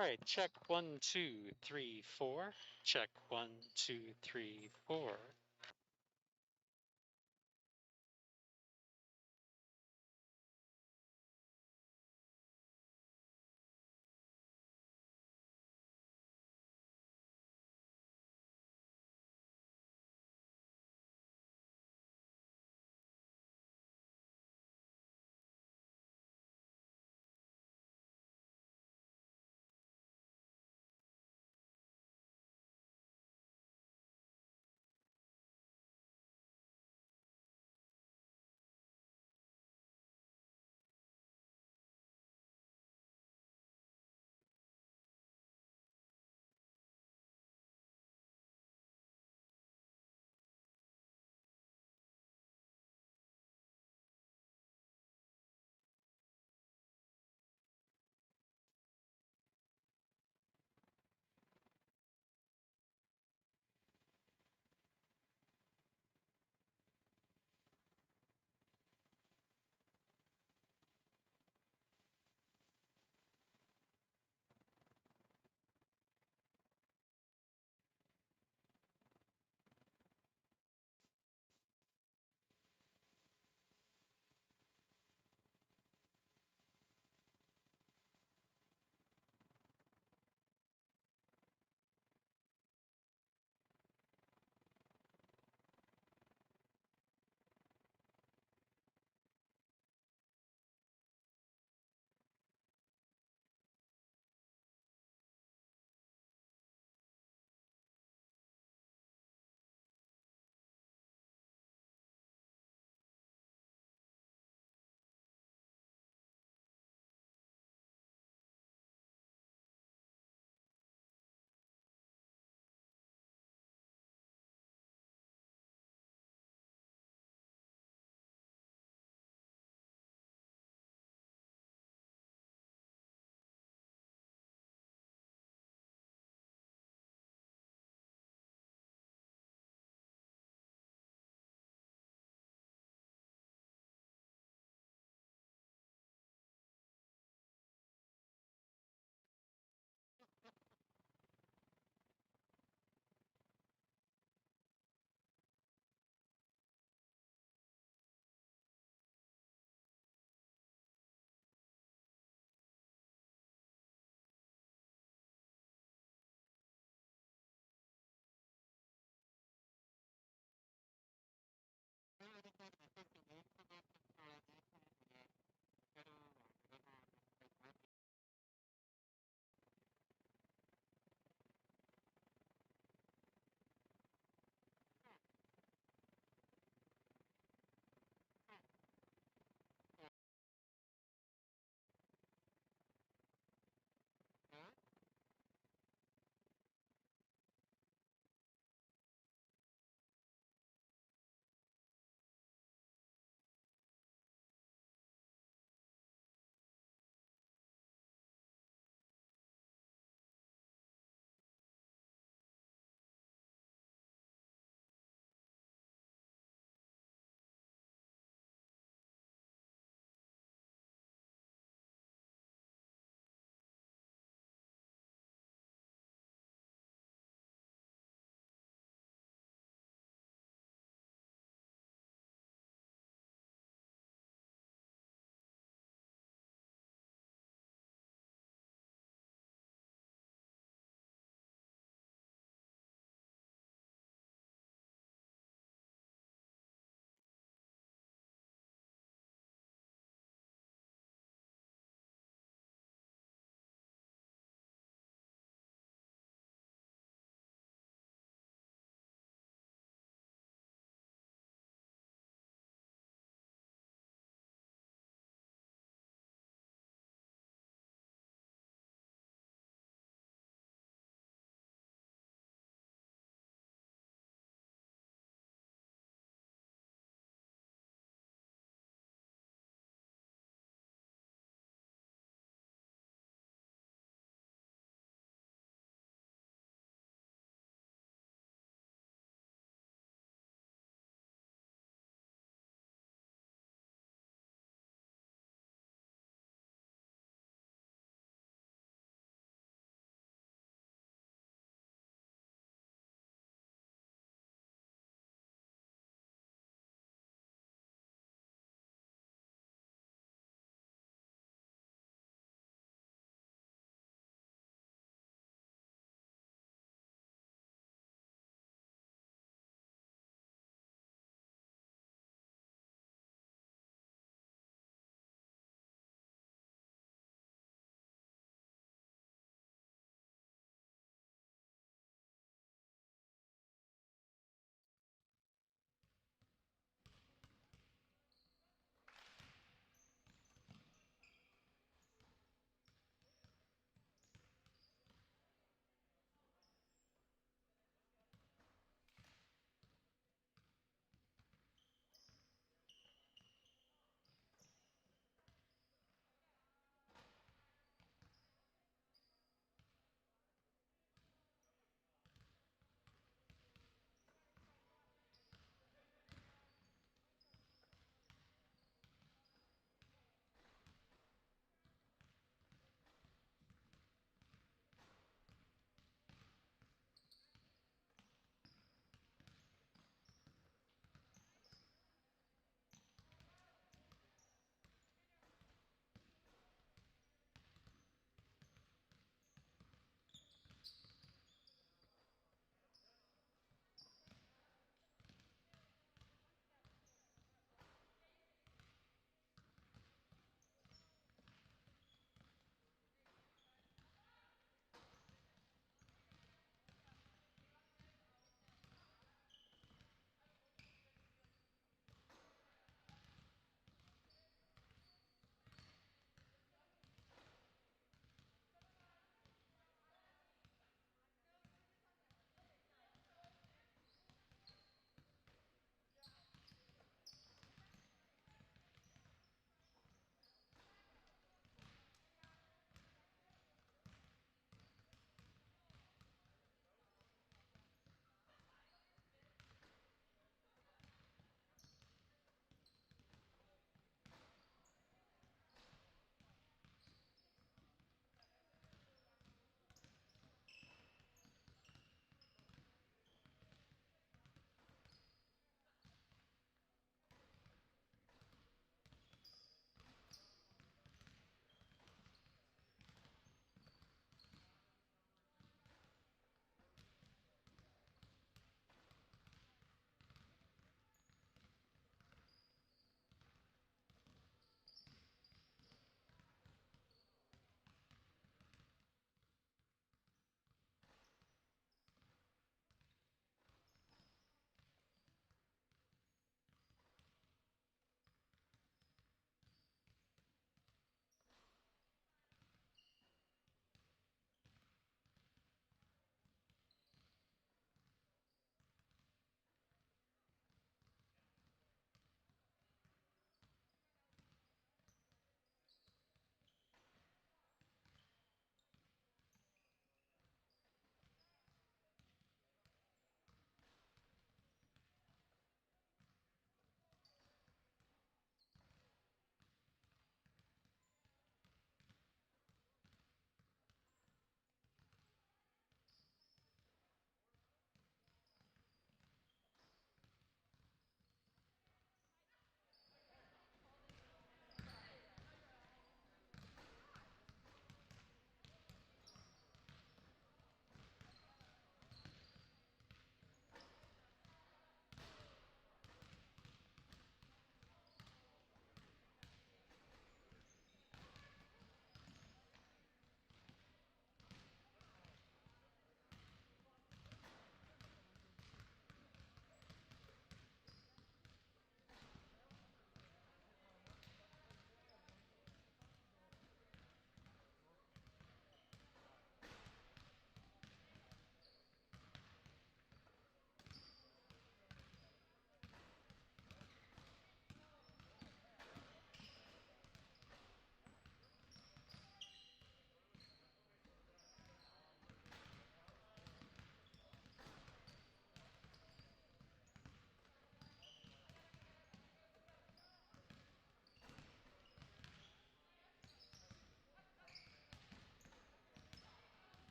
All right, check 1 2 3 4. Check 1 2 3 4.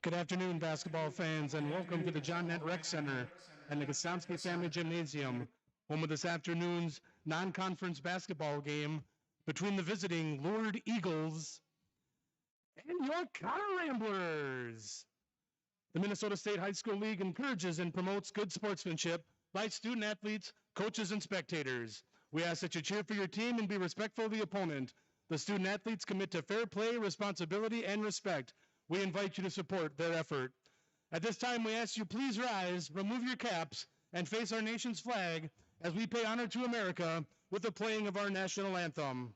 Good afternoon, basketball fans, and welcome to the John Nett Rec Center and the Gostomski Family Gymnasium, home of this afternoon's non-conference basketball game between the visiting Lourdes Eagles and your Cotter Ramblers. The Minnesota State High School League encourages and promotes good sportsmanship by student athletes, coaches, and spectators. We ask that you cheer for your team and be respectful of the opponent. The student athletes commit to fair play, responsibility, and respect. We invite you to support their effort. At this time, we ask you please rise, remove your caps, and face our nation's flag as we pay honor to America with the playing of our national anthem.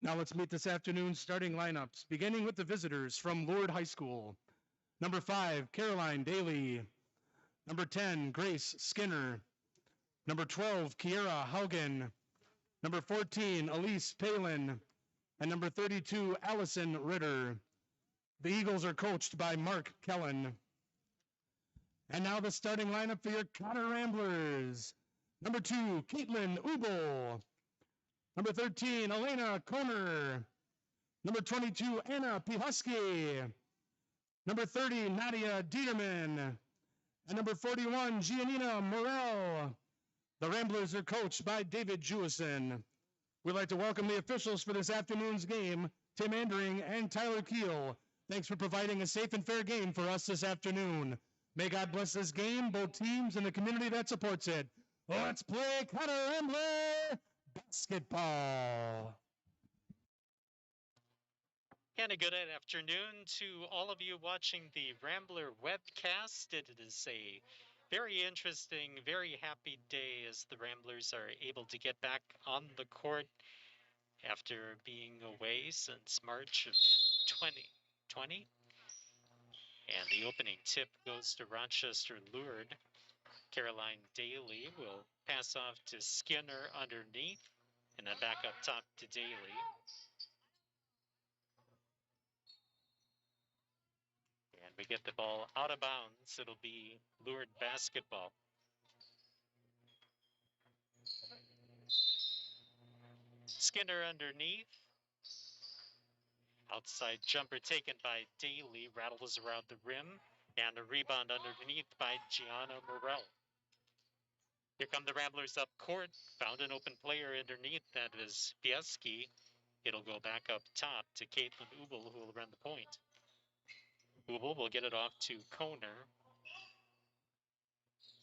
Now let's meet this afternoon's starting lineups, beginning with the visitors from Lourdes High School. Number 5, Caroline Daly. Number 10, Grace Skinner. Number 12, Kiera Haugen. Number 14, Elise Palin. And number 32, Allison Ritter. The Eagles are coached by Mark Kellen. And now the starting lineup for your Cotter Ramblers. Number 2, Caitlin Ubel. Number 13, Elena Koner. Number 22, Anna Pihusky. Number 30, Nadia Dieterman. And number 41, Giannina Morel. The Ramblers are coached by David Jewison. We'd like to welcome the officials for this afternoon's game, Tim Andering and Tyler Keel. Thanks for providing a safe and fair game for us this afternoon. May God bless this game, both teams, and the community that supports it. Let's play Cotter Rambler basketball. And a good afternoon to all of you watching the Rambler webcast. It is a very interesting, very happy day as the Ramblers are able to get back on the court after being away since March of 2020. And the opening tip goes to Rochester Lourdes. Caroline Daly will pass off to Skinner underneath and then back up top to Daly. And we get the ball out of bounds. It'll be Lourdes basketball. Skinner underneath. Outside jumper taken by Daly, rattles around the rim, and a rebound underneath by Gianna Morel. Here come the Ramblers up court. Found an open player underneath. That is Fieski. It'll go back up top to Caitlin Ubel, who will run the point. Ubel will get it off to Koner.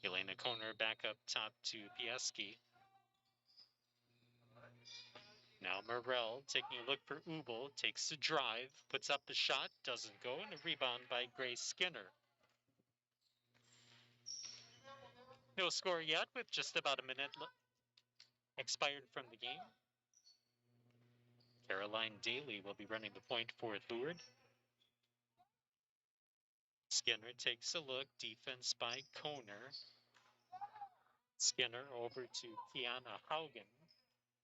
Elena Koner back up top to Fieski. Now Morel taking a look for Ubel, takes the drive, puts up the shot, doesn't go, and a rebound by Grace Skinner. No score yet with just about a minute expired from the game. Caroline Daly will be running the point for Lourdes. Skinner takes a look, defense by Koner. Skinner over to Kiana Haugen.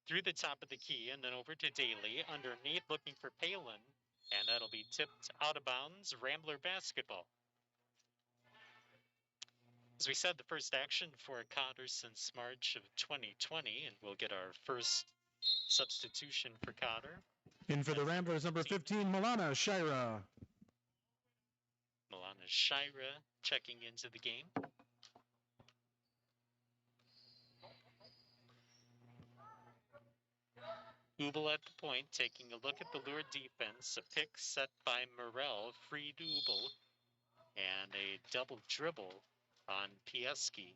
Through the top of the key and then over to Daly. Underneath looking for Palin. And that'll be tipped out of bounds. Rambler basketball. As we said, the first action for Cotter since March of 2020. And we'll get our first substitution for Cotter. In for the Ramblers, number 15, Milana Shira. Shira checking into the game. Ubel at the point, taking a look at the Lure defense. A pick set by Morel, freed Ubel, and a double dribble on Pieski.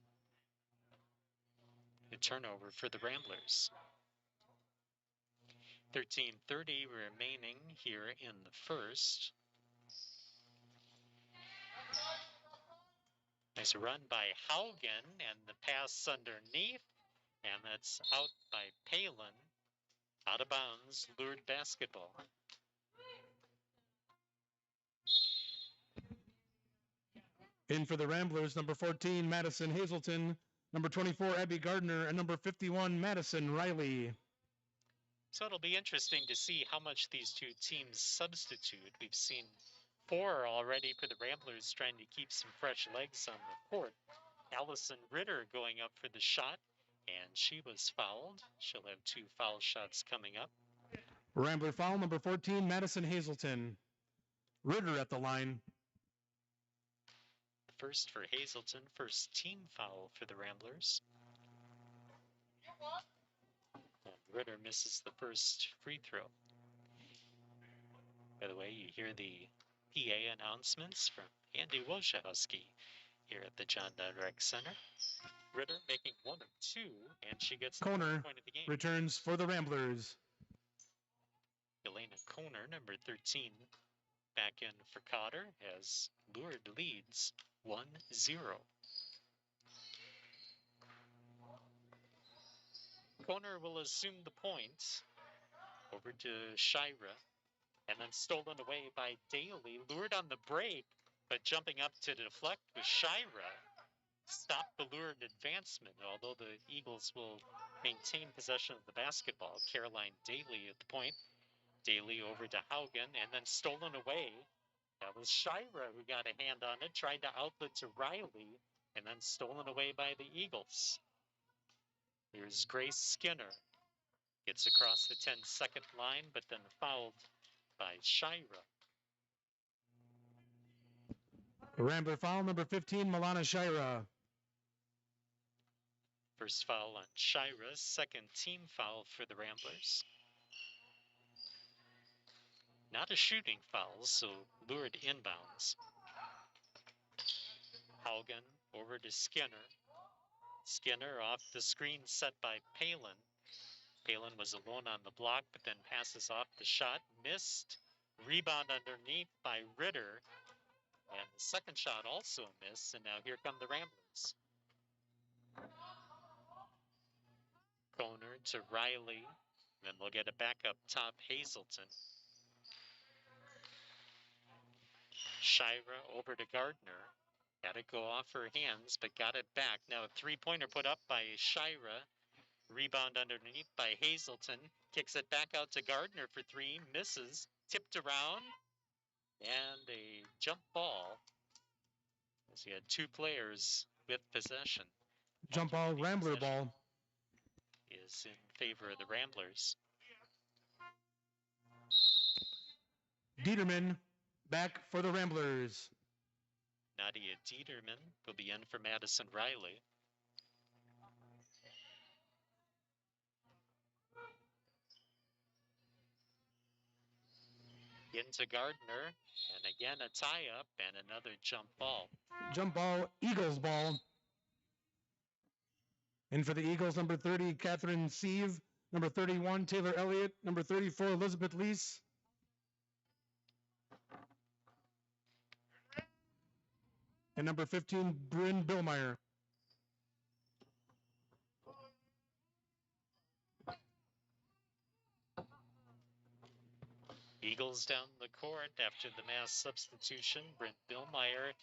A turnover for the Ramblers. 13:30 remaining here in the first. Nice run by Haugen, and the pass underneath, and that's out by Palin. Out of bounds, Lured basketball. In for the Ramblers, number 14, Madison Hazelton, number 24, Abby Gardner, and number 51, Madison Riley. So it'll be interesting to see how much these two teams substitute. We've seen 4 already for the Ramblers, trying to keep some fresh legs on the court. Allison Ritter going up for the shot, and she was fouled. She'll have 2 foul shots coming up. Rambler foul, number 14, Madison Hazelton. Ritter at the line. First for Hazelton, first team foul for the Ramblers. And Ritter misses the first free throw. By the way, you hear the PA announcements from Andy Wojciechowski here at the John Donne Rec Center. Ritter making 1 of 2, and she gets the Cotter point of the game. Returns for the Ramblers. Elena Cotter, number 13, back in for Cotter as Lured leads 1-0. Cotter will assume the point. Over to Shira, and then stolen away by Daly. Lured on the break, but jumping up to deflect with Shira. Stop the Lured advancement, although the Eagles will maintain possession of the basketball. Caroline Daly at the point. Daly over to Haugen, and then stolen away. That was Shira who got a hand on it, tried to outlet to Riley, and then stolen away by the Eagles. Here's Grace Skinner. Gets across the 10-second line, but then fouled by Shira. Rambler foul, number 15, Milana Shira. First foul on Shira, second team foul for the Ramblers. Not a shooting foul, so Lured inbounds. Haugen over to Skinner. Skinner off the screen set by Palin. Palin was alone on the block, but then passes off the shot. Missed. Rebound underneath by Ritter. And the second shot also missed, and now here come the Ramblers. Cotter to Riley. Then we'll get it back up top, Hazelton. Shira over to Gardner. Had it go off her hands, but got it back. Now a three-pointer put up by Shira. Rebound underneath by Hazelton. Kicks it back out to Gardner for 3. Misses. Tipped around. And a jump ball. As he had 2 players with possession. Jump ball, Rambler ball. Is in favor of the Ramblers. Dieterman back for the Ramblers. Nadia Dieterman will be in for Madison Riley. Into Gardner, and again a tie-up and another jump ball. Jump ball, Eagles ball. In for the Eagles, number 30, Catherine Sieve. Number 31, Taylor Elliott. Number 34, Elizabeth Lease. And number 15, Bryn Billmeyer. Eagles down the court after the mass substitution. Brent Billmeyer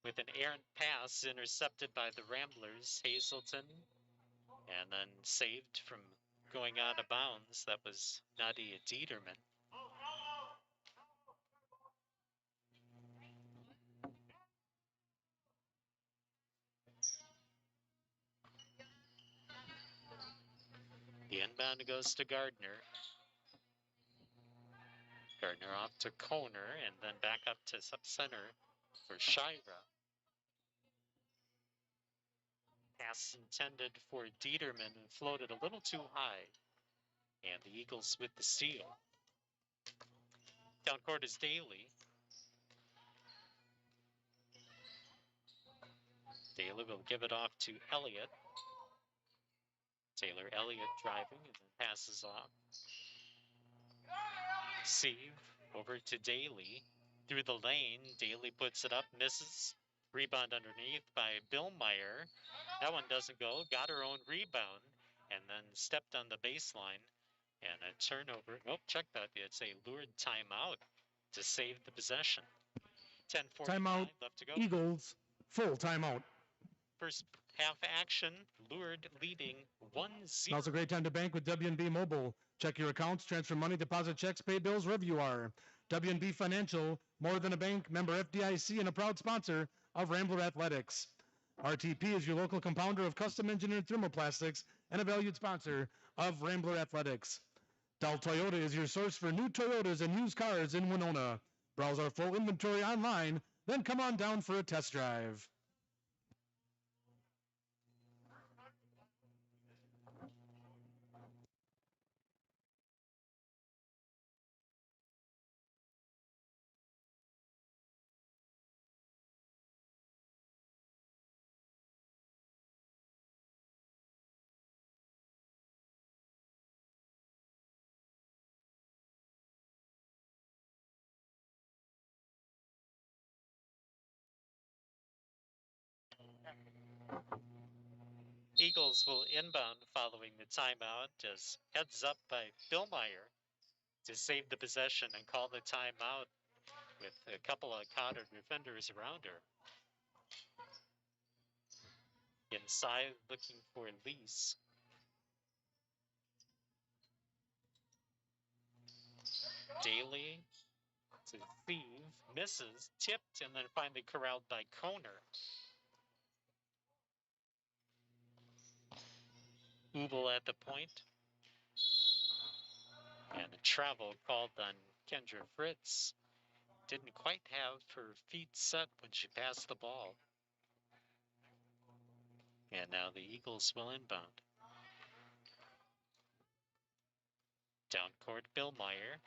with an errant pass intercepted by the Ramblers. Hazelton, and then saved from going out of bounds. That was Nadia Dieterman. The inbound goes to Gardner. Gardner off to Cotter, and then back up to center for Shira. Pass intended for Dieterman and floated a little too high. And the Eagles with the steal. Down court is Daly. Daly will give it off to Elliott. Taylor Elliott driving and then passes off. Sieve over to Daly. Through the lane, Daly puts it up, misses. Rebound underneath by Bill Meyer. That one doesn't go. Got her own rebound and then stepped on the baseline. And a turnover. Nope, check that. It's a lured timeout to save the possession. 10:49 Timeout. left to go. Eagles, full timeout. First half action, Lured leading 1-0. Now's a great time to bank with WNB Mobile. Check your accounts, transfer money, deposit checks, pay bills wherever you are. WNB Financial, more than a bank, member FDIC, and a proud sponsor of Rambler Athletics. RTP is your local compounder of custom engineered thermoplastics and a valued sponsor of Rambler Athletics. Dell Toyota is your source for new Toyotas and used cars in Winona. Browse our full inventory online, then come on down for a test drive. Eagles will inbound following the timeout as heads up by Bill Meyer to save the possession and call the timeout with a couple of Cotter defenders around her. Inside looking for Lease. Daly to Thieve, misses, tipped, and then finally corralled by Coner. Ubel at the point. And a travel called on Kendra Fritz. Didn't quite have her feet set when she passed the ball. And now the Eagles will inbound. Down court, Bill Meyer.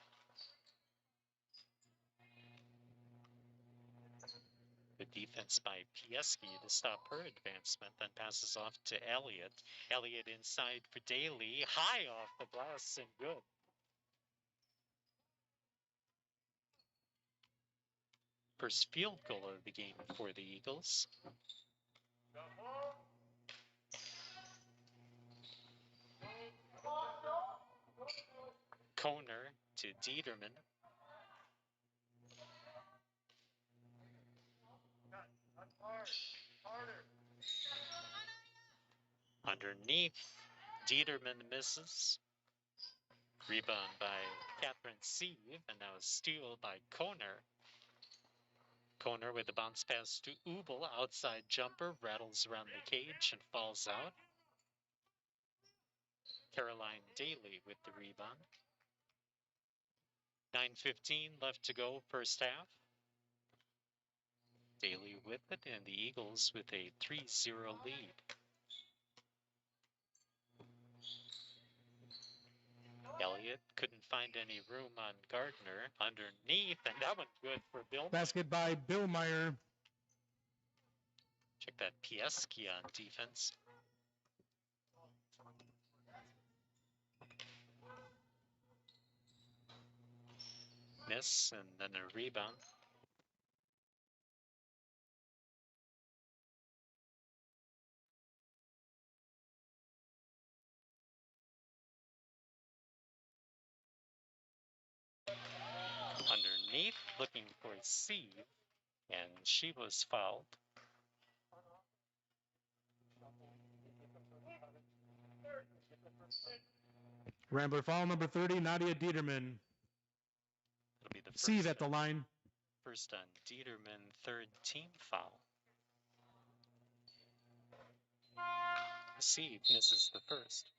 The defense by Pieski to stop her advancement, then passes off to Elliott. Elliott inside for Daly. High off the glass and good. First field goal of the game for the Eagles. Coner to Dieterman. Underneath, Dieterman misses. Rebound by Catherine Sieve, and now a steal by Coner. Coner with the bounce pass to Ubel. Outside jumper, rattles around the cage and falls out. Caroline Daly with the rebound. 9:15 left to go, first half. Daly with it, and the Eagles with a 3-0 lead. Elliott couldn't find any room on Gardner. Underneath, and that one good for Bill. Basket by Bill Meyer. Check that Pieski on defense. Miss, and then a rebound. Underneath, looking for Sieve, and she was fouled. Rambler foul number 30, Nadia Dieterman. It'll be the first Sieve at the line. First on Dieterman, third team foul. Sieve misses the first.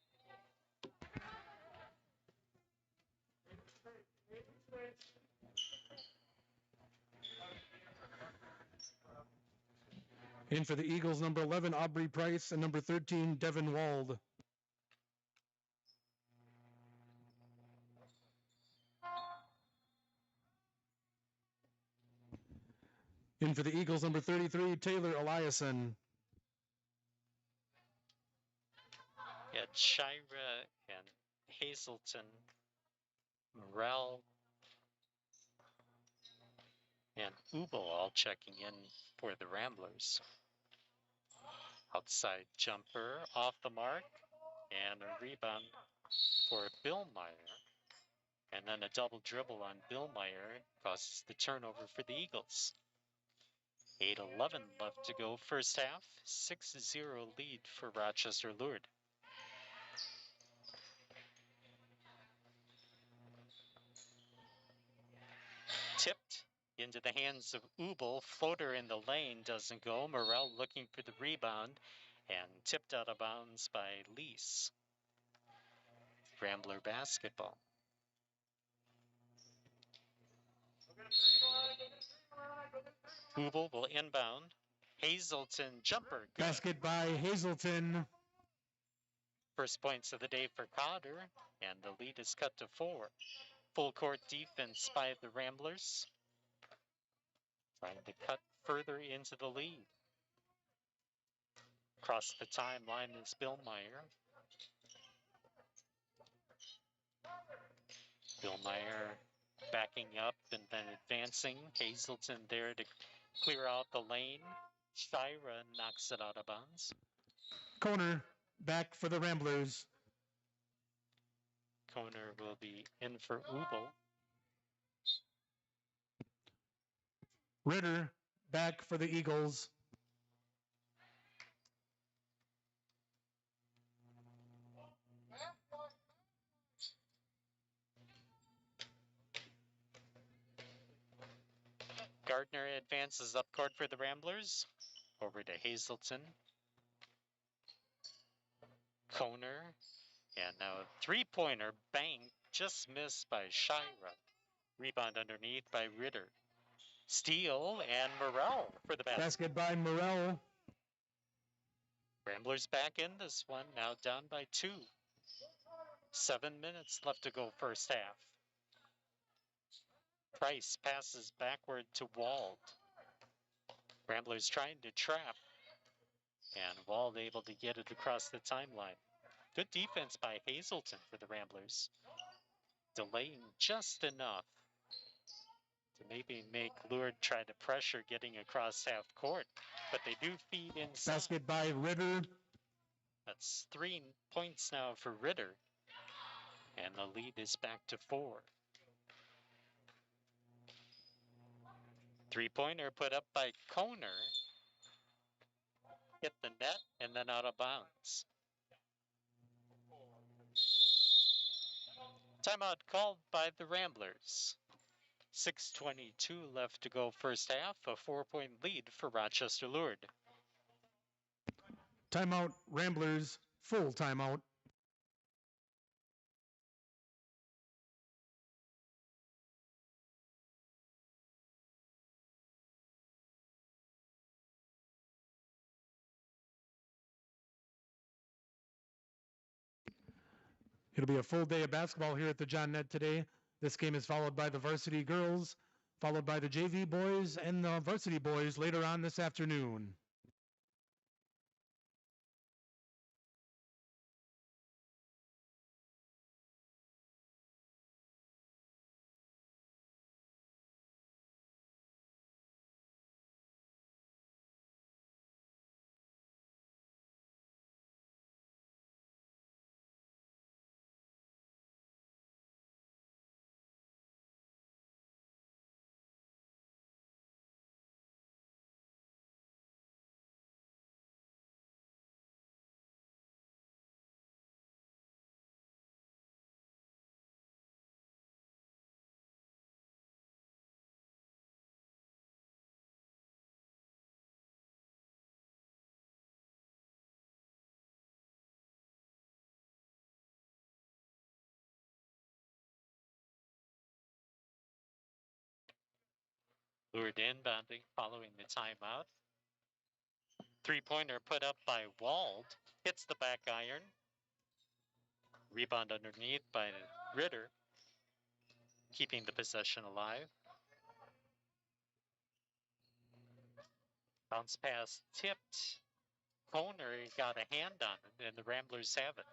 In for the Eagles, number 11, Aubrey Price, and number 13, Devin Wald. In for the Eagles, number 33, Taylor Eliason. Yeah, Shira and Hazelton, Morel, and Ubel all checking in for the Ramblers. Outside jumper off the mark, and a rebound for Bill Meyer. And then a double dribble on Bill Meyer causes the turnover for the Eagles. 8:11 left to go first half. 6-0 lead for Rochester Lourdes. Tipped into the hands of Ubel. Floater in the lane doesn't go. Morel looking for the rebound and tipped out of bounds by Lease. Rambler basketball. Ubel will inbound. Hazelton jumper. Good. Basket by Hazelton. First points of the day for Cotter, and the lead is cut to 4. Full court defense by the Ramblers, trying to cut further into the lead. Across the timeline is Bill Meyer. Bill Meyer backing up and then advancing. Hazelton there to clear out the lane. Shira knocks it out of bounds. Corner back for the Ramblers. Coner will be in for Ubel. Ritter back for the Eagles. Gardner advances up court for the Ramblers. Over to Hazelton. Coner. And now a three-pointer bang just missed by Shira. Rebound underneath by Ritter. Steele and Morel for the basket. Basket by Morel. Ramblers back in this one, now down by 2. 7 minutes left to go first half. Price passes backward to Wald. Ramblers trying to trap. And Wald able to get it across the timeline. Good defense by Hazelton for the Ramblers. Delaying just enough to maybe make Lourdes try to pressure getting across half court. But they do feed inside. Basket by Ritter. That's 3 points now for Ritter. And the lead is back to 4. Three-pointer put up by Coner. Hit the net and then out of bounds. Timeout called by the Ramblers. 6:22 left to go first half. A 4-point lead for Rochester Lourdes. Timeout Ramblers. Full timeout. It'll be a full day of basketball here at the John Nett today. This game is followed by the varsity girls, followed by the JV boys and the varsity boys later on this afternoon. Lourdes inbounding following the timeout. Three-pointer put up by Wald. Hits the back iron. Rebound underneath by Ritter, keeping the possession alive. Bounce pass tipped. Cotter got a hand on it, and the Ramblers have it.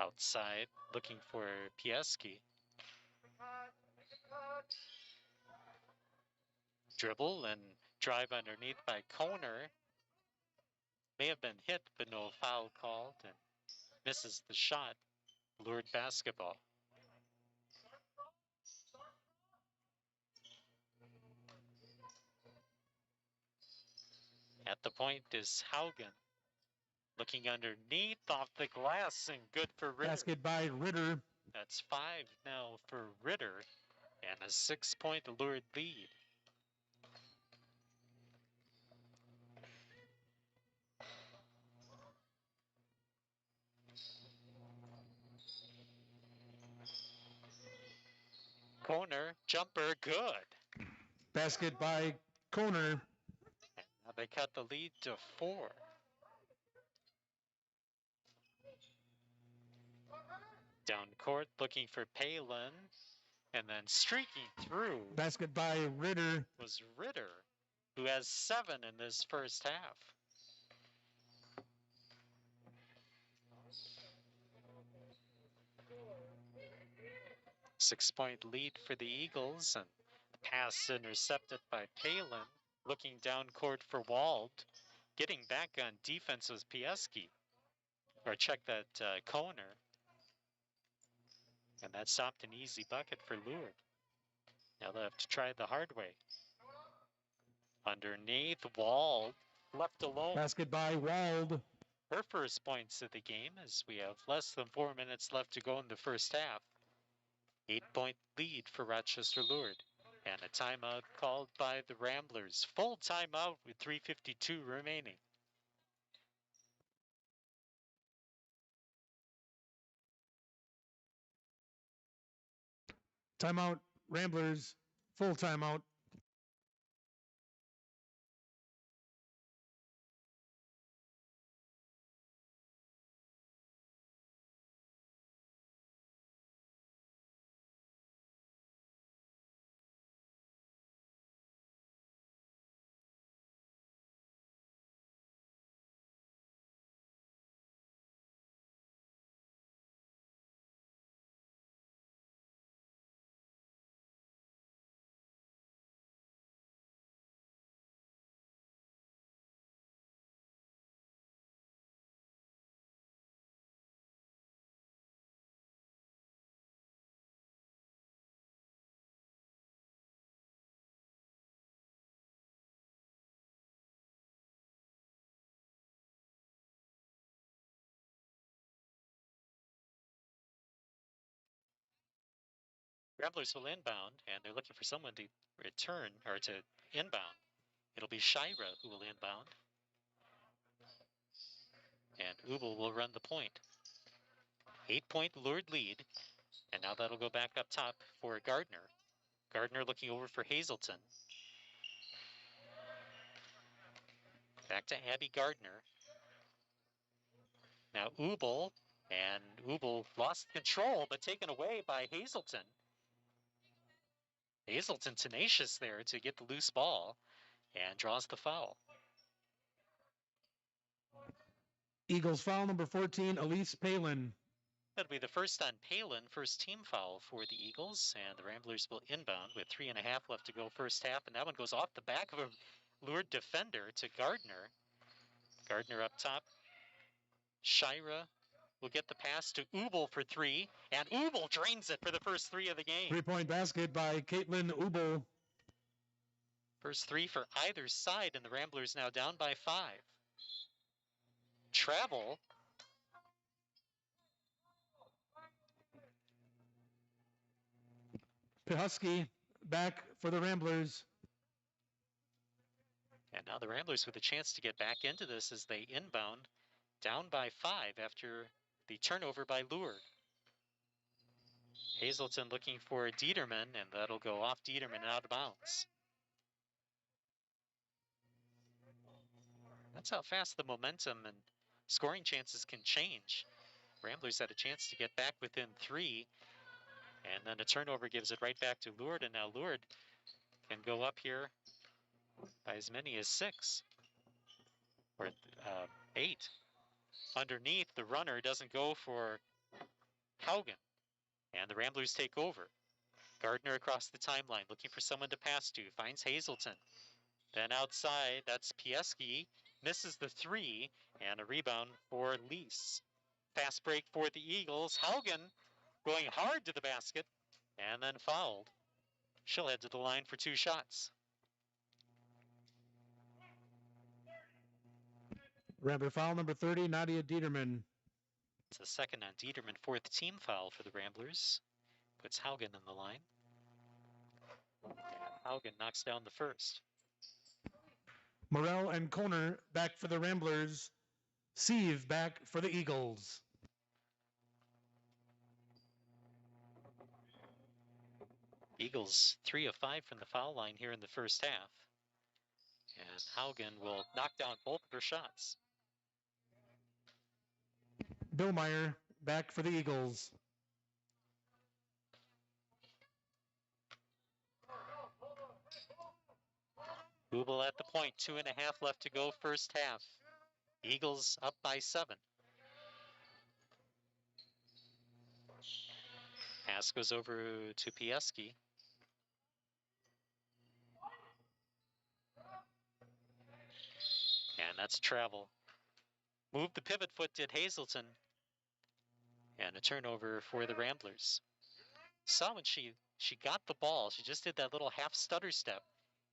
Outside, looking for Pieski. Dribble and drive underneath by Cotter. May have been hit, but no foul called, and misses the shot. Lured basketball. At the point is Haugen. Looking underneath off the glass and good for Ritter. Basket by Ritter. That's 5 now for Ritter and a 6-point lured lead. Cotter, jumper, good. Basket by Cotter. Now they cut the lead to 4. Down court looking for Palin, and then streaking through. Basket by Ritter. Was Ritter, who has 7 in this first half. Six-point lead for the Eagles, and the pass intercepted by Palin. Looking down court for Wald. Getting back on defense was Pieski. Or check that Cotter. And that stopped an easy bucket for Lure. Now they'll have to try the hard way. Underneath, Wald left alone. Basket by Wald. Her first points of the game as we have less than 4 minutes left to go in the first half. 8-point lead for Rochester Lured. And a timeout called by the Ramblers. Full timeout with 3:52 remaining. Timeout, Ramblers. Full timeout. Ramblers will inbound, and they're looking for someone to return or to inbound. It'll be Shira who will inbound. And Ubel will run the point. 8-point lured lead. And now that'll go back up top for Gardner. Gardner looking over for Hazelton. Back to Abby Gardner. Now Ubel, and Ubel lost control, but taken away by Hazelton. Hazelton tenacious there to get the loose ball and draws the foul. Eagles foul number 14, Elise Palin. That'll be the first on Palin, first team foul for the Eagles, and the Ramblers will inbound with 3.5 left to go first half, and that one goes off the back of a lured defender to Gardner. Gardner up top. Shira will get the pass to Ubel for 3, and Ubel drains it for the first 3 of the game. 3-point basket by Caitlin Ubel. First 3 for either side, and the Ramblers now down by 5. Travel. Pihusky back for the Ramblers. And now the Ramblers with a chance to get back into this as they inbound, down by 5 after The turnover by Lourdes. Hazelton looking for Dieterman, and that'll go off Dieterman and out of bounds. That's how fast the momentum and scoring chances can change. Ramblers had a chance to get back within 3, and then a turnover gives it right back to Lourdes, and now Lourdes can go up here by as many as 6 or 8. Underneath, the runner doesn't go for Haugen, and the Ramblers take over. Gardner across the timeline, looking for someone to pass to, finds Hazelton. Then outside, that's Pieski, misses the 3, and a rebound for Lease. Fast break for the Eagles. Haugen going hard to the basket, and then fouled. She'll head to the line for 2 shots. Rambler foul number 30, Nadia Dieterman. It's the second on Dieterman, 4th team foul for the Ramblers. Puts Haugen in the line. And Haugen knocks down the first. Morel and Koner back for the Ramblers. Sieve back for the Eagles. Eagles 3 of 5 from the foul line here in the first half. And Haugen will knock down both of her shots. Billmeyer back for the Eagles. Bubel at the point, 2.5 left to go first half. Eagles up by 7. Pass goes over to Pieski. And that's travel. Moved the pivot foot, did Hazelton. And a turnover for the Ramblers. Saw when she got the ball, she just did that little half stutter step.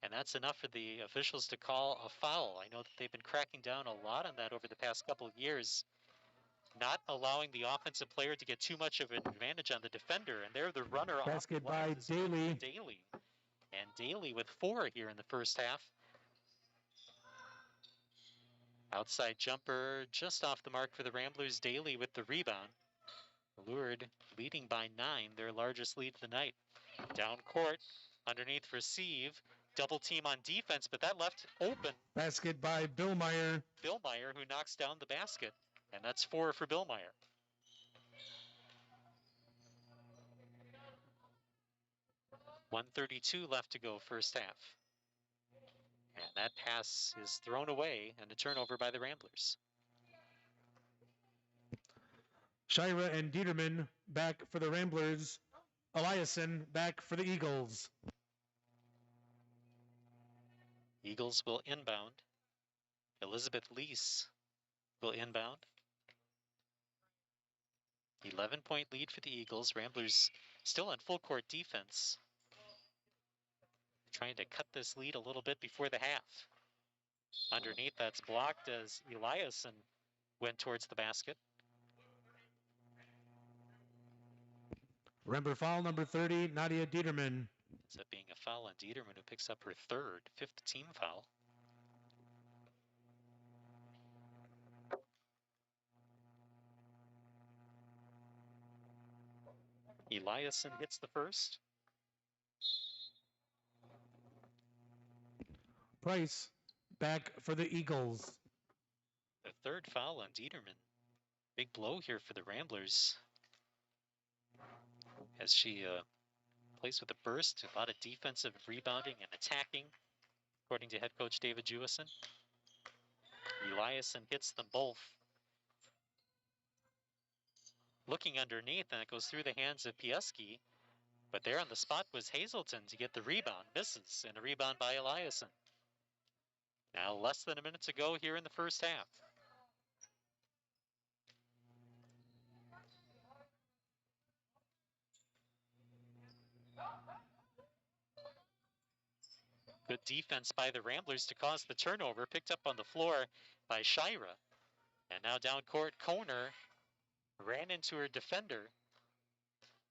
And that's enough for the officials to call a foul. I know that they've been cracking down a lot on that over the past couple of years. Not allowing the offensive player to get too much of an advantage on the defender. And they're the runner off. Basket by Daly. And Daly with 4 here in the first half. Outside jumper just off the mark for the Ramblers. Daly with the rebound. Lourdes leading by 9, their largest lead of the night. Down court, underneath for Sieve. Double team on defense, but that left open. Basket by Billmeyer. Billmeyer, who knocks down the basket. And that's 4 for Billmeyer. .132 left to go first half. And that pass is thrown away and a turnover by the Ramblers. Shira and Dieterman back for the Ramblers. Eliason back for the Eagles. Eagles will inbound. Elizabeth Lease will inbound. 11-point lead for the Eagles. Ramblers still on full court defense. Trying to cut this lead a little bit before the half. Underneath, that's blocked as Eliason went towards the basket. Rambler foul number 30, Nadia Dieterman. Ends up being a foul on Dieterman, who picks up her 5th team foul. Eliason hits the first. Price back for the Eagles. The 3rd foul on Dieterman. Big blow here for the Ramblers. As she plays with a burst, a lot of defensive rebounding and attacking, according to head coach David Jewison. Eliason hits them both. Looking underneath, and it goes through the hands of Pieski. But there on the spot was Hazelton to get the rebound. Misses, and a rebound by Eliason. Now less than a minute to go here in the first half. Good defense by the Ramblers to cause the turnover. Picked up on the floor by Shira. And now down court, Koner ran into her defender.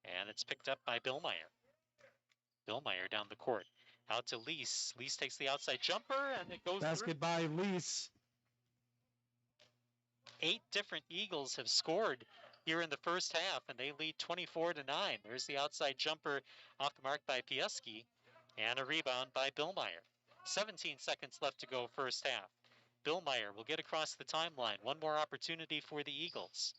And it's picked up by Billmeyer. Billmeyer down the court. Out to Lease. Lease takes the outside jumper, and it goes Basket by Lease. 8 different Eagles have scored here in the first half, and they lead 24-9. There's the outside jumper off the mark by Pieski, and a rebound by Billmeyer. 17 seconds left to go first half. Billmeyer will get across the timeline. One more opportunity for the Eagles.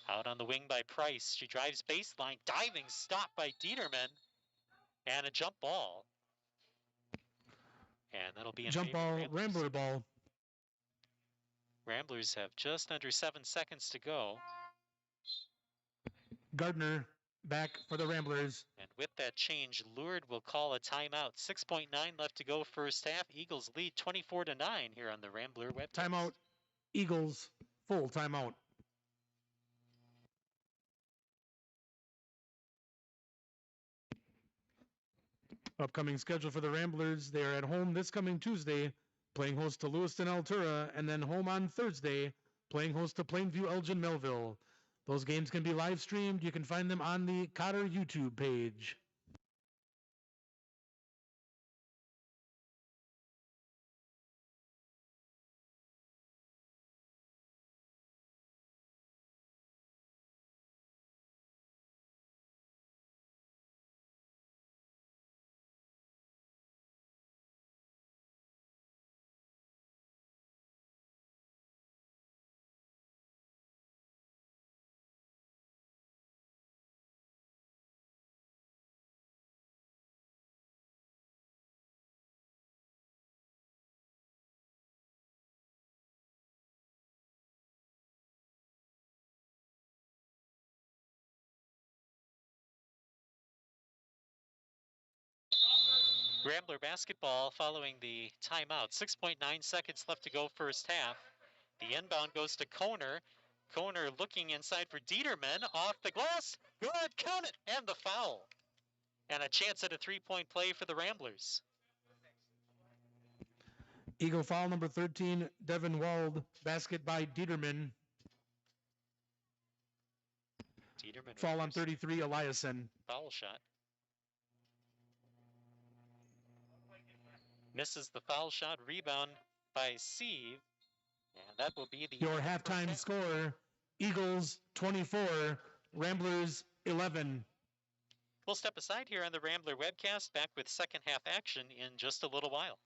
Out on the wing by Price. She drives baseline. Diving stop by Dieterman. And a jump ball. And that'll be in Jump favor of ball, the Ramblers. Rambler ball. Ramblers have just under 7 seconds to go. Gardner back for the Ramblers. And with that change, Lourdes will call a timeout. 6.9 left to go first half. Eagles lead 24-9 here on the Rambler webcast. Timeout. Eagles, full timeout. Upcoming schedule for the Ramblers. They are at home this coming Tuesday, playing host to Lewiston Altura, and then home on Thursday, playing host to Plainview Elgin Melville. Those games can be live streamed. You can find them on the Cotter YouTube page. Rambler basketball following the timeout. 6.9 seconds left to go first half. The inbound goes to Cotter. Cotter looking inside for Dieterman. Off the glass. Good. Count it. And the foul. And a chance at a three-point play for the Ramblers. Eagle foul number 13, Devin Wald. Basket by Dieterman. Dieterman foul on 33, Eliason. Foul shot. Misses the foul shot. Rebound by Sieve. And that will be the your halftime score. Eagles 24, Ramblers 11. We'll step aside here on the Rambler webcast, back with second half action in just a little while.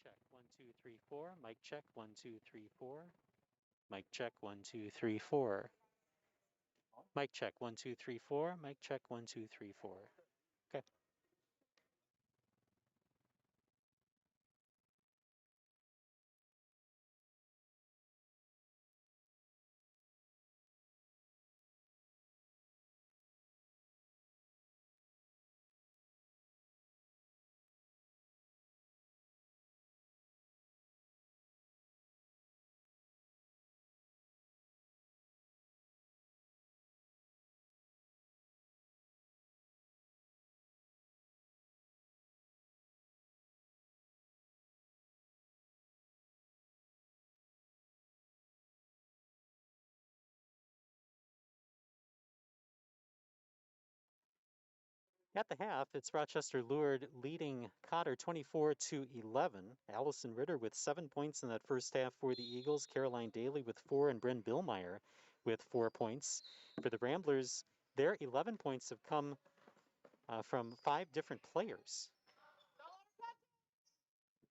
check, 1, 2, 3, 4. Mic check, 1, 2, 3, 4. Mic check, 1, 2, 3, 4. Mic check, 1, 2, 3, 4. Mic check, 1, 2, 3, 4. Okay. At the half, it's Rochester Lourdes leading Cotter 24-11. Allison Ritter with 7 points in that first half for the Eagles. Caroline Daly with 4, and Bryn Billmeyer with 4 points. For the Ramblers, their 11 points have come from 5 different players.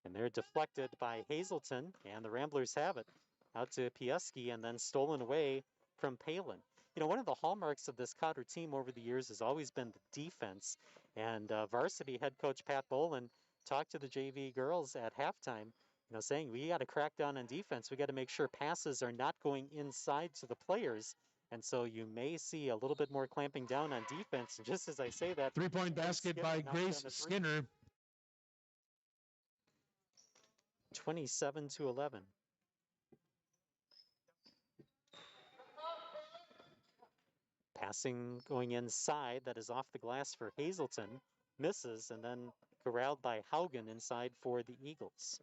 And they're deflected by Hazelton, and the Ramblers have it out to Pieski and then stolen away from Palin. You know, one of the hallmarks of this Cotter team over the years has always been the defense. And varsity head coach Pat Bolin talked to the JV girls at halftime, you know, saying we got to crack down on defense. We got to make sure passes are not going inside to the players. And so you may see a little bit more clamping down on defense. And just as I say that, 3-point basket by Grace Skinner. 27-11. Passing going inside, that is off the glass for Hazelton, misses, and then corralled by Haugen inside for the Eagles.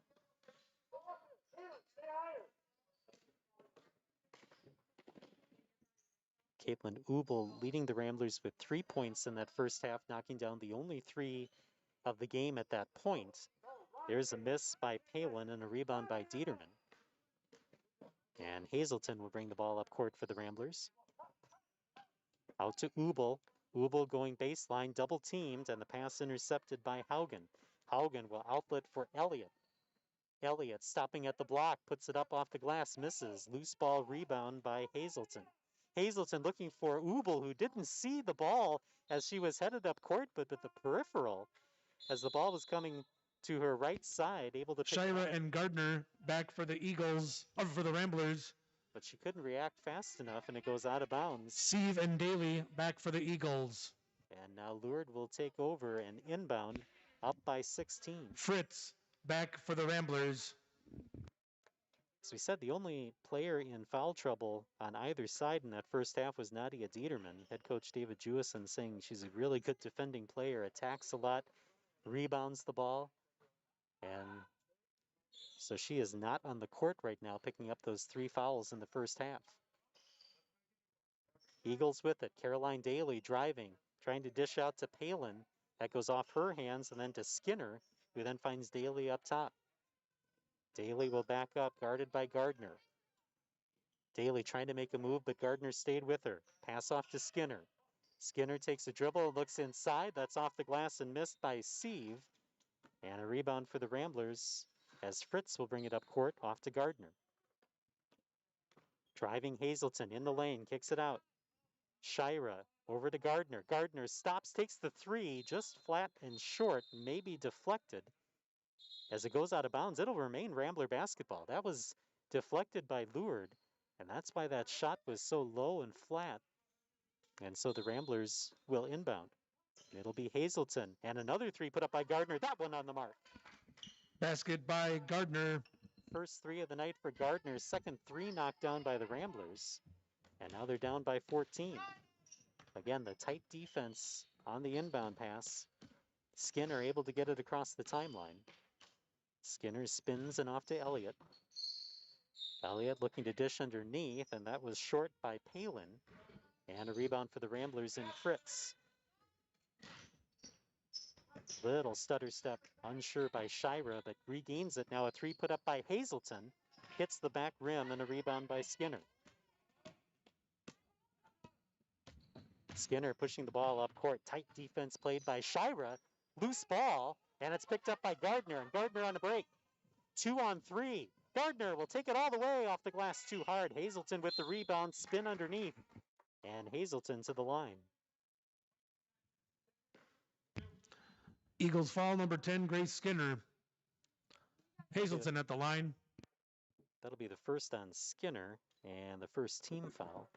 Caitlin Ubel leading the Ramblers with 3 points in that first half, knocking down the only 3 of the game at that point. There's a miss by Palin and a rebound by Dieterman. And Hazelton will bring the ball up court for the Ramblers. Out to Ubel. Ubel going baseline, double teamed, and the pass intercepted by Haugen. Haugen will outlet for Elliott. Elliott stopping at the block, puts it up off the glass, misses. Loose ball rebound by Hazelton. Hazelton looking for Ubel, who didn't see the ball as she was headed up court, but with the peripheral, as the ball was coming to her right side, able to pick Shira and Gardner back for the Eagles, or for the Ramblers. But she couldn't react fast enough, and it goes out of bounds. Steve and Daly back for the Eagles. And now Lourdes will take over and inbound, up by 16. Fritz back for the Ramblers. As we said, the only player in foul trouble on either side in that first half was Nadia Dieterman. Head coach David Jewison saying she's a really good defending player, attacks a lot, rebounds the ball. And so she is not on the court right now, picking up those 3 fouls in the first half. Eagles with it. Caroline Daly driving, trying to dish out to Palin. That goes off her hands and then to Skinner, who then finds Daly up top. Daly will back up, guarded by Gardner. Daly trying to make a move, but Gardner stayed with her. Pass off to Skinner. Skinner takes a dribble, looks inside. That's off the glass and missed by Sieve. And a rebound for the Ramblers as Fritz will bring it up court off to Gardner. Driving Hazelton in the lane, kicks it out. Shira over to Gardner. Gardner stops, takes the 3, just flat and short, maybe deflected. As it goes out of bounds, it'll remain Rambler basketball. That was deflected by Lourdes, and that's why that shot was so low and flat. And so the Ramblers will inbound. It'll be Hazelton, and another 3 put up by Gardner. That one on the mark. Basket by Gardner. First 3 of the night for Gardner. Second 3 knocked down by the Ramblers. And now they're down by 14. Again, the tight defense on the inbound pass. Skinner able to get it across the timeline. Skinner spins and off to Elliott. Elliott looking to dish underneath, and that was short by Palin. And a rebound for the Ramblers in Fritz. Little stutter step, unsure by Shira, but regains it. Now a 3 put up by Hazelton. Hits the back rim and a rebound by Skinner. Skinner pushing the ball up court. Tight defense played by Shira. Loose ball, and it's picked up by Gardner, and Gardner on the break. 2-on-3. Gardner will take it all the way off the glass too hard. Hazelton with the rebound, spin underneath, and Hazelton to the line. Eagles foul number 10, Grace Skinner. Hazelton at the line. That'll be the first on Skinner and the first team foul.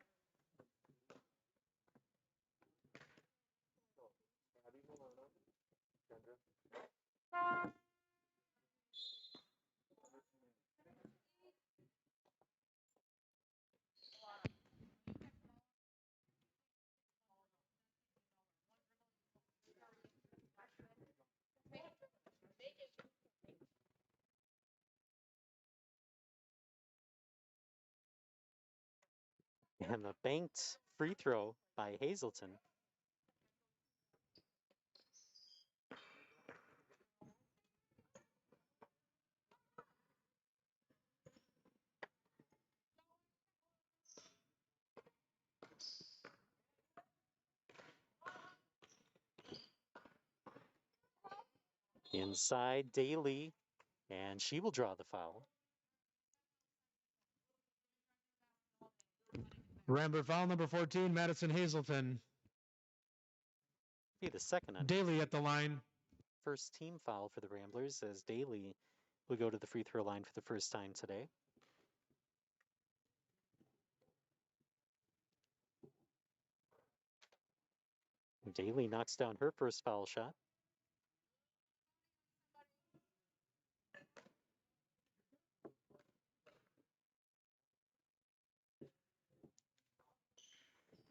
And the banked free throw by Hazelton. Inside Daly, and she will draw the foul. Rambler foul number 14, Madison Hazelton. Be the second on Daly at the line. First team foul for the Ramblers as Daly will go to the free throw line for the first time today. Daly knocks down her first foul shot.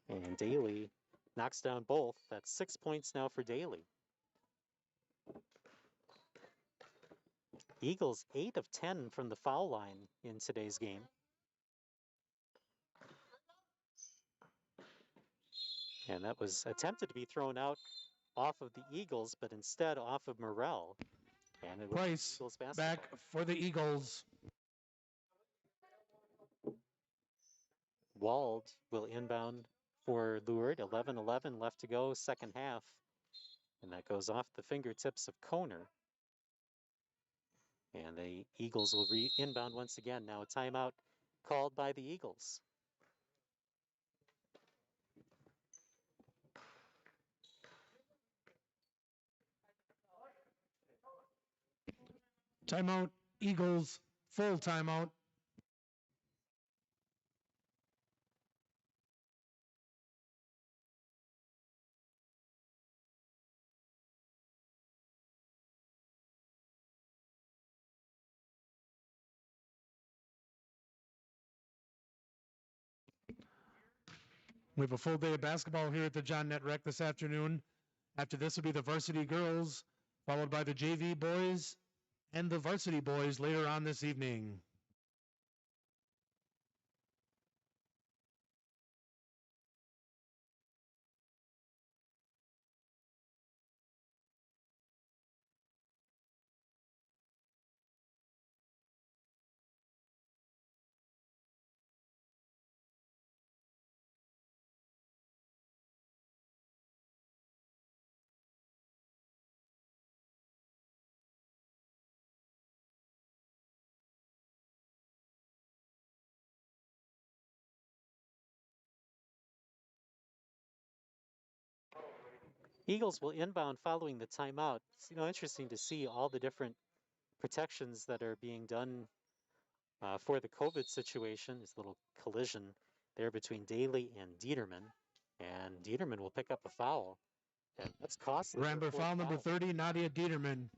And Daly knocks down both. That's 6 points now for Daly. Eagles 8 of 10 from the foul line in today's game. And that was attempted to be thrown out off of the Eagles, but instead off of Morrell. And it was Price Eagles back basketball. for the Eagles. Wald will inbound for Lourdes. 11-11 left to go, second half. And that goes off the fingertips of Cotter. And the Eagles will inbound once again. Now a timeout called by the Eagles. Timeout, Eagles, full timeout. We have a full day of basketball here at the John Net Rec this afternoon. After this will be the varsity girls, followed by the JV boys and the varsity boys later on this evening. Eagles will inbound following the timeout. It's interesting to see all the different protections that are being done for the COVID situation. There's a little collision there between Daly and Dieterman. And Dieterman will pick up a foul. And that's costly. Rambler foul number 30, Nadia Dieterman.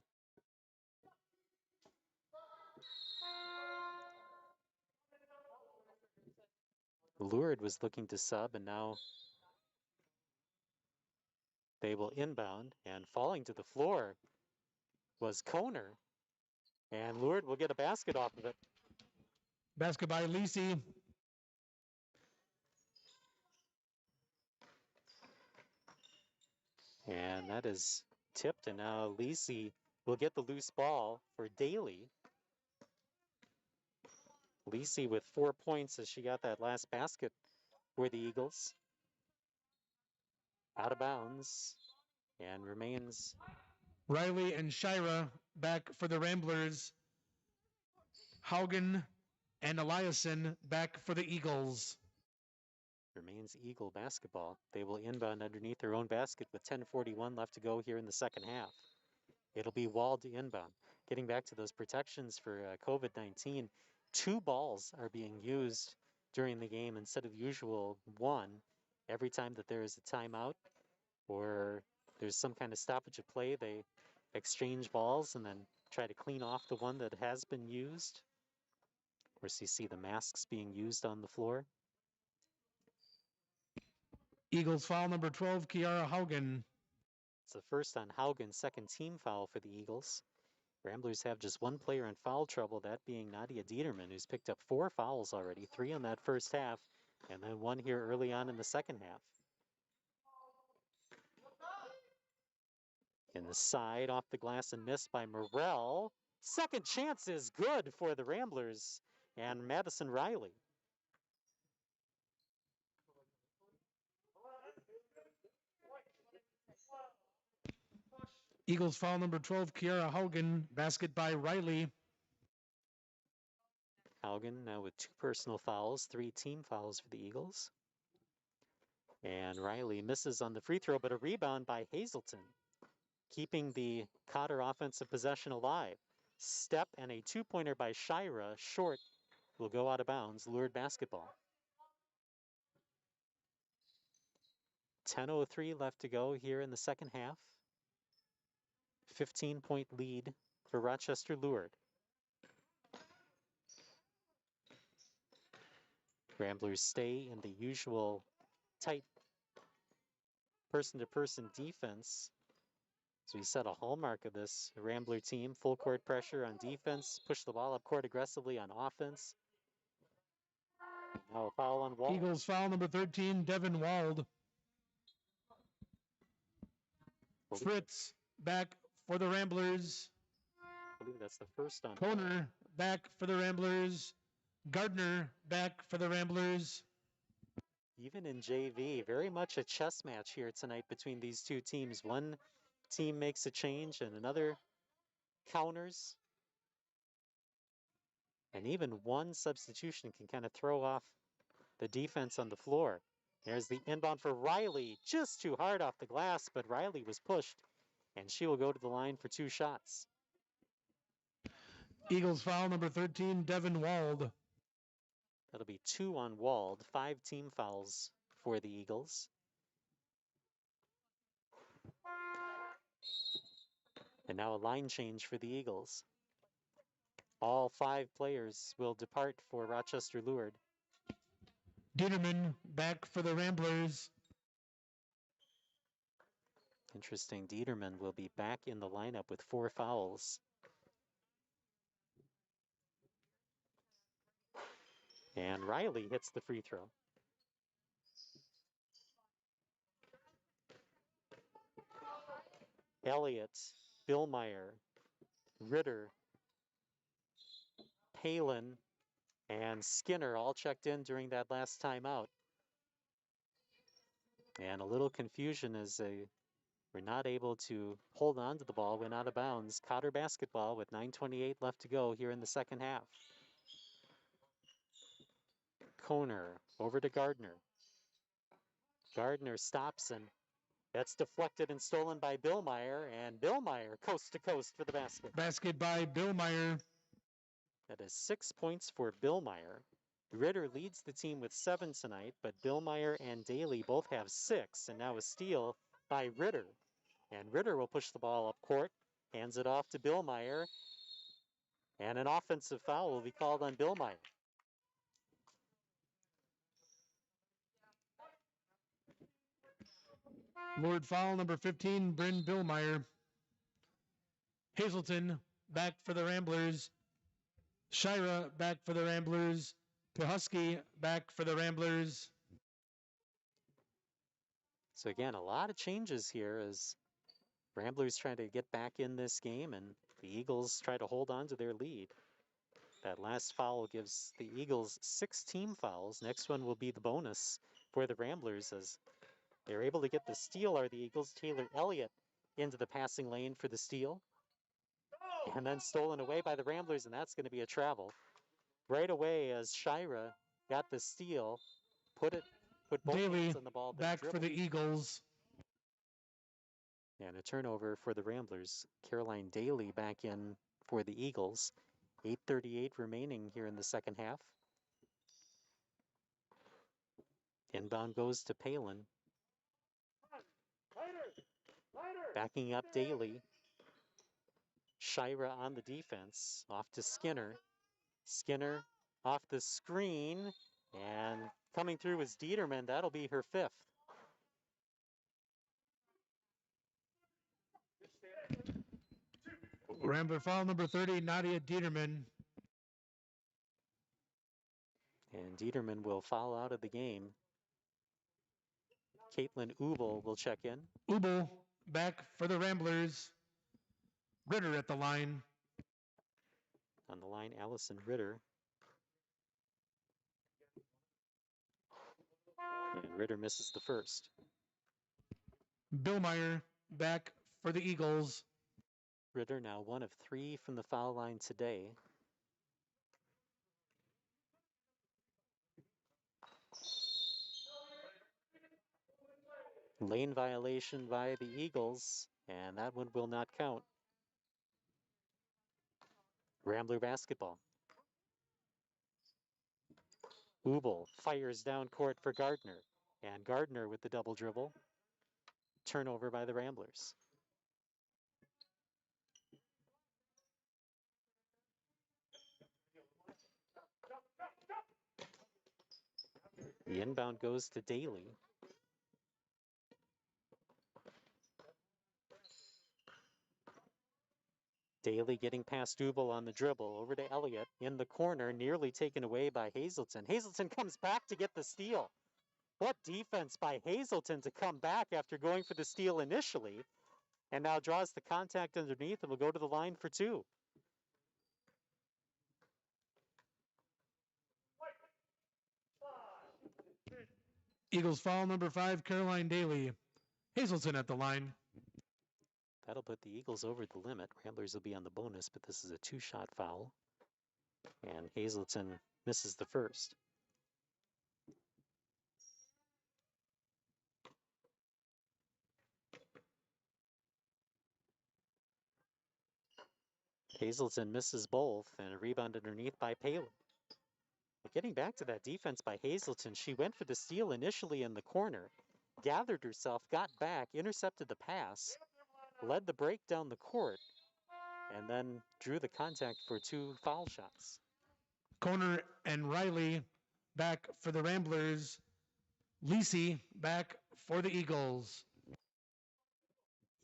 Lourdes was looking to sub, and now they will inbound. And falling to the floor was Cotter. And Lourdes will get a basket off of it. Basket by Lisi. And that is tipped, and now Lisi will get the loose ball for Daly. Lisi with 4 points as she got that last basket for the Eagles. Out of bounds and remains. Riley and Shira back for the Ramblers. Haugen, and Eliason back for the Eagles. Remains Eagle basketball. They will inbound underneath their own basket with 10:41 left to go here in the second half. It'll be Wald to inbound. Getting back to those protections for COVID-19, 2 balls are being used during the game instead of the usual 1. Every time that there is a timeout or there's some kind of stoppage of play, they exchange balls and then try to clean off the one that has been used. Of course, you see the masks being used on the floor. Eagles foul number 12, Kiara Haugen. It's the first on Haugen, second team foul for the Eagles. Ramblers have just 1 player in foul trouble, that being Nadia Dieterman, who's picked up 4 fouls already, 3 in that first half, and then 1 here early on in the second half. In the side, off the glass and missed by Morrell. Second chance is good for the Ramblers and Madison Riley. Eagles foul number 12, Kiara Haugen. Basket by Riley. Haugen now with 2 personal fouls, 3 team fouls for the Eagles. And Riley misses on the free throw, but a rebound by Hazelton, keeping the Cotter offensive possession alive. Step and a 2-pointer by Shira, short, will go out of bounds. Lured basketball. 10:03 left to go here in the second half. 15-point lead for Rochester Lured. Ramblers stay in the usual tight person-to-person defense. So we set a hallmark of this Rambler team. Full court pressure on defense, push the ball up court aggressively on offense. Now a foul on Wald. Eagles foul number 13, Devin Wald. Fritz back for the Ramblers. I believe that's the first on Cotter back for the Ramblers. Gardner back for the Ramblers. Even in JV, very much a chess match here tonight between these two teams. One team makes a change and another counters. And even one substitution can kind of throw off the defense on the floor. There's the inbound for Riley, just too hard off the glass, but Riley was pushed, and she will go to the line for 2 shots. Eagles foul number 13, Devin Wald. That'll be 2 on Wald, 5 team fouls for the Eagles. And now a line change for the Eagles. All 5 players will depart for Rochester Lured. Dieterman back for the Ramblers. Interesting, Dieterman will be back in the lineup with 4 fouls. And Riley hits the free throw. Elliott, Billmeyer, Ritter, Palin, and Skinner all checked in during that last timeout. And a little confusion as we're not able to hold on to the ball, went out of bounds. Cotter basketball with 9:28 left to go here in the second half. Coner over to Gardner. Gardner stops, and that's deflected and stolen by Billmeyer, and Billmeyer coast to coast for the basket. Basket by Billmeyer. That is 6 points for Billmeyer. Ritter leads the team with 7 tonight, but Billmeyer and Daly both have 6, and now a steal by Ritter. And Ritter will push the ball up court, hands it off to Billmeyer, and an offensive foul will be called on Billmeyer. Lured foul number 15, Bryn Billmeyer. Hazelton back for the Ramblers. Shira back for the Ramblers. Pahusky back for the Ramblers. So again, a lot of changes here as Ramblers trying to get back in this game, and the Eagles try to hold on to their lead. That last foul gives the Eagles 6 team fouls. Next one will be the bonus for the Ramblers as they're able to get the steal, are the Eagles. Taylor Elliott into the passing lane for the steal. And then stolen away by the Ramblers, and that's going to be a travel. right away as Shira got the steal, put both Daly hands on the ball, then back for dribbled. the Eagles. And a turnover for the Ramblers. Caroline Daly back in for the Eagles. 8:38 remaining here in the second half. Inbound goes to Palin. Backing up Daly. Shira on the defense. Off to Skinner. Skinner off the screen. And coming through is Dieterman. That'll be her fifth. Rambler foul number 30, Nadia Dieterman. And Dieterman will foul out of the game. Caitlin Ubel will check in. Ubel back for the Ramblers. Ritter at the line. On the line, Allison Ritter. And Ritter misses the first. Billmeyer back for the Eagles. Ritter now 1 of 3 from the foul line today. Lane violation by the Eagles, and that one will not count. Rambler basketball. Ubel fires down court for Gardner, and Gardner with the double dribble. Turnover by the Ramblers. The inbound goes to Daly. Daly getting past Ubel on the dribble, over to Elliott in the corner, nearly taken away by Hazelton. Hazelton comes back to get the steal. What defense by Hazelton to come back after going for the steal initially, and now draws the contact underneath and will go to the line for 2. Eagles foul number 5, Caroline Daly. Hazelton at the line. That'll put the Eagles over the limit. Ramblers will be on the bonus, but this is a 2-shot foul. And Hazelton misses the first. Hazelton misses both, and a rebound underneath by Palin. But getting back to that defense by Hazelton, she went for the steal initially in the corner, gathered herself, got back, intercepted the pass, led the break down the court, and then drew the contact for 2 foul shots. Conner and Riley back for the Ramblers. Lisi back for the Eagles.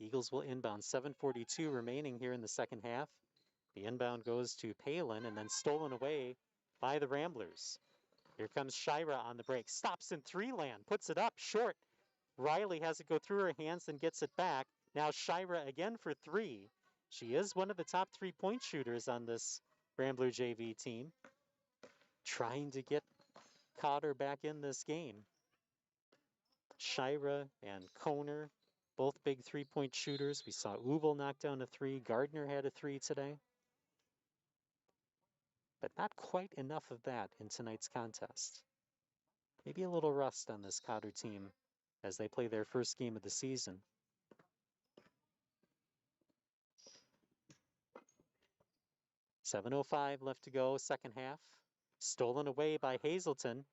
Eagles will inbound. 7:42 remaining here in the second half. The inbound goes to Palin and then stolen away by the Ramblers. Here comes Shira on the break. Stops in 3-land, puts it up short. Riley has it go through her hands and gets it back. Now Shira again for 3. She is one of the top 3-point shooters on this Rambler JV team. Trying to get Cotter back in this game. Shira and Conner, both big 3-point shooters. We saw Ubel knock down a 3. Gardner had a 3 today. But not quite enough of that in tonight's contest. Maybe a little rust on this Cotter team as they play their first game of the season. .7:05 left to go, second half. Stolen away by Hazelton.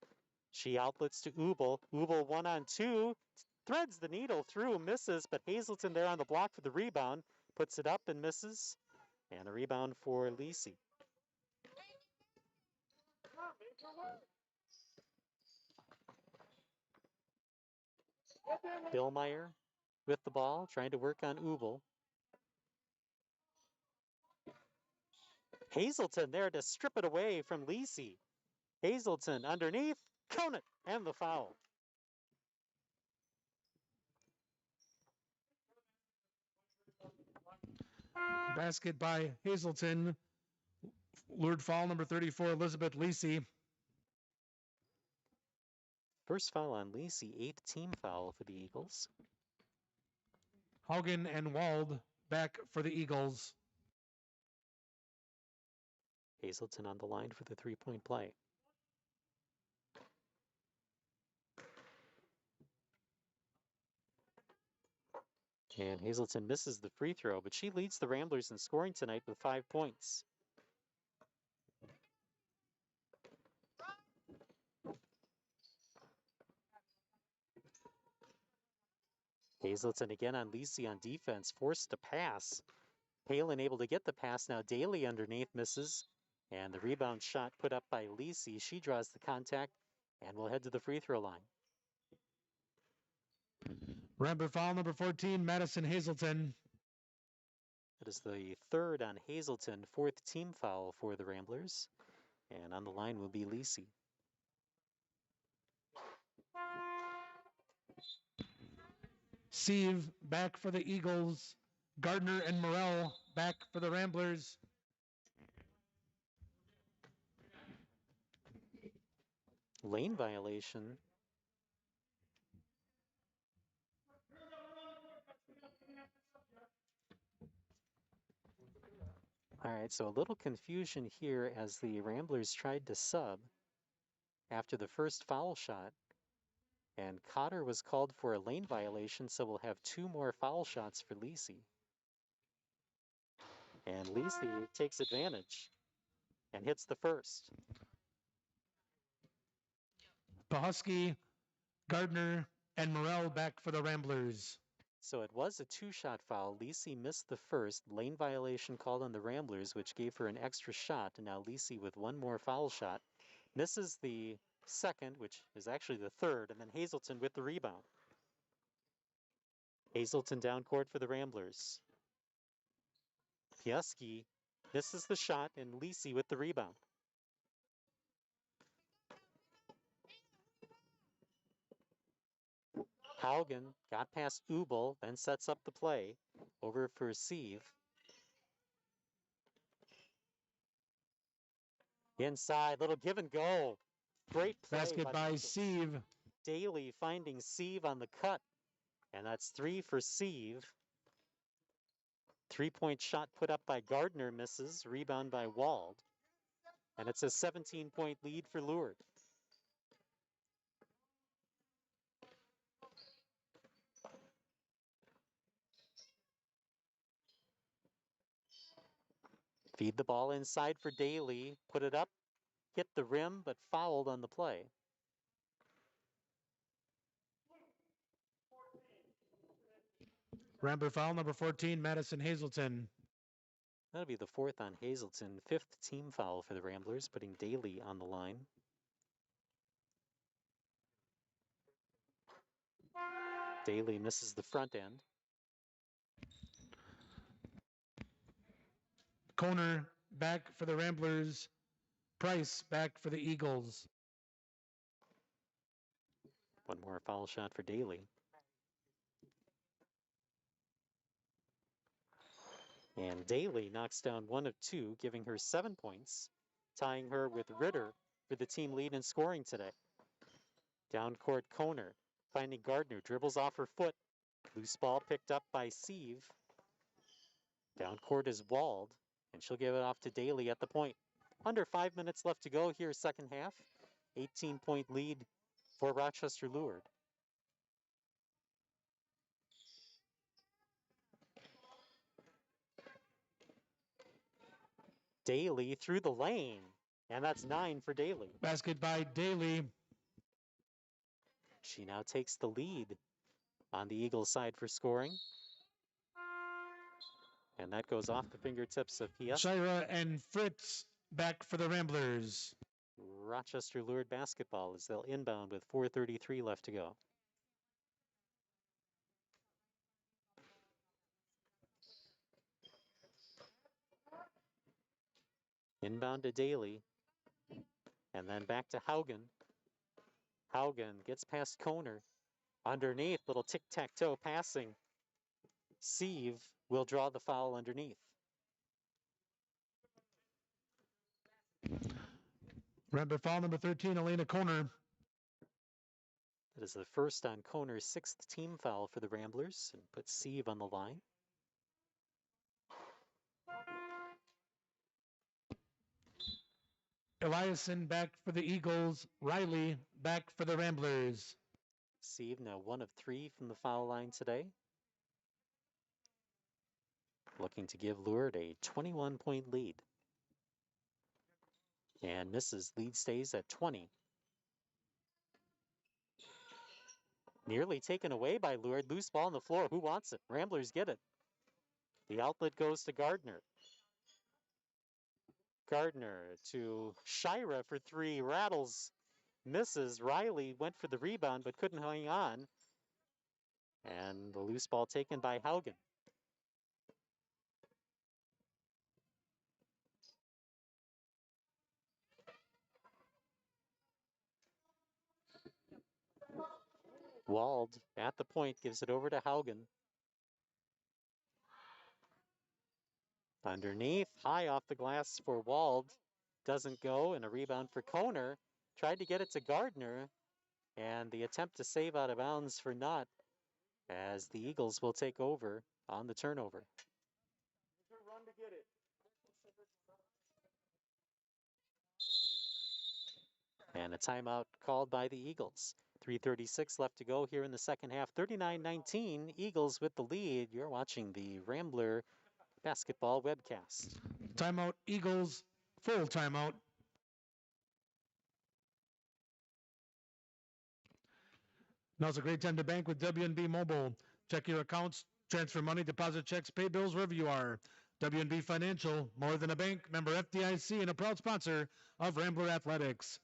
She outlets to Ubel. Ubel 1-on-2. Threads the needle through, misses, but Hazelton there on the block for the rebound. Puts it up and misses. And a rebound for Lisi. Billmeyer with the ball, trying to work on Ubel. Hazelton there to strip it away from Lisi. Hazelton underneath, count it, and the foul. Basket by Hazelton. Lured foul number 34, Elizabeth Lisi. First foul on Lisi, 8th team foul for the Eagles. Haugen and Wald back for the Eagles. Hazelton on the line for the three-point play. And Hazelton misses the free throw, but she leads the Ramblers in scoring tonight with 5 points. Hazelton again on Lisi on defense, forced to pass. Palin able to get the pass, now Daly underneath misses. And the rebound shot put up by Lisi. She draws the contact and will head to the free throw line. Rambler foul number 14, Madison Hazelton. It is the third on Hazelton, fourth team foul for the Ramblers. And on the line will be Lisi. Sieve back for the Eagles. Gardner and Morrell back for the Ramblers. Lane violation. All right, so a little confusion here as the Ramblers tried to sub after the first foul shot. And Cotter was called for a lane violation, so we'll have 2 more foul shots for Lisi. And Lisi takes advantage and hits the first. Pahusky, Gardner, and Morrell back for the Ramblers. So it was a 2-shot foul. Lisi missed the first. Lane violation called on the Ramblers, which gave her an extra shot. And now Lisi with 1 more foul shot. Misses the second, which is actually the third, and then Hazelton with the rebound. Hazelton down court for the Ramblers. Pieski misses the shot, and Lisi with the rebound. Haugen got past Ubel, then sets up the play over for Sieve. Inside, little give and go. Great play. Basket by Sieve. Daly finding Sieve on the cut. And that's 3 for Sieve. 3-point shot put up by Gardner misses. Rebound by Wald. And it's a 17-point lead for Lourdes. Feed the ball inside for Daly. Put it up. Hit the rim, but fouled on the play. Rambler foul number 14, Madison Hazelton. That'll be the 4th on Hazelton. 5th team foul for the Ramblers, putting Daly on the line. Daly misses the front end. Coner back for the Ramblers. Price back for the Eagles. 1 more foul shot for Daly. And Daly knocks down 1 of 2, giving her 7 points, tying her with Ritter for the team lead in scoring today. Down court, Coner finding Gardner, dribbles off her foot. Loose ball picked up by Sieve. Down court is Wald, and she'll give it off to Daly at the point. Under 5 minutes left to go here, second half. 18-point lead for Rochester Lourdes. Daly through the lane, and that's 9 for Daly. Basket by Daly. She now takes the lead on the Eagles side for scoring. And that goes off the fingertips of Pieski. Shira and Fritz back for the Ramblers. Rochester Lourdes basketball as they'll inbound with 4:33 left to go. Inbound to Daly. And then back to Haugen. Haugen gets past Coner. Underneath, little tic-tac-toe passing. Sieve will draw the foul underneath. Rambler foul number 13, Elena Coner. That is the first on Coner's 6th team foul for the Ramblers, and puts Sieve on the line. Eliason back for the Eagles. Riley back for the Ramblers. Sieve now 1 of 3 from the foul line today. Looking to give Lourdes a 21-point lead. And misses. Lead stays at 20. Nearly taken away by Lourdes. Loose ball on the floor. Who wants it? Ramblers get it. The outlet goes to Gardner. Gardner to Shira for 3. Rattles. Misses. Riley went for the rebound but couldn't hang on. And the loose ball taken by Haugen. Wald at the point gives it over to Haugen. Underneath, high off the glass for Wald. Doesn't go, and a rebound for Cotter. Tried to get it to Gardner, and the attempt to save out of bounds for naught, as the Eagles will take over on the turnover. And a timeout called by the Eagles. 3:36 left to go here in the second half. 39-19, Eagles with the lead. You're watching the Rambler basketball webcast. Timeout, Eagles. Full timeout. Now's a great time to bank with WNB Mobile. Check your accounts, transfer money, deposit checks, pay bills wherever you are. WNB Financial, more than a bank, member FDIC, and a proud sponsor of Rambler Athletics.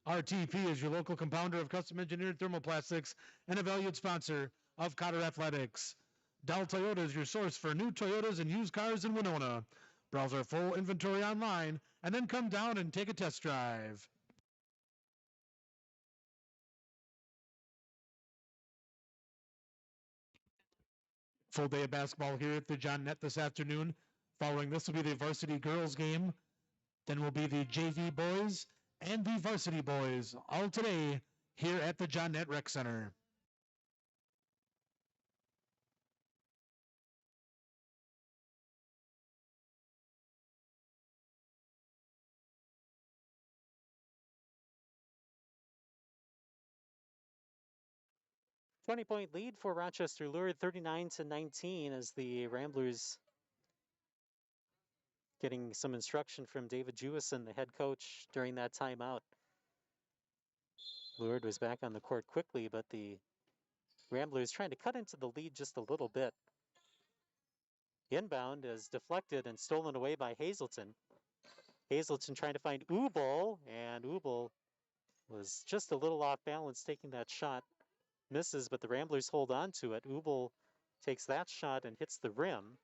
RTP is your local compounder of custom engineered thermoplastics and a valued sponsor of Cotter Athletics. Dow Toyota is your source for new Toyotas and used cars in Winona. Browse our full inventory online and then come down and take a test drive. Full day of basketball here at the John Nett this afternoon. Following this will be the varsity girls game. Then will be the JV boys and the varsity boys, all today here at the John Nett Rec Center. Point lead for Rochester Lourdes, 39-19, as the Ramblers getting some instruction from David Jewison, the head coach, during that timeout. Lourdes was back on the court quickly, but the Ramblers trying to cut into the lead just a little bit. Inbound is deflected and stolen away by Hazelton. Hazelton trying to find Ubel, and Ubel was just a little off balance taking that shot. Misses, but the Ramblers hold on to it. Ubel takes that shot and hits the rim,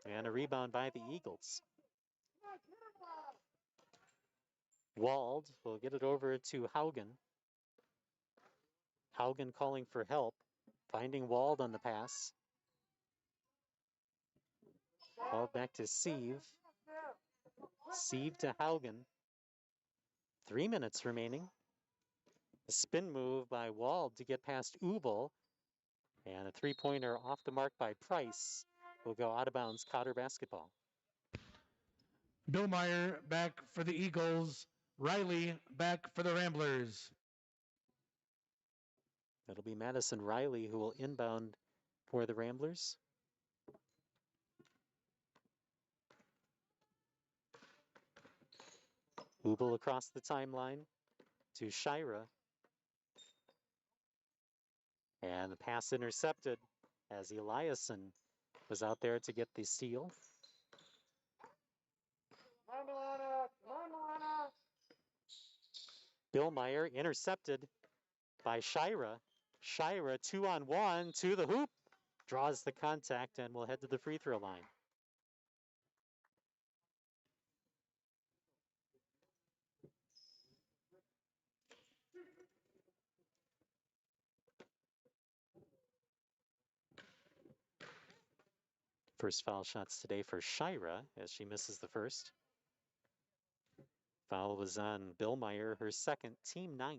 and a rebound by the Eagles. Wald will get it over to Haugen. Haugen calling for help, finding Wald on the pass. Ball back to Sieve. Sieve to Haugen. 3 minutes remaining. A spin move by Wald to get past Ubel. And a three-pointer off the mark by Price will go out of bounds. Cotter basketball. Bill Meyer back for the Eagles. Riley back for the Ramblers. It'll be Madison Riley who will inbound for the Ramblers. Ubel across the timeline to Shira. And the pass intercepted as Eliason was out there to get the steal. Bill Meyer intercepted by Shira. Shira 2-on-1 to the hoop. Draws the contact and will head to the free throw line. First foul shots today for Shira as she misses the first. Foul was on Bill Meyer, her second, team 9th.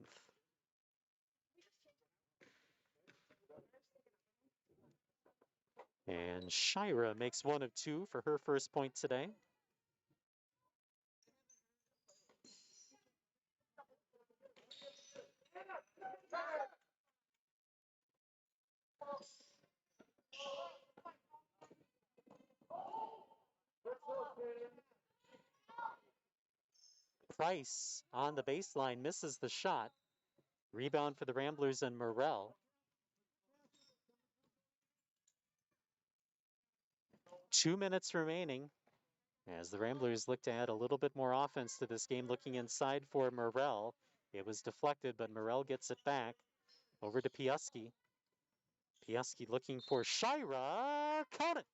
And Shira makes 1 of 2 for her first point today. Price on the baseline misses the shot. Rebound for the Ramblers and Morrell. 2 minutes remaining as the Ramblers look to add a little bit more offense to this game. Looking inside for Morrell. It was deflected, but Morrell gets it back over to Piaski. Piaski looking for Shira. Count it!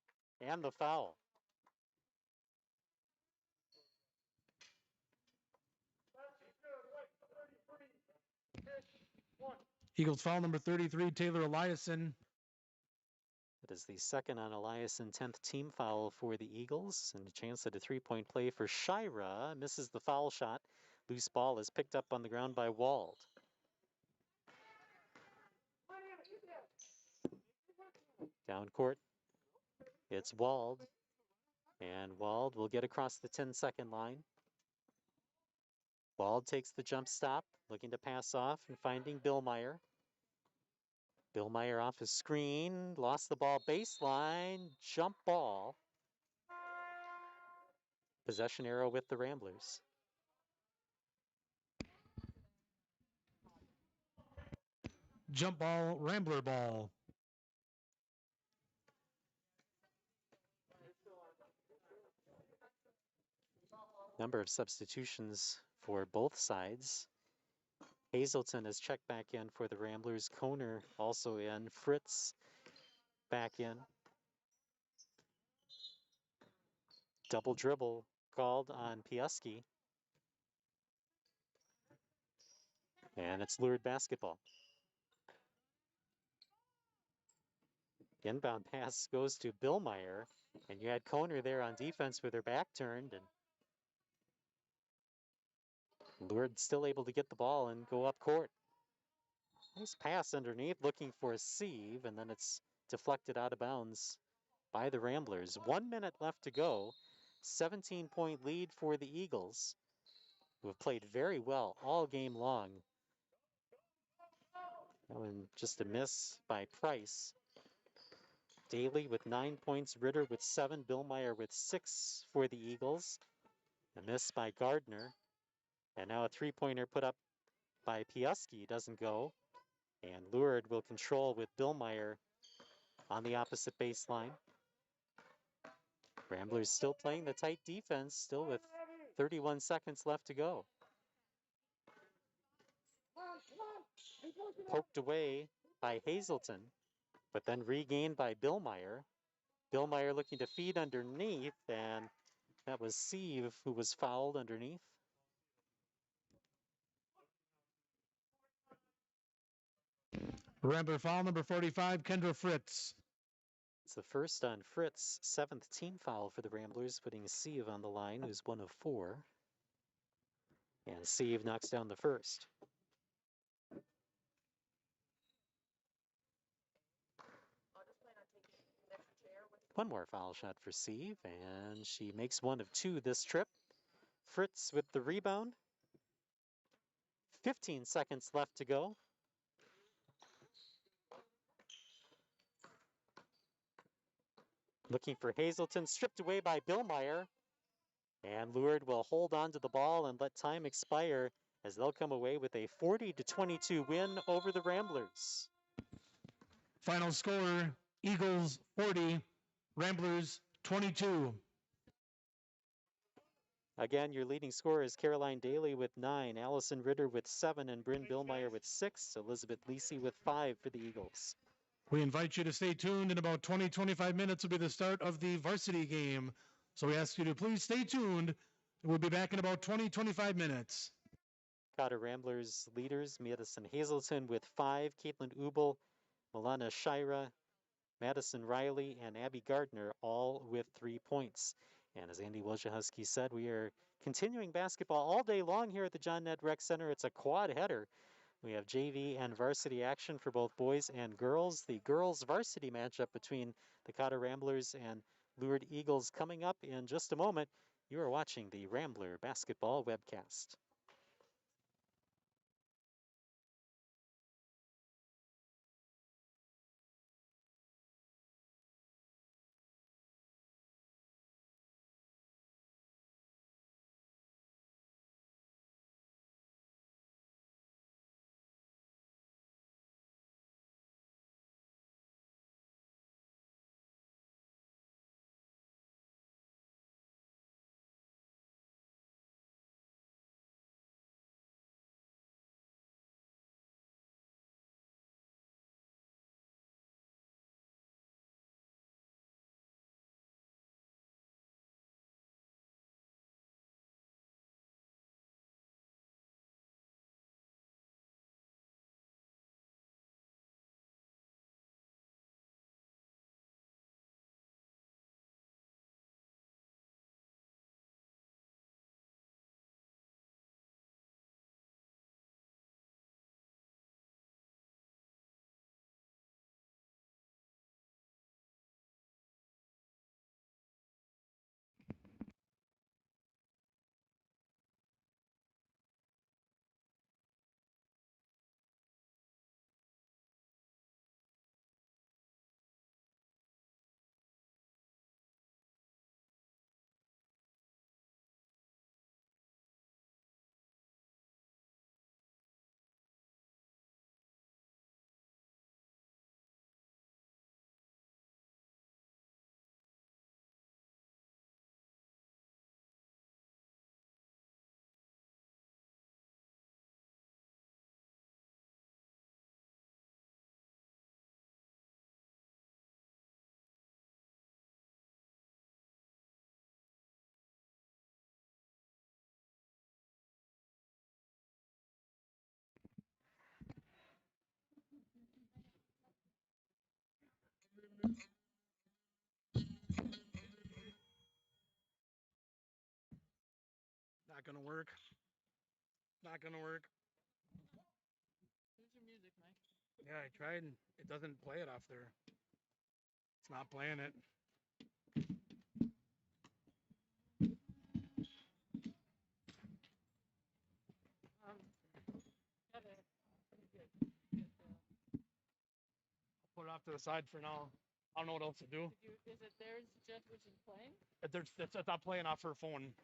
And the foul. Eagles foul number 33, Taylor Eliason. It is the second on Eliason, 10th team foul for the Eagles. And a chance at a three-point play for Shira. Misses the foul shot. Loose ball is picked up on the ground by Wald. Down court, it's Wald. And Wald will get across the 10-second line. Wald takes the jump stop, looking to pass off and finding Billmeyer. Billmeyer off his screen, lost the ball baseline, jump ball. Possession arrow with the Ramblers. Jump ball, Rambler ball. Number of substitutions for both sides. Hazelton is checked back in for the Ramblers. Cotter also in. Fritz back in. Double dribble called on Piaski. And it's Lured basketball. Inbound pass goes to Billmeyer. And you had Cotter there on defense with her back turned. And Lured still able to get the ball and go up court. Nice pass underneath, looking for a sieve, and then it's deflected out of bounds by the Ramblers. 1 minute left to go. 17-point lead for the Eagles, who have played very well all game long. And just a miss by Price. Daly with 9 points, Ritter with 7, Billmeyer with 6 for the Eagles. A miss by Gardner. And now a three-pointer put up by Piaski doesn't go. And Lured will control with Billmeyer on the opposite baseline. Ramblers still playing the tight defense, still with 31 seconds left to go. Poked away by Hazelton, but then regained by Billmeyer. Billmeyer looking to feed underneath, and that was Sieve who was fouled underneath. Rambler foul number 45, Kendra Fritz. It's the first on Fritz, 7th team foul for the Ramblers, putting Sieve on the line, who's 1 of 4. And Sieve knocks down the first. One more foul shot for Sieve, and she makes 1 of 2 this trip. Fritz with the rebound. 15 seconds left to go. Looking for Hazelton, stripped away by Billmeyer. And Lured will hold on to the ball and let time expire as they'll come away with a 40-22 win over the Ramblers. Final score, Eagles 40, Ramblers 22. Again, your leading scorer is Caroline Daly with 9, Allison Ritter with 7, and Bryn Billmeyer with 6. Elizabeth Lisi with 5 for the Eagles. We invite you to stay tuned. In about 20-25 minutes will be the start of the varsity game. So we ask you to please stay tuned. We'll be back in about 20-25 minutes. Cotter Ramblers leaders, Madison Hazelton with 5, Caitlin Ubel, Milana Shira, Madison Riley, and Abby Gardner, all with 3 points. And as Andy Wojciechowski said, we are continuing basketball all day long here at the John Ned Rec Center. It's a quad header. We have JV and varsity action for both boys and girls. The girls varsity matchup between the Cotter Ramblers and Lured Eagles coming up in just a moment. You are watching the Rambler Basketball Webcast. Not gonna work. Not gonna work. Here's your music, Mike. Yeah, I tried and it doesn't play it off there. It's not playing it. Got it. Pretty good. Put it off to the side for now. I don't know what else to do. Is it theirs just which is playing? It's not playing off her phone.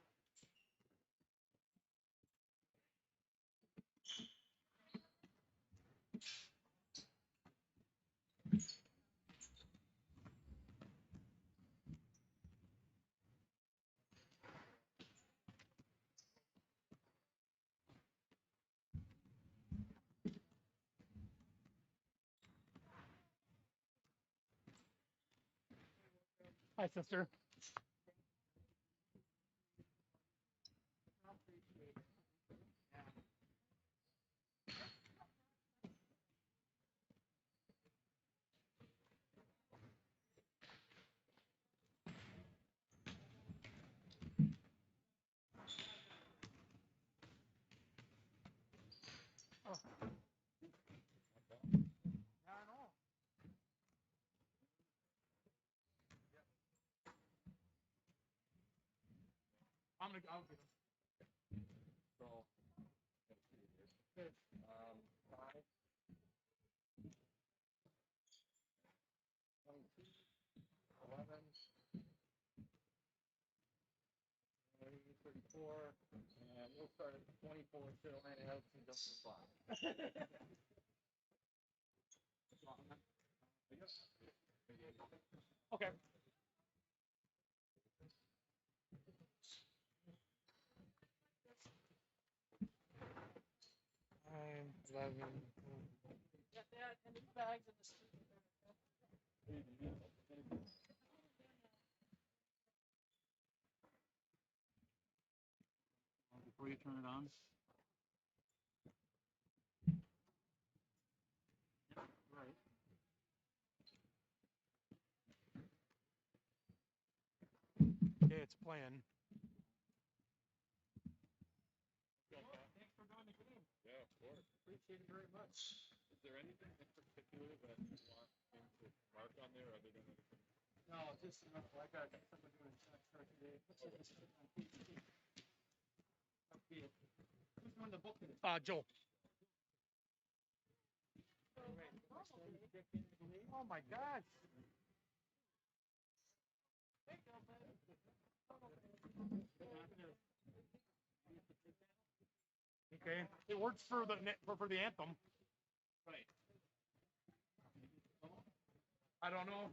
Hi, sister. Yeah, I know. I'll get him. So, let's see here. 5, 22, 11, 34, and we'll start at 24, still and out to just the spot. Okay. 11. Yeah, they had and the bags in the street. Before you turn it on. Right. Okay, it's playing. Thanks for doing the game. Yeah, of course. Appreciate it very much. Is there anything in particular that you want him to mark on there other than anything? No, just like I got someone doing check for today. Who's doing the booking? Joe. Oh my gosh. Okay, it works for the anthem. Right. I don't know.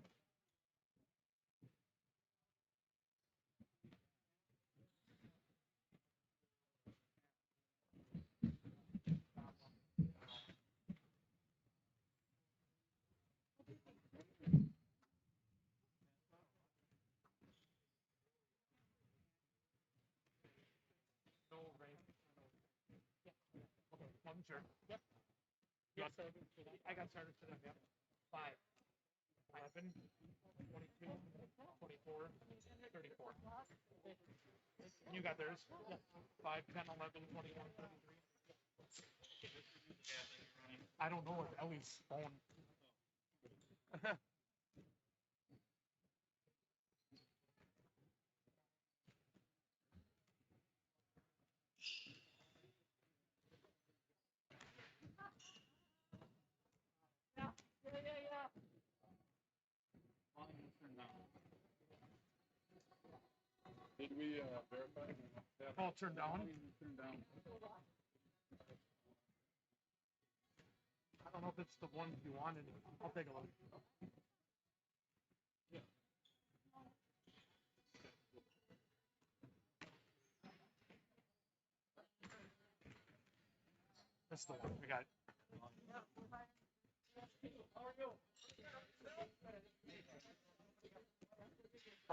No rain. Okay, wasn't sure. Yep. Yes, sir. I got started for them. Yep. 5, 11, 22, 24, 34. You got theirs? Yep. 5, 10, 11, 21, 33. I don't know. It's Ellie's phone. Yeah. Volume turned down. Did we verify? Yeah. All turned down. Volume turned down. I don't know if it's the one you wanted. I'll take a look. Yeah. That's the one. We got it.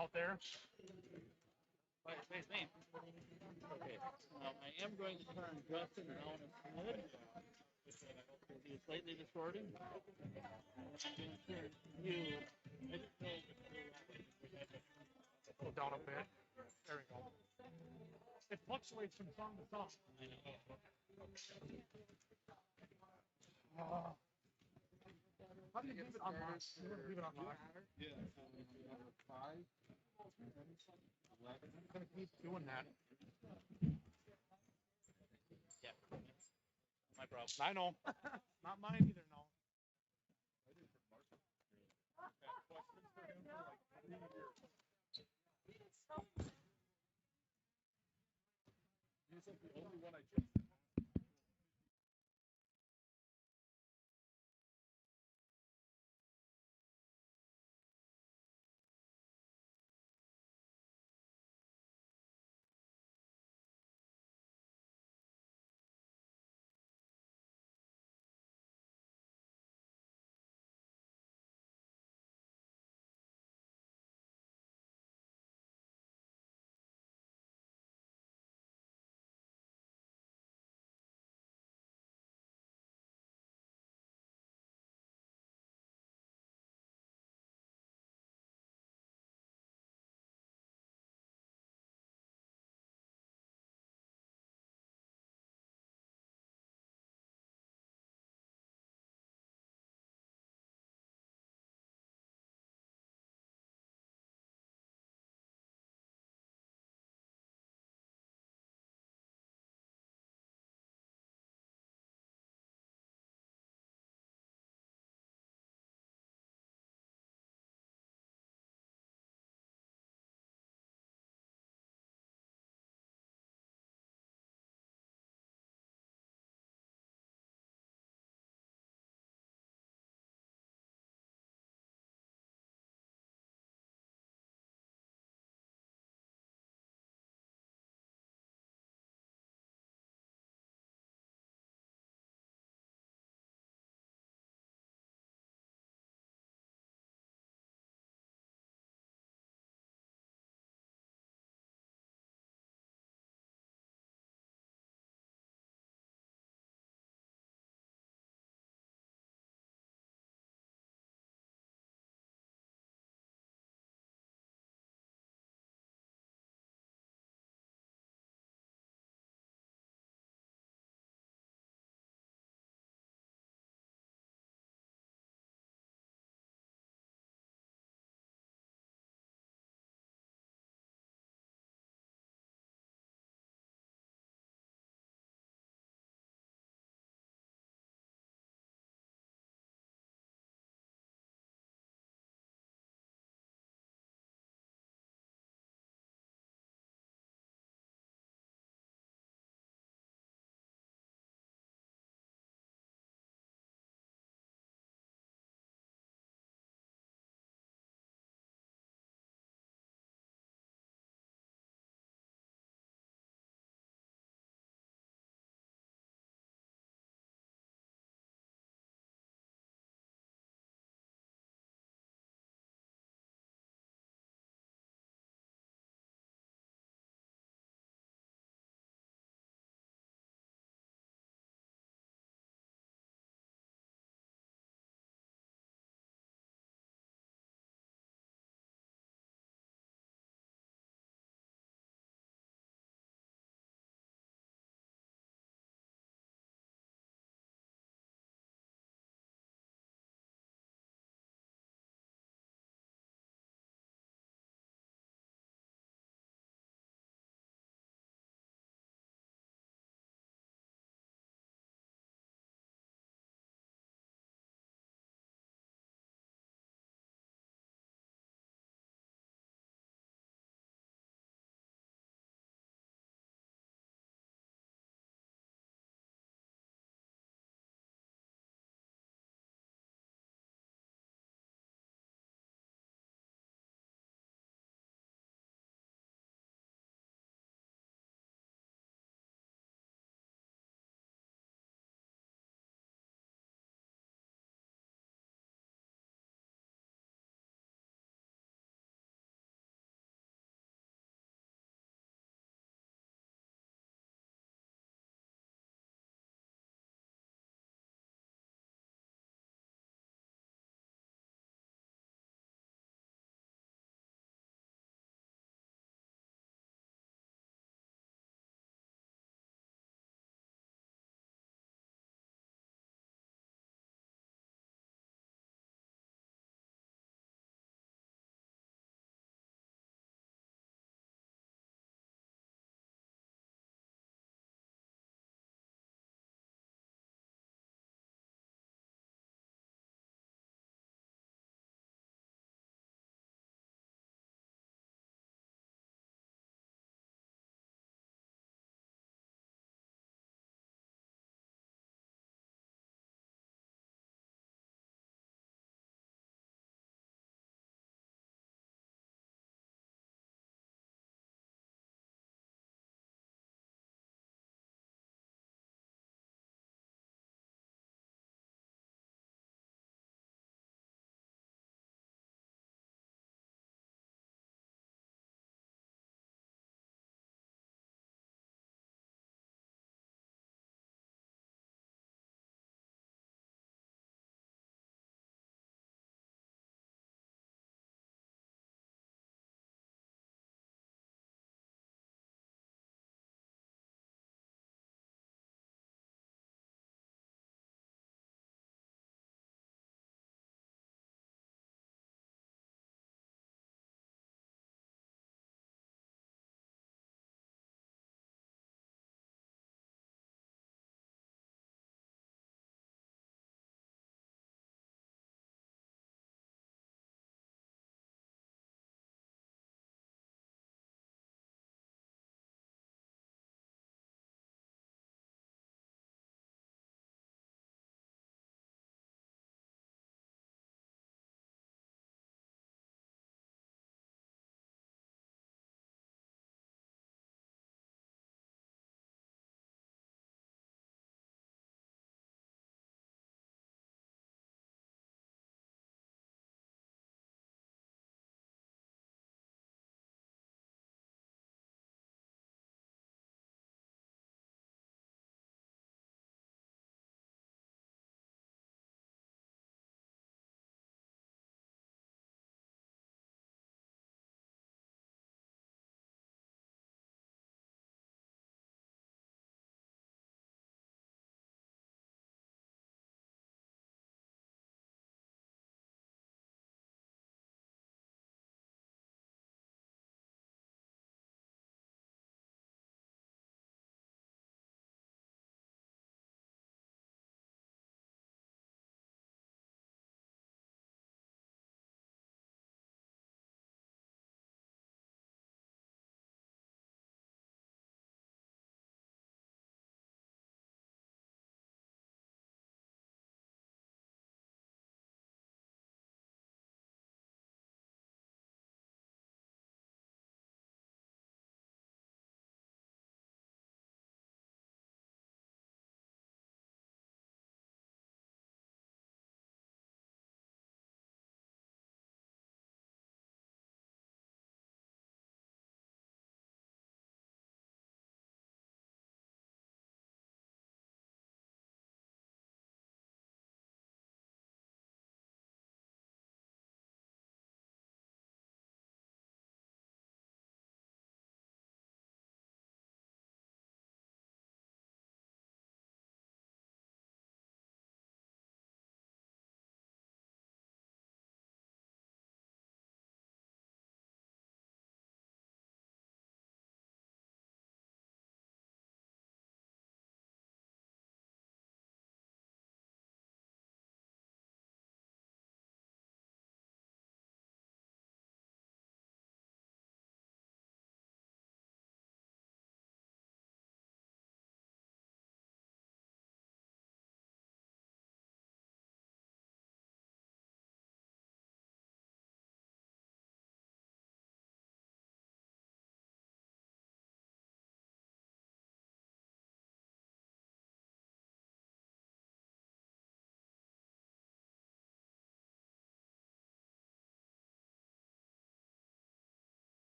Out there. Nice name. Okay. I am going to turn Justin around a minute. It's slightly distorted. You. I didn't know. Go down a bit. There we go. It fluctuates from song to song. How do you leave it unlocked? You wouldn't leave it unlocked. Yeah. Number 5, 11. I'm gonna keep doing that. Yeah. My problem. I know. Not mine either. No. He's like the only one I just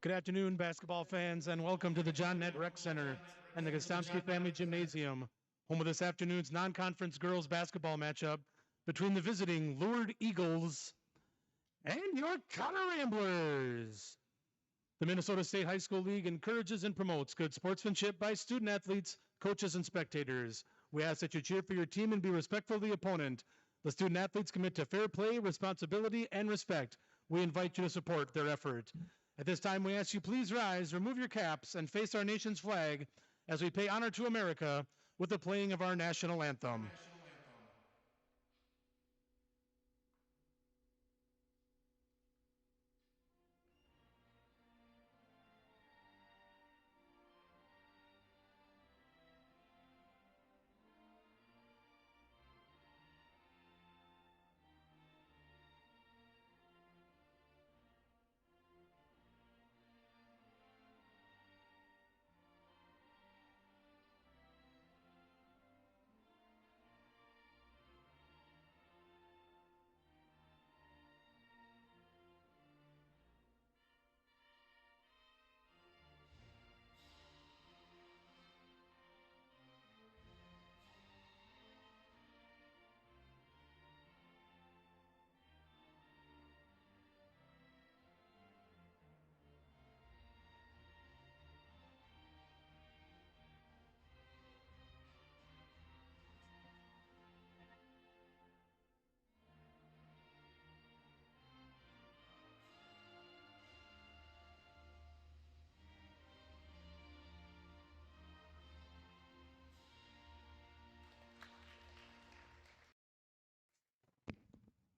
Good afternoon, basketball fans, and welcome to the John Nett Rec Center and the Gostomski Family Gymnasium, home of this afternoon's non-conference girls basketball matchup between the visiting Lourdes Eagles and your Cotter Ramblers. The Minnesota State High School League encourages and promotes good sportsmanship by student athletes, coaches, and spectators. We ask that you cheer for your team and be respectful of the opponent. The student athletes commit to fair play, responsibility, and respect. We invite you to support their effort. At this time, we ask you please rise, remove your caps, and face our nation's flag as we pay honor to America with the playing of our national anthem.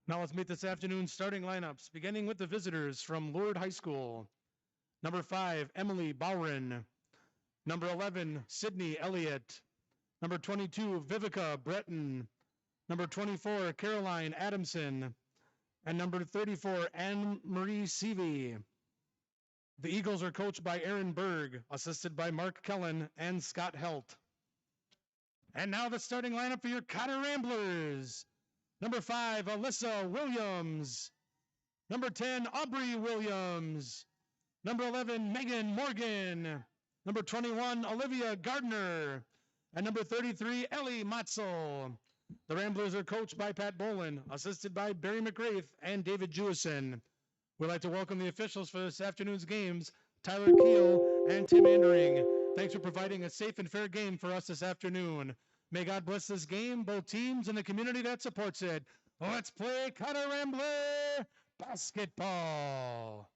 Now let's meet this afternoon's starting lineups, beginning with the visitors from Lourdes High School. Number 5, Emily Bowren. Number 11, Sydney Elliott. Number 22, Vivica Breton. Number 24, Caroline Adamson. And number 34, Anne Marie Seavey. The Eagles are coached by Aaron Berg, assisted by Mark Kellen and Scott Helt. And now the starting lineup for your Cotter Ramblers. Number 5, Alyssa Williams. Number 10, Aubrey Williams. Number 11, Megan Morgan. Number 21, Olivia Gardner. And number 33, Ellie Matzel. The Ramblers are coached by Pat Bolin, assisted by Barry McGrath and David Jewison. We'd like to welcome the officials for this afternoon's games, Tyler Keel and Tim Andering. Thanks for providing a safe and fair game for us this afternoon. May God bless this game, both teams, and the community that supports it. Let's play Cotter Rambler basketball.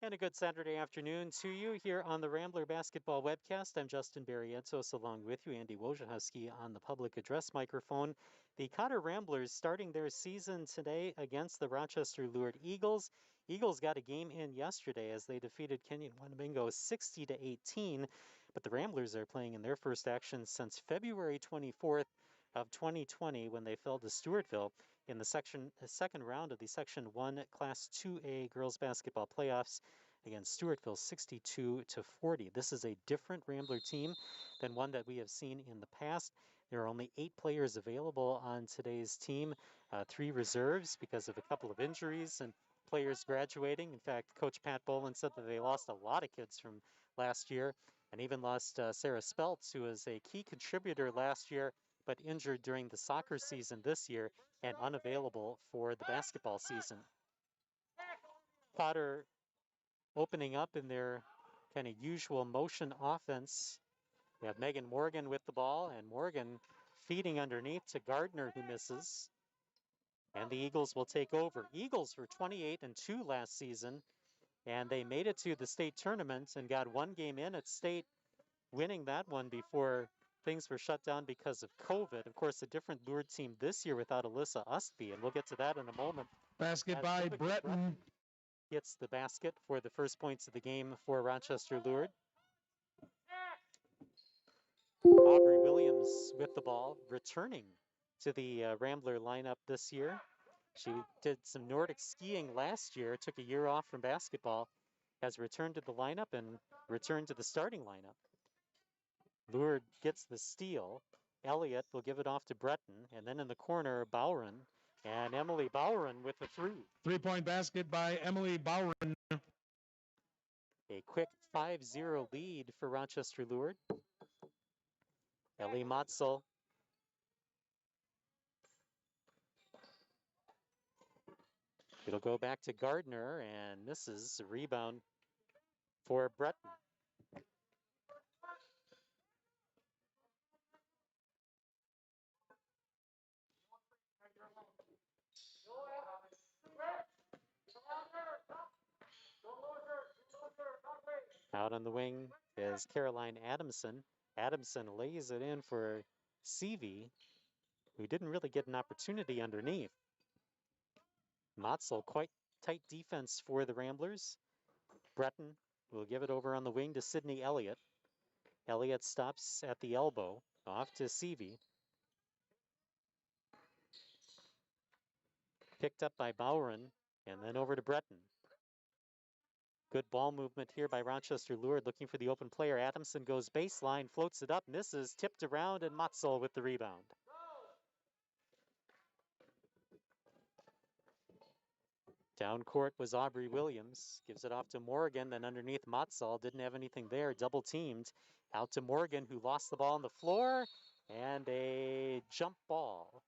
And a good Saturday afternoon to you here on the Rambler Basketball Webcast. I'm Justin Barrientos along with you, Andy Wojciechowski on the public address microphone. The Cotter Ramblers starting their season today against the Rochester Lourdes Eagles. Eagles got a game in yesterday as they defeated Kenyon Winnebago 60-18, but the Ramblers are playing in their first action since February 24th of 2020 when they fell to Stewartville in the second round of the Section 1 Class 2A girls basketball playoffs against Stewartville 62-40. This is a different Rambler team than one that we have seen in the past. There are only 8 players available on today's team, 3 reserves because of a couple of injuries and players graduating. In fact, Coach Pat Bolin said that they lost a lot of kids from last year and even lost Sarah Speltz, who was a key contributor last year but injured during the soccer season this year and unavailable for the basketball season. Cotter opening up in their kind of usual motion offense. We have Megan Morgan with the ball, and Morgan feeding underneath to Gardner, who misses. And the Eagles will take over. Eagles were 28-2 last season, and they made it to the state tournament and got one game in at state, winning that one before things were shut down because of COVID. Of course, a different Lourdes team this year without Alyssa Ustby, and we'll get to that in a moment. Basket by Breton. Gets the basket for the first points of the game for Rochester Lourdes. Aubrey Williams with the ball, returning to the Rambler lineup this year. She did some Nordic skiing last year, took a year off from basketball, has returned to the lineup and returned to the starting lineup. Lourdes gets the steal. Elliott will give it off to Breton, and then in the corner, Bowren, and Emily Bowren with the three. Three-point basket by Emily Bowren. A quick 5-0 lead for Rochester Lourdes. Ellie Matzel. It'll go back to Gardner, and misses. A rebound for Breton. Out on the wing is Caroline Adamson. Adamson lays it in for Seavey, who didn't really get an opportunity underneath. Matzel, quite tight defense for the Ramblers. Breton will give it over on the wing to Sydney Elliott. Elliott stops at the elbow, off to Seavey. Picked up by Bowron, and then over to Breton. Good ball movement here by Rochester Lourdes, looking for the open player. Adamson goes baseline, floats it up, misses, tipped around, and Matzel with the rebound. Down court was Aubrey Williams. Gives it off to Morgan, then underneath Matzel. Didn't have anything there, double teamed. Out to Morgan, who lost the ball on the floor, and a jump ball.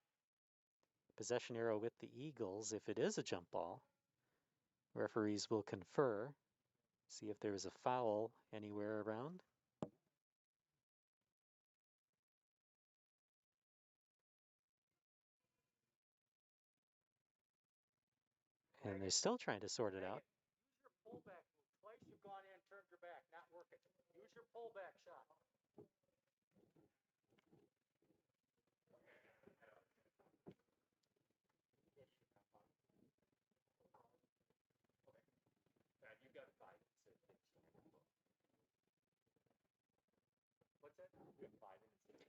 Possession arrow with the Eagles if it is a jump ball. Referees will confer. See if there is a foul anywhere around. And they're still trying to sort it out. Use your pullback move. Twice you've gone in, turned your back, not working. Use your pullback shot. You got 5 and 6. What's that? You have 5 and 6.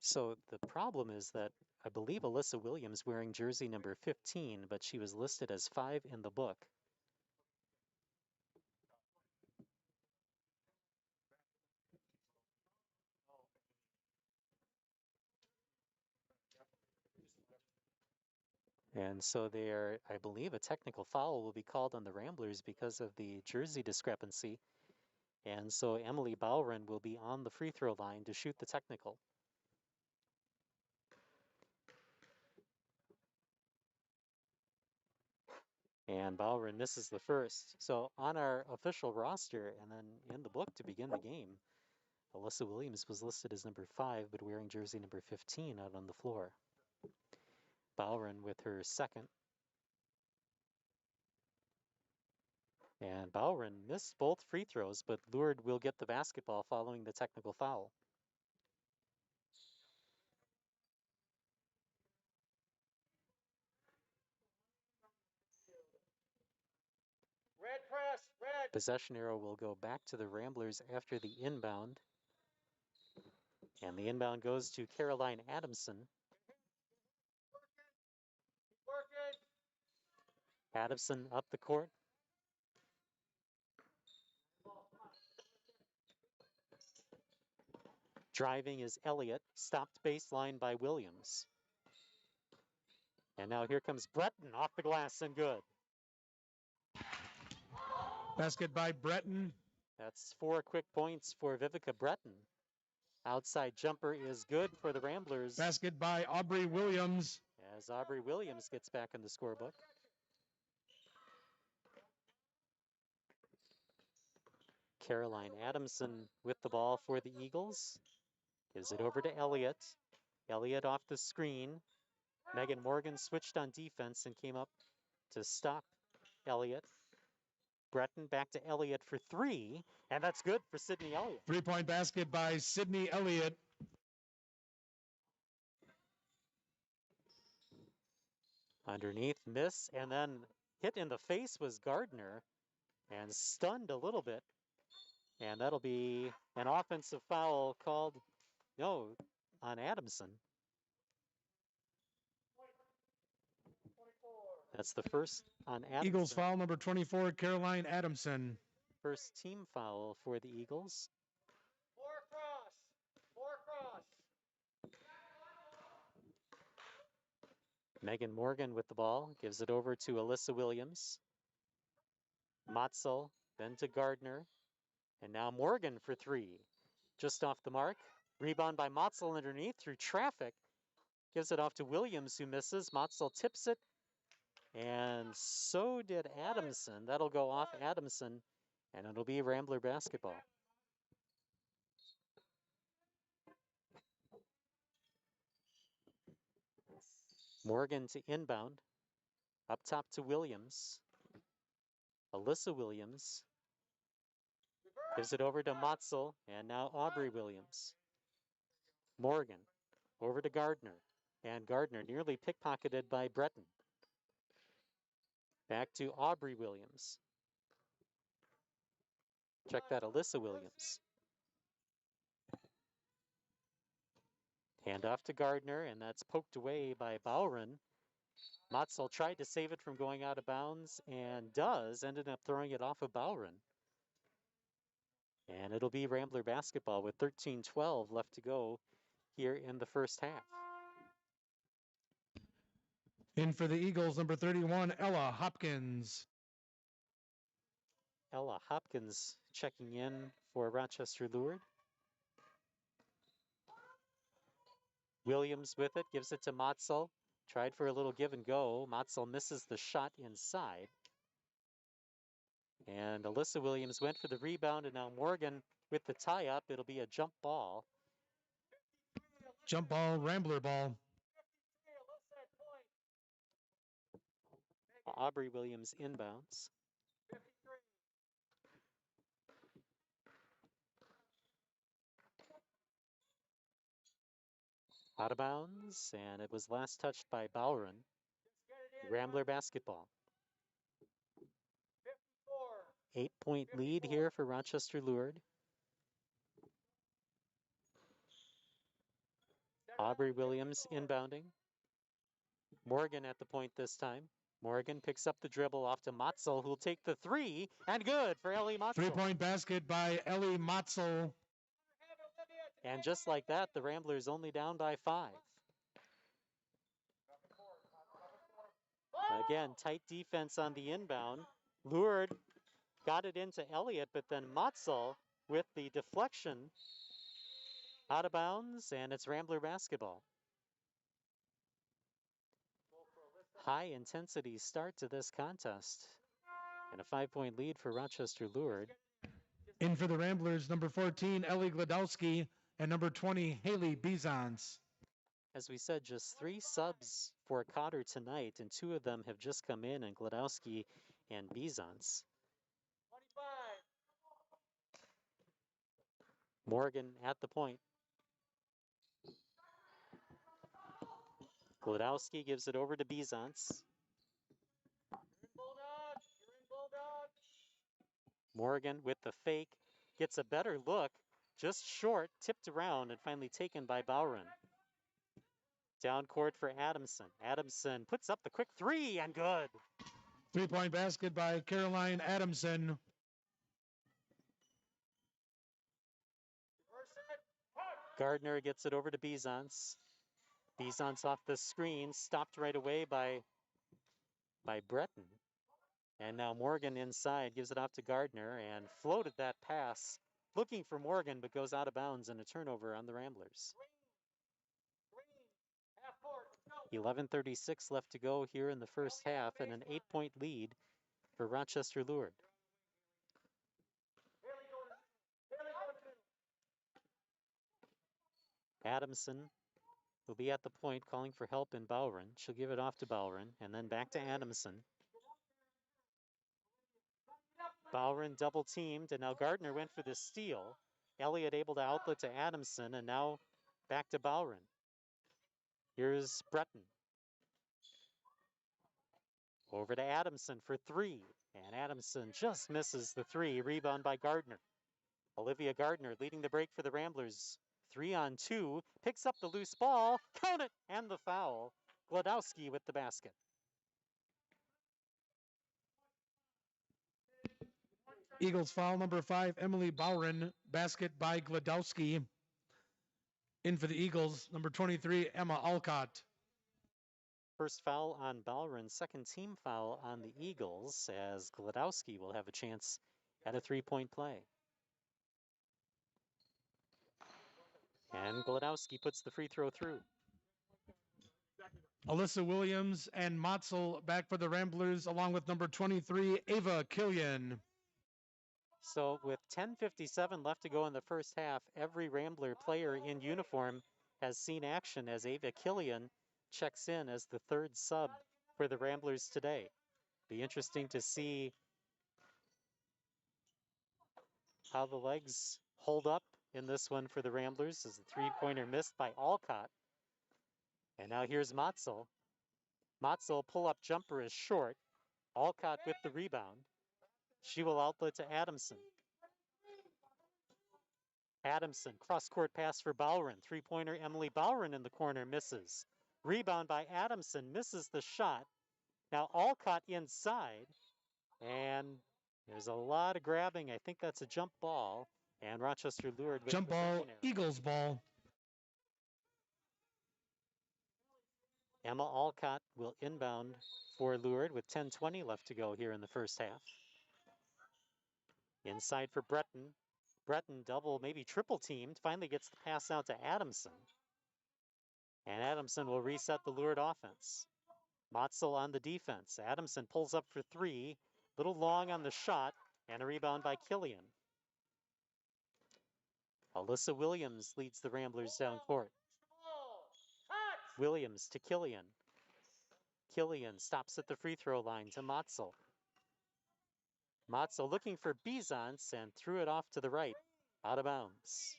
So the problem is that I believe Alyssa Williams wearing jersey number 15, but she was listed as 5 in the book. And so there, I believe a technical foul will be called on the Ramblers because of the jersey discrepancy. And so Emily Bowron will be on the free throw line to shoot the technical. And Bowron misses the first. So on our official roster and then in the book to begin the game, Alyssa Williams was listed as number 5, but wearing jersey number 15 out on the floor. Bowron with her second. And Bowron missed both free throws, but Lourdes will get the basketball following the technical foul. Red press, red. Possession arrow will go back to the Ramblers after the inbound. And the inbound goes to Caroline Adamson. Working. Adamson up the court. Driving is Elliott, stopped baseline by Williams. And now here comes Breton off the glass and good. Basket by Breton. That's 4 quick points for Vivica Breton. Outside jumper is good for the Ramblers. Basket by Aubrey Williams. As Aubrey Williams gets back in the scorebook. Caroline Adamson with the ball for the Eagles. Gives it over to Elliott. Elliott off the screen. Megan Morgan switched on defense and came up to stop Elliott. Breton back to Elliott for 3, and that's good for Sydney Elliott. 3-point basket by Sydney Elliott. Underneath, miss, and then hit in the face was Gardner, and stunned a little bit. And that'll be an offensive foul called, no, on Adamson. That's the first on Adamson. Eagles foul number 24, Caroline Adamson. First team foul for the Eagles. 4 cross. 4 cross. Megan Morgan with the ball, gives it over to Alyssa Williams. Matzel, then to Gardner. And now Morgan for three. Just off the mark. Rebound by Motzel underneath through traffic. Gives it off to Williams, who misses. Motzel tips it. And so did Adamson. That'll go off Adamson, and it'll be Rambler basketball. Morgan to inbound. Up top to Williams. Alyssa Williams. Gives it over to Motzel, and now Aubrey Williams. Morgan over to Gardner, and Gardner nearly pickpocketed by Breton. Back to Aubrey Williams. Check that, Alyssa Williams. Hand off to Gardner, and that's poked away by Bowron. Motzel tried to save it from going out of bounds, and ended up throwing it off of Bowron. And it'll be Rambler basketball with 13-12 left to go here in the first half. In for the Eagles, number 31, Ella Hopkins. Ella Hopkins checking in for Rochester Lured. Williams with it, gives it to Motzel. Tried for a little give and go. Motzel misses the shot inside. And Alyssa Williams went for the rebound, and now Morgan with the tie-up. It'll be a jump ball. Jump ball, Rambler ball. Aubrey Williams inbounds. Out of bounds, and it was last touched by Bowron. Rambler basketball. 8-point lead here for Rochester Lured. Aubrey Williams inbounding. Morgan at the point this time. Morgan picks up the dribble off to Motzel, who'll take the three, and good for Ellie Motzel. 3-point basket by Ellie Motzel. And just like that, the Ramblers only down by 5. Again, tight defense on the inbound. Lured got it into Elliott, but then Motzel with the deflection out of bounds, and it's Rambler basketball. High intensity start to this contest, and a 5-point lead for Rochester Lured. In for the Ramblers, number 14, Ellie Gladowski, and number 20, Haley Bizans. As we said, just 3 subs for Cotter tonight, and 2 of them have just come in Gladowski and Bizans. Morgan at the point. Gladowski gives it over to Bizans. Morgan with the fake, gets a better look, just short, tipped around, and finally taken by Bowron. Down court for Adamson. Adamson puts up the quick 3, and good. 3-point basket by Caroline Adamson. Gardner gets it over to Bizans. Bizans off the screen, stopped right away by Breton. And now Morgan inside, gives it off to Gardner, and floated that pass, looking for Morgan, but goes out of bounds, and a turnover on the Ramblers. 11:36 left to go here in the first half, and an 8-point lead for Rochester Lured. Adamson will be at the point, calling for help in Bowron. She'll give it off to Bowron, and then back to Adamson. Bowron double teamed, and now Gardner went for the steal. Elliott able to outlet to Adamson, and now back to Bowron. Here's Breton. Over to Adamson for 3, and Adamson just misses the 3. Rebound by Gardner. Olivia Gardner leading the break for the Ramblers. 3-on-2, picks up the loose ball, count it, and the foul. Gladowski with the basket. Eagles foul number 5, Emily Bowron, basket by Gladowski. In for the Eagles, number 23, Emma Alcott. First foul on Bowron, second team foul on the Eagles, as Gladowski will have a chance at a 3-point play. And Gladowski puts the free throw through. Alyssa Williams and Motzel back for the Ramblers, along with number 23, Ava Killian. So with 10:57 left to go in the first half, every Rambler player in uniform has seen action as Ava Killian checks in as the third sub for the Ramblers today. Be interesting to see how the legs hold up in this one for the Ramblers as the three-pointer missed by Alcott. And now here's Motzel. Motzel pull-up jumper is short. Alcott with the rebound. She will outlet to Adamson. Adamson, cross-court pass for Bowron. Three-pointer Emily Bowron in the corner misses. Rebound by Adamson, misses the shot. Now Alcott inside, and there's a lot of grabbing. I think that's a jump ball, and Rochester lured with Jump the ball, second arrow. Eagles ball. Emma Alcott will inbound for Lured with 10:20 left to go here in the first half. Inside for Breton. Breton double, maybe triple teamed, finally gets the pass out to Adamson. And Adamson will reset the Lured offense. Motzel on the defense. Adamson pulls up for three. Little long on the shot, and a rebound by Killian. Alyssa Williams leads the Ramblers down court. Williams to Killian. Killian stops at the free throw line to Motzel. Motzel looking for Bizance and threw it off to the right, out of bounds.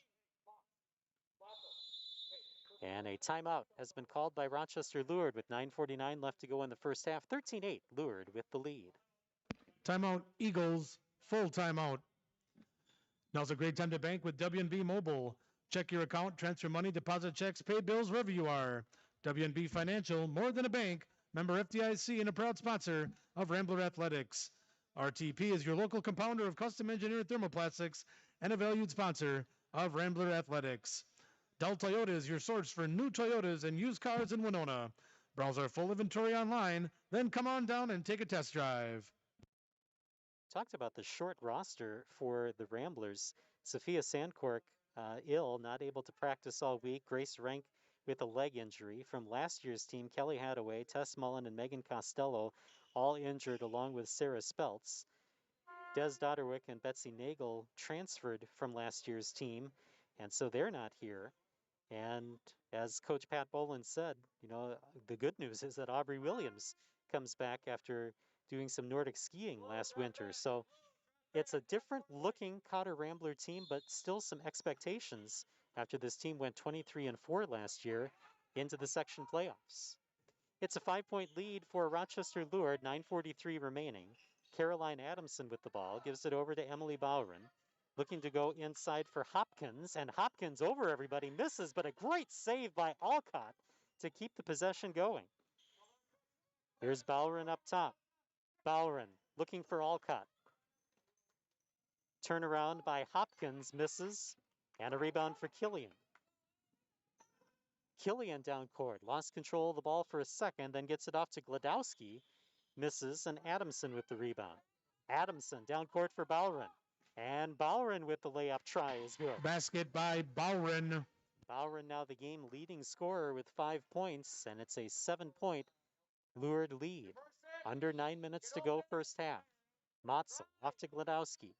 And a timeout has been called by Rochester Lured with 9:49 left to go in the first half. 13-8, Lured with the lead. Timeout, Eagles, full timeout. Now's a great time to bank with WNB Mobile. Check your account, transfer money, deposit checks, pay bills wherever you are. WNB Financial, more than a bank, member FDIC and a proud sponsor of Rambler Athletics. RTP is your local compounder of custom engineered thermoplastics and a valued sponsor of Rambler Athletics. Dell Toyota is your source for new Toyotas and used cars in Winona. Browse our full inventory online, then come on down and take a test drive. Talked about the short roster for the Ramblers. Sophia Sandcork ill, not able to practice all week. Grace Rank with a leg injury. From last year's team, Kelly Hadaway, Tess Mullen, and Megan Costello all injured along with Sarah Speltz. Des Dodderwick and Betsy Nagel transferred from last year's team, and so they're not here. And as Coach Pat Boland said, you know, the good news is that Aubrey Williams comes back after doing some Nordic skiing last winter. So it's a different looking Cotter Rambler team, but still some expectations after this team went 23-4 last year into the section playoffs. It's a 5-point lead for Rochester Lured, 9:43 remaining. Caroline Adamson with the ball, gives it over to Emily Bowron. Looking to go inside for Hopkins, and Hopkins over everybody, misses, but a great save by Alcott to keep the possession going. Here's Bowron up top. Bowron looking for Alcott. Turnaround by Hopkins, misses, and a rebound for Killian. Killian down court, lost control of the ball for a second, then gets it off to Gladowski, misses, and Adamson with the rebound. Adamson down court for Bowron. And Bowron with the layup try is good. Basket by Bowron. Bowron now the game leading scorer with 5 points, and it's a 7-point Lured lead. Under 9 minutes to go first half. Motzel off to Gladowski.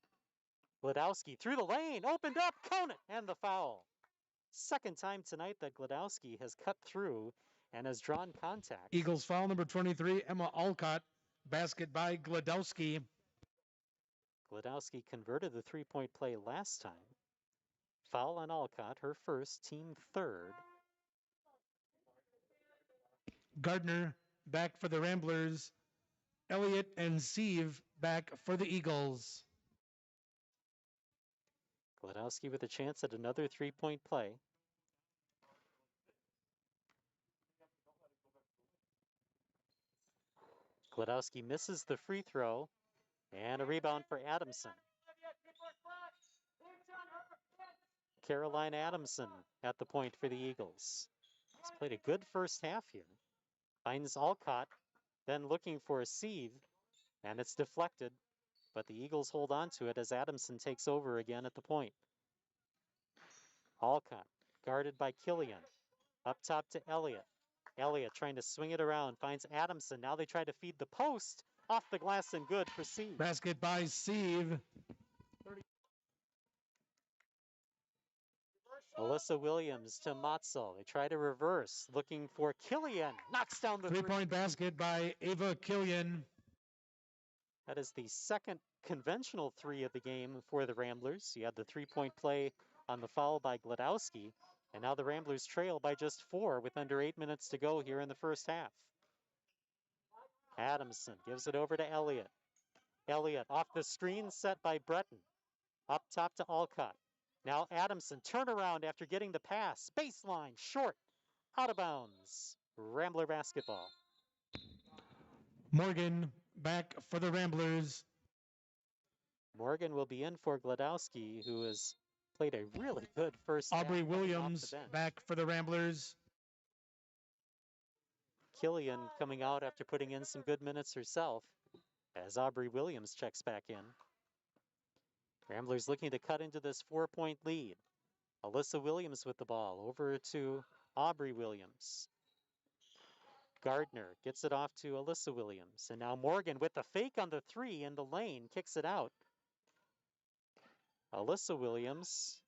Gladowski through the lane, opened up, Conant, and the foul. Second time tonight that Gladowski has cut through and has drawn contact. Eagles foul number 23, Emma Alcott. Basket by Gladowski. Gladowski converted the three-point play last time. Foul on Alcott, her first, team third. Gardner back for the Ramblers. Elliott and Sieve back for the Eagles. Gladowski with a chance at another three-point play. Gladowski misses the free throw, and a rebound for Adamson. Caroline Adamson at the point for the Eagles. He's played a good first half here. Finds Alcott, then looking for a Sieve, and it's deflected, but the Eagles hold on to it as Adamson takes over again at the point. Alcott guarded by Killian. Up top to Elliott. Elliott trying to swing it around, finds Adamson. Now they try to feed the post. Off the glass and good for Steve. Basket by Steve. Alyssa Williams to Matzel. They try to reverse, looking for Killian. Knocks down the Three-point basket by Ava Killian. That is the second conventional three of the game for the Ramblers. You had the three-point play on the foul by Gladowski, and now the Ramblers trail by just 4 with under 8 minutes to go here in the first half. Adamson gives it over to Elliott. Elliott off the screen set by Breton. Up top to Alcott. Now Adamson, turnaround after getting the pass. Baseline, short, out of bounds. Rambler basketball. Morgan back for the Ramblers. Morgan will be in for Gladowski, who has played a really good first half Aubrey coming off the Williams bench. back for the Ramblers. Killian coming out after putting in some good minutes herself as Aubrey Williams checks back in. Ramblers looking to cut into this 4-point lead. Alyssa Williams with the ball over to Aubrey Williams. Gardner gets it off to Alyssa Williams. And now Morgan with the fake on the 3 in the lane, kicks it out. Alyssa Williams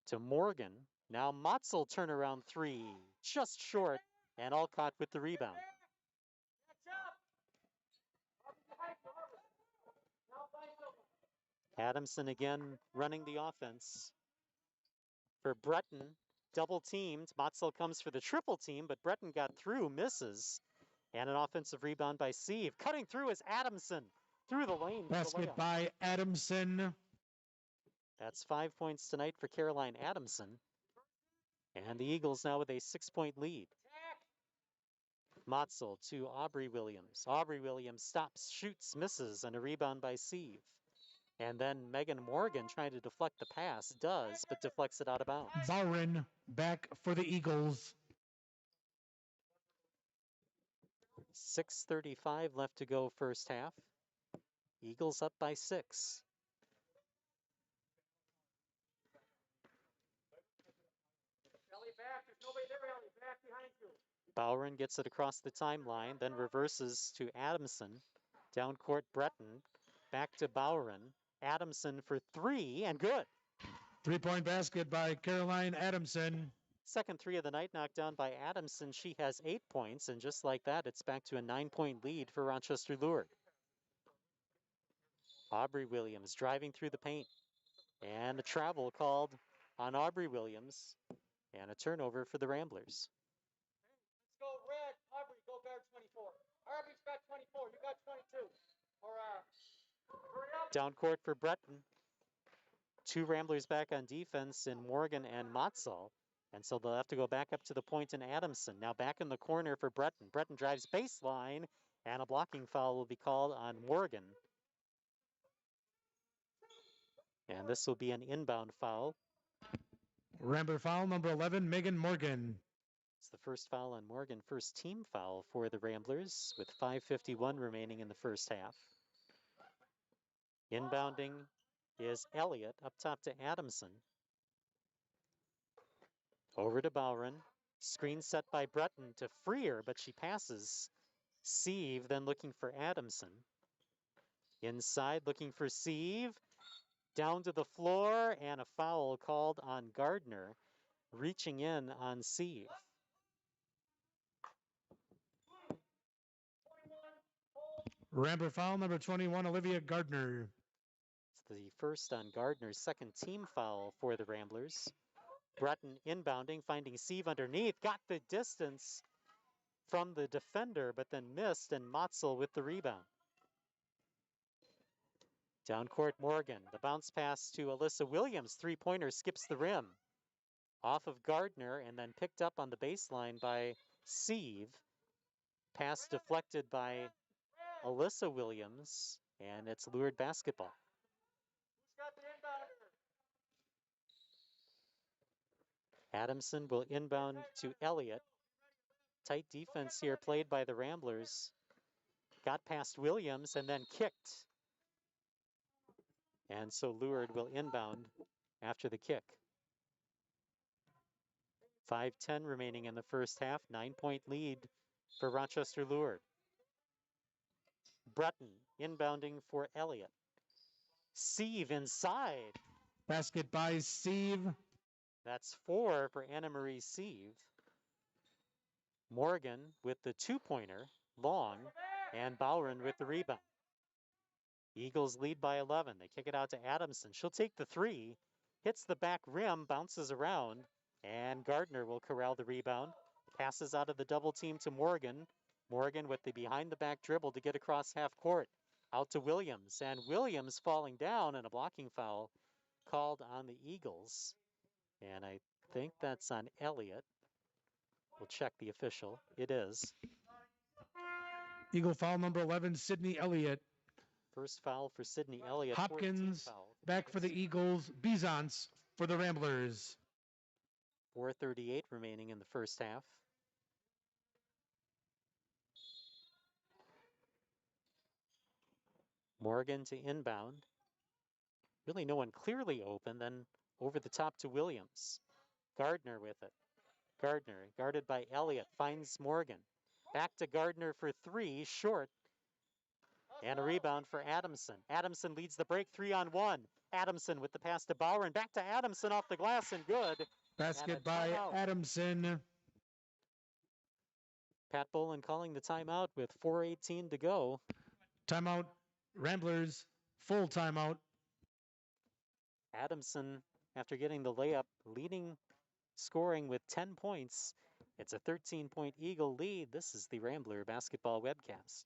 to Morgan. Now Matzel turnaround 3, just short, and Alcott with the rebound. Adamson again running the offense. For Breton, double teamed. Matzel comes for the triple team, but Breton got through, misses. And an offensive rebound by Steve. Cutting through is Adamson through the lane. Basket by Adamson. That's 5 points tonight for Caroline Adamson. And the Eagles now with a 6-point lead. Matzel to Aubrey Williams. Aubrey Williams stops, shoots, misses, and a rebound by Steve. And then Megan Morgan trying to deflect the pass, does, but deflects it out of bounds. Bowron back for the Eagles. 6:35 left to go first half. Eagles up by 6. Ellie back. There's nobody there, Ellie. Back behind you. Bowron gets it across the timeline, then reverses to Adamson. Down court, Breton. Back to Bowron. Adamson for 3, and good. 3-point basket by Caroline Adamson. Second 3 of the night knocked down by Adamson. She has 8 points, and just like that, it's back to a 9-point lead for Rochester Lured. Aubrey Williams driving through the paint. And a travel called on Aubrey Williams. And a turnover for the Ramblers. Let's go red. Aubrey, go guard 24. Aubrey's got 24. You got 22. Or, hurry up. Down court for Breton. 2 Ramblers back on defense in Morgan and Matzel. And so they'll have to go back up to the point in Adamson. Now back in the corner for Breton. Breton drives baseline, and a blocking foul will be called on Morgan. And this will be an inbound foul. Rambler foul number 11, Megan Morgan. It's the first foul on Morgan, first team foul for the Ramblers with 5:51 remaining in the first half. Inbounding is Elliott up top to Adamson. Over to Bowron. Screen set by Breton to Freer, but she passes. Sieve then looking for Adamson. Inside looking for Sieve. Down to the floor, and a foul called on Gardner, reaching in on Sieve. Rambler foul number 21, Olivia Gardner. It's the first on Gardner's second team foul for the Ramblers. Breton inbounding, finding Sieve underneath, got the distance from the defender, but then missed, and Matzel with the rebound. Down court, Morgan. The bounce pass to Alyssa Williams. 3-pointer skips the rim. Off of Gardner and then picked up on the baseline by Sieve. Pass deflected by Alyssa Williams, and it's Lured basketball. Who's got the inbounder? Adamson will inbound to Elliott. Tight defense here played by the Ramblers. Got past Williams and then kicked. And so Lured will inbound after the kick. 5:10 remaining in the first half. 9-point lead for Rochester Lured. Breton inbounding for Elliott. Sieve inside. Basket by Sieve. That's 4 for Anna Marie Sieve. Morgan with the 2-pointer, long, and Bowron with the rebound. Eagles lead by 11. They kick it out to Adamson. She'll take the 3, hits the back rim, bounces around, and Gardner will corral the rebound. Passes out of the double team to Morgan. Morgan with the behind the back dribble to get across half court. Out to Williams, and Williams falling down, and a blocking foul called on the Eagles. And I think that's on Elliott. We'll check the official. It is. Eagle foul number 11, Sydney Elliott. First foul for Sydney Elliott. Hopkins 14th foul back for the Eagles. Bizance for the Ramblers. 4:38 remaining in the first half. Morgan to inbound. Really no one clearly open. Then over the top to Williams. Gardner with it. Gardner guarded by Elliott. Finds Morgan. Back to Gardner for 3. Short. And a rebound for Adamson. Adamson leads the break 3-on-1. Adamson with the pass to Bowron. Back to Adamson off the glass and good. Basket by Adamson. Pat Bolin calling the timeout with 4:18 to go. Timeout. Ramblers. Full timeout. Adamson, after getting the layup, leading scoring with 10 points. It's a 13-point Eagle lead. This is the Rambler Basketball Webcast.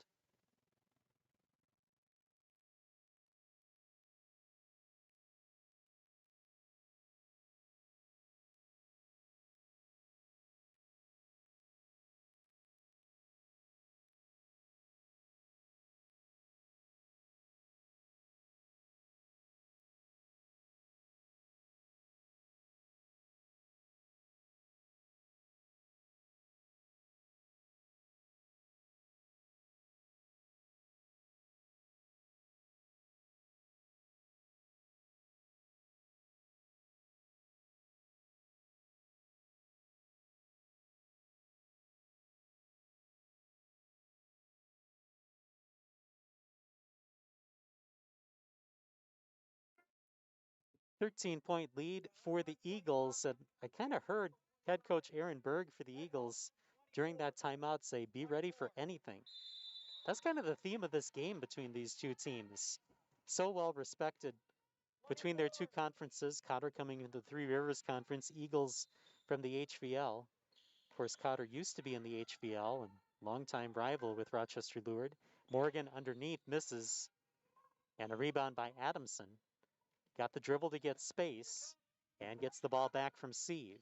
"13-point lead for the Eagles." And I kind of heard head coach Aaron Berg for the Eagles during that timeout say, "Be ready for anything." That's kind of the theme of this game between these two teams. So well respected between their two conferences. Cotter coming into the Three Rivers Conference, Eagles from the HVL. Of course, Cotter used to be in the HVL and longtime rival with Rochester Lured. Morgan underneath misses, and a rebound by Adamson. Got the dribble to get space and gets the ball back from Sieve.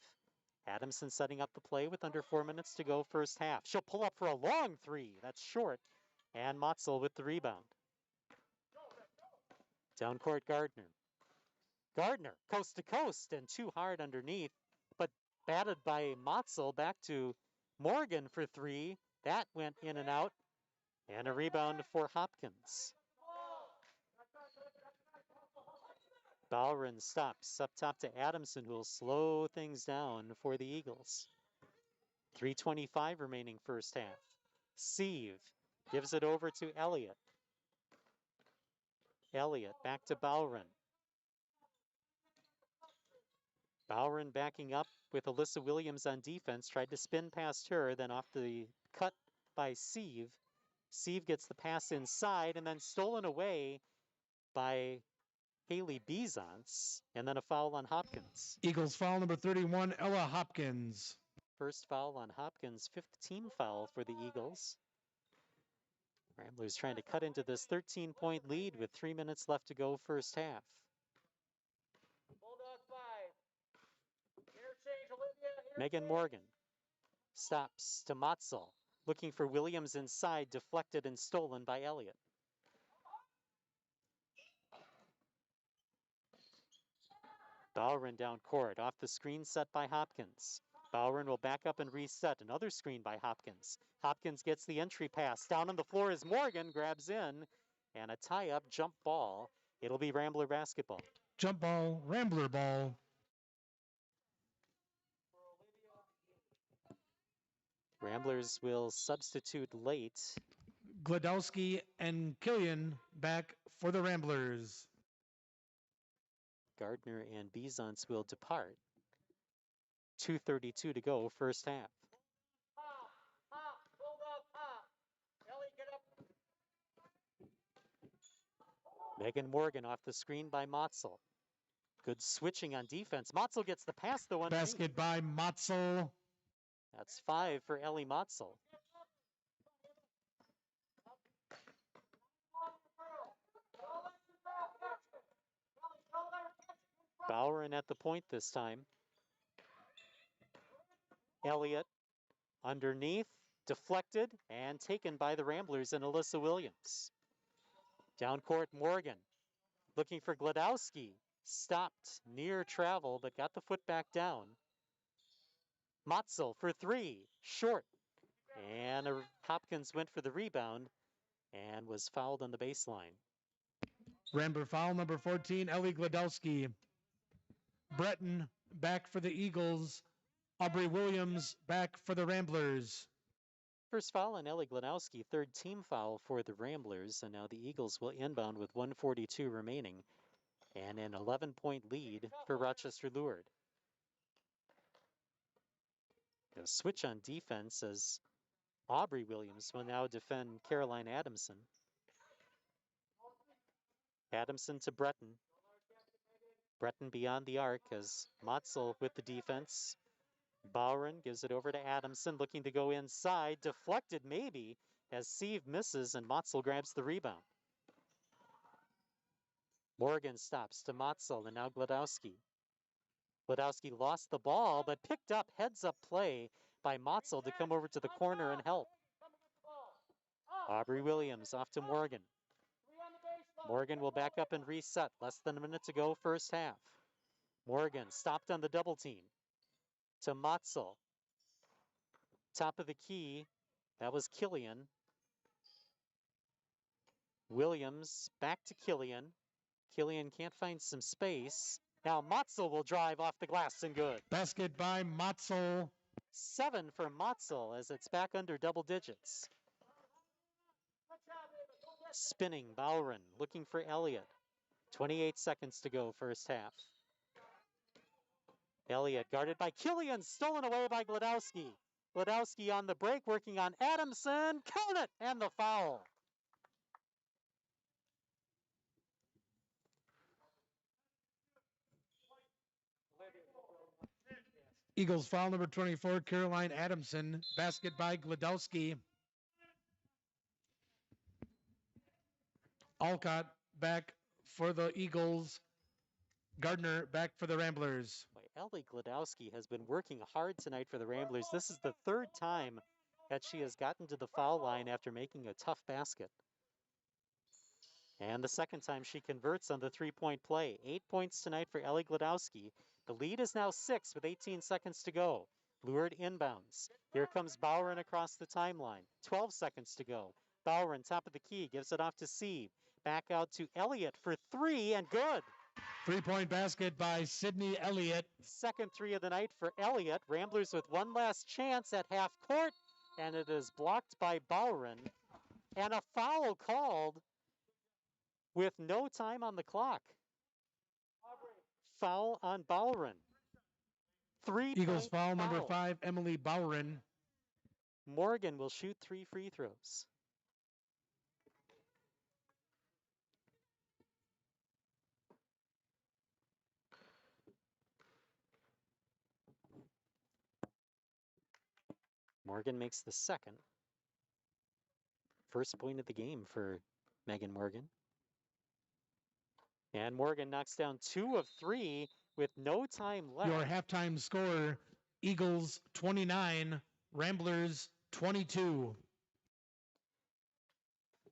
Adamson setting up the play with under 4 minutes to go first half. She'll pull up for a long 3. That's short. And Motzel with the rebound. Down court, Gardner. Gardner, coast to coast, and too hard underneath, but batted by Motzel. Back to Morgan for 3. That went in and out. And a rebound for Hopkins. Bowron stops up top to Adamson, who will slow things down for the Eagles. 3:25 remaining first half. Sieve gives it over to Elliott. Elliott back to Bowron. Bowron backing up with Alyssa Williams on defense. Tried to spin past her, then off the cut by Sieve. Sieve gets the pass inside and then stolen away by Haley Bizance, and then a foul on Hopkins. Eagles foul number 31, Ella Hopkins. First foul on Hopkins, 5th team foul for the Eagles. Ramblers trying to cut into this 13-point lead with 3 minutes left to go first half. Bulldog 5. Interchange, Olivia. Megan Morgan stops to Motzel, looking for Williams inside, deflected and stolen by Elliott. Bowron down court, off the screen set by Hopkins. Bowron will back up and reset. Another screen by Hopkins. Hopkins gets the entry pass. Down on the floor is Morgan, grabs in, and a tie-up jump ball. It'll be Rambler basketball. Jump ball, Rambler ball. Ramblers will substitute late. Gladowski and Killian back for the Ramblers. Gardner and Bizance will depart. 2:32 to go, first half. Hop, hop, build up, hop. Ellie, get up. Megan Morgan off the screen by Motzel. Good switching on defense. Motzel gets the pass, though. Basket by Motzel. That's 5 for Ellie Motzel. Boweren at the point this time. Elliott underneath, deflected, and taken by the Ramblers and Alyssa Williams. Down court, Morgan looking for Gladowski. Stopped near travel, but got the foot back down. Motzel for 3, short. And Hopkins went for the rebound and was fouled on the baseline. Rambler foul number 14, Ellie Gladowski. Breton back for the Eagles. Aubrey Williams back for the Ramblers. First foul on Ellie Gladowski, third team foul for the Ramblers, and now the Eagles will inbound with 1:42 remaining and an 11-point lead for Rochester Luard. A switch on defense as Aubrey Williams will now defend Caroline Adamson. Adamson to Breton. Breton beyond the arc as Motzel with the defense. Boweren gives it over to Adamson, looking to go inside. Deflected maybe as Sieve misses and Motzel grabs the rebound. Morgan stops to Motzel and now Gladowski. Gladowski lost the ball but picked up heads-up play by Motzel to come over to the corner and help. Aubrey Williams off to Morgan. Morgan will back up and reset. Less than a minute to go, first half. Morgan stopped on the double team. To Motzel. Top of the key, that was Killian. Williams back to Killian. Killian can't find some space. Now Motzel will drive off the glass and good. Basket by Motzel. 7 for Motzel as it's back under double digits. Spinning, Boweren looking for Elliott. 28 seconds to go, first half. Elliott guarded by Killian, stolen away by Gladowski. Gladowski on the break, working on Adamson. Count it! And the foul. Eagles foul number 24, Caroline Adamson. Basket by Gladowski. Alcott back for the Eagles. Gardner back for the Ramblers. Ellie Gladowski has been working hard tonight for the Ramblers. This is the third time that she has gotten to the foul line after making a tough basket. And the second time she converts on the three-point play. 8 points tonight for Ellie Gladowski. The lead is now 6 with 18 seconds to go. Lured inbounds. Here comes Boweren across the timeline. 12 seconds to go. Boweren, top of the key, gives it off to Sieve. Back out to Elliott for 3 and good. 3-point basket by Sydney Elliott. Second 3 of the night for Elliott. Ramblers with one last chance at half court, and it is blocked by Boweren. And a foul called with no time on the clock. Foul on Boweren. Eagles foul number 5, Emily Boweren. Morgan will shoot 3 free throws. Morgan makes the second. First point of the game for Megan Morgan. And Morgan knocks down 2 of 3 with no time left. Your halftime score, Eagles 29, Ramblers 22.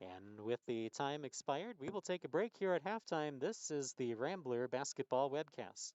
And with the time expired, we will take a break here at halftime. This is the Rambler Basketball Webcast.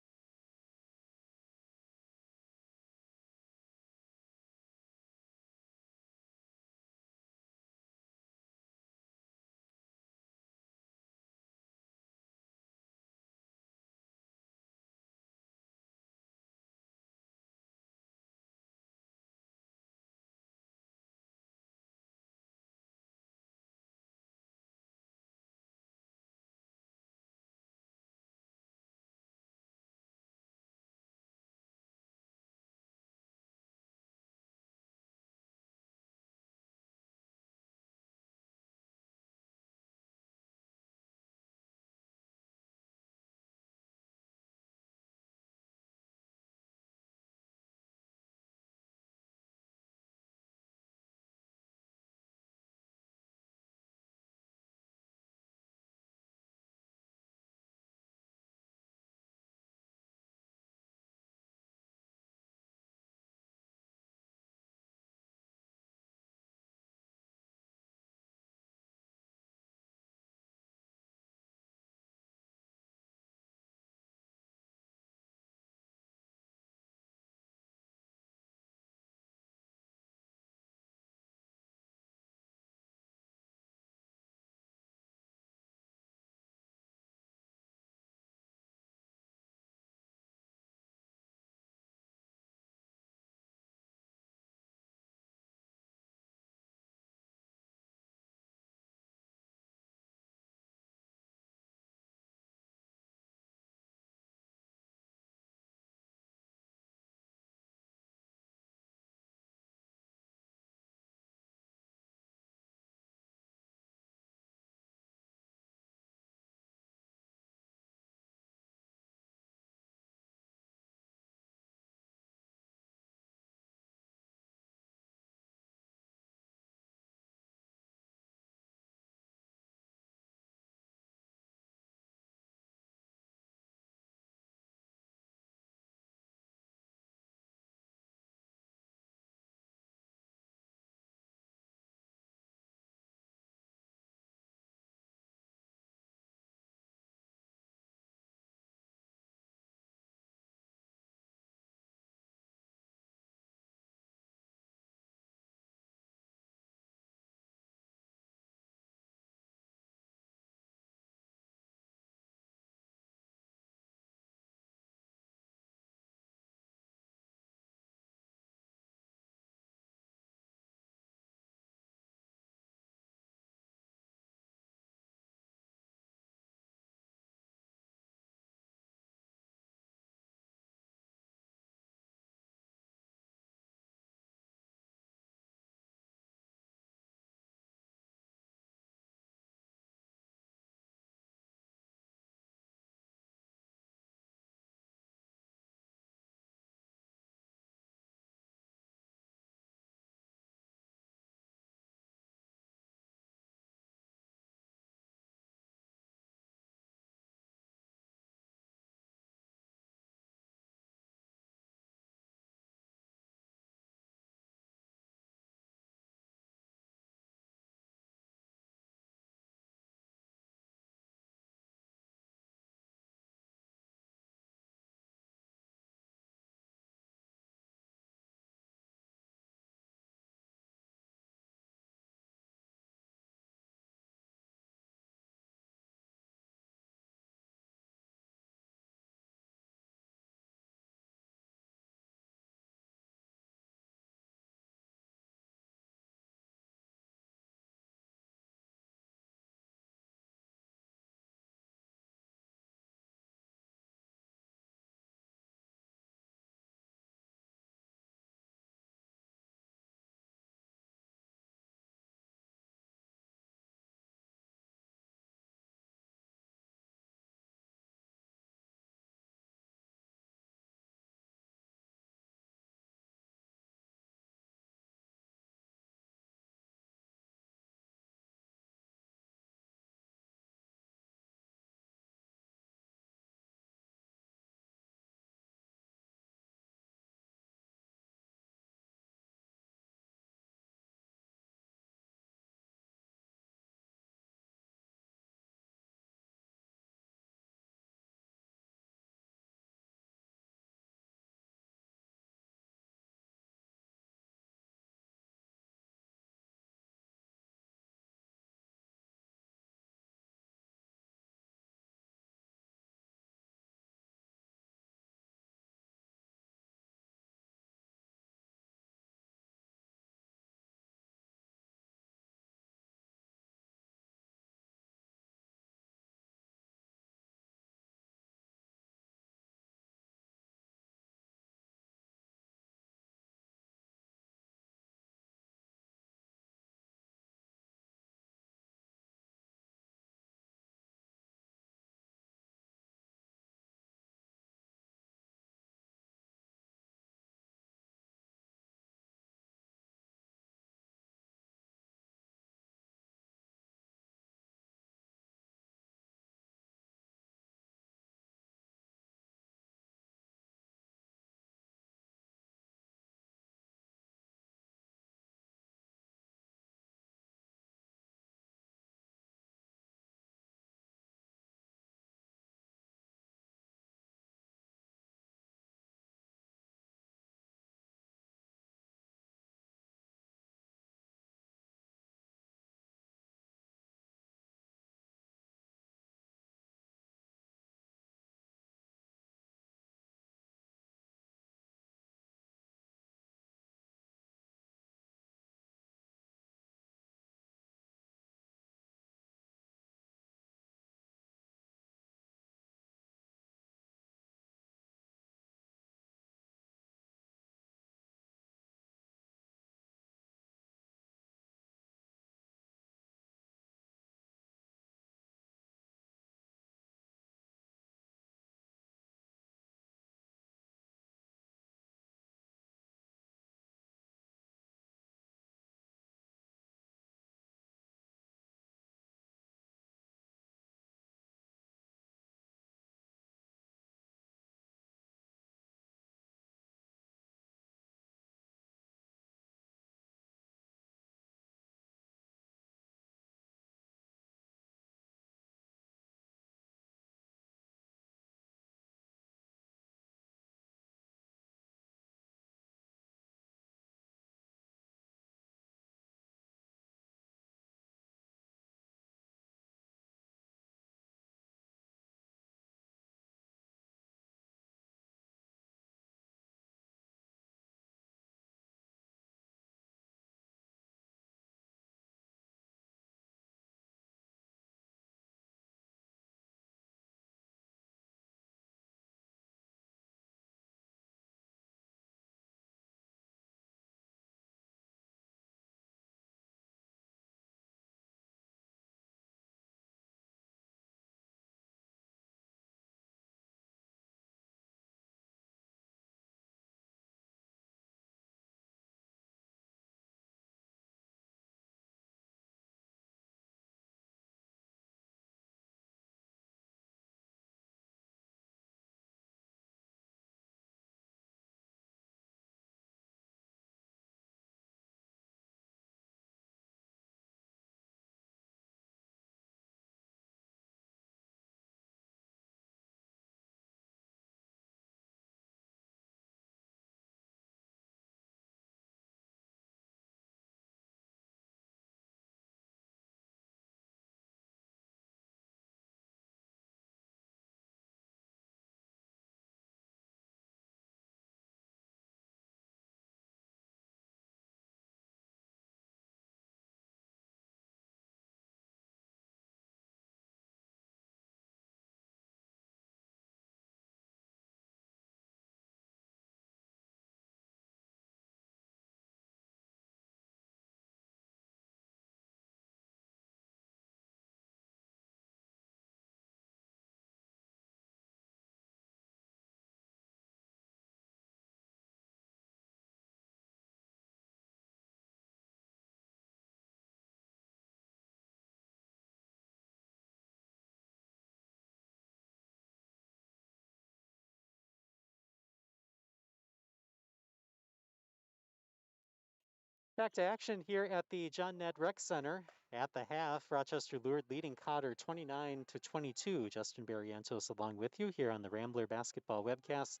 Back to action here at the John Ned Rec Center. At the half, Rochester Lured leading Cotter 29-22. Justin Barrientos along with you here on the Rambler Basketball Webcast.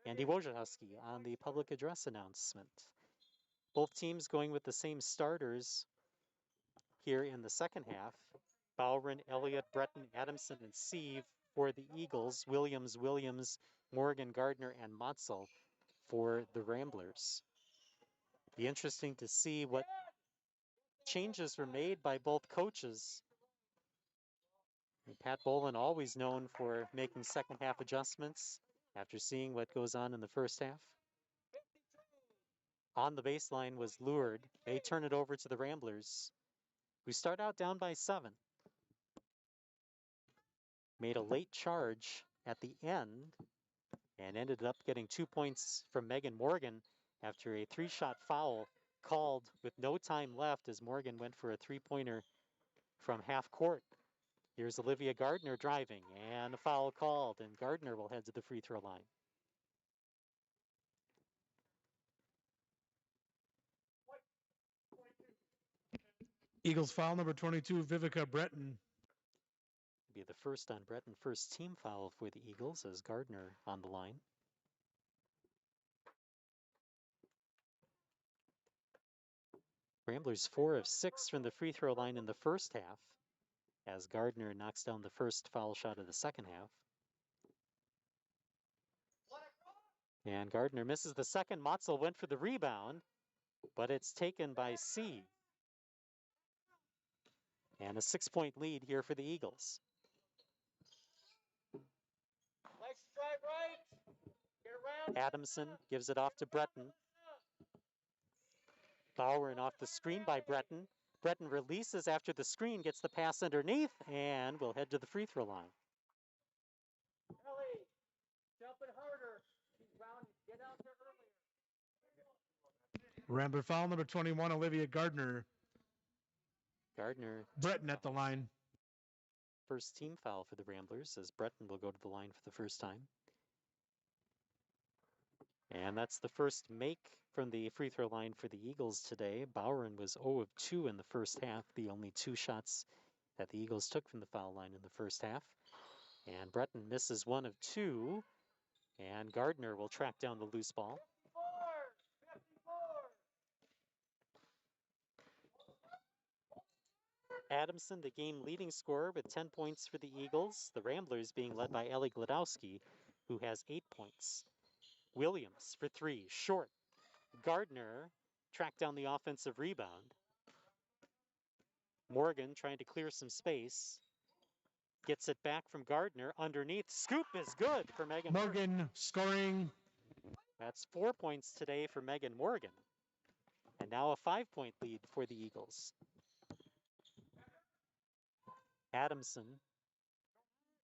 Andy Wojciechowski on the public address announcement. Both teams going with the same starters here in the second half. Bowron, Elliott, Breton, Adamson, and Sieve for the Eagles. Williams, Morgan, Gardner, and Motzel for the Ramblers. Be interesting to see what changes were made by both coaches. And Pat Boland always known for making second half adjustments after seeing what goes on in the first half. On the baseline was Lured. They turn it over to the Ramblers, who start out down by 7. Made a late charge at the end and ended up getting 2 points from Megan Morgan after a 3-shot foul called with no time left as Morgan went for a 3-pointer from half court. Here's Olivia Gardner driving and a foul called, and Gardner will head to the free throw line. Eagles foul number 22, Vivica Breton. Be the first on Breton, first team foul for the Eagles as Gardner on the line. Ramblers 4 of 6 from the free throw line in the first half as Gardner knocks down the first foul shot of the second half. And Gardner misses the second. Motzel went for the rebound, but it's taken by C. And a 6-point lead here for the Eagles. Legs drive right. Get around. Adamson gives it off to Breton. Bowron off the screen by Breton. Breton releases after the screen, gets the pass underneath, and will head to the free throw line. Ellie, jumping harder. She's round. Get out there earlier. Rambler foul number 21, Olivia Gardner. Gardner. Breton at the line. First team foul for the Ramblers as Breton will go to the line for the first time. And that's the first make from the free throw line for the Eagles today. Bowron was 0 of 2 in the first half, the only 2 shots that the Eagles took from the foul line in the first half. And Breton misses 1 of 2, and Gardner will track down the loose ball. 54. Adamson, the game leading scorer with 10 points for the Eagles. The Ramblers being led by Ellie Gladowski, who has 8 points. Williams for 3, short. Gardner tracked down the offensive rebound. Morgan trying to clear some space. Gets it back from Gardner underneath. Scoop is good for Megan Morgan scoring. That's 4 points today for Megan Morgan. And now a 5-point lead for the Eagles. Adamson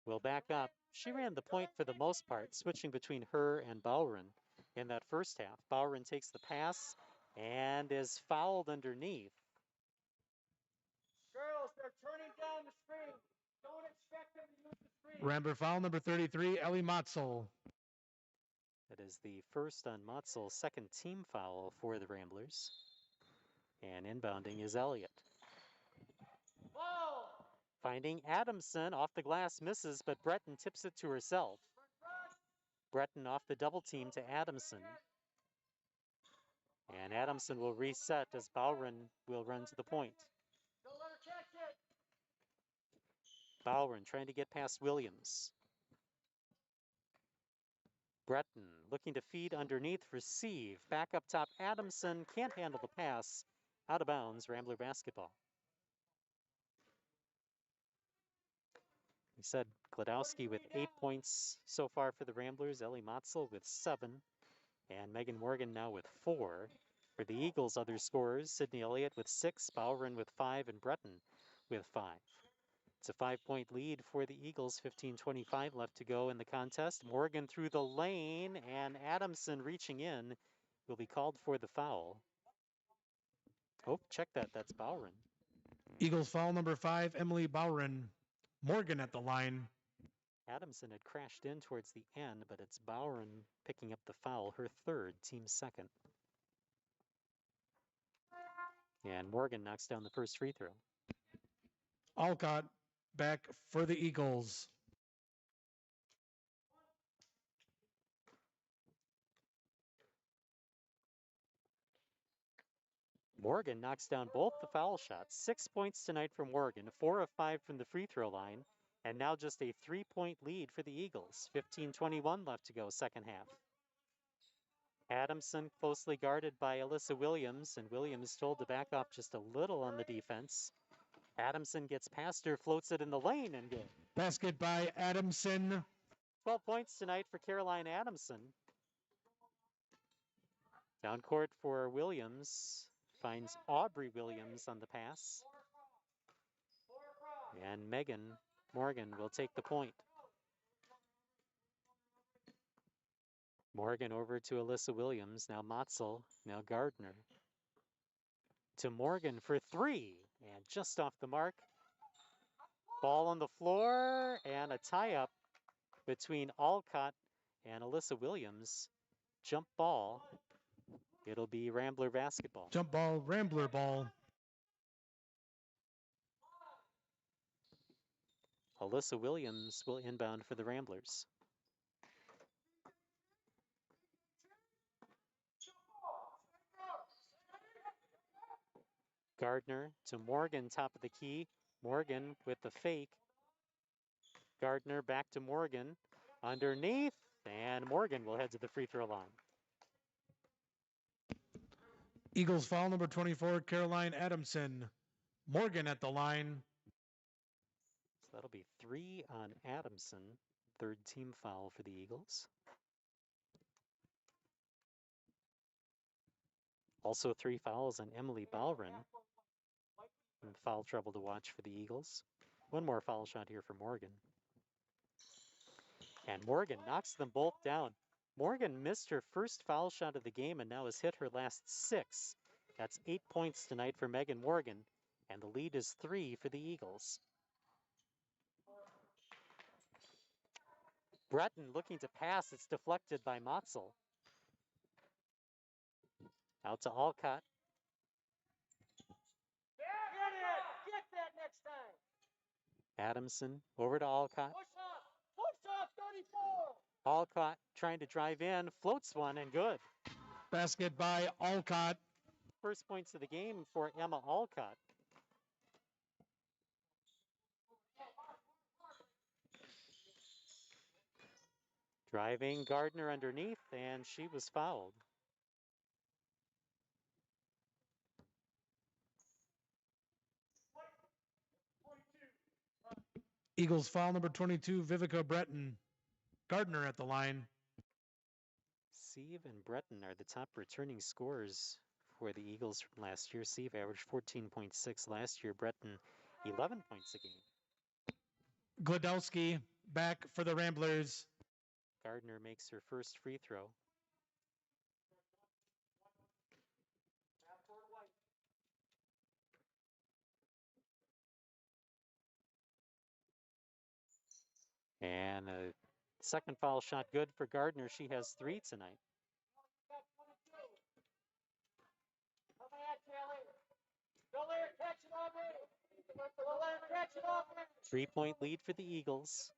will back up. She ran the point for the most part, switching between her and Bowron in that first half. Bowron takes the pass and is fouled underneath. Girls, they're turning down the screen. Don't expect them to use the screen. Rambler foul number 33, Ellie Motzel. That is the first on Motzel's second team foul for the Ramblers. And inbounding is Elliott. Ball. Finding Adamson off the glass, misses, but Breton tips it to herself. Breton off the double team to Adamson. And Adamson will reset as Bowron will run to the point. Don't let her catch it. Bowron trying to get past Williams. Breton looking to feed underneath, receive. Back up top, Adamson can't handle the pass. Out of bounds, Rambler basketball. We said Gladowski with 8 points so far for the Ramblers. Ellie Motzel with 7. And Megan Morgan now with 4. For the Eagles, other scorers, Sydney Elliott with 6, Bowron with 5, and Breton with 5. It's a 5-point lead for the Eagles, 15:25 left to go in the contest. Morgan through the lane, and Adamson reaching in will be called for the foul. Oh, check that, that's Bowron. Eagles foul number 5, Emily Bowron. Morgan at the line. Adamson had crashed in towards the end, but it's Bowron picking up the foul, her third, team second. And Morgan knocks down the first free throw. Alcott back for the Eagles. Morgan knocks down both the foul shots. 6 points tonight from Morgan, 4 of 5 from the free throw line, and now just a 3-point lead for the Eagles. 15:21 left to go, second half. Adamson closely guarded by Alyssa Williams, and Williams told to back off just a little on the defense. Adamson gets past her, floats it in the lane, and good. Basket by Adamson. 12 points tonight for Caroline Adamson. Down court for Williams. Finds Aubrey Williams on the pass. And Megan Morgan will take the point. Morgan over to Alyssa Williams. Now Motzel. Now Gardner. To Morgan for 3. And just off the mark. Ball on the floor. And a tie-up between Alcott and Alyssa Williams. Jump ball. It'll be Rambler basketball. Jump ball, Rambler ball. Alyssa Williams will inbound for the Ramblers. Gardner to Morgan, top of the key. Morgan with the fake. Gardner back to Morgan. Underneath, and Morgan will head to the free throw line. Eagles foul number 24, Caroline Adamson. Morgan at the line. So that'll be 3 on Adamson. Third team foul for the Eagles. Also 3 fouls on Emily Balrin. And foul trouble to watch for the Eagles. One more foul shot here for Morgan. And Morgan knocks them both down. Morgan missed her first foul shot of the game and now has hit her last 6. That's 8 points tonight for Megan Morgan. And the lead is 3 for the Eagles. Breton looking to pass. It's deflected by Motzel. Out to Alcott. Get that next time. Adamson over to Alcott. Push off 34. Alcott trying to drive in, floats one, and good. Basket by Alcott. First points of the game for Emma Alcott. Driving Gardner underneath, and she was fouled. Eagles foul number 22, Vivica Breton. Gardner at the line. Sieve and Breton are the top returning scorers for the Eagles from last year. Sieve averaged 14.6 last year. Breton 11 points a game. Glodowski back for the Ramblers. Gardner makes her first free throw. And a second foul shot good for Gardner. She has 3 tonight. 3-point lead for the Eagles.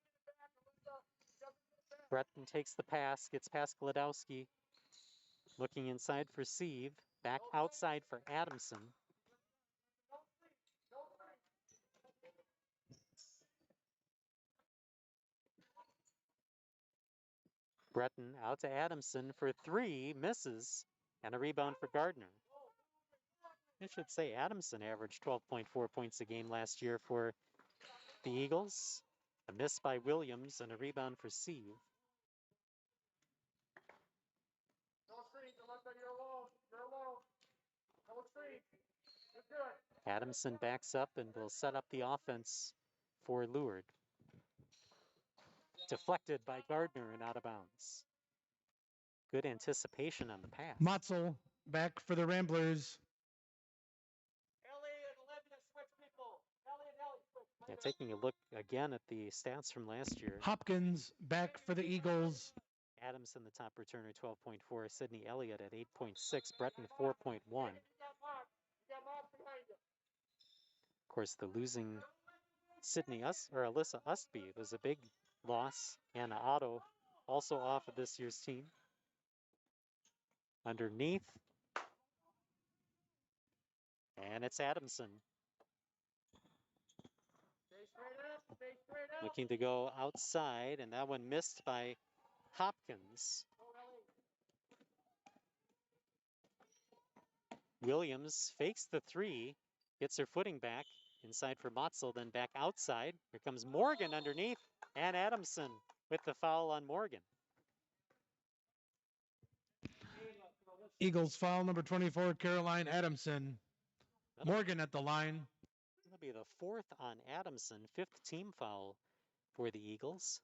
Breton takes the pass, gets past Glodowski. Looking inside for Sieve. Back outside for Adamson. Breton out to Adamson for 3, misses, and a rebound for Gardner. I should say Adamson averaged 12.4 points a game last year for the Eagles. A miss by Williams and a rebound for Sieve. Adamson backs up and will set up the offense for Lourdes. Deflected by Gardner and out of bounds. Good anticipation on the pass. Motzel back for the Ramblers. Yeah, taking a look again at the stats from last year. Hopkins back for the Eagles. Adamson, the top returner, 12.4. Sydney Elliott at 8.6. Breton, 4.1. course, the losing Alyssa Ustby was a big loss. Anna Otto also off of this year's team. Underneath. And it's Adamson. Looking to go outside, and that one missed by Hopkins. Williams fakes the three, gets her footing back, inside for Motzel, then back outside. Here comes Morgan underneath, and Adamson with the foul on Morgan. Eagles foul number 24, Caroline Adamson. Morgan at the line. That'll be the fourth on Adamson, fifth team foul for the Eagles.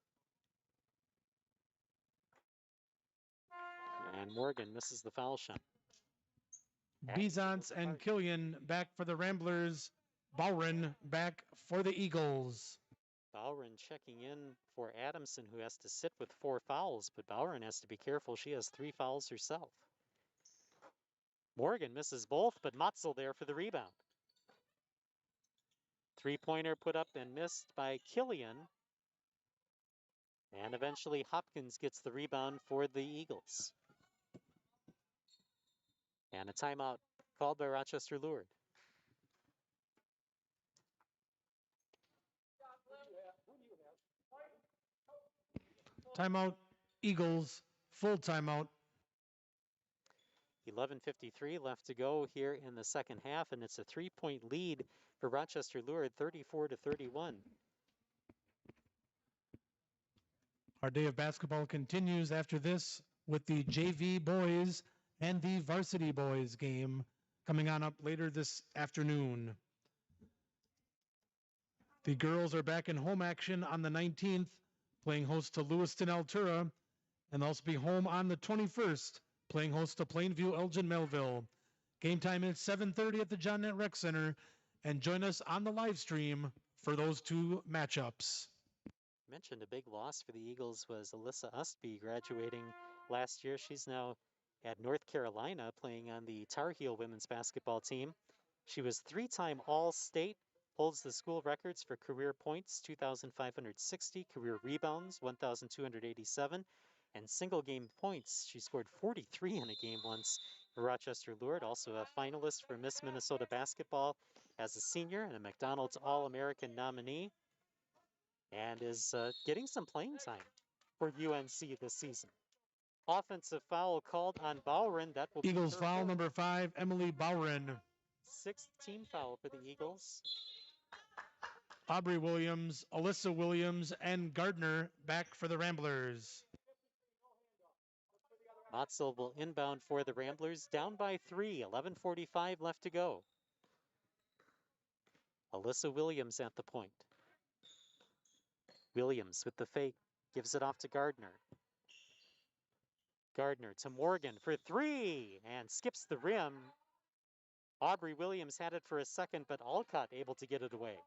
And Morgan misses the foul shot. Bizance and Killian back for the Ramblers. Bowren back for the Eagles. Bowren checking in for Adamson, who has to sit with 4 fouls, but Bowren has to be careful. She has 3 fouls herself. Morgan misses both, but Motzel there for the rebound. 3-pointer put up and missed by Killian. And eventually Hopkins gets the rebound for the Eagles. And a timeout called by Rochester Lured. Timeout, Eagles, full timeout. 11:53 left to go here in the second half, and it's a 3-point lead for Rochester Lured, 34-31. Our day of basketball continues after this with the JV boys and the varsity boys game coming on up later this afternoon. The girls are back in home action on the 19th, playing host to Lewiston Altura, and they'll also be home on the 21st, playing host to Plainview Elgin Melville. Game time is 7:30 at the John Nett Rec Center, and join us on the live stream for those 2 matchups. Mentioned a big loss for the Eagles was Alyssa Ustby graduating last year. She's now at North Carolina playing on the Tar Heel women's basketball team. She was 3-time All-State, holds the school records for career points, 2,560, career rebounds, 1,287, and single game points. She scored 43 in a game once for Rochester Lured, also a finalist for Miss Minnesota basketball as a senior and a McDonald's All-American nominee, and is getting some playing time for UNC this season. Offensive foul called on Bowren. That will Eagles be her foul fourth. number 5, Emily Bowren. 6th team foul for the Eagles. Aubrey Williams, Alyssa Williams, and Gardner back for the Ramblers. Motzel will inbound for the Ramblers, down by 3, 11:45 left to go. Alyssa Williams at the point. Williams with the fake, gives it off to Gardner. Gardner to Morgan for 3, and skips the rim. Aubrey Williams had it for a second, but Alcott able to get it away.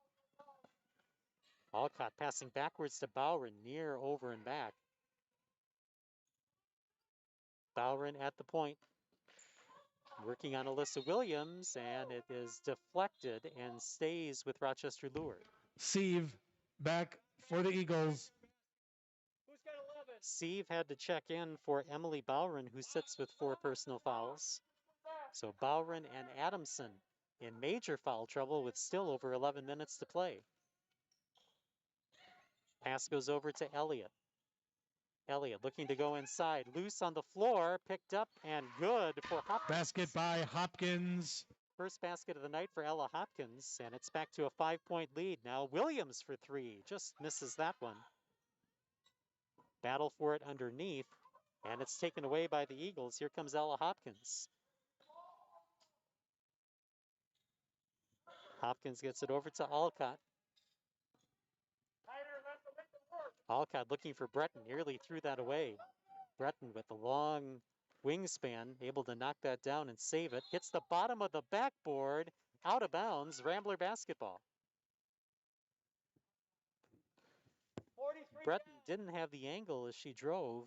Alcott passing backwards to Bowren, near, over, and back. Bowren at the point, working on Alyssa Williams, and it is deflected and stays with Rochester Lured. Sieve back for the Eagles. Who's got 11? Sieve had to check in for Emily Bowren, who sits with 4 personal fouls. So Bowren and Adamson in major foul trouble with still over 11 minutes to play. Pass goes over to Elliott. Elliott looking to go inside. Loose on the floor, picked up and good for Hopkins. Basket by Hopkins. First basket of the night for Ella Hopkins, and it's back to a 5-point lead. Now Williams for 3, just misses that one. Battle for it underneath, and it's taken away by the Eagles. Here comes Ella Hopkins. Hopkins gets it over to Alcott. Alcott looking for Breton, nearly threw that away. Breton with a long wingspan, able to knock that down and save it. Hits the bottom of the backboard, out of bounds, Rambler basketball. Breton didn't have the angle as she drove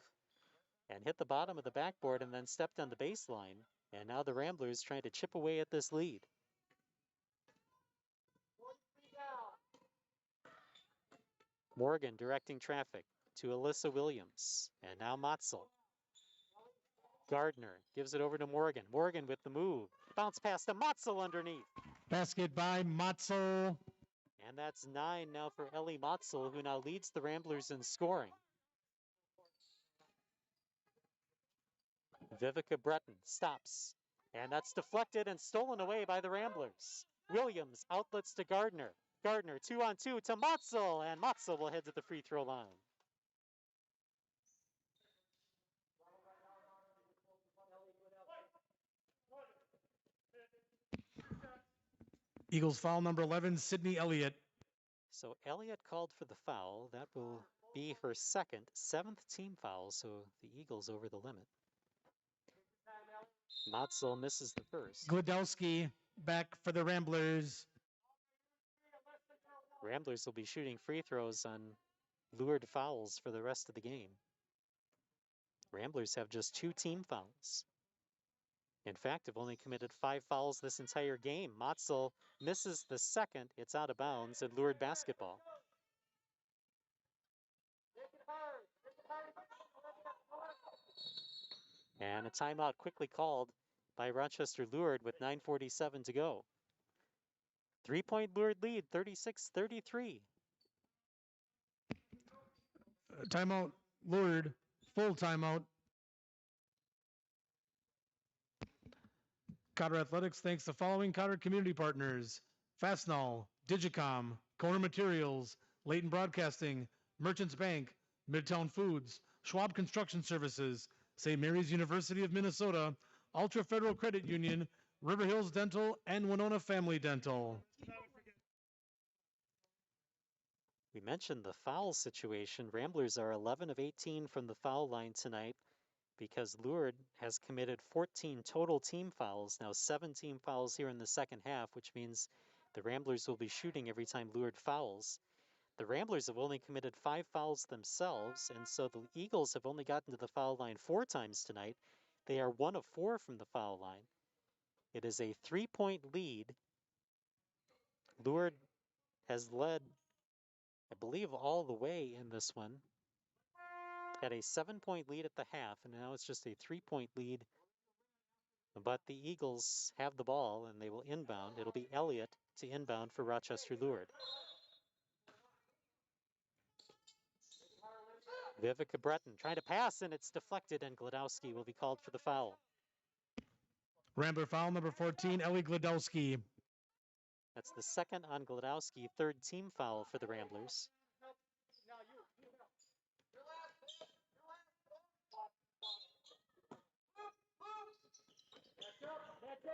and hit the bottom of the backboard and then stepped on the baseline. And now the Ramblers trying to chip away at this lead. Morgan directing traffic to Alyssa Williams. And now Motzel. Gardner gives it over to Morgan. Morgan with the move. Bounce pass to Motzel underneath. Basket by Motzel. And that's 9 now for Ellie Motzel, who now leads the Ramblers in scoring. Vivica Breton stops. And that's deflected and stolen away by the Ramblers. Williams outlets to Gardner. Gardner 2-on-2 to Motzel. And Motzel will head to the free throw line. Eagles foul number 11, Sydney Elliott. So Elliott called for the foul. That will be her second, 7th team foul. So the Eagles over the limit. Motzel misses the first. Glodowski back for the Ramblers. Ramblers will be shooting free throws on lured fouls for the rest of the game. Ramblers have just 2 team fouls. In fact, have only committed 5 fouls this entire game. Motzel misses the second. It's out of bounds and lured basketball. And a timeout quickly called by Rochester Lured with 9:47 to go. 3-point Lured lead, 36-33. Timeout, Lured. Full timeout. Cotter Athletics thanks the following Cotter community partners: Fastenal, Digicom, Corner Materials, Leighton Broadcasting, Merchants Bank, Midtown Foods, Schwab Construction Services, St. Mary's University of Minnesota, Ultra Federal Credit Union, River Hills Dental, and Winona Family Dental. We mentioned the foul situation. Ramblers are 11 of 18 from the foul line tonight because Lured has committed 14 total team fouls. Now 7 team fouls here in the second half, which means the Ramblers will be shooting every time Lured fouls. The Ramblers have only committed 5 fouls themselves, and so the Eagles have only gotten to the foul line 4 times tonight. They are 1 of 4 from the foul line. It is a 3-point lead. Lured has led, I believe, all the way in this one. Had a 7-point lead at the half, and now it's just a 3-point lead. But the Eagles have the ball, and they will inbound. It'll be Elliott to inbound for Rochester Lured. Vivica Breton trying to pass, and it's deflected, and Glodowski will be called for the foul. Rambler foul number 14, Ellie Glodowski. That's the second on Glodowski, 3rd team foul for the Ramblers.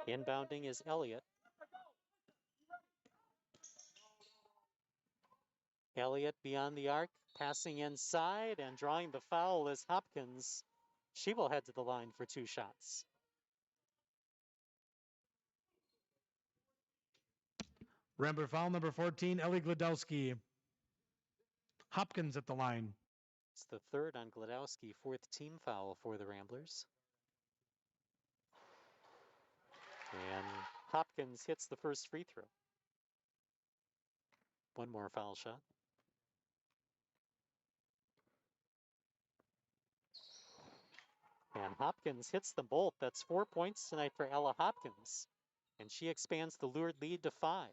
Inbounding is Elliott. Elliott beyond the arc, passing inside, and drawing the foul is Hopkins. She will head to the line for 2 shots. Rambler foul number 14, Ellie Glodowski. Hopkins at the line. It's the 3rd on Glodowski, 4th team foul for the Ramblers. And Hopkins hits the first free throw. 1 more foul shot. And Hopkins hits them both. That's 4 points tonight for Ella Hopkins. And she expands the Lured lead to 5.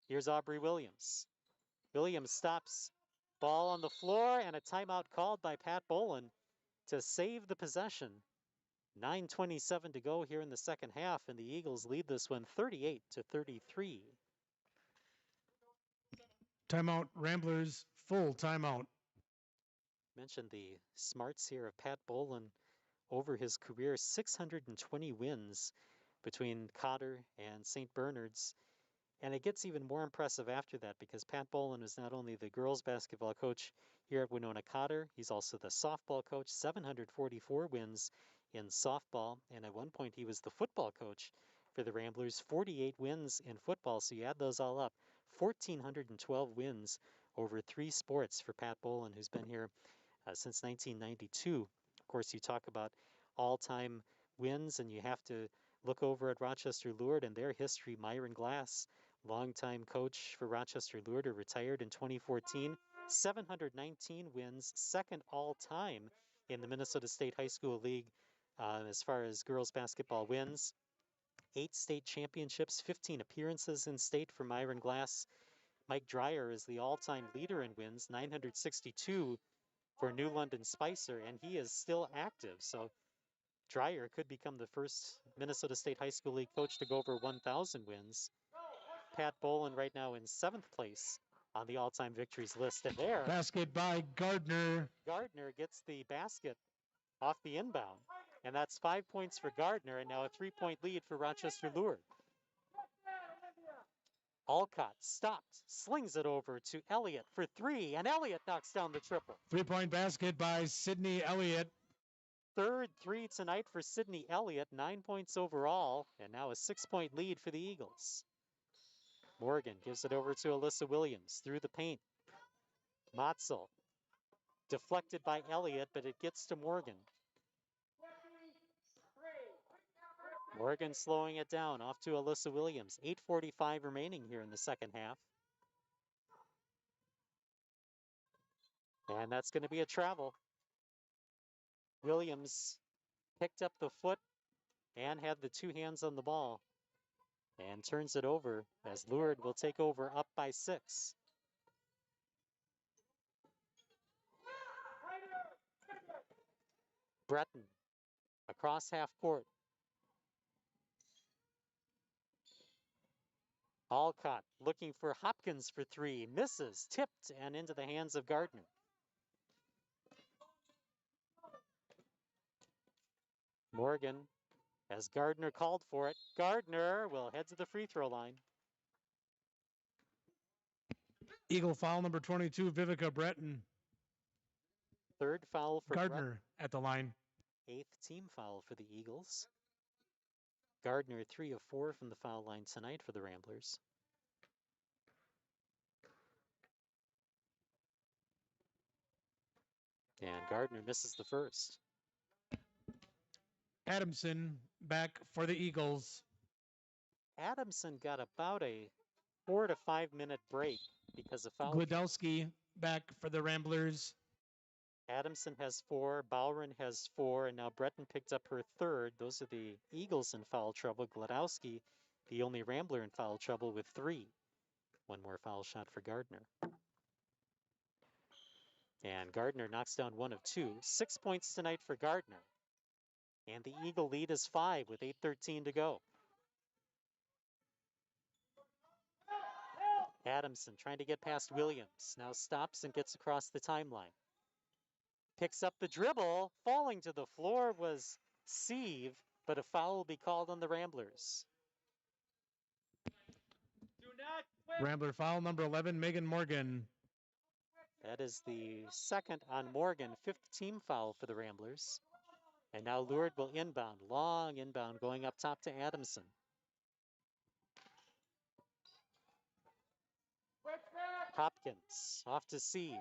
Here's Aubrey Williams. Williams stops. Ball on the floor, and a timeout called by Pat Boland to save the possession. 9:27 to go here in the second half, and the Eagles lead this one 38-33. Timeout, Ramblers, full timeout. Mentioned the smarts here of Pat Boland over his career, 620 wins between Cotter and St. Bernard's. And it gets even more impressive after that because Pat Boland is not only the girls basketball coach here at Winona Cotter, he's also the softball coach, 744 wins in softball. And at one point he was the football coach for the Ramblers, 48 wins in football. So you add those all up, 1,412 wins over 3 sports for Pat Boland, who's been here since 1992. Of course, you talk about all-time wins, and you have to look over at Rochester Lured and their history. Myron Glass, longtime coach for Rochester Lured, who retired in 2014, 719 wins, second all-time in the Minnesota State High School League as far as girls basketball wins. 8 state championships, 15 appearances in state for Myron Glass. Mike Dreyer is the all-time leader in wins, 962 for New London Spicer, and he is still active. So Dreyer could become the first Minnesota State High School League coach to go over 1,000 wins. Pat Bolin right now in 7th place on the all-time victories list. And there, Basket by Gardner. Gardner gets the basket off the inbound. And that's 5 points for Gardner, and now a 3-point lead for Rochester Lourdes. Alcott stopped, slings it over to Elliott for 3, and Elliott knocks down the triple. 3-point basket by Sidney Elliott. Third 3 tonight for Sidney Elliott, 9 points overall, and now a 6-point lead for the Eagles. Morgan gives it over to Alyssa Williams through the paint. Matzel deflected by Elliott, but it gets to Morgan. Morgan slowing it down off to Alyssa Williams. 8:45 remaining here in the second half. And that's going to be a travel. Williams picked up the foot and had the 2 hands on the ball and turns it over as Lourdes will take over up by 6. Breton across half court. Alcott looking for Hopkins for 3, misses, tipped, and into the hands of Gardner. Morgan, as Gardner called for it, Gardner will head to the free throw line. Eagle foul number 22, Vivica Breton. Third foul for Gardner Breton. at the line. 8th team foul for the Eagles. Gardner 3 of 4 from the foul line tonight for the Ramblers. And Gardner misses the first. Adamson back for the Eagles. Adamson got about a 4 to 5 minute break because of foul. Glodowski back for the Ramblers. Adamson has 4, Bowron has 4, and now Breton picked up her 3rd. Those are the Eagles in foul trouble. Glodowski, the only Rambler in foul trouble with 3. One more foul shot for Gardner. And Gardner knocks down 1 of 2. 6 points tonight for Gardner. And the Eagle lead is 5 with 8:13 to go. Adamson trying to get past Williams. Now stops and gets across the timeline. Picks up the dribble. Falling to the floor was Sieve, but a foul will be called on the Ramblers. Rambler foul number 11, Megan Morgan. That is the second on Morgan, 5th team foul for the Ramblers. And now Lourdes will inbound, long inbound going up top to Adamson. Hopkins off to Sieve,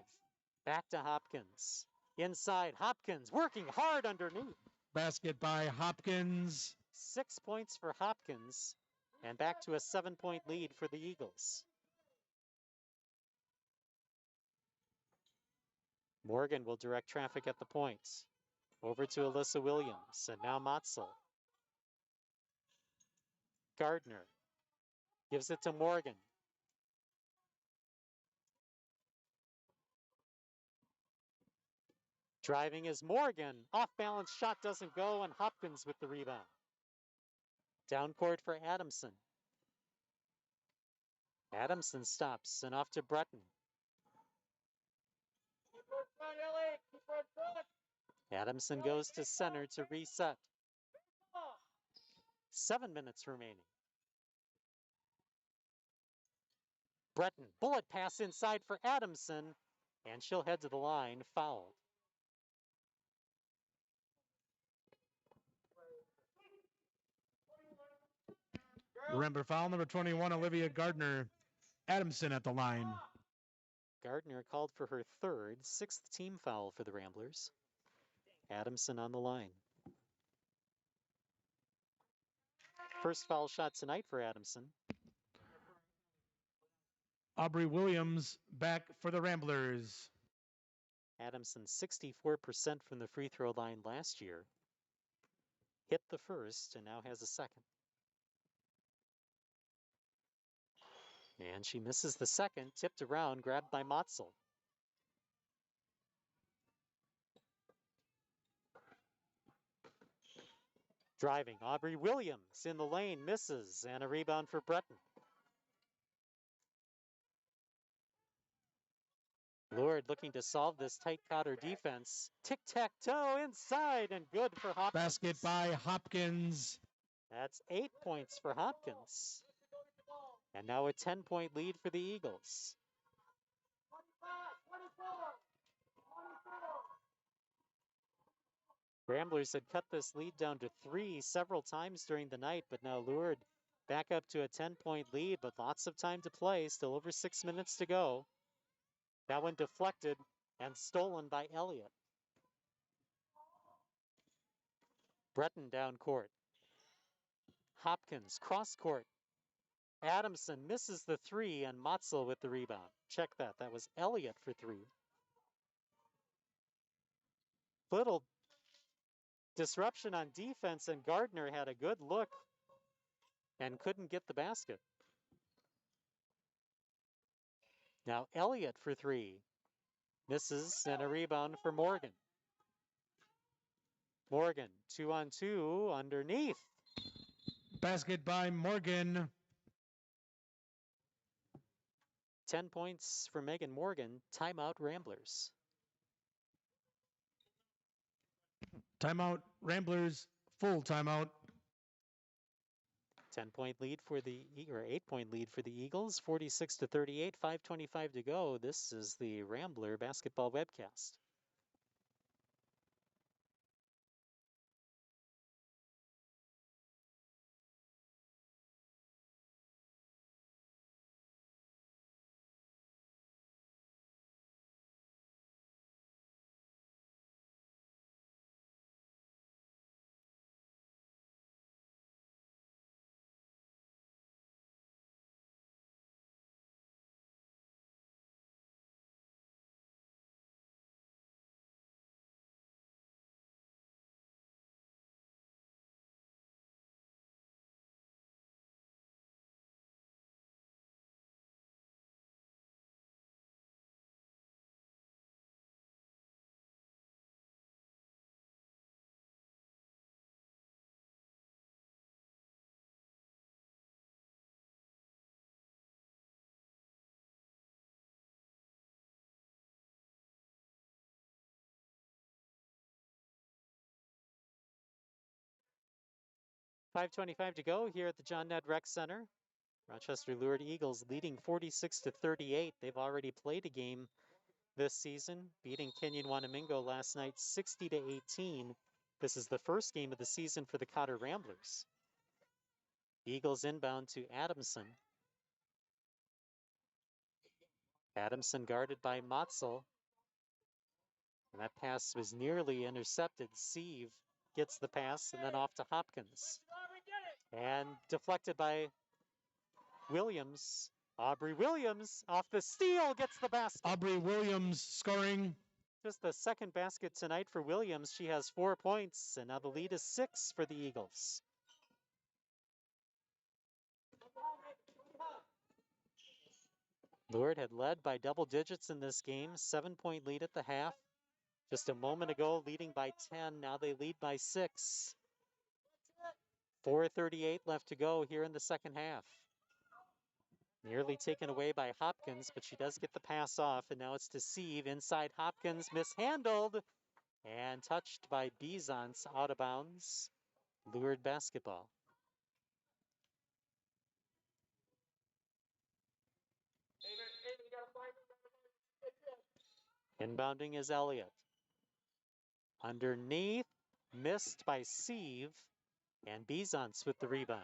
back to Hopkins. Inside, Hopkins working hard underneath. Basket by Hopkins. 6 points for Hopkins, and back to a 7-point lead for the Eagles. Morgan will direct traffic at the point. Over to Alyssa Williams, and now Matzel. Gardner gives it to Morgan. Driving is Morgan. Off-balance shot doesn't go, and Hopkins with the rebound. Down court for Adamson. Adamson stops, and off to Breton. Adamson goes to center to reset. 7 minutes remaining. Breton, bullet pass inside for Adamson, and she'll head to the line, fouled. Remember foul number 21, Olivia Gardner. Adamson at the line. Gardner called for her 3rd, 6th team foul for the Ramblers. Adamson on the line. First foul shot tonight for Adamson. Aubrey Williams back for the Ramblers. Adamson 64% from the free throw line last year. Hit the first and now has a second. And she misses the second, tipped around, grabbed by Motzel. Driving, Aubrey Williams in the lane, misses, and a rebound for Breton. Lord looking to solve this tight Cotter defense. Tic-tac-toe inside and good for Hopkins. Basket by Hopkins. That's 8 points for Hopkins. And now a 10-point lead for the Eagles. Ramblers had cut this lead down to 3 several times during the night, but now lured back up to a 10-point lead, but lots of time to play, still over 6 minutes to go. That one deflected and stolen by Elliott. Breton down court. Hopkins cross court. Adamson misses the 3 and Motzel with the rebound. Check that. That was Elliott for 3. Little disruption on defense, and Gardner had a good look and couldn't get the basket. Now Elliott for 3. Misses, and a rebound for Morgan. Morgan, 2-on-2 underneath. Basket by Morgan. 10 points for Megan Morgan. Timeout Ramblers. Timeout Ramblers. Full timeout. 10-point lead for the, or 8-point lead for the Eagles. 46-38, 5:25 to go. This is the Rambler basketball webcast. .525 to go here at the John Ned Rec Center. Rochester lured Eagles leading 46-38. They've already played a game this season, beating Kenyon Wanamingo last night 60-18. This is the first game of the season for the Cotter Ramblers. Eagles inbound to Adamson. Adamson guarded by Motzel. And that pass was nearly intercepted. Sieve gets the pass and then off to Hopkins. And deflected by Williams. Aubrey Williams off the steal gets the basket. Aubrey Williams scoring. Just the second basket tonight for Williams. She has 4 points, and now the lead is 6 for the Eagles. Lord had led by double digits in this game, 7-point lead at the half. Just a moment ago, leading by 10. Now they lead by 6. 4:38 left to go here in the second half. Nearly taken away by Hopkins, but she does get the pass off, and now it's to Sieve. Inside Hopkins, mishandled, and touched by Bizance out of bounds. Lured basketball. Inbounding is Elliott. Underneath, missed by Sieve, and Bizance with the rebound.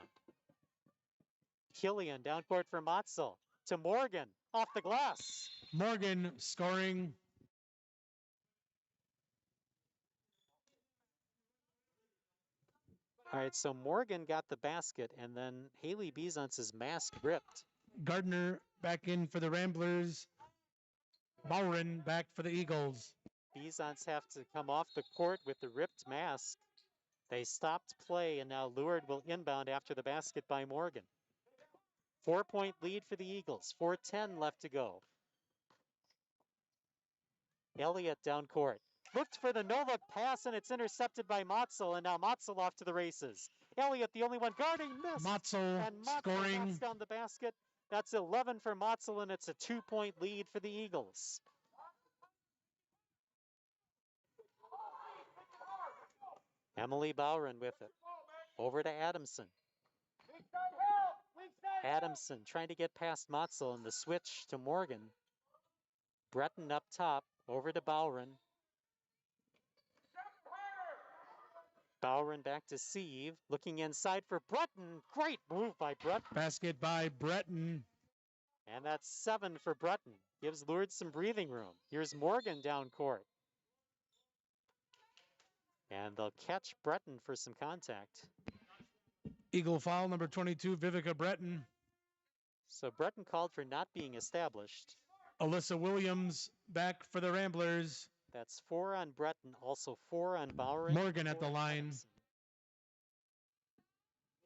Killian down court for Motzel. To Morgan, off the glass. Morgan scoring. All right, so Morgan got the basket, and then Haley Bizance's mask ripped. Gardner back in for the Ramblers. Bowron back for the Eagles. Bisons have to come off the court with the ripped mask. They stopped play, and now Lured will inbound after the basket by Morgan. 4-point lead for the Eagles. 4:10 left to go. Elliott down court. Looked for the no-look pass, and it's intercepted by Motzel, and now Motzel off to the races. Elliott, the only one guarding, missed. Motzel And Motzel scoring. knocks down the basket. That's 11 for Motzel, and it's a 2-point lead for the Eagles. Emily Bowron with it. Over to Adamson. Adamson trying to get past Motzel, and the switch to Morgan. Breton up top, over to Bowron. Bowron back to Sieve, looking inside for Breton. Great move by Breton. Basket by Breton. And that's 7 for Breton. Gives Lourdes some breathing room. Here's Morgan down court. And they'll catch Breton for some contact. Eagle foul, number 22, Vivica Breton. So Breton called for not being established. Alyssa Williams back for the Ramblers. That's 4 on Breton, also 4 on Bowron. Morgan at the 4 on line. Adamson.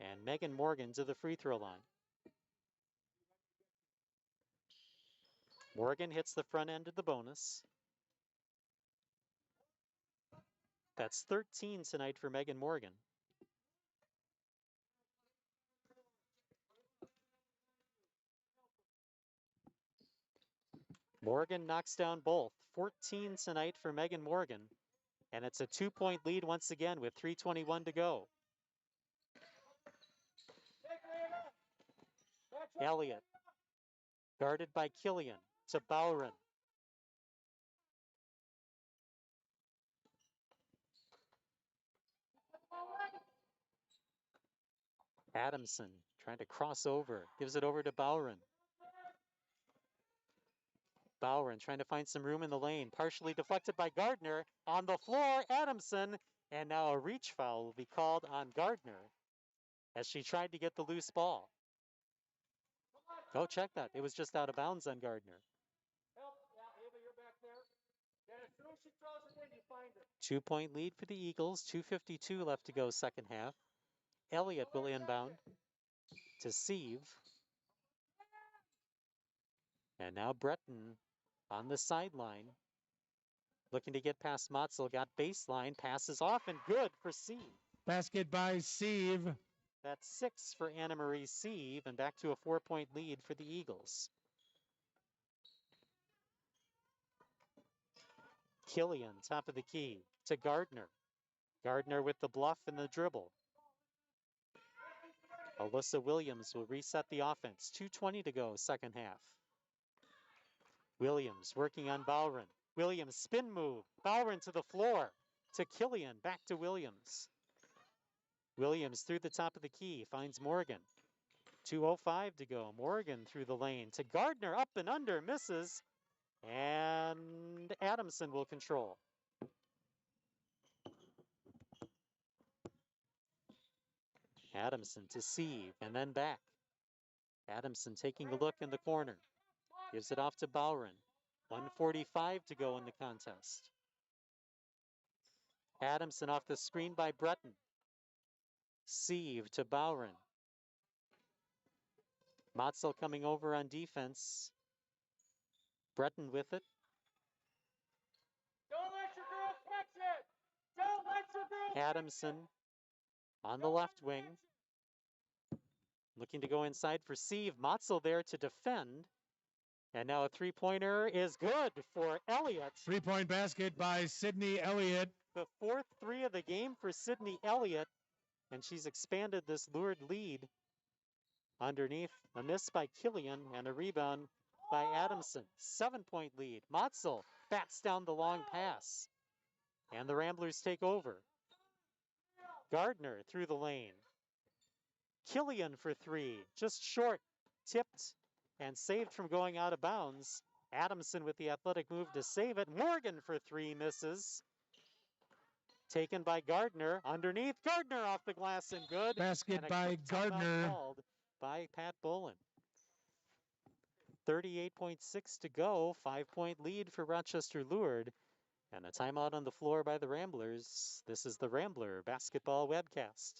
And Megan Morgan to the free throw line. Morgan hits the front end of the bonus. That's 13 tonight for Megan Morgan. Morgan knocks down both. 14 tonight for Megan Morgan. And it's a 2-point lead once again with 3:21 to go. Elliott, guarded by Killian, to Bowron. Adamson trying to cross over, gives it over to Bowron. Bowron trying to find some room in the lane, partially deflected by Gardner. On the floor, Adamson, and now a reach foul will be called on Gardner as she tried to get the loose ball. Go check that. It was just out of bounds on Gardner. 2-point lead for the Eagles, 2:52 left to go second half. Elliott will inbound to Sieve. And now Breton on the sideline, looking to get past Motzel, got baseline, passes off, and good for Sieve. Basket by Sieve. That's 6 for Anna Marie Sieve, and back to a 4-point lead for the Eagles. Killian, top of the key, to Gardner. Gardner with the bluff and the dribble. Alyssa Williams will reset the offense. 2:20 to go, second half. Williams working on Bowron. Williams spin move. Bowron to the floor. To Killian, back to Williams. Williams through the top of the key, finds Morgan. 2:05 to go. Morgan through the lane to Gardner, up and under, misses. And Adamson will control. Adamson to Sieve, and then back. Adamson taking a look in the corner. Gives it off to Bowron. 1:45 to go in the contest. Adamson off the screen by Breton. Sieve to Bowron. Motzel coming over on defense. Breton with it. Don't let your girl catch it. Don't let your girl Adamson on the left wing. Looking to go inside for Sieve. Motzel there to defend. And now a three-pointer is good for Elliott. 3-point basket by Sydney Elliott. The 4th 3 of the game for Sydney Elliott. And she's expanded this lured lead. Underneath, a miss by Killian and a rebound by Adamson. 7-point lead. Motzel bats down the long pass. And the Ramblers take over. Gardner through the lane. Killian for 3, just short, tipped and saved from going out of bounds. Adamson with the athletic move to save it. Morgan for 3, misses. Taken by Gardner, underneath. Gardner off the glass and good. Basket And a by quick timeout Gardner. called by Pat Bolin. 38.6 to go, 5-point lead for Rochester Lured, and a timeout on the floor by the Ramblers. This is the Rambler Basketball Webcast.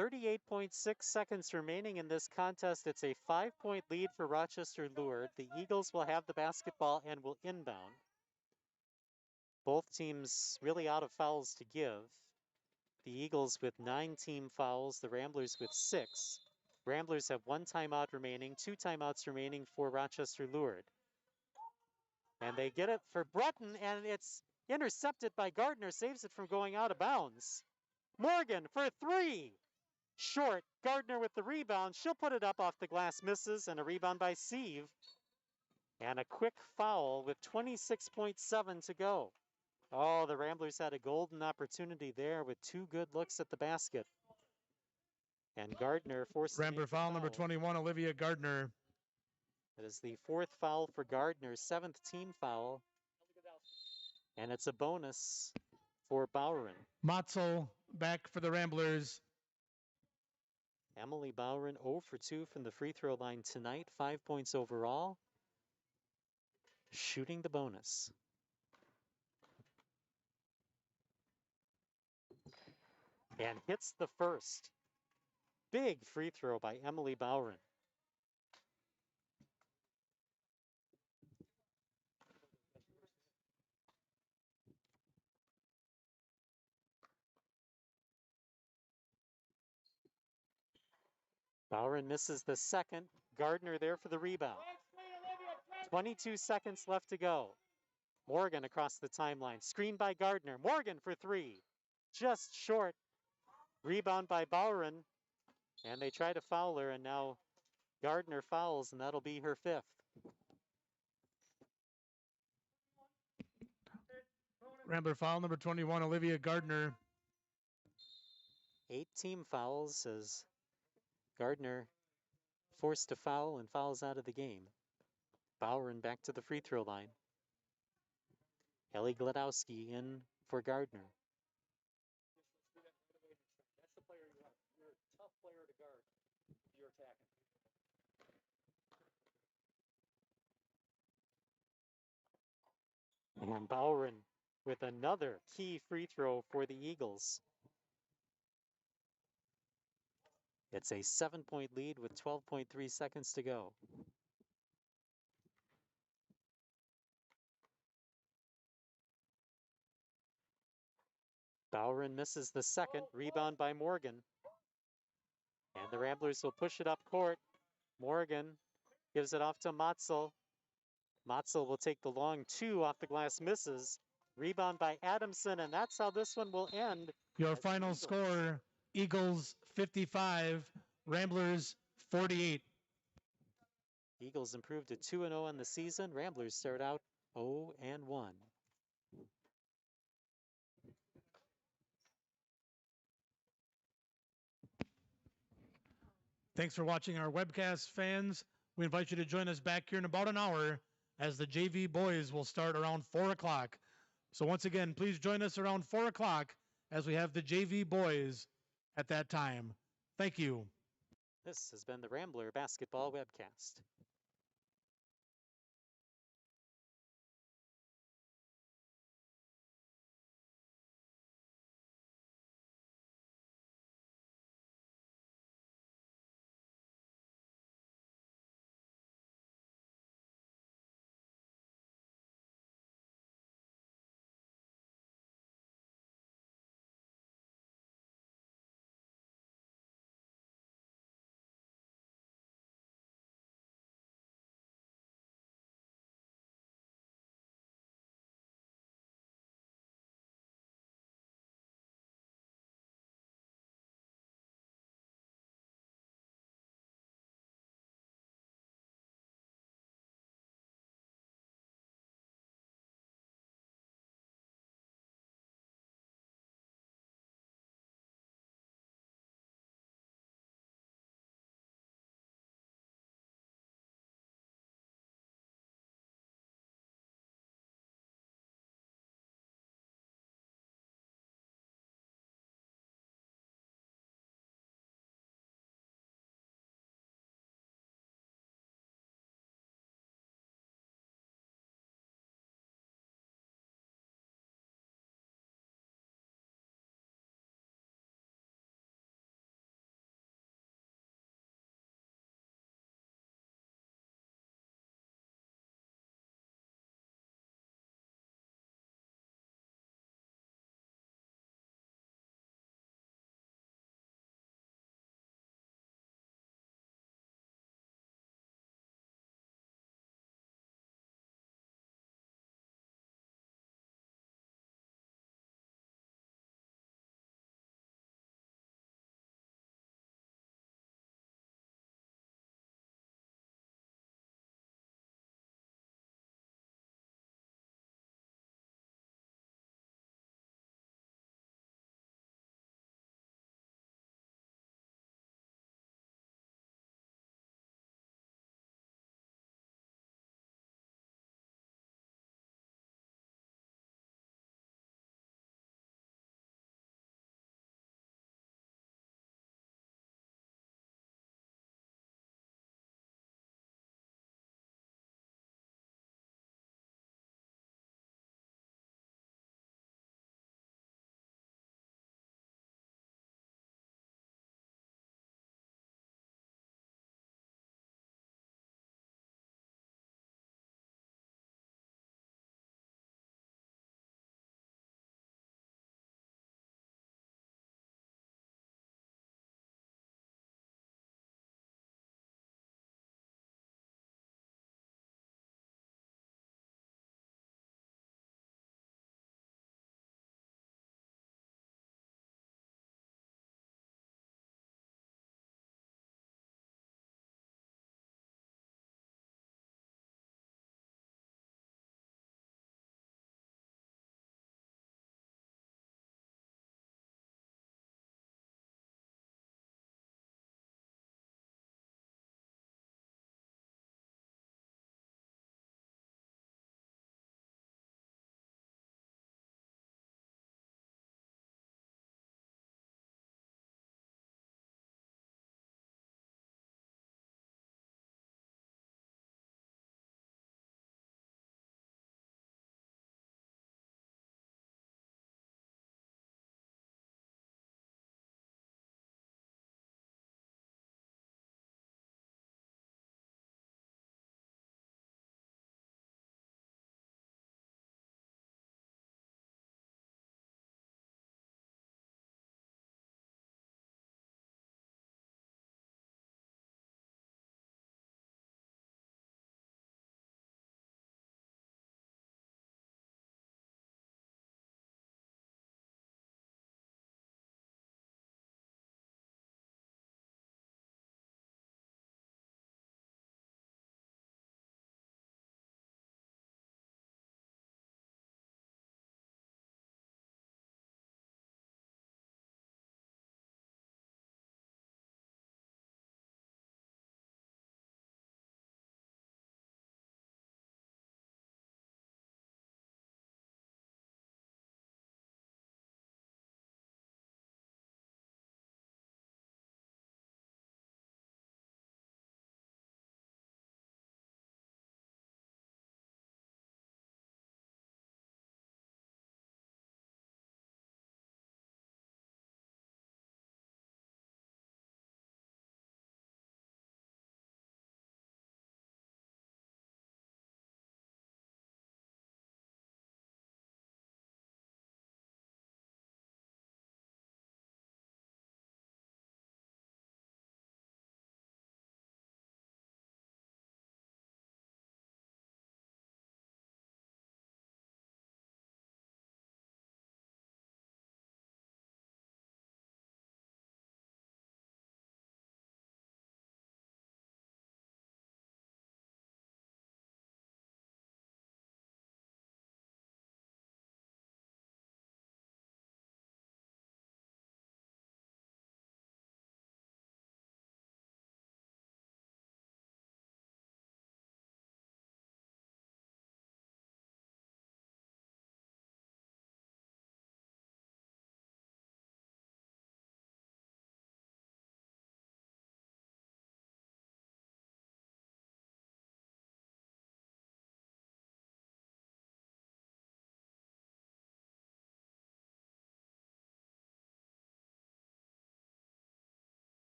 .6 seconds remaining in this contest. It's a 5-point lead for Rochester Lured. The Eagles will have the basketball and will inbound. Both teams really out of fouls to give. The Eagles with 9 team fouls, the Ramblers with 6. Ramblers have 1 timeout remaining, 2 timeouts remaining for Rochester Lured. And they get it for Breton, and it's intercepted by Gardner, saves it from going out of bounds. Morgan for 3. Short. Gardner with the rebound. She'll put it up off the glass, misses, and a rebound by Sieve. And a quick foul with 26.7 to go. Oh, the Ramblers had a golden opportunity there with 2 good looks at the basket. And Gardner forced Rambler foul number 21, Olivia Gardner. It is the 4th foul for Gardner, 7th team foul. And it's a bonus for Bowron. Matzel back for the Ramblers. Emily Bowron 0 for 2 from the free throw line tonight, 5 points overall. Shooting the bonus. And hits the first. Big free throw by Emily Bowron. Bowron misses the second. Gardner there for the rebound. 22 seconds left to go. Morgan across the timeline. Screen by Gardner. Morgan for 3. Just short. Rebound by Bowron. And they try to foul her, and now Gardner fouls, and that'll be her 5th. Rambler foul number 21, Olivia Gardner. 8 team fouls as Gardner forced to foul and fouls out of the game. Bowron back to the free throw line. Ellie Gladowski in for Gardner. That's the player you are. You're a tough player to guard if you're attacking. And Bowron with another key free throw for the Eagles. It's a 7-point lead with 12.3 seconds to go. Bowron misses the second. Rebound by Morgan. And the Ramblers will push it up court. Morgan gives it off to Matzel. Matzel will take the long 2 off the glass, misses. Rebound by Adamson, and that's how this one will end. Your final score, Eagles 55, Ramblers 48. Eagles improved to 2-0 on the season. Ramblers start out 0-1. Thanks for watching our webcast, fans. We invite you to join us back here in about an hour as the JV boys will start around 4 o'clock. So once again, please join us around 4 o'clock as we have the JV boys at that time. Thank you. This has been the Rambler Basketball Webcast.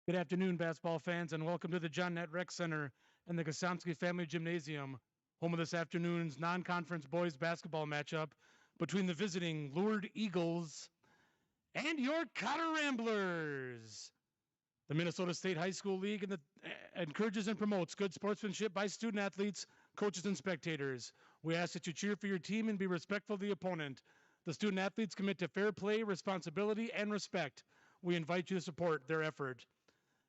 Good afternoon, basketball fans, and welcome to the John Nett Rec Center and the Kosomsky Family Gymnasium, home of this afternoon's non-conference boys basketball matchup between the visiting Lourdes Eagles and your Cotter Ramblers. The Minnesota State High School League encourages and promotes good sportsmanship by student athletes, coaches, and spectators. We ask that you cheer for your team and be respectful of the opponent. The student athletes commit to fair play, responsibility, and respect. We invite you to support their effort.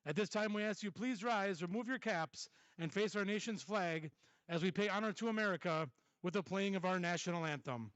At this time, we ask you please rise, remove your caps, and face our nation's flag as we pay honor to America with the playing of our national anthem.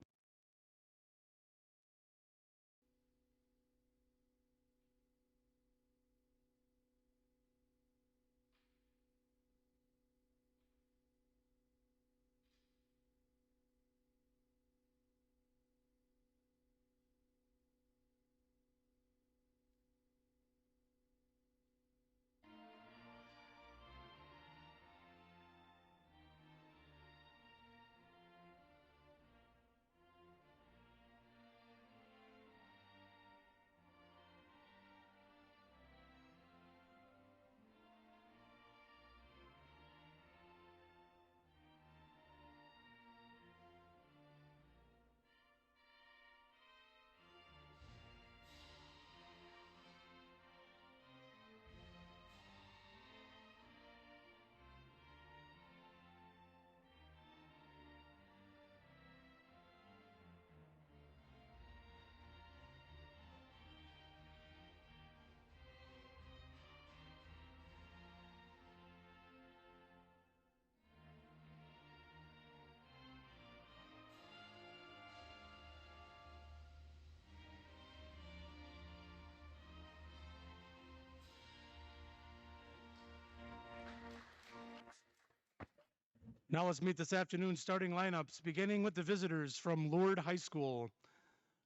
Now let's meet this afternoon's starting lineups, beginning with the visitors from Lourdes High School.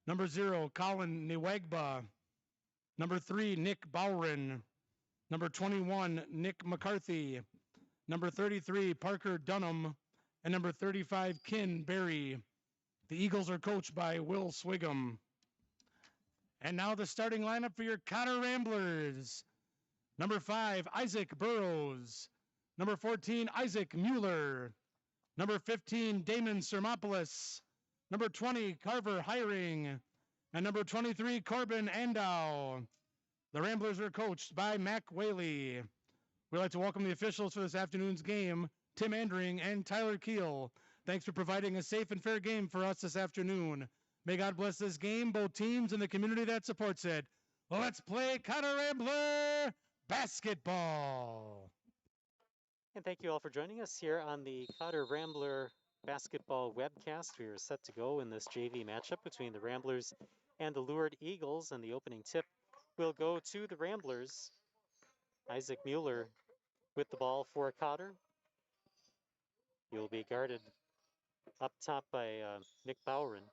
Number 0, Colin Nwagba. Number 3, Nick Bowren. Number 21, Nick McCarthy. Number 33, Parker Dunham. And number 35, Ken Berry. The Eagles are coached by Will Swigum. And now the starting lineup for your Cotter Ramblers. Number 5, Isaac Burrows. Number 14, Isaac Mueller. Number 15, Damon Sermopoulos. Number 20, Carver Hiring. And number 23, Corbin Andow. The Ramblers are coached by Mac Whaley. We'd like to welcome the officials for this afternoon's game, Tim Andring and Tyler Keel. Thanks for providing a safe and fair game for us this afternoon. May God bless this game, both teams, and the community that supports it. Let's play Cotter Rambler basketball. And thank you all for joining us here on the Cotter Rambler basketball webcast. We are set to go in this JV matchup between the Ramblers and the Lourdes Eagles, and the opening tip will go to the Ramblers. Isaac Mueller with the ball for Cotter. He will be guarded up top by Nick Bowren.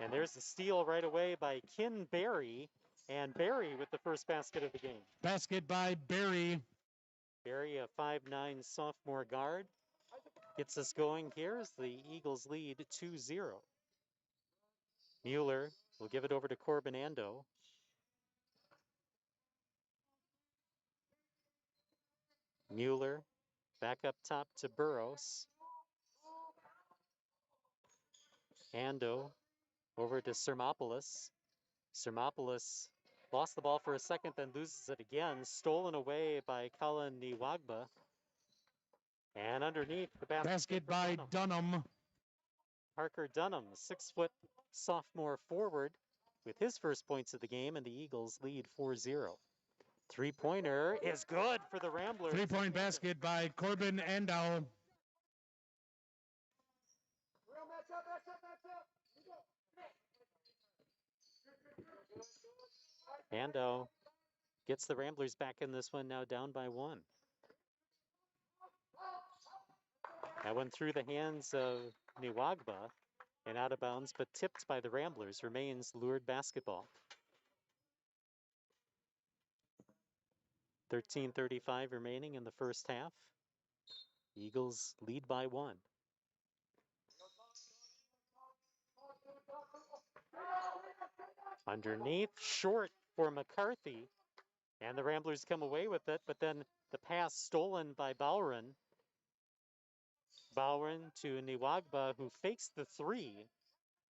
And there's the steal right away by Ken Berry, and Berry with the first basket of the game. Basket by Berry. Berry, a 5'9" sophomore guard, gets us going here as the Eagles lead 2-0. Mueller will give it over to Corbin Andow. Mueller back up top to Burrows. Andow over to Sermopoulos. Sermopoulos lost the ball for a second, then loses it again. Stolen away by Colin Nwagba. And underneath the basket by Dunham. Parker Dunham, 6-foot sophomore forward, with his first points of the game, and the Eagles lead 4-0. Three-pointer is good for the Ramblers. Three-point basket by Corbin Andow. Andow gets the Ramblers back in this one, now down by 1. That one through the hands of Nwagba and out of bounds, but tipped by the Ramblers. Remains Lourdes basketball. 13:35 remaining in the first half. Eagles lead by 1. Underneath, short for McCarthy, And the Ramblers come away with it, but then the pass stolen by Bowron. Bowron to Niwagba, who fakes the three,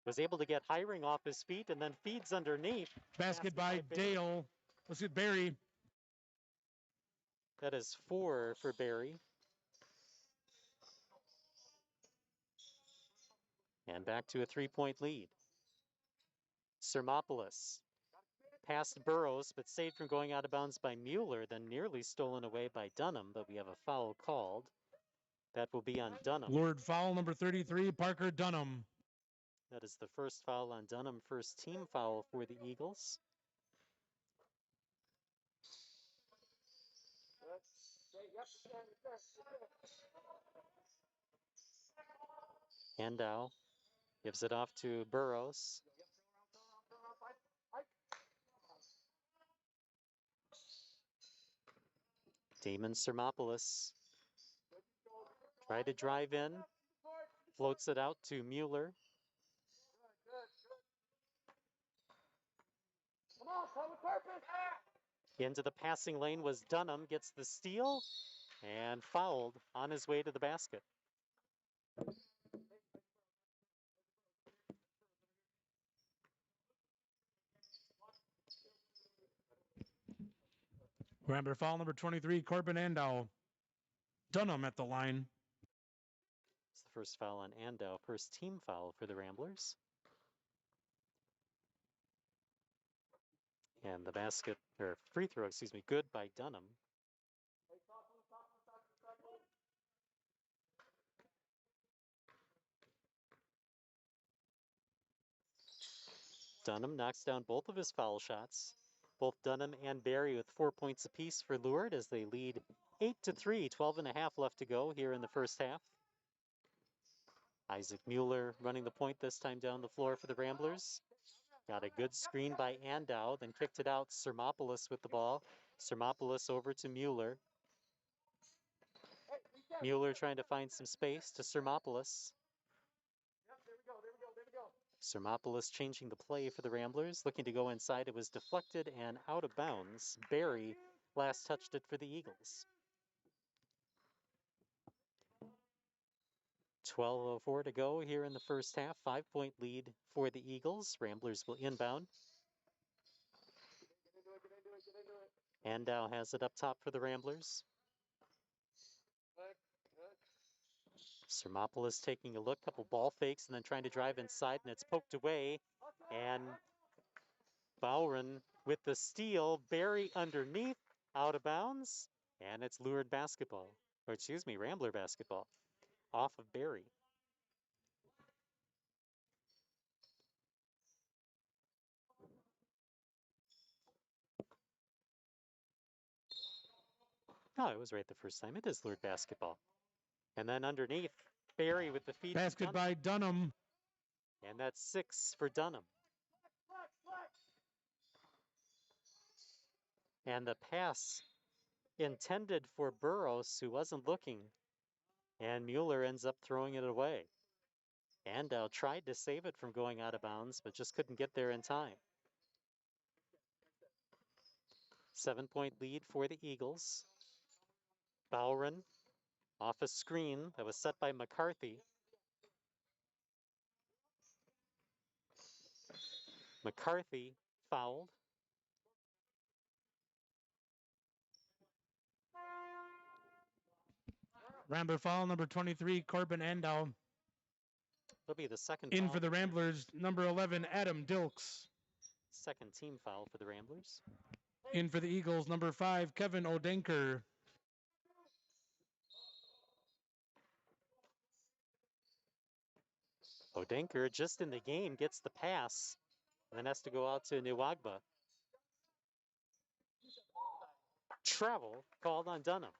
was able to get Hiring off his feet and then feeds underneath. Basket by Dale. Let's get Barry. That is 4 for Barry. And back to a 3-point lead. Sermopoulos past Burrows, but saved from going out of bounds by Mueller, then nearly stolen away by Dunham, but we have a foul called. That will be on Dunham. Lured foul number 33, Parker Dunham. That is the first foul on Dunham, first team foul for the Eagles. Handow gives it off to Burrows. Damon Sermopoulos tried to drive in, floats it out to Mueller. Into the passing lane was Dunham, gets the steal, and fouled on his way to the basket. Rambler foul number 23, Corbin Andow. Dunham at the line. It's the first foul on Andow, first team foul for the Ramblers. And the basket, or free throw, excuse me, good by Dunham. Dunham knocks down both of his foul shots. Both Dunham and Barry with 4 points apiece for Lourdes as they lead 8-3, 12.5 left to go here in the first half. Isaac Mueller running the point this time down the floor for the Ramblers. Got a good screen by Andow, then kicked it out. Sermopoulos with the ball. Sermopoulos over to Mueller. Mueller trying to find some space to Sermopoulos. Sermopoulos changing the play for the Ramblers, looking to go inside. It was deflected and out of bounds. Barry last touched it for the Eagles. 12:04 to go here in the first half. 5-point lead for the Eagles. Ramblers will inbound. Andow has it up top for the Ramblers. Sermopoulos taking a look, couple ball fakes, and then trying to drive inside, and it's poked away. And Bowron with the steal. Barry underneath, out of bounds, and it's Lured basketball. Or excuse me, Rambler basketball. Off of Barry. Oh, it was right the first time. It is Lured basketball. And then underneath, Barry with the feed. Basket by Dunham. And that's 6 for Dunham. And the pass intended for Burrows, who wasn't looking. And Mueller ends up throwing it away. Andow tried to save it from going out of bounds, but just couldn't get there in time. 7-point lead for the Eagles. Bowron off a screen that was set by McCarthy. McCarthy fouled. Rambler foul number 23, Corbin Andow. It'll be the second In foul for the Ramblers, number 11, Adam Dilks. Second team foul for the Ramblers. In for the Eagles, number 5, Kevin Odenker. Odenker just in the game gets the pass and then has to go out to Niwagba. Travel called on Dunham.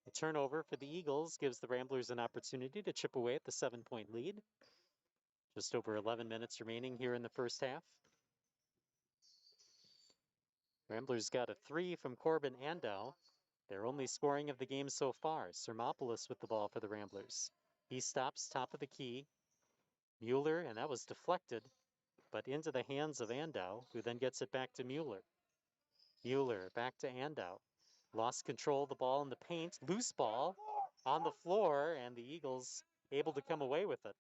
A turnover for the Eagles gives the Ramblers an opportunity to chip away at the 7-point lead. Just over 11 minutes remaining here in the first half. Ramblers got a 3 from Corbin Andow. Their only scoring of the game so far. Sermopoulos with the ball for the Ramblers. He stops top of the key. Mueller, and that was deflected. but into the hands of Andau, who then gets it back to Mueller. Mueller back to Andau. Lost control of the ball in the paint. Loose ball on the floor, and the Eagles able to come away with it.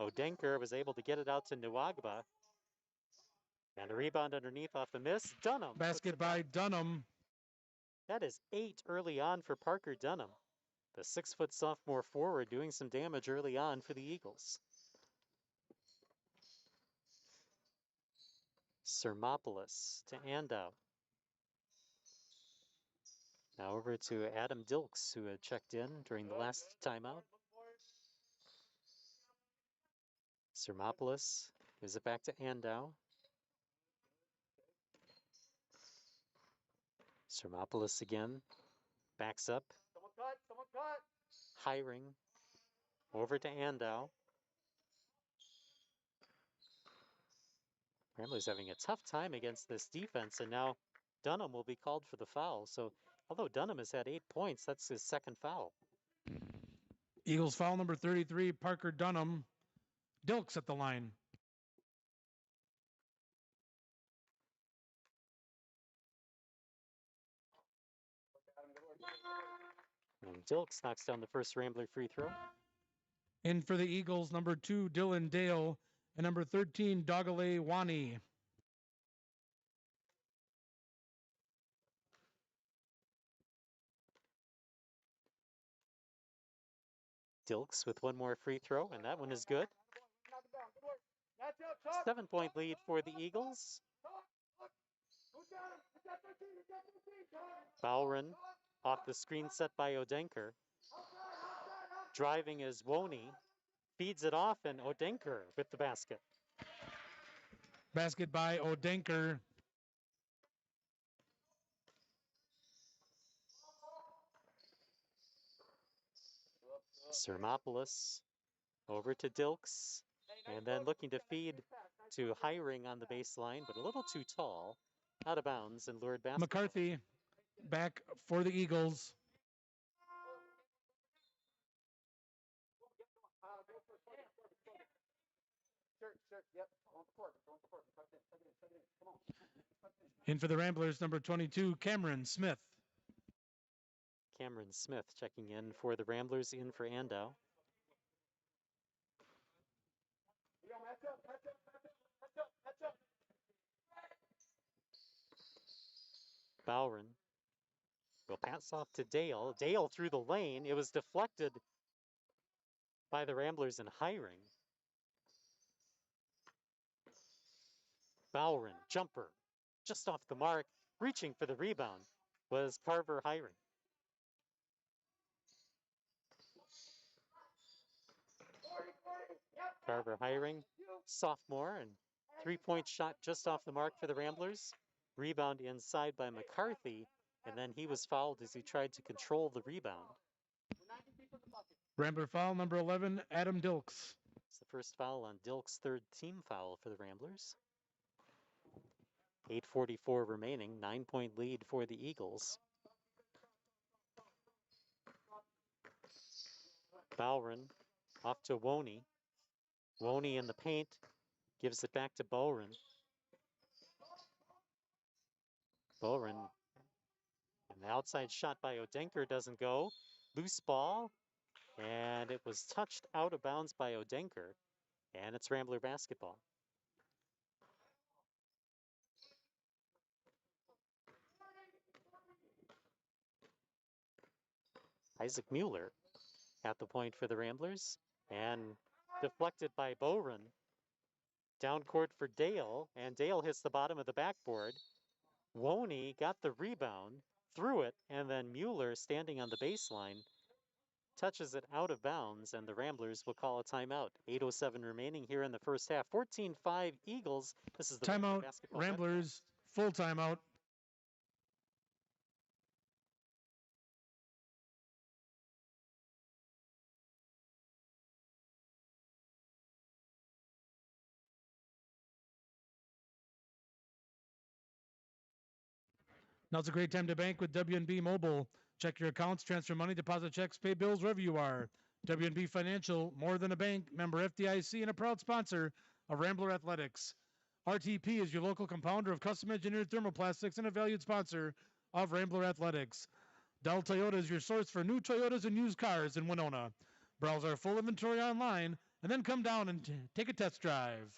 Odenker was able to get it out to Nwagba. And a rebound underneath off the miss. Dunham. Basket by Dunham. That is 8 early on for Parker Dunham. The 6-foot sophomore forward doing some damage early on for the Eagles. Sermopoulos to Andau. Now over to Adam Dilks, who had checked in during the last timeout. Sermopoulos gives it back to Andau. Sermopoulos again. Backs up. Someone cut. Hiring over to Andau. Ramblers having a tough time against this defense, and now Dunham will be called for the foul. So although Dunham has had 8 points, that's his second foul. Eagles foul number 33, Parker Dunham. Dilks at the line. And Dilks knocks down the first Rambler free throw. In for the Eagles, number 2, Dylan Dale, and number 13, Dogale Wani. Dilks with one more free throw, and that one is good. 7-point lead for the Eagles. Bowron off the screen set by Odenker. Driving is Woney. Feeds it off, and Odenker with the basket. Basket by Odenker. Sermopoulos over to Dilks, and then looking to feed to Hiring on the baseline, but a little too tall. Out of bounds and lured basketball. McCarthy back for the Eagles. In for the Ramblers, number 22, Cameron Smith. Cameron Smith checking in for the Ramblers, in for Andau. Bowron will pass off to Dale. Dale through the lane. It was deflected by the Ramblers in Hiring. Bowron, jumper, just off the mark. Reaching for the rebound was Carver Hiring. Carver Hiring, sophomore, and 3-point shot just off the mark for the Ramblers. Rebound inside by McCarthy, and then he was fouled as he tried to control the rebound. Rambler foul number 11, Adam Dilks. It's the first foul on Dilks' third team foul for the Ramblers. 8:44 remaining, 9-point lead for the Eagles. Bowron off to Woney. Woney in the paint, gives it back to Bowron. Bowron, and the outside shot by Odenker doesn't go. Loose ball, and it was touched out of bounds by Odenker, and it's Rambler basketball. Isaac Mueller at the point for the Ramblers, and deflected by Bowron. Down court for Dale, and Dale hits the bottom of the backboard. Woney got the rebound, threw it, and then Mueller, standing on the baseline, touches it out of bounds, and the Ramblers will call a timeout. 8:07 remaining here in the first half. 14-5 Eagles. This is the timeout, Ramblers, full timeout. Now's a great time to bank with WNB Mobile. Check your accounts, transfer money, deposit checks, pay bills wherever you are. WNB Financial, more than a bank, member FDIC, and a proud sponsor of Rambler Athletics. RTP is your local compounder of custom engineered thermoplastics and a valued sponsor of Rambler Athletics. Dell Toyota is your source for new Toyotas and used cars in Winona. Browse our full inventory online and then come down and take a test drive.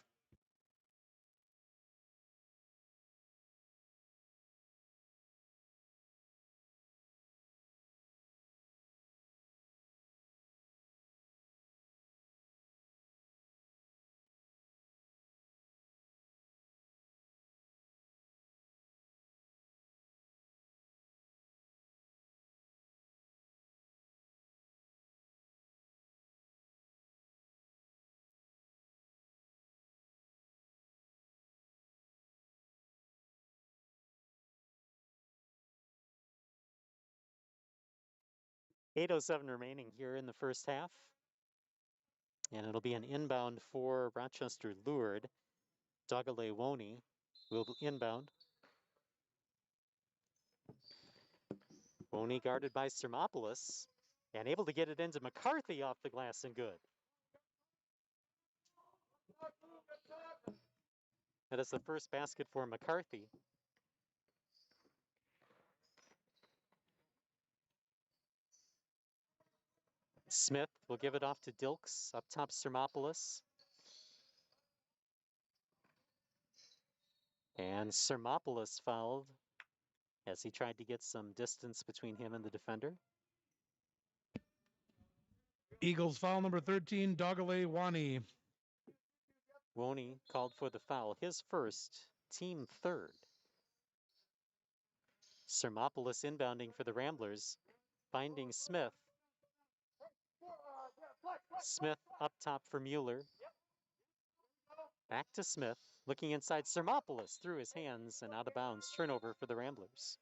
.807 remaining here in the first half. And it'll be an inbound for Rochester Lured. Dogale Woney will inbound. Woney guarded by Sermopoulos and able to get it into McCarthy off the glass and good. That is the first basket for McCarthy. Smith will give it off to Dilks, up top Sermopoulos. And Sermopoulos fouled as he tried to get some distance between him and the defender. Eagles foul number 13, Dogale Wani. Woney called for the foul, his first, team third. Sermopoulos inbounding for the Ramblers, finding Smith. Smith up top for Mueller. Back to Smith, looking inside Sermopoulos through his hands and out of bounds. Turnover for the Ramblers.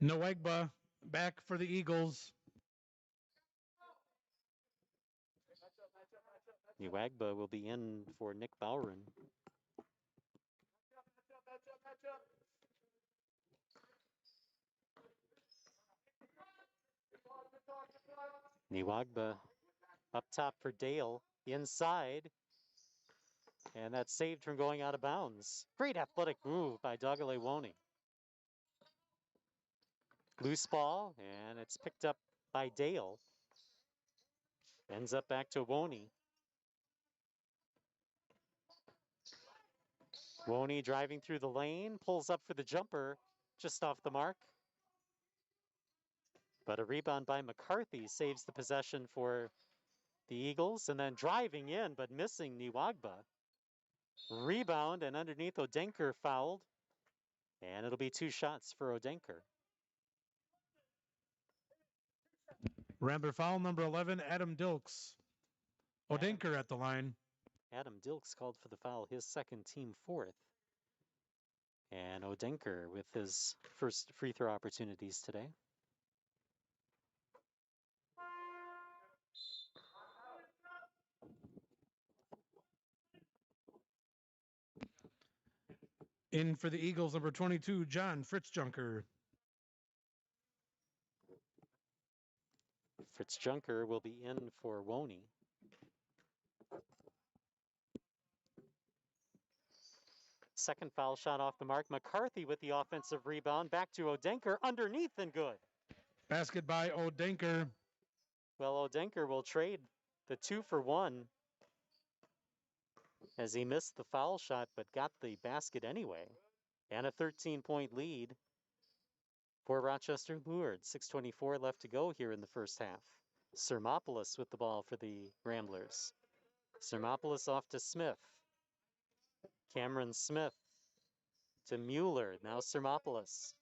Noegba back for the Eagles. Uagba will be in for Nick Bowron. Niwagba up top for Dale, inside. And that's saved from going out of bounds. Great athletic move by Dogale Woney. Loose ball, and it's picked up by Dale. Ends up back to Woney. Woney driving through the lane, pulls up for the jumper, just off the mark. But a rebound by McCarthy saves the possession for the Eagles, and then driving in, but missing Niwagba. Rebound, and underneath Odenker fouled. And it'll be 2 shots for Odenker. Rambler foul number 11, Adam Dilks. Odenker at the line. Adam Dilks called for the foul, his second, team fourth. And Odenker with his first free throw opportunities today. In for the Eagles, number 22, John Fritzjunker. Fritzjunker will be in for Woney. Second foul shot off the mark. McCarthy with the offensive rebound. Back to Odenker, underneath and good. Basket by Odenker. Well, Odenker will trade the 2 for 1 as he missed the foul shot but got the basket anyway. And a 13-point lead for Rochester Lured. 6:24 left to go here in the first half. Sermopoulos with the ball for the Ramblers. Sermopoulos off to Smith. Cameron Smith to Mueller. Now Sermopoulos.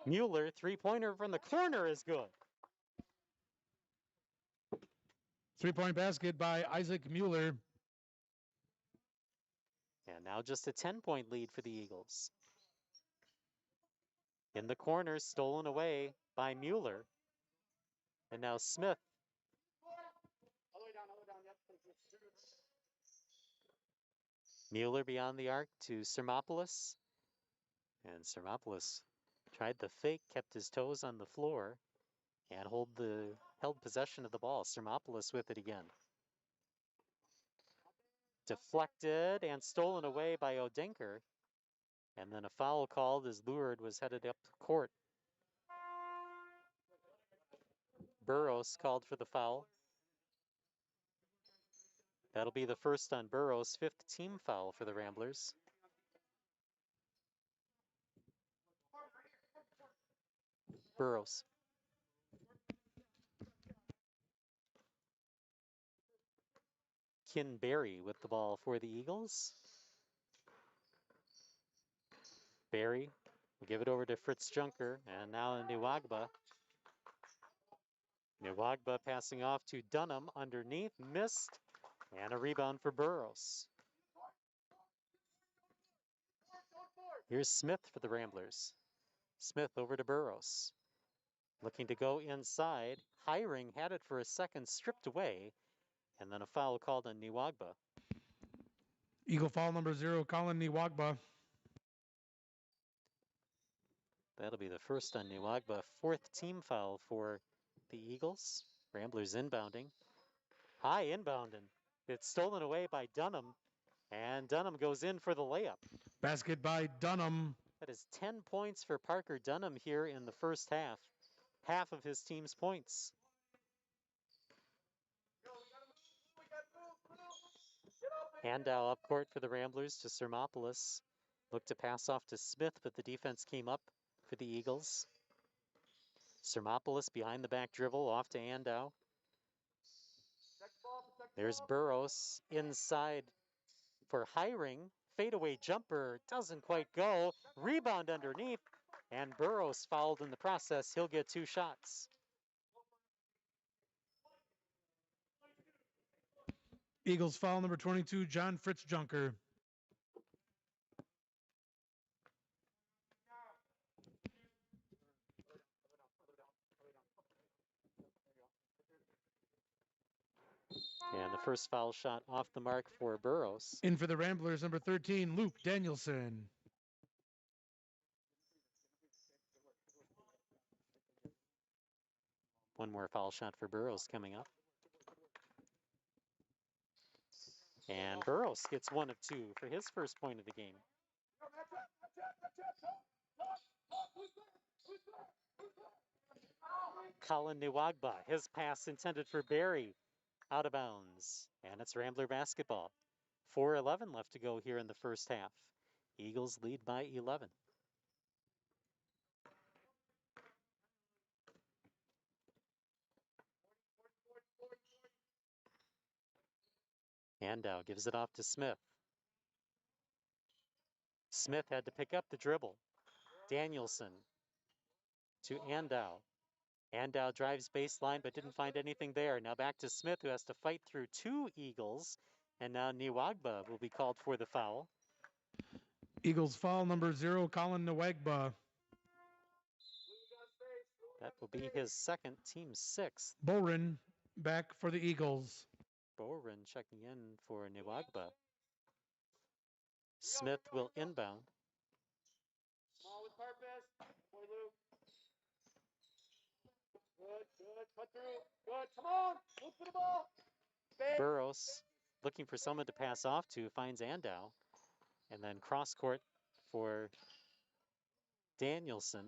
Mueller, three-pointer from the corner is good. 3-point basket by Isaac Mueller. And now just a 10-point lead for the Eagles. In the corner, stolen away by Mueller. And now Smith. Mueller beyond the arc to Sermopoulos. And Sermopoulos tried the fake, kept his toes on the floor, and hold the held possession of the ball. Sermopoulos with it again. Deflected and stolen away by Odenker. And then a foul called as Lured was headed up court. Burrows called for the foul. That'll be the first on Burrows, 5th team foul for the Ramblers. Burrows. Kin Berry with the ball for the Eagles. Berry will give it over to Fritz Junker, and now Niwagba. Niwagba passing off to Dunham underneath, missed, and a rebound for Burrows. Here's Smith for the Ramblers. Smith over to Burrows. Looking to go inside. Hiring had it for a second, stripped away, and then a foul called on Niwagba. Eagle foul number 0, Colin Niwagba. That'll be the first on Niwagba, 4th team foul for the Eagles. Ramblers inbounding. High inbounding. It's stolen away by Dunham, and Dunham goes in for the layup. Basket by Dunham. That is 10 points for Parker Dunham here in the first half. Half of his team's points. Handow up court for the Ramblers to Sermopoulos. Looked to pass off to Smith, but the defense came up for the Eagles. Sermopoulos behind the back dribble off to Handow. There's Burrows inside for Hiring. Fadeaway jumper doesn't quite go. Rebound underneath, and Burrows fouled in the process. He'll get 2 shots. Eagles foul number 22, John Fritz Junker. And the first foul shot off the mark for Burrows. In for the Ramblers, number 13, Luke Danielson. One more foul shot for Burrows coming up. And Burrows gets 1 of 2 for his first point of the game. Colin Niwagba, his pass intended for Berry, out of bounds. And it's Rambler basketball. 4:11 left to go here in the first half. Eagles lead by 11. Handow gives it off to Smith. Smith had to pick up the dribble. Danielson to Andow. Andow drives baseline but didn't find anything there. Now back to Smith, who has to fight through 2 Eagles. And now Niwagba will be called for the foul. Eagles foul number 0, Colin Niwagba. That will be his second, team 6th. Boren back for the Eagles. Boren checking in for Niwagba. Smith will inbound. Small with purpose. Boy, Luke. Good. Cut through. Good. Come on. Look for the ball. Burrows looking for someone to pass off to, finds Andow. And then cross court for Danielson.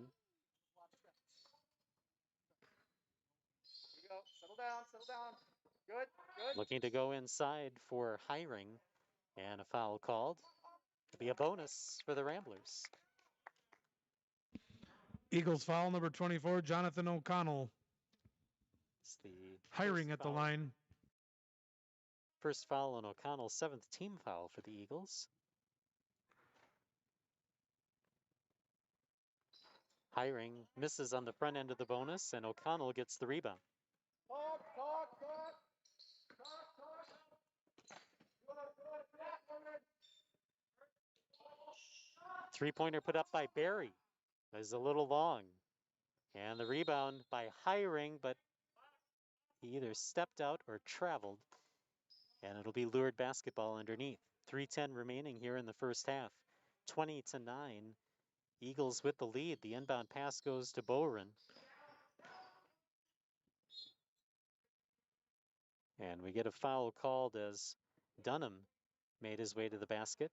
Here you go. Settle down. Good. Looking to go inside for Hiring. And a foul called. It'll be a bonus for the Ramblers. Eagles foul number 24, Jonathan O'Connell. It's the Hiring at the line. First foul on O'Connell, 7th team foul for the Eagles. Hiring misses on the front end of the bonus, and O'Connell gets the rebound. Talk. 3-pointer put up by Berry. Is a little long. And the rebound by Hiring, but he either stepped out or traveled. And it'll be Lured basketball underneath. 3:10 remaining here in the first half. 20-9. Eagles with the lead. The inbound pass goes to Boren. And we get a foul called as Dunham made his way to the basket.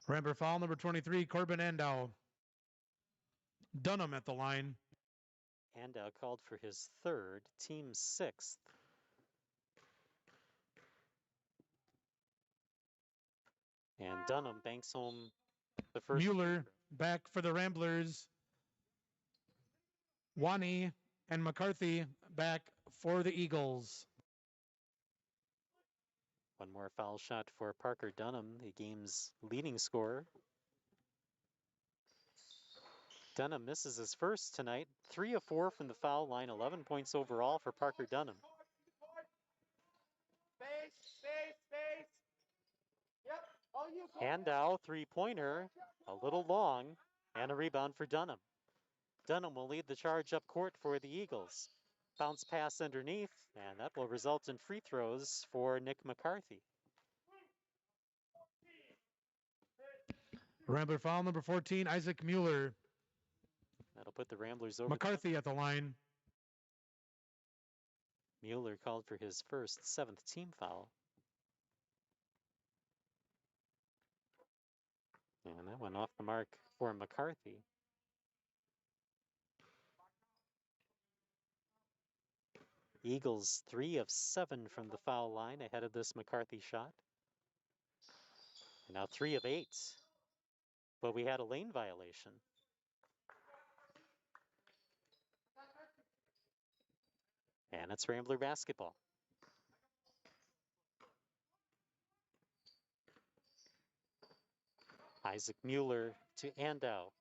Rambler foul number 23, Corbin Andow. Dunham at the line. Andow called for his third, team sixth. And Dunham banks home the first. Mueller back for the Ramblers. Wani and McCarthy back for the Eagles. One more foul shot for Parker Dunham, the game's leading scorer. Dunham misses his first tonight. 3 of 4 from the foul line, 11 points overall for Parker Dunham. Space. Yep. Oh, you go. Andow, three-pointer, a little long, and a rebound for Dunham. Dunham will lead the charge up court for the Eagles. Bounce pass underneath, and that will result in free throws for Nick McCarthy. Rambler foul number 14, Isaac Mueller. That'll put the Ramblers over. McCarthy at the line. Mueller called for his first, 7th team foul. And that went off the mark for McCarthy. Eagles 3 of 7 from the foul line ahead of this McCarthy shot. And now 3 of 8. But we had a lane violation. And it's Rambler basketball. Isaac Mueller to Andow.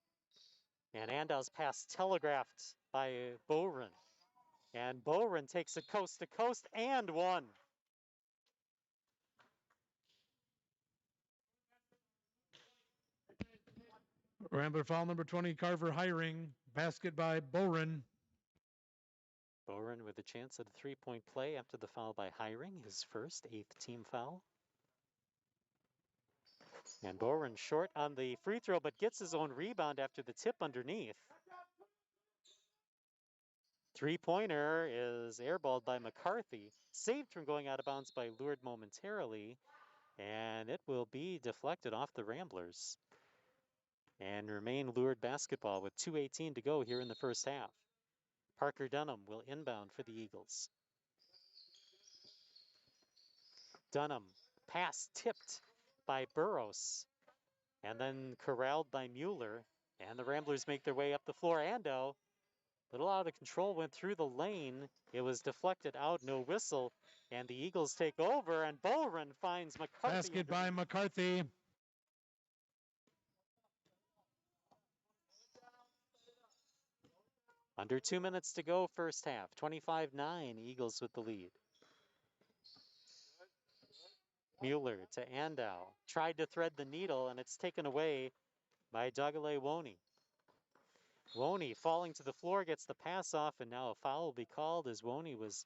And Andow's pass telegraphed by Bowren. And Bowren takes it coast to coast and one. Rambler foul number 20, Carver Hiring. Basket by Bowren. Bowren with a chance at a three-point play after the foul by Hiring, his first, 8th team foul. And Bowren short on the free throw, but gets his own rebound after the tip underneath. Three-pointer is airballed by McCarthy, saved from going out of bounds by Lourdes momentarily, and it will be deflected off the Ramblers. And remain Lourdes basketball with 2:18 to go here in the first half. Parker Dunham will inbound for the Eagles. Dunham, pass tipped by Burroughs, and then corralled by Mueller, and the Ramblers make their way up the floor. Andow, a little out of control, went through the lane. It was deflected out, no whistle, and the Eagles take over, and Bowren finds McCarthy. Basket by McCarthy. Under 2 minutes to go, first half. 25-9, Eagles with the lead. Mueller to Andow. Tried to thread the needle, and it's taken away by Dogale Woney. Woney falling to the floor, gets the pass off, and now a foul will be called as Woney was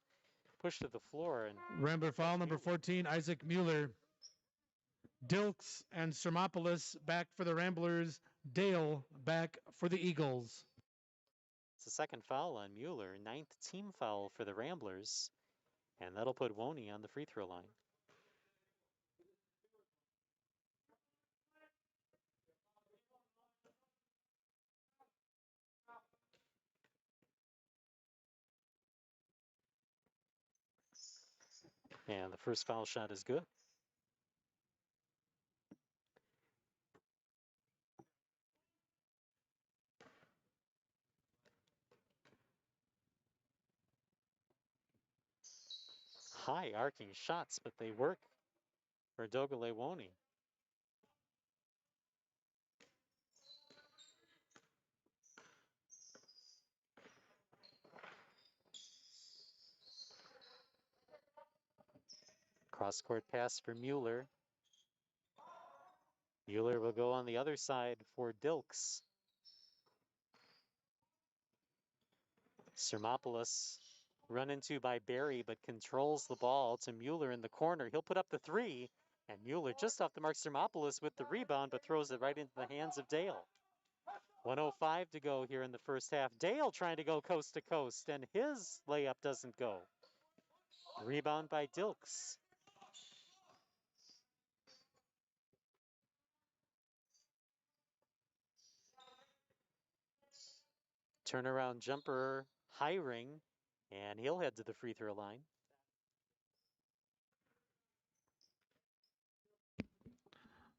pushed to the floor. And Rambler foul number 14, Isaac Mueller. Dilks and Sermopoulos back for the Ramblers. Dale back for the Eagles. it's the second foul on Mueller, 9th team foul for the Ramblers, and that'll put Woney on the free throw line. And the first foul shot is good. High arcing shots, but they work for Dogale Woney. Cross-court pass for Mueller. Mueller will go on the other side for Dilks. Sermopoulos run into by Barry, but controls the ball to Mueller in the corner. He'll put up the three, and Mueller just off the mark. Sermopoulos with the rebound, but throws it right into the hands of Dale. 1:05 to go here in the first half. Dale trying to go coast to coast, and his layup doesn't go. Rebound by Dilks. Turnaround jumper, Hiring, and he'll head to the free throw line.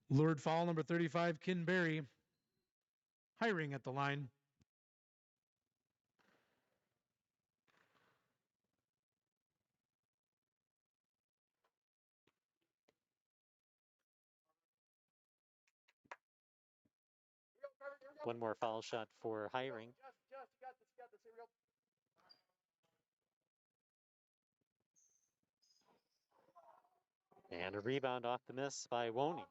Lured foul number 35, Kinberry. Hiring at the line. One more foul shot for Hiring. Just, you got this, here we go. And a rebound off the miss by Woney. Talk.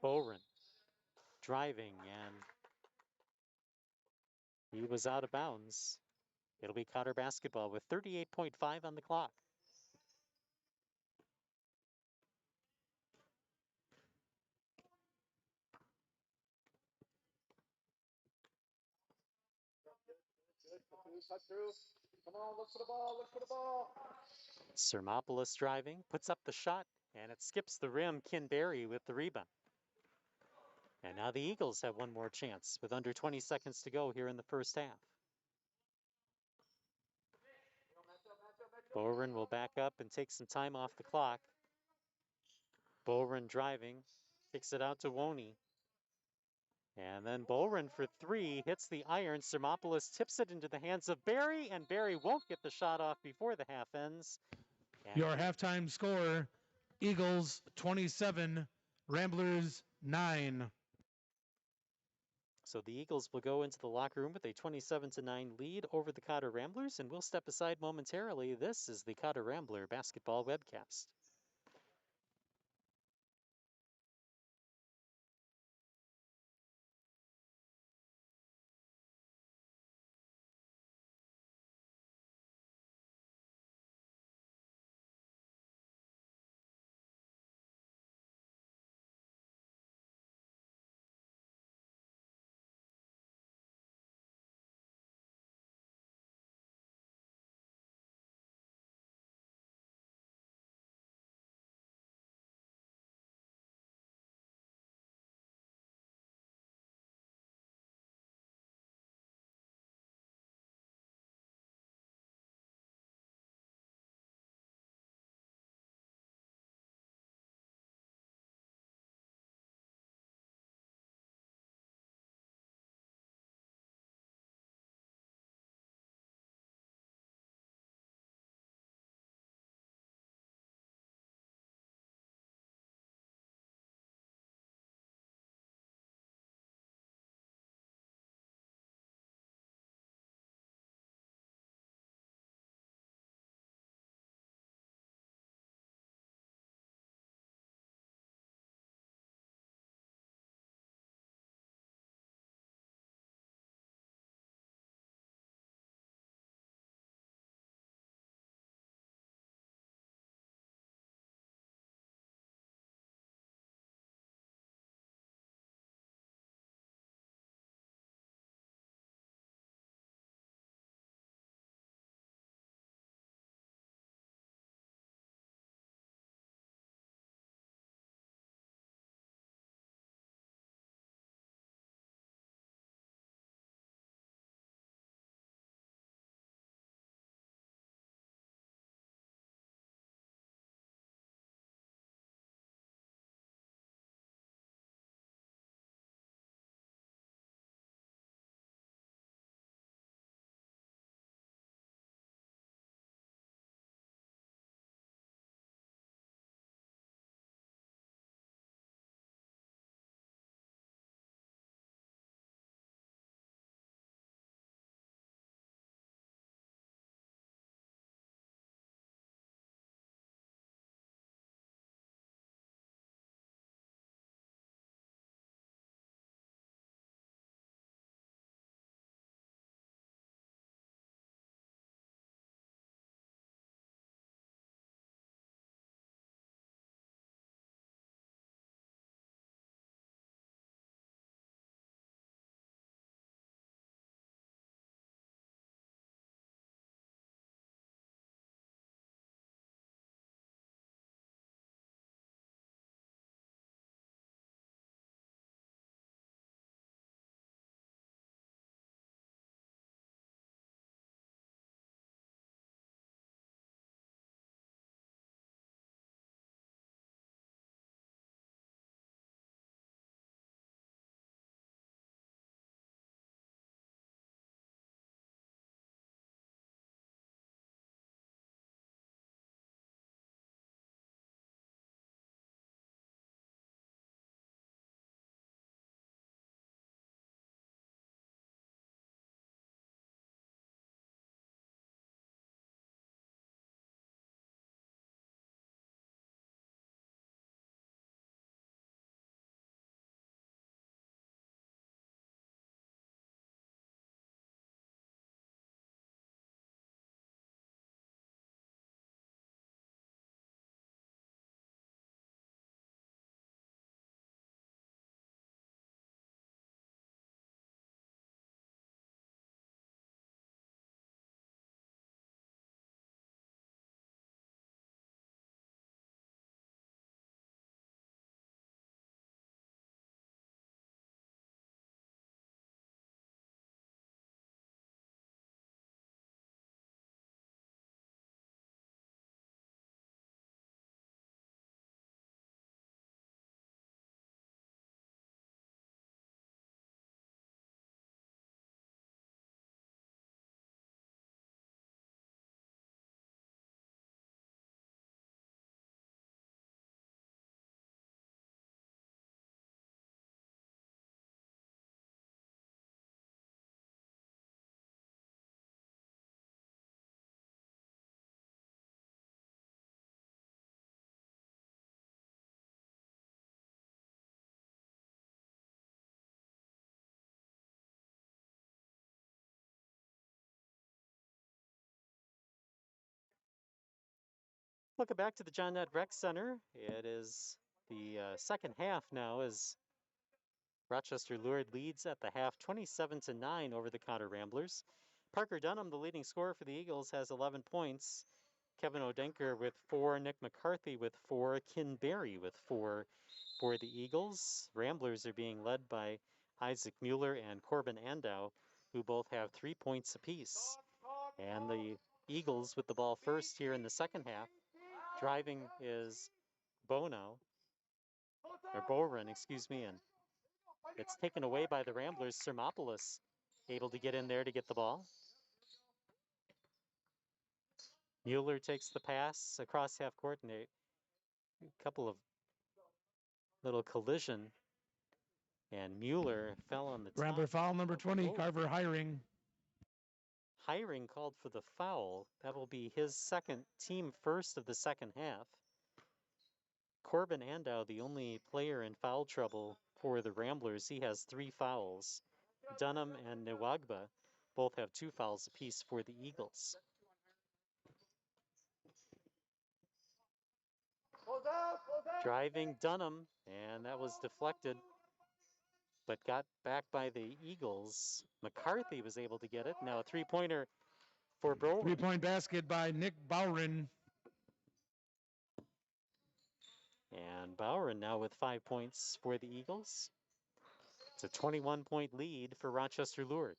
Boren driving, and he was out of bounds. It'll be Cotter basketball with 38.5 on the clock. Cut through. Come on, look for the ball. Sermopoulos driving, puts up the shot, and it skips the rim. Kinberry with the rebound. And now the Eagles have one more chance with under 20 seconds to go here in the first half. Boren will back up and take some time off the clock. Boren driving, kicks it out to Woney. And then Boren for three, hits the iron. Sermopoulos tips it into the hands of Barry, and Barry won't get the shot off before the half ends. And Your halftime score, Eagles 27, Ramblers 9. So the Eagles will go into the locker room with a 27-9 lead over the Cotter Ramblers, and we'll step aside momentarily. This is the Cotter Rambler basketball webcast. Welcome back to the John Nett Rec Center. It is the second half now as Rochester Lourdes leads at the half 27-9 over the Cotter Ramblers. Parker Dunham, the leading scorer for the Eagles, has 11 points. Kevin Odenker with 4, Nick McCarthy with 4, Kin Berry with 4 for the Eagles. Ramblers are being led by Isaac Mueller and Corbin Andow, who both have 3 points apiece. And the Eagles with the ball first here in the second half. Driving is Bono, or Boren, excuse me, and it's taken away by the Ramblers. Sermopoulos able to get in there to get the ball. Mueller takes the pass across half court, and a couple of little collision, and Mueller fell on the top. Rambler foul number 20, Carver Hiring. Hiring called for the foul. That will be his second, team first of the second half. Corbin Andow, the only player in foul trouble for the Ramblers, he has 3 fouls. Dunham and Nwagba both have 2 fouls apiece for the Eagles. Driving Dunham, and that was deflected, but got back by the Eagles. McCarthy was able to get it. Now a 3-pointer for Bowen. 3-point basket by Nick Bowren. And Bowren now with 5 points for the Eagles. It's a 21-point lead for Rochester Lourdes.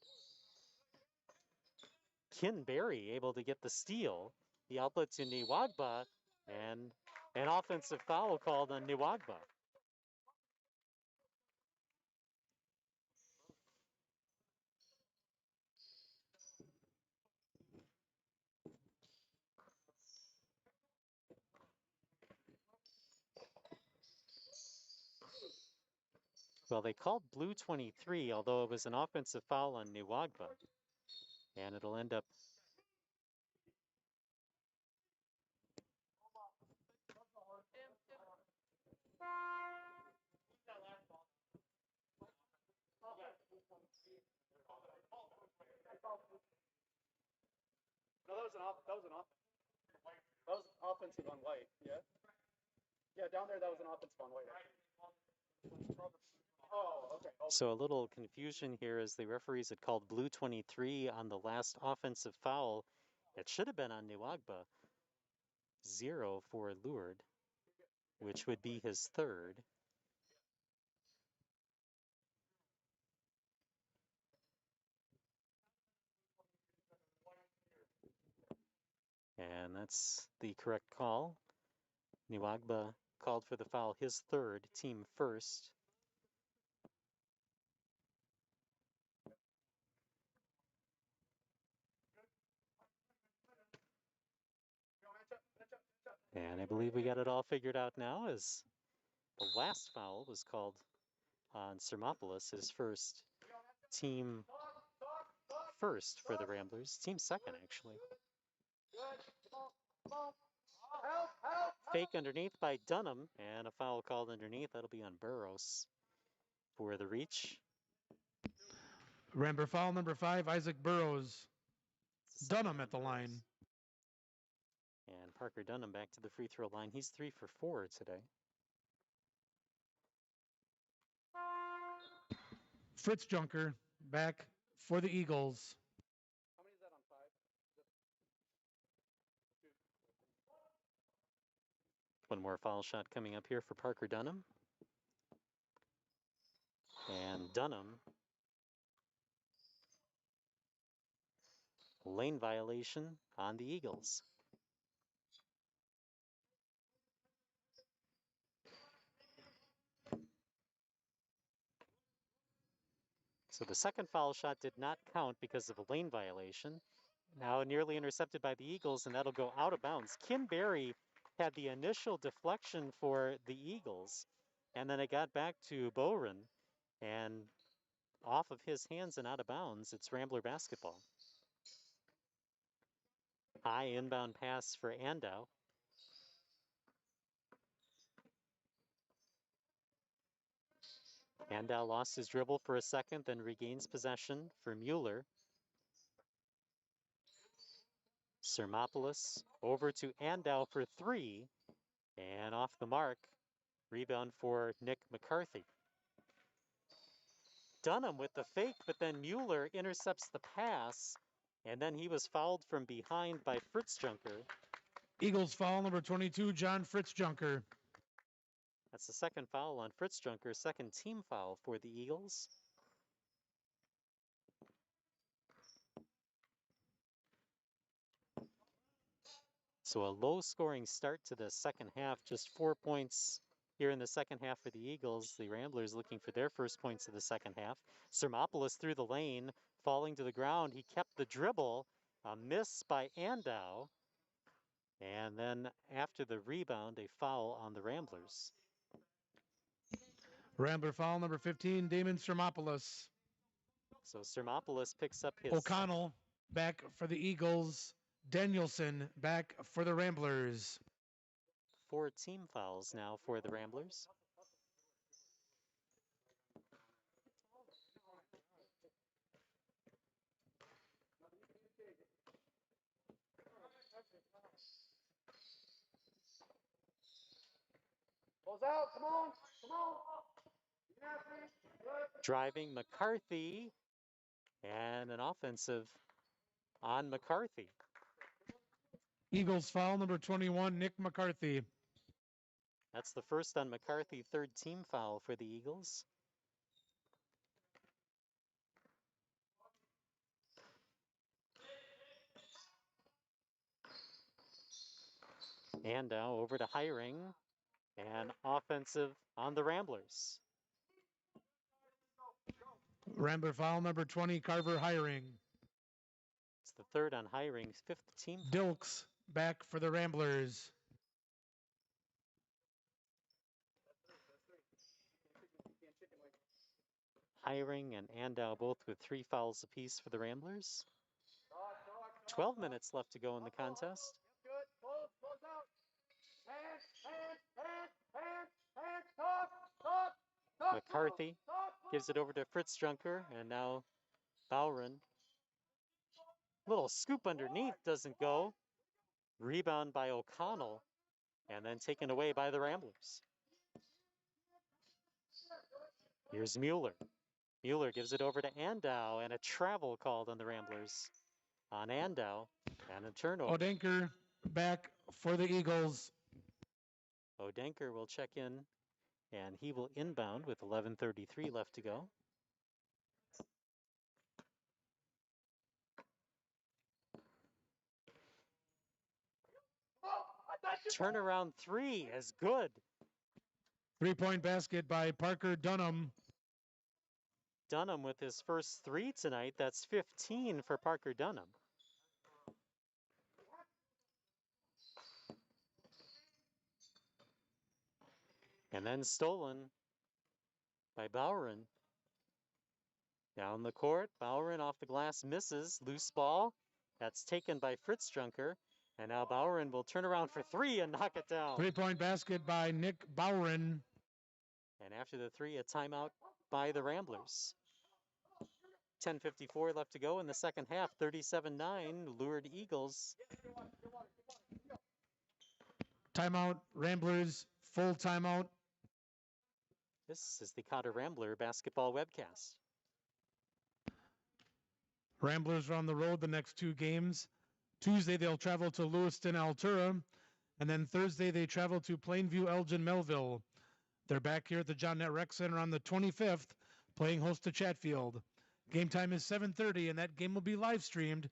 Kin Berry able to get the steal. The outlet to Nwagba, and an offensive foul called on Nwagba. Well, they called blue 23, although it was an offensive foul on Nwagba. And it'll end up No, that was offensive on White. Yeah. Yeah, down there that was an offensive on White. Oh, okay. So a little confusion here as the referees had called blue 23 on the last offensive foul. It should have been on Nwagba. 0 for Lourdes, which would be his third. And that's the correct call. Nwagba called for the foul, his third, team first. And I believe we got it all figured out now as the last foul was called on Sermopoulos, his first, team first for the Ramblers. Team second, actually. Fake underneath by Dunham, and a foul called underneath. That'll be on Burrows for the reach. Rambler foul number 5, Isaac Burrows. Dunham at the line. And Parker Dunham back to the free throw line. He's 3 for 4 today. Fritz Junker back for the Eagles. How many is that on 5? One more foul shot coming up here for Parker Dunham. And Dunham, lane violation on the Eagles. So the second foul shot did not count because of a lane violation. Now nearly intercepted by the Eagles, and that'll go out of bounds. Kin Berry had the initial deflection for the Eagles, and then it got back to Boren, and off of his hands and out of bounds, it's Rambler basketball. High inbound pass for Andow. Andow lost his dribble for a second, then regains possession for Mueller. Sermopoulos over to Andau for 3, and off the mark. Rebound for Nick McCarthy. Dunham with the fake, but then Mueller intercepts the pass, and then he was fouled from behind by Fritz Junker. Eagles foul number 22, John Fritz Junker. That's the second foul on Fritz Junker, second team foul for the Eagles. So a low-scoring start to the second half, just 4 points here in the second half for the Eagles. The Ramblers looking for their first points of the second half. Sermopoulos through the lane, falling to the ground. He kept the dribble, a miss by Andau. And then after the rebound, a foul on the Ramblers. Rambler foul number 15, Damon Sermopoulos. So Sermopoulos picks up his... O'Connell back for the Eagles. Danielson back for the Ramblers. 4 team fouls now for the Ramblers. Goes out, come on, come on. Driving McCarthy, and an offensive on McCarthy. Eagles foul number 21, Nick McCarthy. That's the first on McCarthy, third team foul for the Eagles. And now over to Hiring, and offensive on the Ramblers. Rambler foul number 20, Carver Hiring. It's the third on Hiring, fifth team. Dilks back for the Ramblers. Hiring and Andau both with 3 fouls apiece for the Ramblers. 12 minutes left to go in the contest. Good, close out. Hands, talk, McCarthy gives it over to Fritz Junker, and now Bowron. Little scoop underneath, doesn't go. Rebound by O'Connell, and then taken away by the Ramblers. Here's Mueller. Mueller gives it over to Andau, and a travel called on the Ramblers. On Andau, and a turnover. Odenker back for the Eagles. Odenker will check in, and he will inbound with 11:33 left to go. Turnaround 3 is good. 3-point basket by Parker Dunham. Dunham with his first 3 tonight. That's 15 for Parker Dunham. And then stolen by Bowron. Down the court, Bowron off the glass misses. Loose ball. That's taken by Fritz Junker. And now Bowron will turn around for 3 and knock it down. 3-point basket by Nick Bowron. And after the 3, a timeout by the Ramblers. 10:54 left to go in the second half. 37-9, lured Eagles. Timeout, Ramblers, full timeout. This is the Cotter Rambler basketball webcast. Ramblers are on the road the next 2 games. Tuesday, they'll travel to Lewiston, Altura. And then Thursday, they travel to Plainview, Elgin, Melville. They're back here at the John Nett Rec Center on the 25th, playing host to Chatfield. Game time is 7:30, and that game will be live streamed.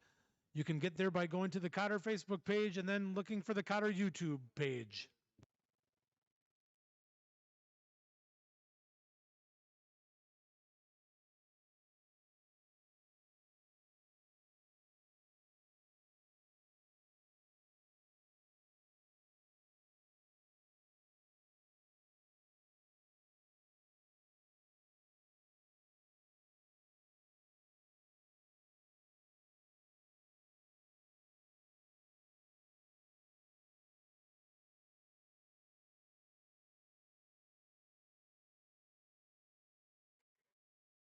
You can get there by going to the Cotter Facebook page and then looking for the Cotter YouTube page.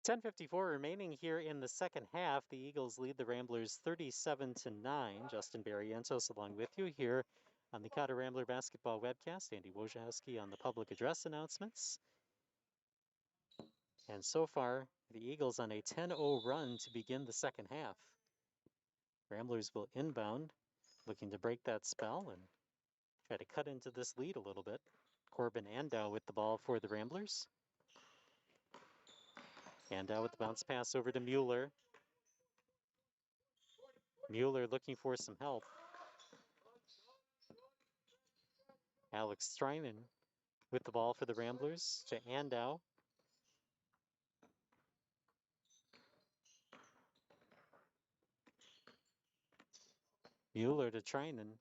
10:54 remaining here in the second half. The Eagles lead the Ramblers 37-9. Justin Barrientos along with you here on the Cotter Rambler basketball webcast. Andy Wojciechowski on the public address announcements. And so far, the Eagles on a 10-0 run to begin the second half. Ramblers will inbound, looking to break that spell and try to cut into this lead a little bit. Corbin Andow with the ball for the Ramblers. Andow with the bounce pass over to Mueller. Mueller looking for some help. Alex Stryman with the ball for the Ramblers to Andow. Mueller to Trinan.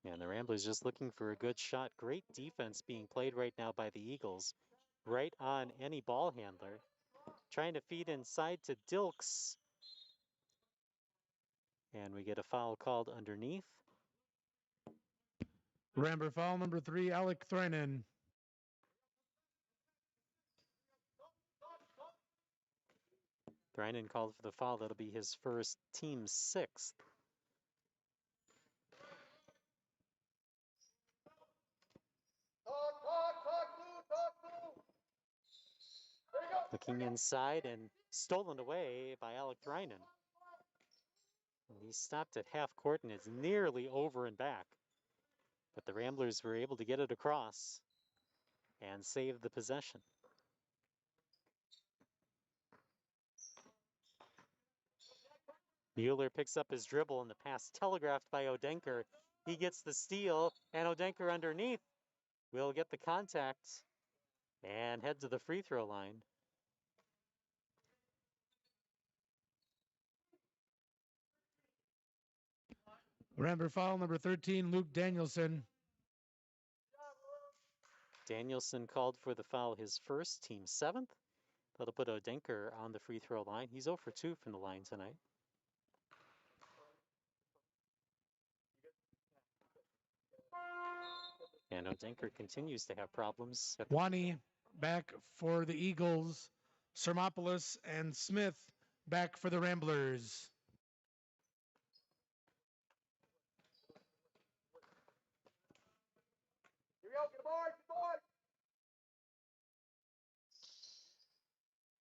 And the Ramblers just looking for a good shot. Great defense being played right now by the Eagles. Right on any ball handler. Trying to feed inside to Dilks. And we get a foul called underneath. Rambler foul number 3, Alec Threinen. Threinen called for the foul. That'll be his first, team 6th. Looking inside and stolen away by Alec Threinen. He stopped at half court and is nearly over and back. But the Ramblers were able to get it across and save the possession. Mueller picks up his dribble and the pass telegraphed by Odenker. He gets the steal and Odenker underneath will get the contact and head to the free throw line. Rambler foul number 13, Luke Danielson. Danielson called for the foul, his first, team 7th. That'll put Odenker on the free throw line. He's 0 for 2 from the line tonight. And Odenker continues to have problems. Wani back for the Eagles. Sermopoulos and Smith back for the Ramblers. Here we go, get aboard,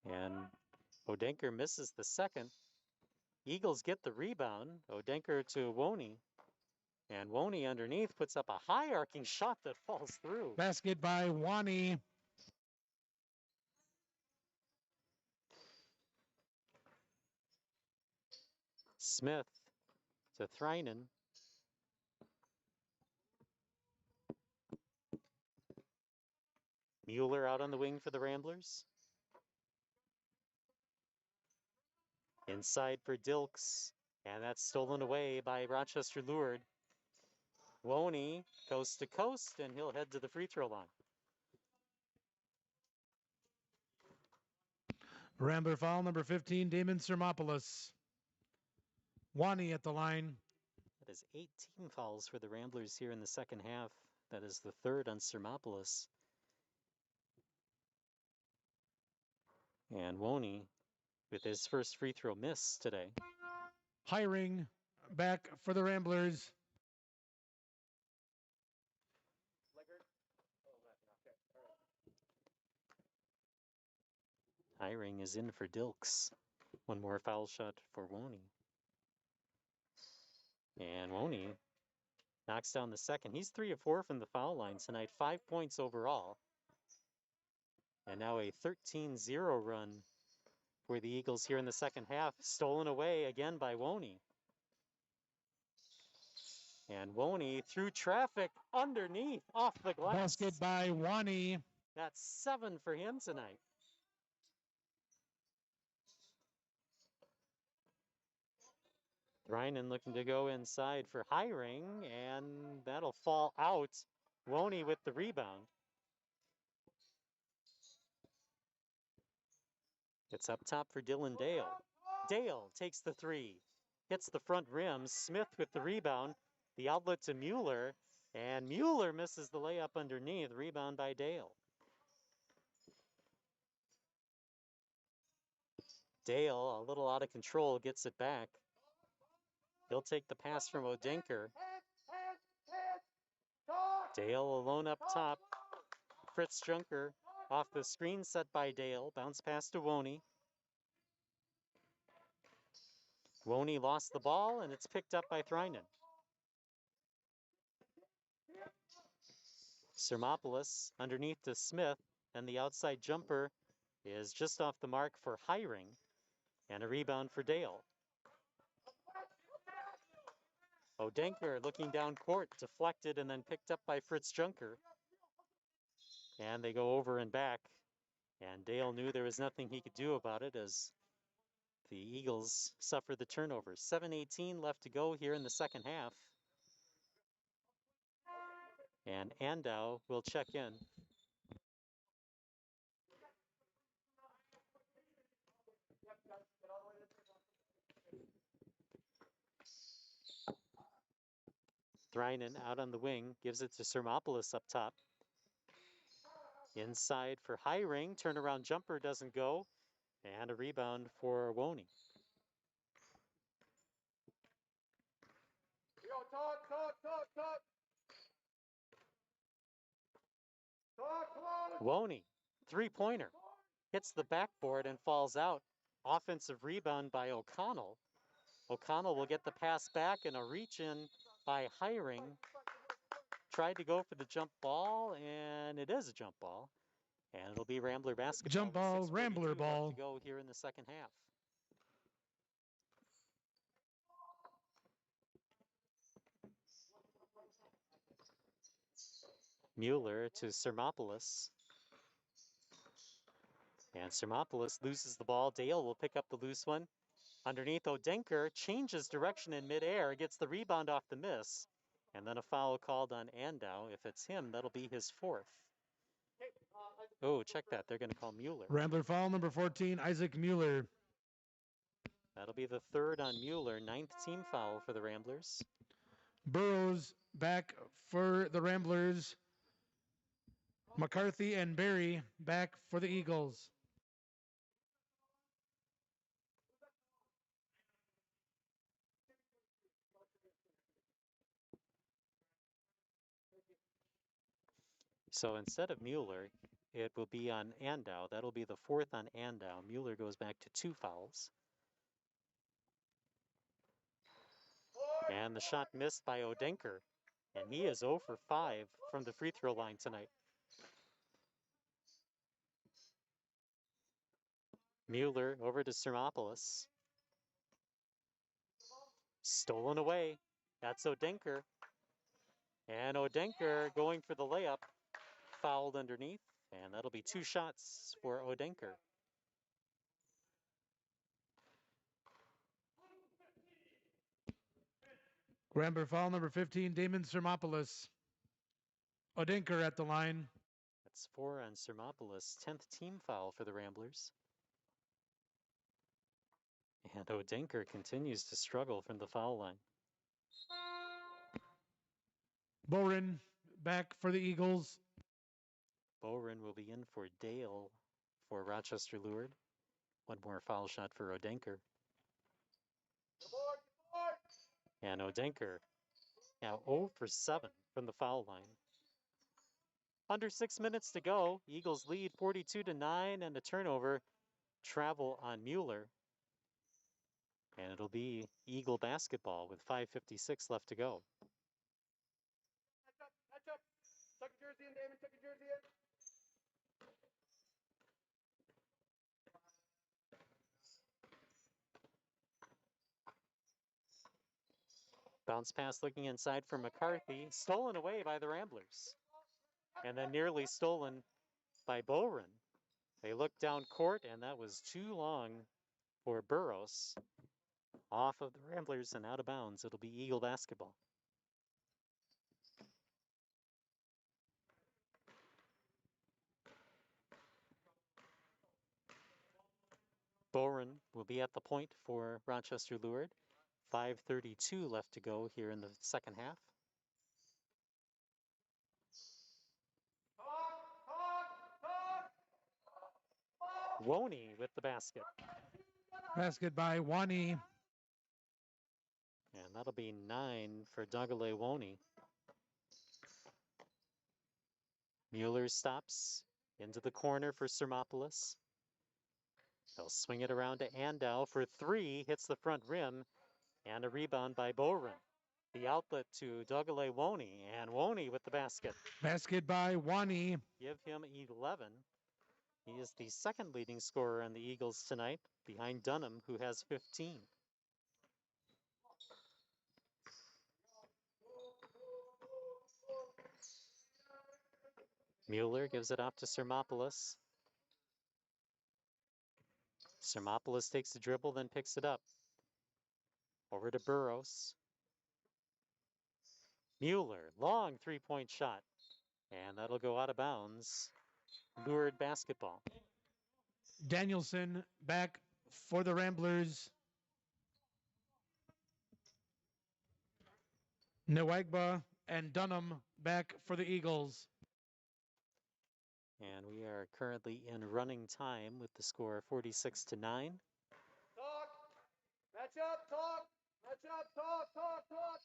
get aboard. And Odenker misses the second. Eagles get the rebound. Odenker to Woney. And Woney underneath puts up a high arcing shot that falls through. Basket by Wani. Smith to Threinen. Mueller out on the wing for the Ramblers. Inside for Dilks. And that's stolen away by Rochester Lured. Woney coast to coast, and he'll head to the free throw line. Rambler foul number 15, Damon Sermopoulos. Wani at the line. That is 8 team fouls for the Ramblers here in the second half. That is the third on Sermopoulos. And Woney with his first free throw miss today. Hiring back for the Ramblers. Hiring is in for Dilks. One more foul shot for Woney. And Woney knocks down the second. He's 3 of 4 from the foul line tonight. 5 points overall. And now a 13-0 run for the Eagles here in the second half. Stolen away again by Woney. And Woney through traffic underneath off the glass. Basket by Wani. That's 7 for him tonight. Threinen looking to go inside for Hiring, and that'll fall out. Woney with the rebound. It's up top for Dylan Dale. Dale takes the 3. Hits the front rim. Smith with the rebound. The outlet to Mueller. And Mueller misses the layup underneath. Rebound by Dale. Dale, a little out of control, gets it back. He'll take the pass from Odenker. Dale alone up top. Fritz Junker off the screen set by Dale. Bounce pass to Woney. Woney lost the ball, and it's picked up by Thrynen. Sermopoulos underneath to Smith, and the outside jumper is just off the mark for Hiring, and a rebound for Dale. Odenker looking down court, deflected and then picked up by Fritz Junker. And they go over and back, and Dale knew there was nothing he could do about it as the Eagles suffered the turnover. 7:18 left to go here in the second half. And Andau will check in. Thrynen out on the wing, gives it to Sermopoulos up top. Inside for Hiring, turnaround jumper doesn't go, and a rebound for Woney. Woney, three-pointer, hits the backboard and falls out. Offensive rebound by O'Connell. O'Connell will get the pass back and a reach in by Hiring. Tried to go for the jump ball, and it is a jump ball. And it'll be Rambler basketball. Jump ball, 6:42 Rambler left ball. to go here in the second half. Mueller to Sermopoulos. And Sermopoulos loses the ball. Dale will pick up the loose one. Underneath, Odenker changes direction in midair, gets the rebound off the miss, and then a foul called on Andau. If it's him, that'll be his fourth. Oh, check that. They're going to call Mueller. Rambler foul number 14, Isaac Mueller. That'll be the third on Mueller, 9th team foul for the Ramblers. Burrows back for the Ramblers. McCarthy and Berry back for the Eagles. So instead of Mueller, it will be on Andau. That'll be the fourth on Andau. Mueller goes back to 2 fouls. And the shot missed by Odenker. And he is 0 for 5 from the free throw line tonight. Mueller over to Sermopoulos. Stolen away. That's Odenker. And Odenker going for the layup. Fouled underneath. And that'll be 2 shots for Odenker. Rambler foul number 15, Damon Sermopoulos. Odenker at the line. That's 4 on Sermopoulos. 10th team foul for the Ramblers. And Odenker continues to struggle from the foul line. Boren back for the Eagles. Boren will be in for Dale for Rochester Lured. One more foul shot for Odenker. And Odenker now 0 for 7 from the foul line. Under 6 minutes to go. Eagles lead 42-9 and a turnover. Travel on Mueller. And it'll be Eagle basketball with 5:56 left to go. Catch up. Tuck your jersey in, Damon. Tuck your jersey in. Bounce pass looking inside for McCarthy. Stolen away by the Ramblers. And then nearly stolen by Boren. They looked down court, and that was too long for Burrows. Off of the Ramblers and out of bounds. It'll be Eagle basketball. Boren will be at the point for Rochester Lured. 5:32 left to go here in the second half. Woney with the basket. Basket by Wani. And that'll be 9 for Dagalewoni. Mueller stops into the corner for Sermopoulos. They'll swing it around to Andau for 3, hits the front rim, and a rebound by Boren. The outlet to Dagalewoni, and Woni with the basket. Basket by Wani. Give him 11. He is the second leading scorer on the Eagles tonight, behind Dunham, who has 15. Mueller gives it off to Sermopoulos. Sermopoulos takes the dribble, then picks it up. Over to Burros. Mueller, long three-point shot. And that'll go out of bounds. Lured basketball. Danielson back for the Ramblers. Nwagba and Dunham back for the Eagles. And we are currently in running time with the score 46-9. Talk. Match up, talk. Match up, talk, talk, talk.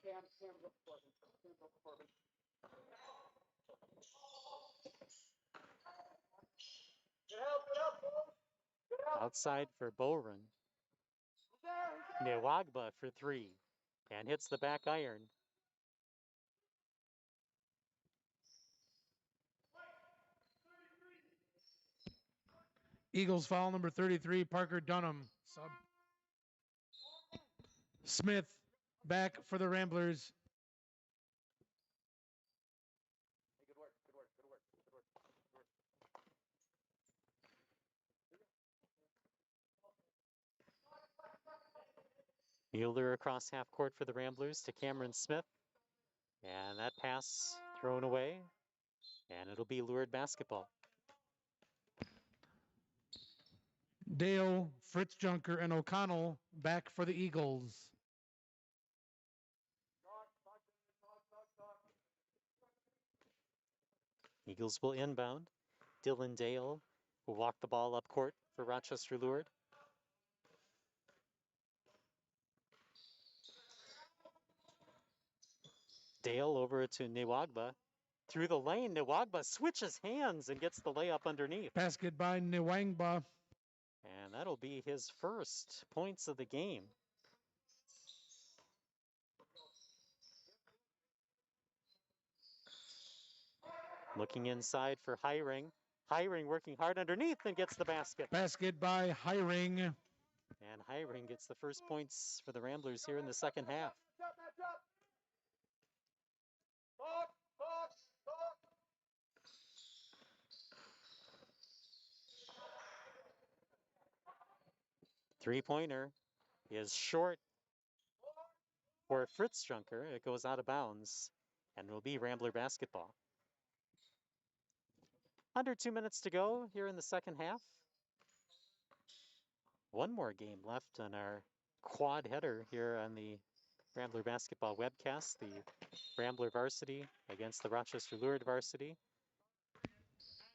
Cam's up for me. Cam's up for me. Get up, folks. Get up. Outside for Boren. Who's there? Nwagba for 3. And hits the back iron. Eagles foul number 33, Parker Dunham. Sub. Smith back for the Ramblers. Hey, good work, good work, good work, good work, good work. Mueller across half court for the Ramblers to Cameron Smith. And that pass thrown away. And it'll be lured basketball. Dale, Fritz Junker, and O'Connell back for the Eagles. Eagles will inbound. Dylan Dale will walk the ball up court for Rochester Lured. Dale over to Nwagba. Through the lane, Nwagba switches hands and gets the layup underneath. Basket by Nwagba. And that'll be his first points of the game. Looking inside for Hiring. Hiring working hard underneath and gets the basket. Basket by Hiring. And Hiring gets the first points for the Ramblers here in the second half. Match up. Talk, talk, talk. Three-pointer is short for Fritz Junker. It goes out of bounds and will be Rambler basketball. Under 2 minutes to go here in the second half. One more game left on our quad header here on the Rambler basketball webcast. The Rambler varsity against the Rochester Lured varsity.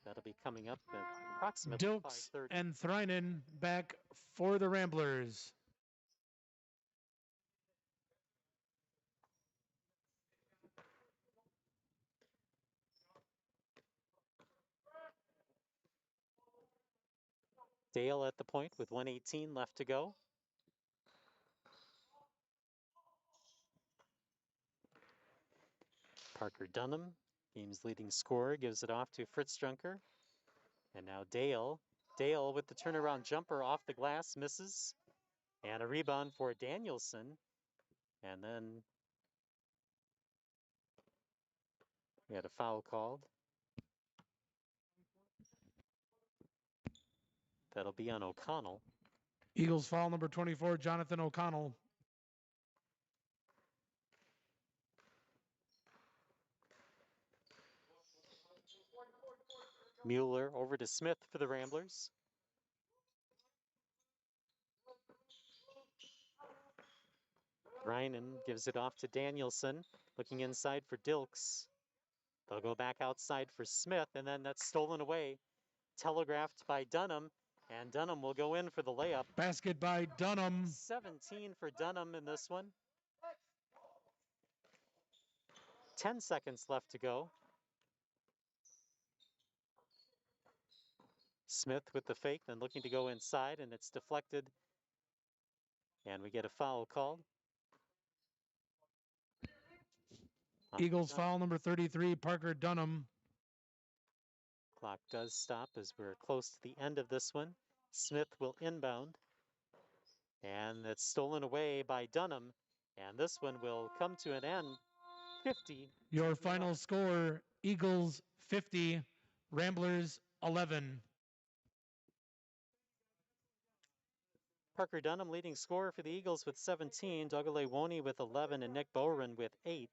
That'll be coming up at approximately Dilks 5:30. and Thrynen back for the Ramblers. Dale at the point with 1:18 left to go. Parker Dunham, game's leading scorer, gives it off to Fritz Junker. And now Dale. Dale with the turnaround jumper off the glass, misses. And a rebound for Danielson. And then we had a foul called. That'll be on O'Connell. Eagles foul number 24, Jonathan O'Connell. Mueller over to Smith for the Ramblers. Reinen gives it off to Danielson, looking inside for Dilks. They'll go back outside for Smith, and then that's stolen away telegraphed by Dunham, and Dunham will go in for the layup. Basket by Dunham. 17 for Dunham in this one. 10 seconds left to go. Smith with the fake, then looking to go inside, and it's deflected. And we get a foul called. Eagles foul number 33, Parker Dunham. Clock does stop as we're close to the end of this one. Smith will inbound. And it's stolen away by Dunham. And this one will come to an end. 50. Your final score, Eagles 50, Ramblers 11. Parker Dunham leading scorer for the Eagles with 17, Dougale Woney with 11, and Nick Bowren with 8.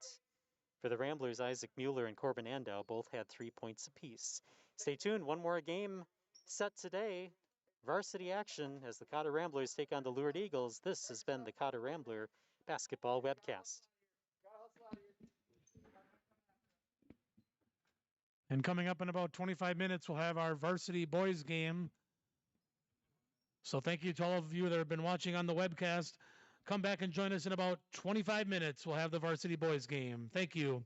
For the Ramblers, Isaac Mueller and Corbin Andow both had 3 points apiece. Stay tuned, one more game set today. Varsity action as the Cotter Ramblers take on the Lured Eagles. This has been the Cotter Rambler Basketball Webcast. And coming up in about 25 minutes, we'll have our varsity boys game. So thank you to all of you that have been watching on the webcast. Come back and join us in about 25 minutes. We'll have the varsity boys game. Thank you.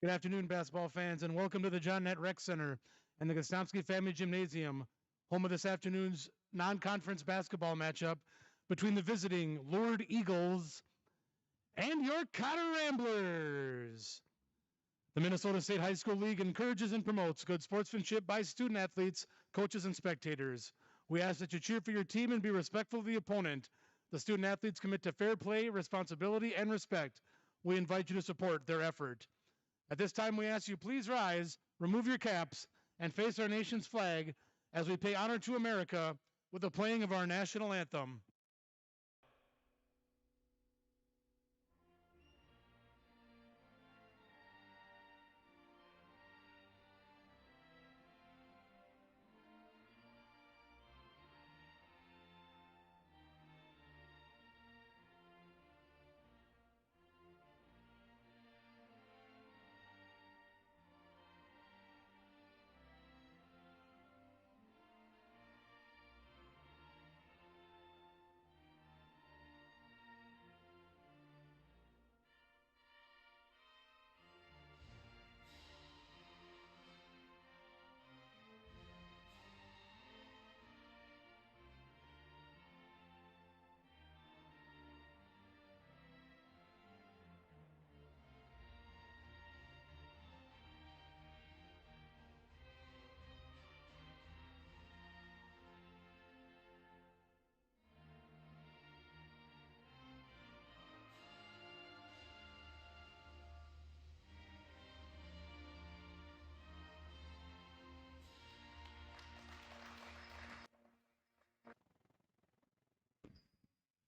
Good afternoon, basketball fans, and welcome to the John Nett Rec Center and the Gostomski Family Gymnasium, home of this afternoon's non-conference basketball matchup between the visiting Lord Eagles and your Cotter Ramblers. The Minnesota State High School League encourages and promotes good sportsmanship by student athletes, coaches, and spectators. We ask that you cheer for your team and be respectful of the opponent. The student athletes commit to fair play, responsibility, and respect. We invite you to support their effort. At this time, we ask you please rise, remove your caps, and face our nation's flag as we pay honor to America with the playing of our national anthem.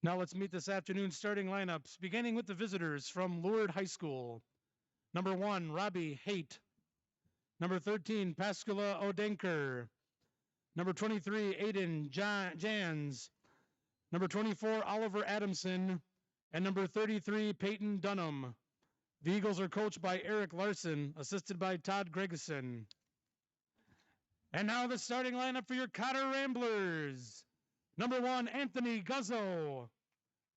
Now let's meet this afternoon's starting lineups, beginning with the visitors from Lourdes High School. Number 1, Robbie Haight. Number 13, Pascula Odenker. Number 23, Aiden Jans. Number 24, Oliver Adamson. And number 33, Peyton Dunham. The Eagles are coached by Eric Larson, assisted by Todd Gregerson. And now the starting lineup for your Cotter Ramblers. Number 1, Anthony Guzzo.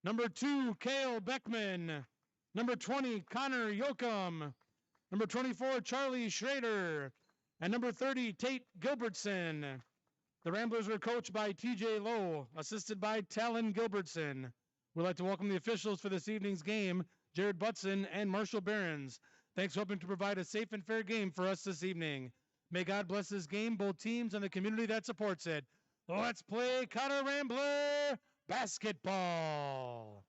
Number 2, Cale Beckman. Number 20, Connor Yoakum. Number 24, Charlie Schrader. And number 30, Tate Gilbertson. The Ramblers were coached by TJ Lowe, assisted by Talon Gilbertson. We'd like to welcome the officials for this evening's game, Jared Butson and Marshall Behrens. Thanks for helping to provide a safe and fair game for us this evening. May God bless this game, both teams, and the community that supports it. Let's play Cotter Rambler basketball.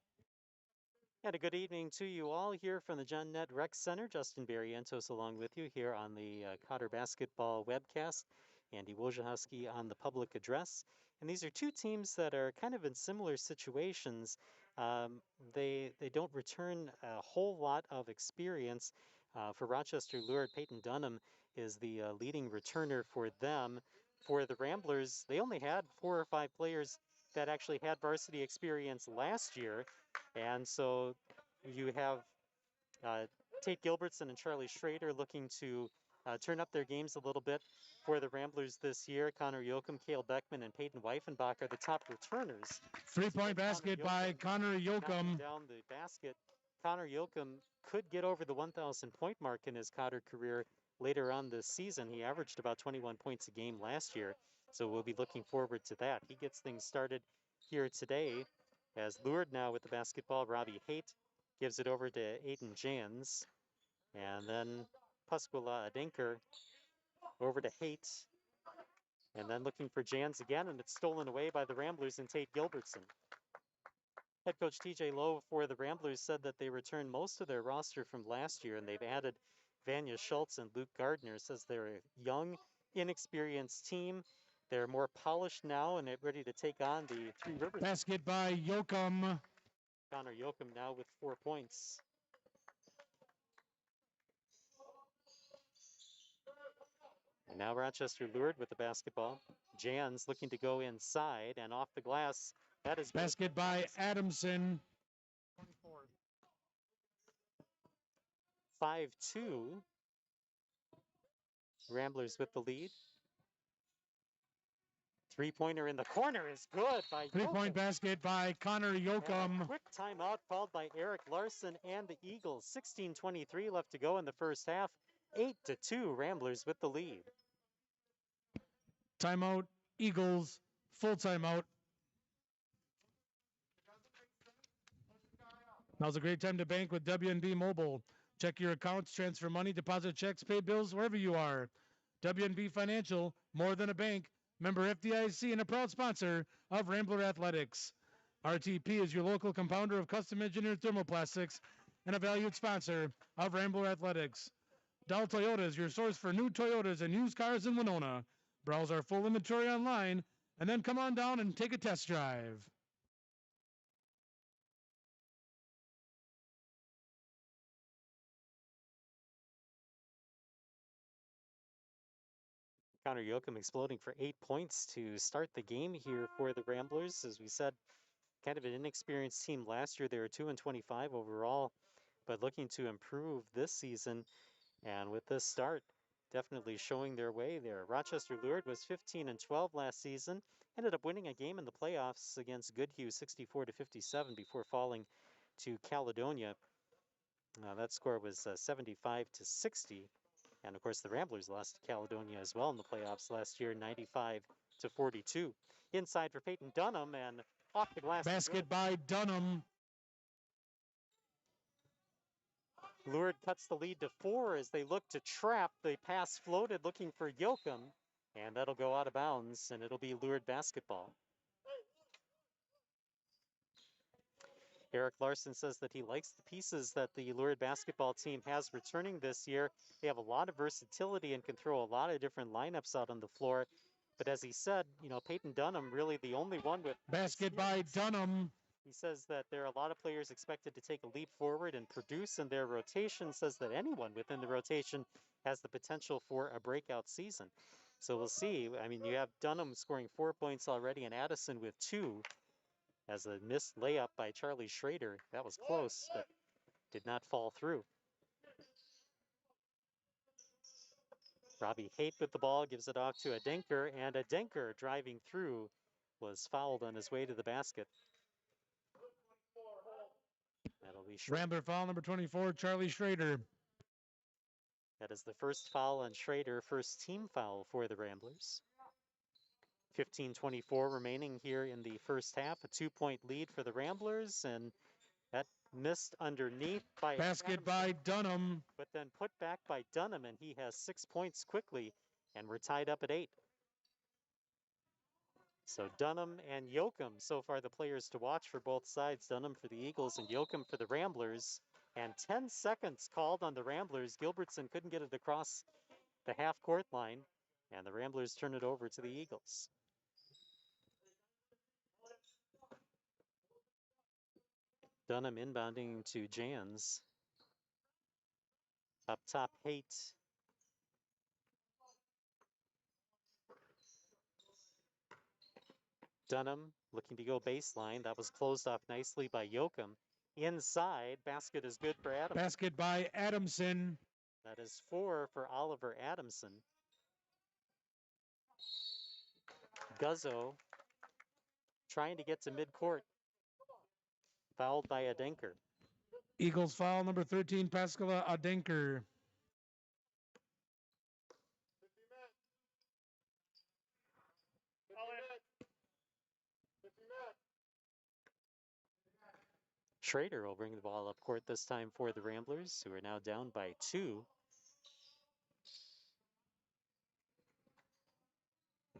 And a good evening to you all here from the John Nett Rec Center. Justin Barrientos along with you here on the Cotter Basketball webcast. Andy Wojciechowski on the public address. And these are two teams that are kind of in similar situations. They don't return a whole lot of experience. For Rochester Lourdes, Peyton Dunham is the leading returner for them. For the Ramblers, they only had 4 or 5 players that actually had varsity experience last year. And so you have Tate Gilbertson and Charlie Schrader looking to turn up their games a little bit for the Ramblers this year. Connor Yoakum, Cale Beckman, and Peyton Weifenbach are the top returners. 3-point basket by Connor Yoakum. Down the basket. Connor Yoakum could get over the 1,000 point mark in his Cotter career later on this season. He averaged about 21 points a game last year, so we'll be looking forward to that. He gets things started here today as Lourdes now with the basketball. Robbie Haight gives it over to Aiden Jans, and then Pascula Adenker over to Haight, and then looking for Jans again, and it's stolen away by the Ramblers and Tate Gilbertson. Head coach TJ Lowe for the Ramblers said that they returned most of their roster from last year, and they've added Vanya Schultz and Luke Gardner. Says they're a young, inexperienced team. They're more polished now and they're ready to take on the Three Rivers. Basket by Yoakum. Connor Yoakum now with 4 points. And now Rochester Lourdes with the basketball. Jans looking to go inside and off the glass. That is basket by Adamson. 5-2. Ramblers with the lead. Three-pointer in the corner is good by Three-point Yoakum. basket by Connor And a Yoakum. quick timeout called by Eric Larson and the Eagles. 16:23 left to go in the first half. 8-2, Ramblers with the lead. Timeout, Eagles, full timeout. Now's a great time to bank with WNB Mobile. Check your accounts, transfer money, deposit checks, pay bills wherever you are. WNB Financial, more than a bank, member FDIC, and a proud sponsor of Rambler Athletics. RTP is your local compounder of custom engineered thermoplastics and a valued sponsor of Rambler Athletics. Dow Toyota is your source for new Toyotas and used cars in Winona. Browse our full inventory online and then come on down and take a test drive. Connor Yoakum exploding for 8 points to start the game here for the Ramblers. As we said, kind of an inexperienced team last year. They were 2-25 overall, but looking to improve this season. And with this start, definitely showing their way there. Rochester Lured was 15-12 last season. Ended up winning a game in the playoffs against Goodhue 64-57 before falling to Caledonia. That score was 75-60. And of course, the Ramblers lost to Caledonia as well in the playoffs last year, 95-42. Inside for Peyton Dunham and off the glass. Basket by Dunham. Lured cuts the lead to 4 as they look to trap. The pass floated looking for Yoakum, and that'll go out of bounds, and it'll be Lured basketball. Eric Larson says that he likes the pieces that the Lured basketball team has returning this year. They have a lot of versatility and can throw a lot of different lineups out on the floor. But as he said, Peyton Dunham really the only one with Basket by Dunham. He says that there are a lot of players expected to take a leap forward and produce in their rotation. Says that anyone within the rotation has the potential for a breakout season. So we'll see. I mean, you have Dunham scoring 4 points already and Addison with 2 as a missed layup by Charlie Schrader. That was close, but did not fall through. Robbie Haight with the ball, gives it off to Adenker, and Adenker driving through was fouled on his way to the basket. That'll be Schrader. Rambler foul number 24, Charlie Schrader. That is the first foul on Schrader, first team foul for the Ramblers. 15:24 remaining here in the first half. A 2-point lead for the Ramblers, and that missed underneath by Basket by Dunham. but then put back by Dunham, and he has 6 points quickly, and we're tied up at 8. So Dunham and Yoakum, so far the players to watch for both sides. Dunham for the Eagles and Yoakum for the Ramblers. And 10 seconds called on the Ramblers. Gilbertson couldn't get it across the half-court line, and the Ramblers turn it over to the Eagles. Dunham inbounding to Jans. Up top, Haight. Dunham looking to go baseline. That was closed off nicely by Yoakum. Inside, basket is good for Adamson. Basket by Adamson. That is 4 for Oliver Adamson. Guzzo trying to get to midcourt. Fouled by Adenker. Eagles foul number 13, Pascala Adenker. Schrader will bring the ball up court this time for the Ramblers, who are now down by 2.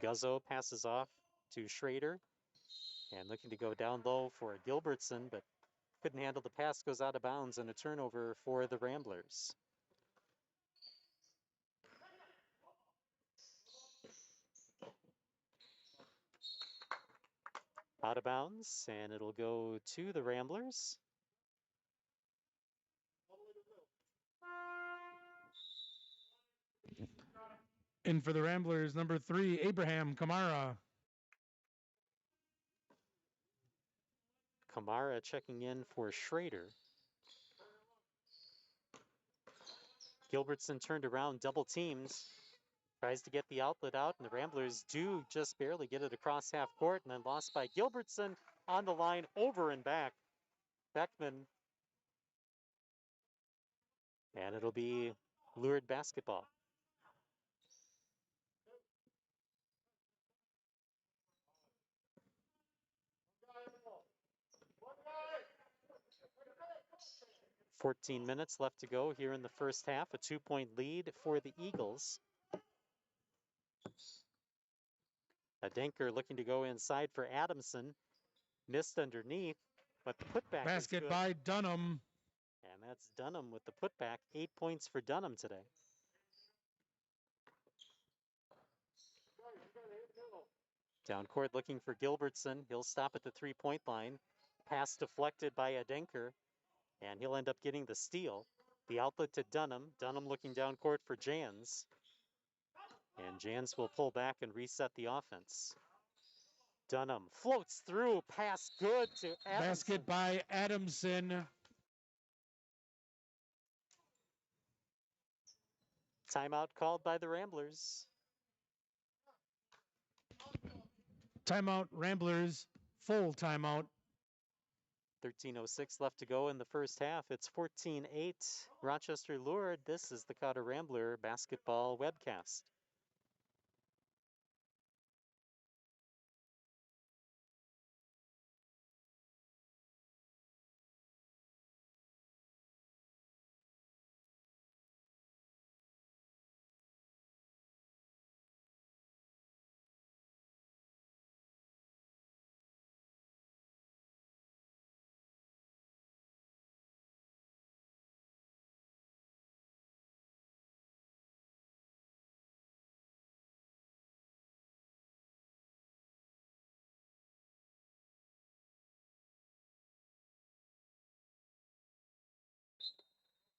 Guzzo passes off to Schrader and looking to go down low for Gilbertson, but couldn't handle the pass, goes out of bounds, and a turnover for the Ramblers. Out of bounds, and it'll go to the Ramblers. In for the Ramblers, number 3, Abraham Kamara. Kamara checking in for Schrader. Gilbertson turned around, double teamed. Tries to get the outlet out, and the Ramblers do just barely get it across half court, and then lost by Gilbertson on the line, over and back. Beckman. And it'll be Lured basketball. "14 minutes left to go here in the first half. A 2-point lead for the Eagles. Adenker looking to go inside for Adamson. Missed underneath, but the putback is Basket good. by Dunham. And that's Dunham with the putback. 8 points for Dunham today. Down court looking for Gilbertson. He'll stop at the 3-point line. Pass deflected by Adenker, and he'll end up getting the steal. The outlet to Dunham. Dunham looking down court for Jans. And Jans will pull back and reset the offense. Dunham floats through. Pass good to Adamson. Basket by Adamson. Timeout called by the Ramblers. Timeout, Ramblers. Full timeout. 13:06 left to go in the first half. It's 14-8 Rochester Lured. This is the Cotter Rambler basketball webcast.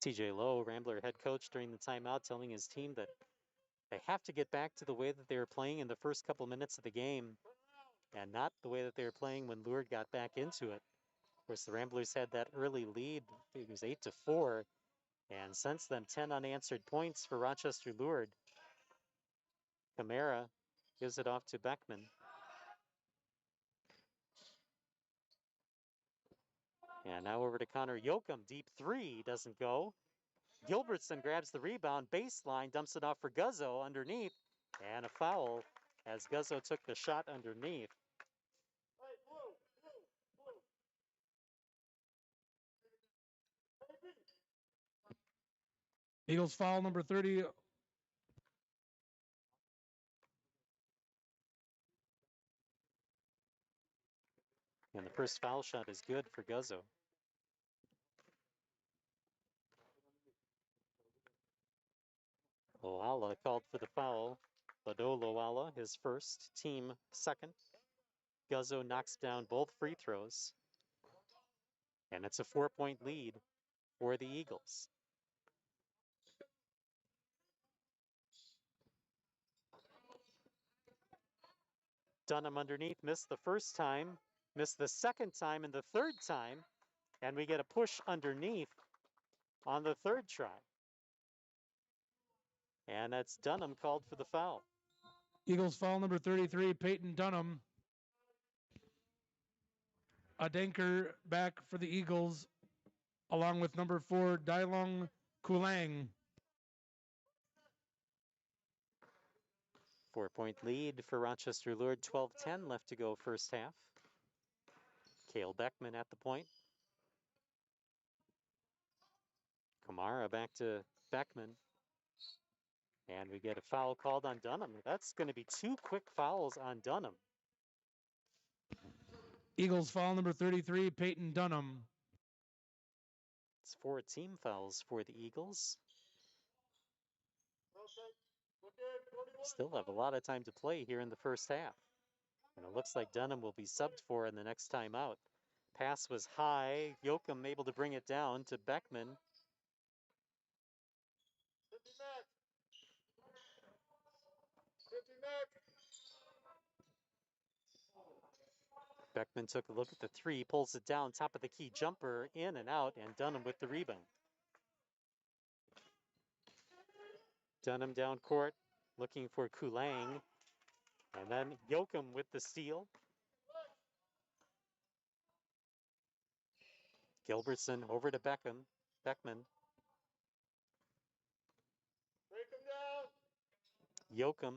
TJ Lowe, Rambler head coach, during the timeout, telling his team that they have to get back to the way that they were playing in the first couple minutes of the game and not the way that they were playing when Lured got back into it. Of course, the Ramblers had that early lead. It was 8-4, and since then, 10 unanswered points for Rochester Lured. Camara gives it off to Beckman. And now over to Connor Yoakum. Deep three doesn't go. Gilbertson grabs the rebound, baseline, dumps it off for Guzzo underneath, and a foul as Guzzo took the shot underneath. Eagles foul number 30. And the first foul shot is good for Guzzo. Loala called for the foul. Lado Loala, his first, team second. Guzzo knocks down both free throws. And it's a 4-point lead for the Eagles. Dunham underneath, missed the first time, missed the second time, and the third time. And we get a push underneath on the third try. And that's Dunham called for the foul. Eagles foul number 33, Peyton Dunham. Adenker back for the Eagles, along with number 4, Dailong Kulang. 4-point lead for Rochester Lured. 12-10 left to go first half. Cale Beckman at the point. Kamara back to Beckman. And we get a foul called on Dunham. That's going to be 2 quick fouls on Dunham. Eagles foul number 33, Peyton Dunham. It's 4 team fouls for the Eagles. Still have a lot of time to play here in the first half. And it looks like Dunham will be subbed for in the next time out. Pass was high. Yoakum able to bring it down to Beckman. Beckman took a look at the three, pulls it down, top of the key jumper, in and out, and Dunham with the rebound. Dunham down court, looking for Kulang. And then Yoakum with the steal. Gilbertson over to Beckman. Break him down. Yoakum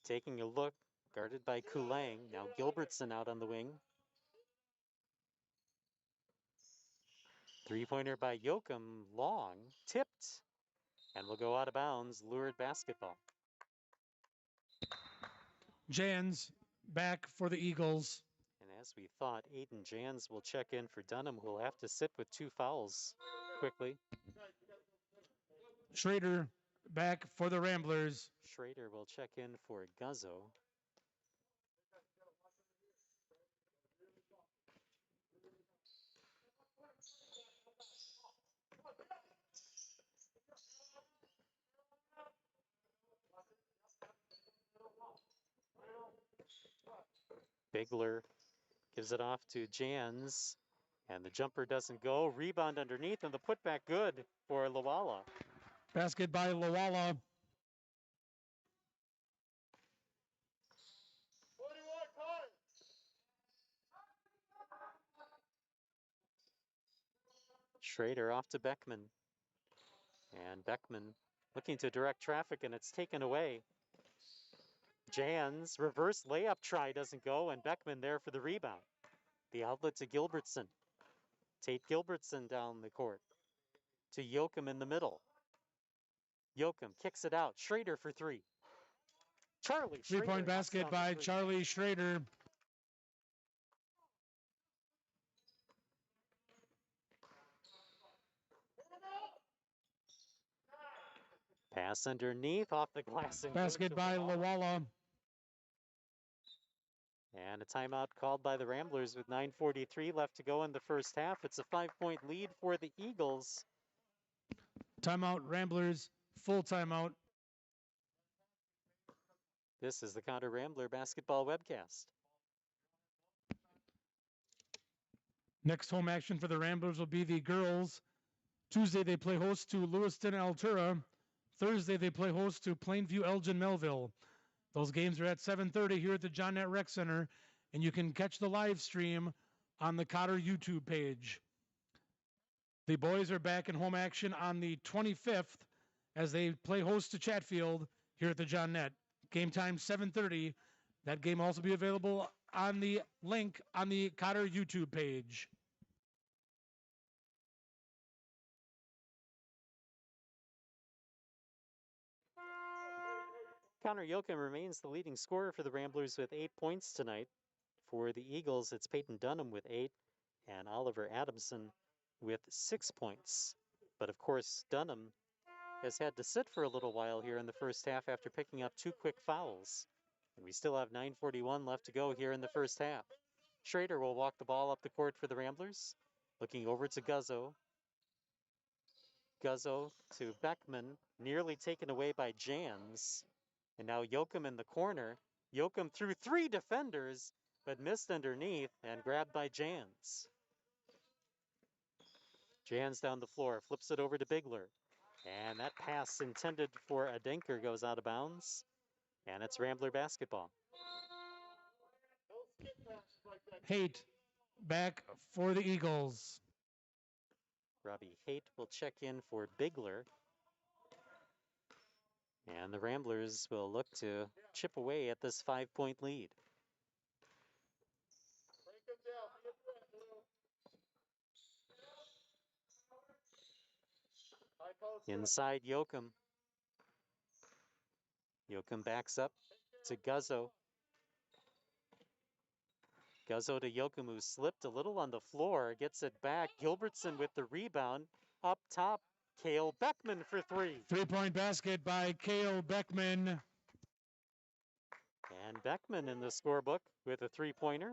taking a look, guarded by Kulang. Now Gilbertson out on the wing. Three-pointer by Yoakum, long, tipped, and will go out of bounds. Lured basketball. Jans back for the Eagles. And as we thought, Aiden Jans will check in for Dunham, who will have to sit with 2 fouls quickly. Schrader back for the Ramblers. Schrader will check in for Guzzo. Bigler gives it off to Jans, and the jumper doesn't go. Rebound underneath, and the putback good for Lawala. Basket by Lawala. 21, Cotter. Schrader off to Beckman. And Beckman looking to direct traffic, and it's taken away. Jans, reverse layup try doesn't go, and Beckman there for the rebound. The outlet to Gilbertson. Tate Gilbertson down the court to Yoakum in the middle. Yoakum kicks it out. Schrader for 3. Charlie Schrader. Three-point knocks basket down the by 3. Charlie Schrader. Pass underneath off the glass. And Basket goes to by Lawala. Lawala. And a timeout called by the Ramblers with 9:43 left to go in the first half. It's a 5-point lead for the Eagles. Timeout, Ramblers. Full timeout. This is the Cotter Rambler basketball webcast. Next home action for the Ramblers will be the girls. Tuesday, they play host to Lewiston Altura. Thursday, they play host to Plainview Elgin Melville. Those games are at 7:30 here at the John Nett Rec Center, and you can catch the live stream on the Cotter YouTube page. The boys are back in home action on the 25th as they play host to Chatfield here at the John Nett. Game time 7:30. That game will also be available on the link on the Cotter YouTube page. Connor Yoakum remains the leading scorer for the Ramblers with 8 points tonight. For the Eagles, it's Peyton Dunham with 8 and Oliver Adamson with 6 points. But of course, Dunham has had to sit for a little while here in the first half after picking up 2 quick fouls. And we still have 9:41 left to go here in the first half. Schrader will walk the ball up the court for the Ramblers. Looking over to Guzzo. Guzzo to Beckman, nearly taken away by Jans. And now Yoakum in the corner. Yoakum through 3 defenders, but missed underneath and grabbed by Jans. Jans down the floor, flips it over to Bigler. And that pass intended for a Denker goes out of bounds. And it's Rambler basketball. Haight back for the Eagles. Robbie Haight will check in for Bigler. And the Ramblers will look to chip away at this 5-point lead. Break him down. Be a threat, Blue. High post. Inside Yoakum. Yoakum backs up to Guzzo. Guzzo to Yoakum, who slipped a little on the floor, gets it back. Gilbertson with the rebound. Up top, Cale Beckman for 3. 3-point basket by Cale Beckman. And Beckman in the scorebook with a 3-pointer.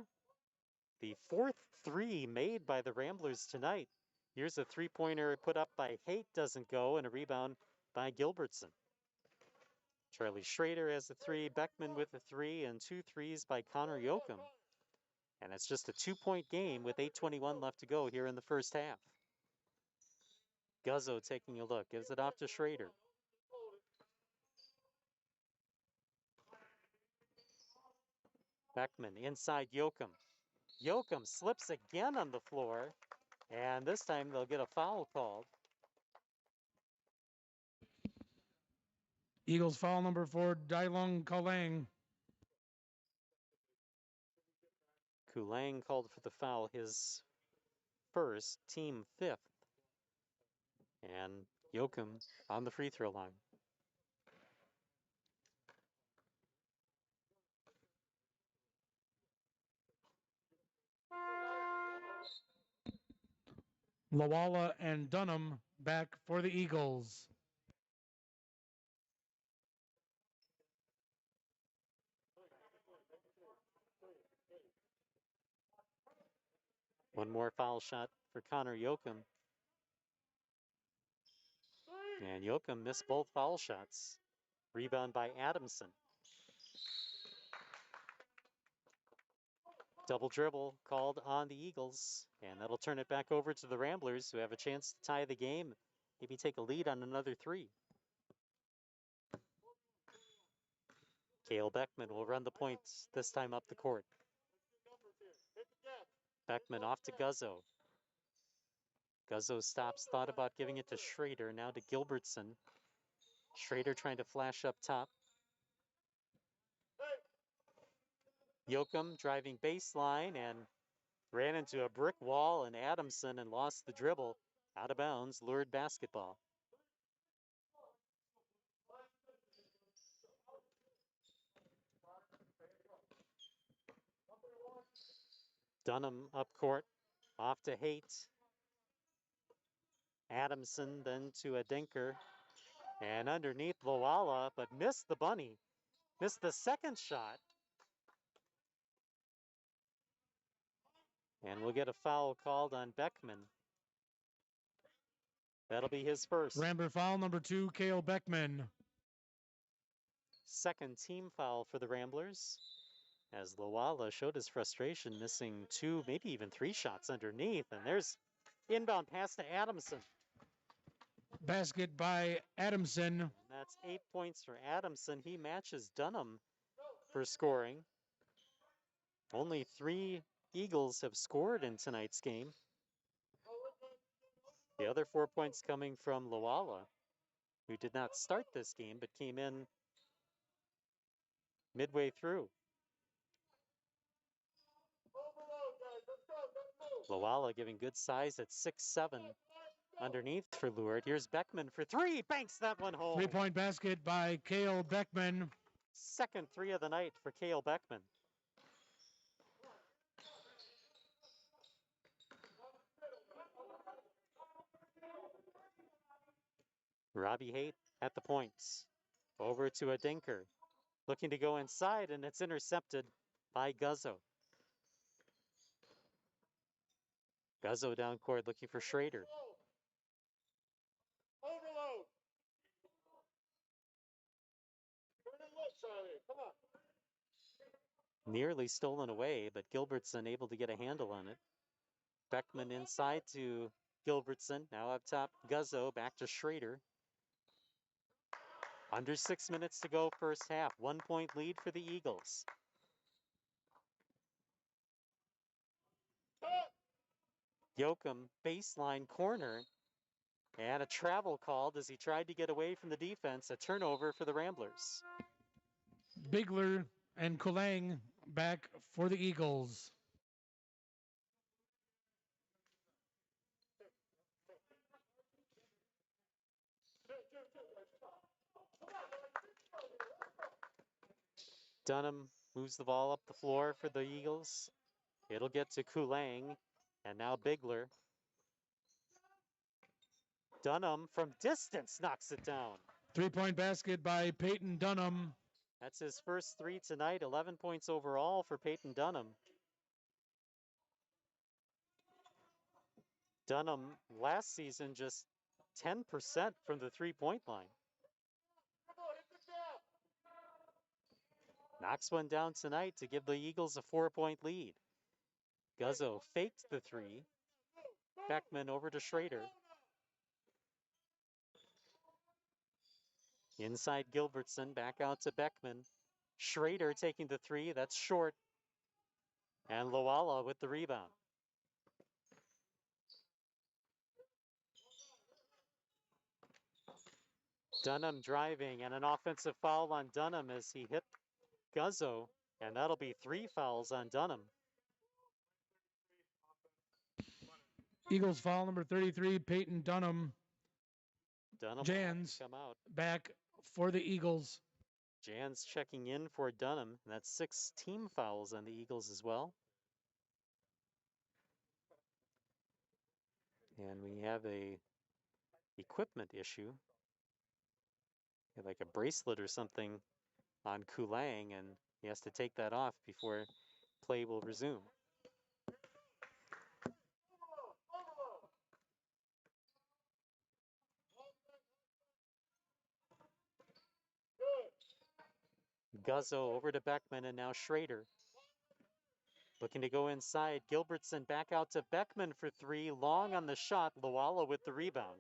The 4th 3 made by the Ramblers tonight. Here's a 3-pointer put up by Haight, doesn't go, and a rebound by Gilbertson. Charlie Schrader has a 3, Beckman with a 3, and 2 threes by Connor Yoakum. And it's just a 2-point game with 8:21 left to go here in the first half. Guzzo taking a look, gives it off to Schrader. Beckman inside Yoakum. Yoakum slips again on the floor, and this time they'll get a foul called. Eagles foul number 4, Dailong Kalang. Kulang called for the foul, his first, team 5th. And Yoakum on the free throw line. Lawala and Dunham back for the Eagles. One more foul shot for Connor Yoakum. And Yoakum missed both foul shots. Rebound by Adamson. Double dribble called on the Eagles, and that'll turn it back over to the Ramblers, who have a chance to tie the game, maybe take a lead on another 3. Cale Beckman will run the points, this time up the court. Beckman off to Guzzo. Guzzo stops, thought about giving it to Schrader, now to Gilbertson. Schrader trying to flash up top. Yoakum driving baseline and ran into a brick wall and Adamson and lost the dribble. Out of bounds, lured basketball. Dunham up court, off to Haight. Adamson then to a Dinker. And underneath Loala, but missed the bunny. Missed the second shot. And we'll get a foul called on Beckman. That'll be his first. Rambler foul number 2, Cale Beckman. Second team foul for the Ramblers, as Loala showed his frustration, missing 2, maybe even 3 shots underneath. And there's inbound pass to Adamson. Basket by Adamson. And that's 8 points for Adamson. He matches Dunham for scoring. Only 3 Eagles have scored in tonight's game. The other 4 points coming from Loala, who did not start this game but came in midway through. Loala giving good size at 6'7". Underneath for Lourdes. Here's Beckman for 3. Banks that one home. 3-point basket by Cale Beckman. Second 3 of the night for Cale Beckman. Robbie Haight at the points. Over to a Dinker. Looking to go inside, and it's intercepted by Guzzo. Guzzo down court looking for Schrader. Overload. Come on. Nearly stolen away, but Gilbertson able to get a handle on it. Beckman inside to Gilbertson. Now up top, Guzzo back to Schrader. Under 6 minutes to go first half. 1 point lead for the Eagles. Yoakum baseline corner. And a travel called as he tried to get away from the defense. A turnover for the Ramblers. Bigler and Kulang back for the Eagles. Dunham moves the ball up the floor for the Eagles. It'll get to Kulang, and now Bigler. Dunham from distance knocks it down. 3-point basket by Peyton Dunham. That's his first 3 tonight, 11 points overall for Peyton Dunham. Dunham last season just 10% from the 3-point line. Knocks one down tonight to give the Eagles a 4-point lead. Guzzo faked the 3. Beckman over to Schrader. Inside Gilbertson, back out to Beckman. Schrader taking the 3, that's short. And Loala with the rebound. Dunham driving, and an offensive foul on Dunham as he hit Guzzo, and that'll be 3 fouls on Dunham. Eagles foul number 33, Peyton Dunham. Dunham Jans come out. back for the Eagles. Jans checking in for Dunham, and that's 6 team fouls on the Eagles as well. And we have a equipment issue, like a bracelet or something on Kulang, and he has to take that off before play will resume. Guzzo over to Beckman, and now Schrader. Looking to go inside. Gilbertson back out to Beckman for 3. Long on the shot. Loala with the rebound.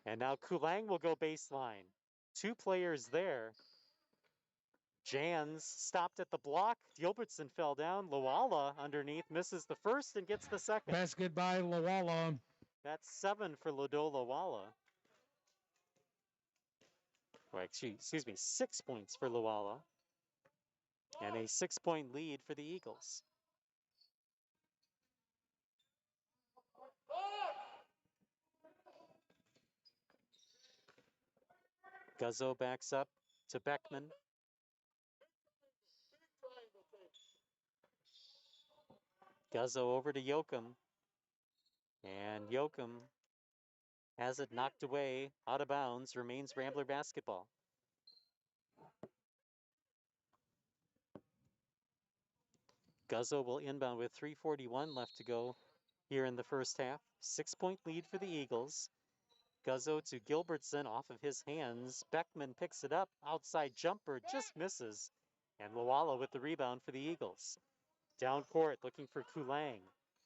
And now Kulang will go baseline. 2 players there. Jans stopped at the block. Gilbertson fell down. Loala underneath misses the first and gets the second. Basket by Loala. That's 7 for Lodo Loala. Well, excuse me, 6 points for Loala. And a 6-point lead for the Eagles. Guzzo backs up to Beckman. Guzzo over to Yoakum. And Yoakum has it knocked away, out of bounds, remains Rambler basketball. Guzzo will inbound with 3:41 left to go here in the first half. 6-point lead for the Eagles. Guzzo to Gilbertson off of his hands. Beckman picks it up. Outside jumper just misses. And Loala with the rebound for the Eagles. Down court looking for Kulang.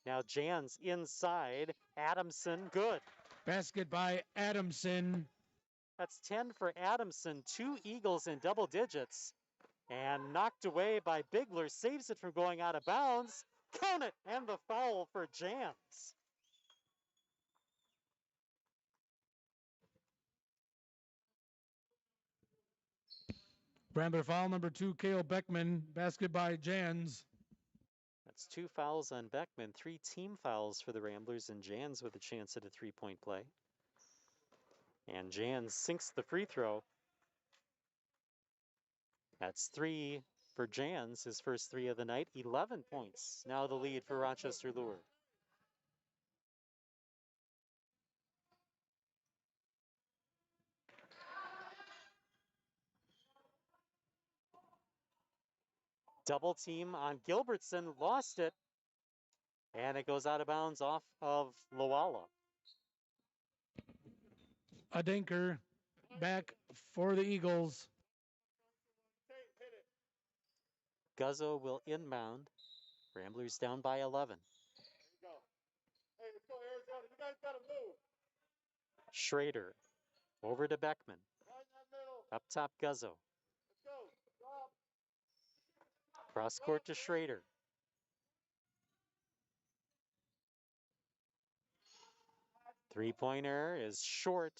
Now Jans inside. Adamson, good. Basket by Adamson. That's 10 for Adamson. 2 Eagles in double digits. And knocked away by Bigler. Saves it from going out of bounds. Count it! And the foul for Jans. Rambler foul number 2, Cale Beckman. Basket by Jans. That's 2 fouls on Beckman. 3 team fouls for the Ramblers, and Jans with a chance at a 3-point play. And Jans sinks the free throw. That's 3 for Jans, his first 3 of the night. 11 points. Now the lead for Rochester Lure. Double team on Gilbertson, lost it. And it goes out of bounds off of Loala. Adenker back for the Eagles. Guzzo will inbound. Ramblers down by 11. Hey, let's go, Arizona. You guys got to move. Schrader over to Beckman. Right in that middle. Up top, Guzzo. Let's go. Drop. Cross court to Schrader. Three-pointer is short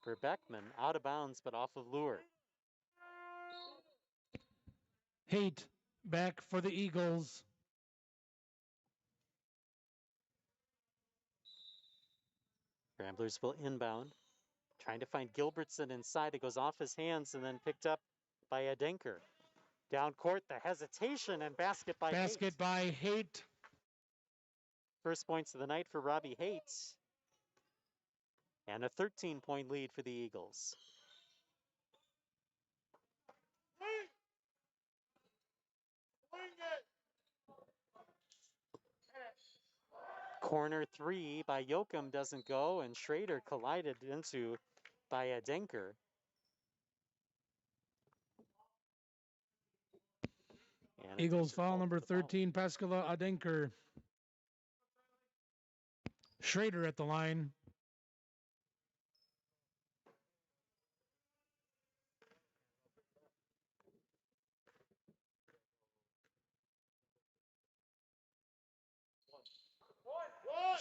for Beckman. Out of bounds, but off of Lure. Haight back for the Eagles. Ramblers will inbound. Trying to find Gilbertson inside. It goes off his hands and then picked up by Adenker. Down court, the hesitation, and basket by Basket Haight. by Haight. First points of the night for Robbie Haight. And a 13-point lead for the Eagles. Corner 3 by Yoakum doesn't go, and Schrader collided into by Adenker. And Eagles foul number 13, Pascala Adenker. Schrader at the line.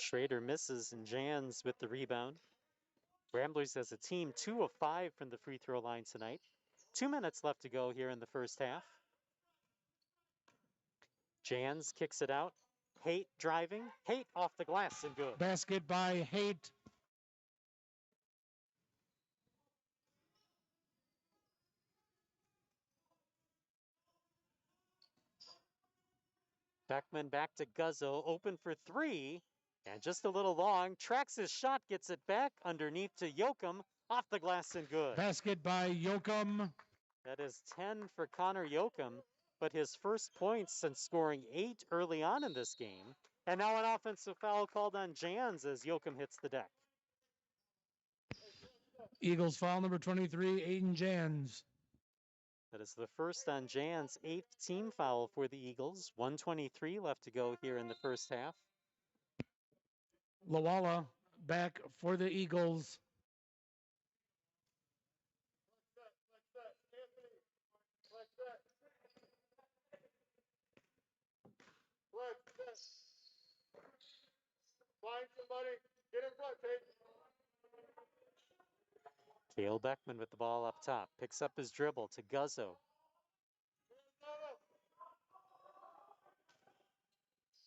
Schrader misses and Jans with the rebound. Ramblers as a team 2 of 5 from the free throw line tonight. 2 minutes left to go here in the first half. Jans kicks it out. Haight driving. Haight off the glass and good. Basket by Haight. Beckman back to Guzzo, open for 3, and just a little long. Tracks his shot, gets it back underneath to Yoakum, off the glass and good. Basket by Yoakum. That is 10 for Connor Yoakum, but his first points since scoring 8 early on in this game. And now an offensive foul called on Jans as Yoakum hits the deck. Eagles foul number 23, Aiden Jans. That is the first on Jan's 8th team foul for the Eagles. 1:23 left to go here in the first half. Lawala back for the Eagles. Find somebody. Get in front, Tate. Cale Beckman with the ball up top. Picks up his dribble to Guzzo.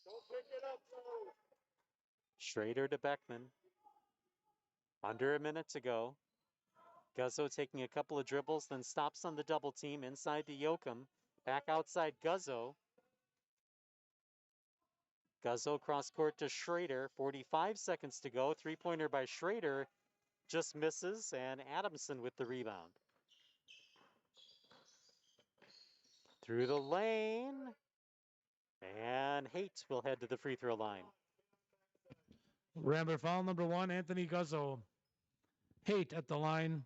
Don't pick it up, though. Schrader to Beckman. Under a minute to go. Guzzo taking a couple of dribbles, then stops on the double team inside to Yoakum. Back outside Guzzo. Guzzo cross court to Schrader. 45 seconds to go. Three-pointer by Schrader just misses, and Adamson with the rebound. Through the lane. And Haight will head to the free throw line. Rambler foul number 1, Anthony Guzzo. Haight at the line.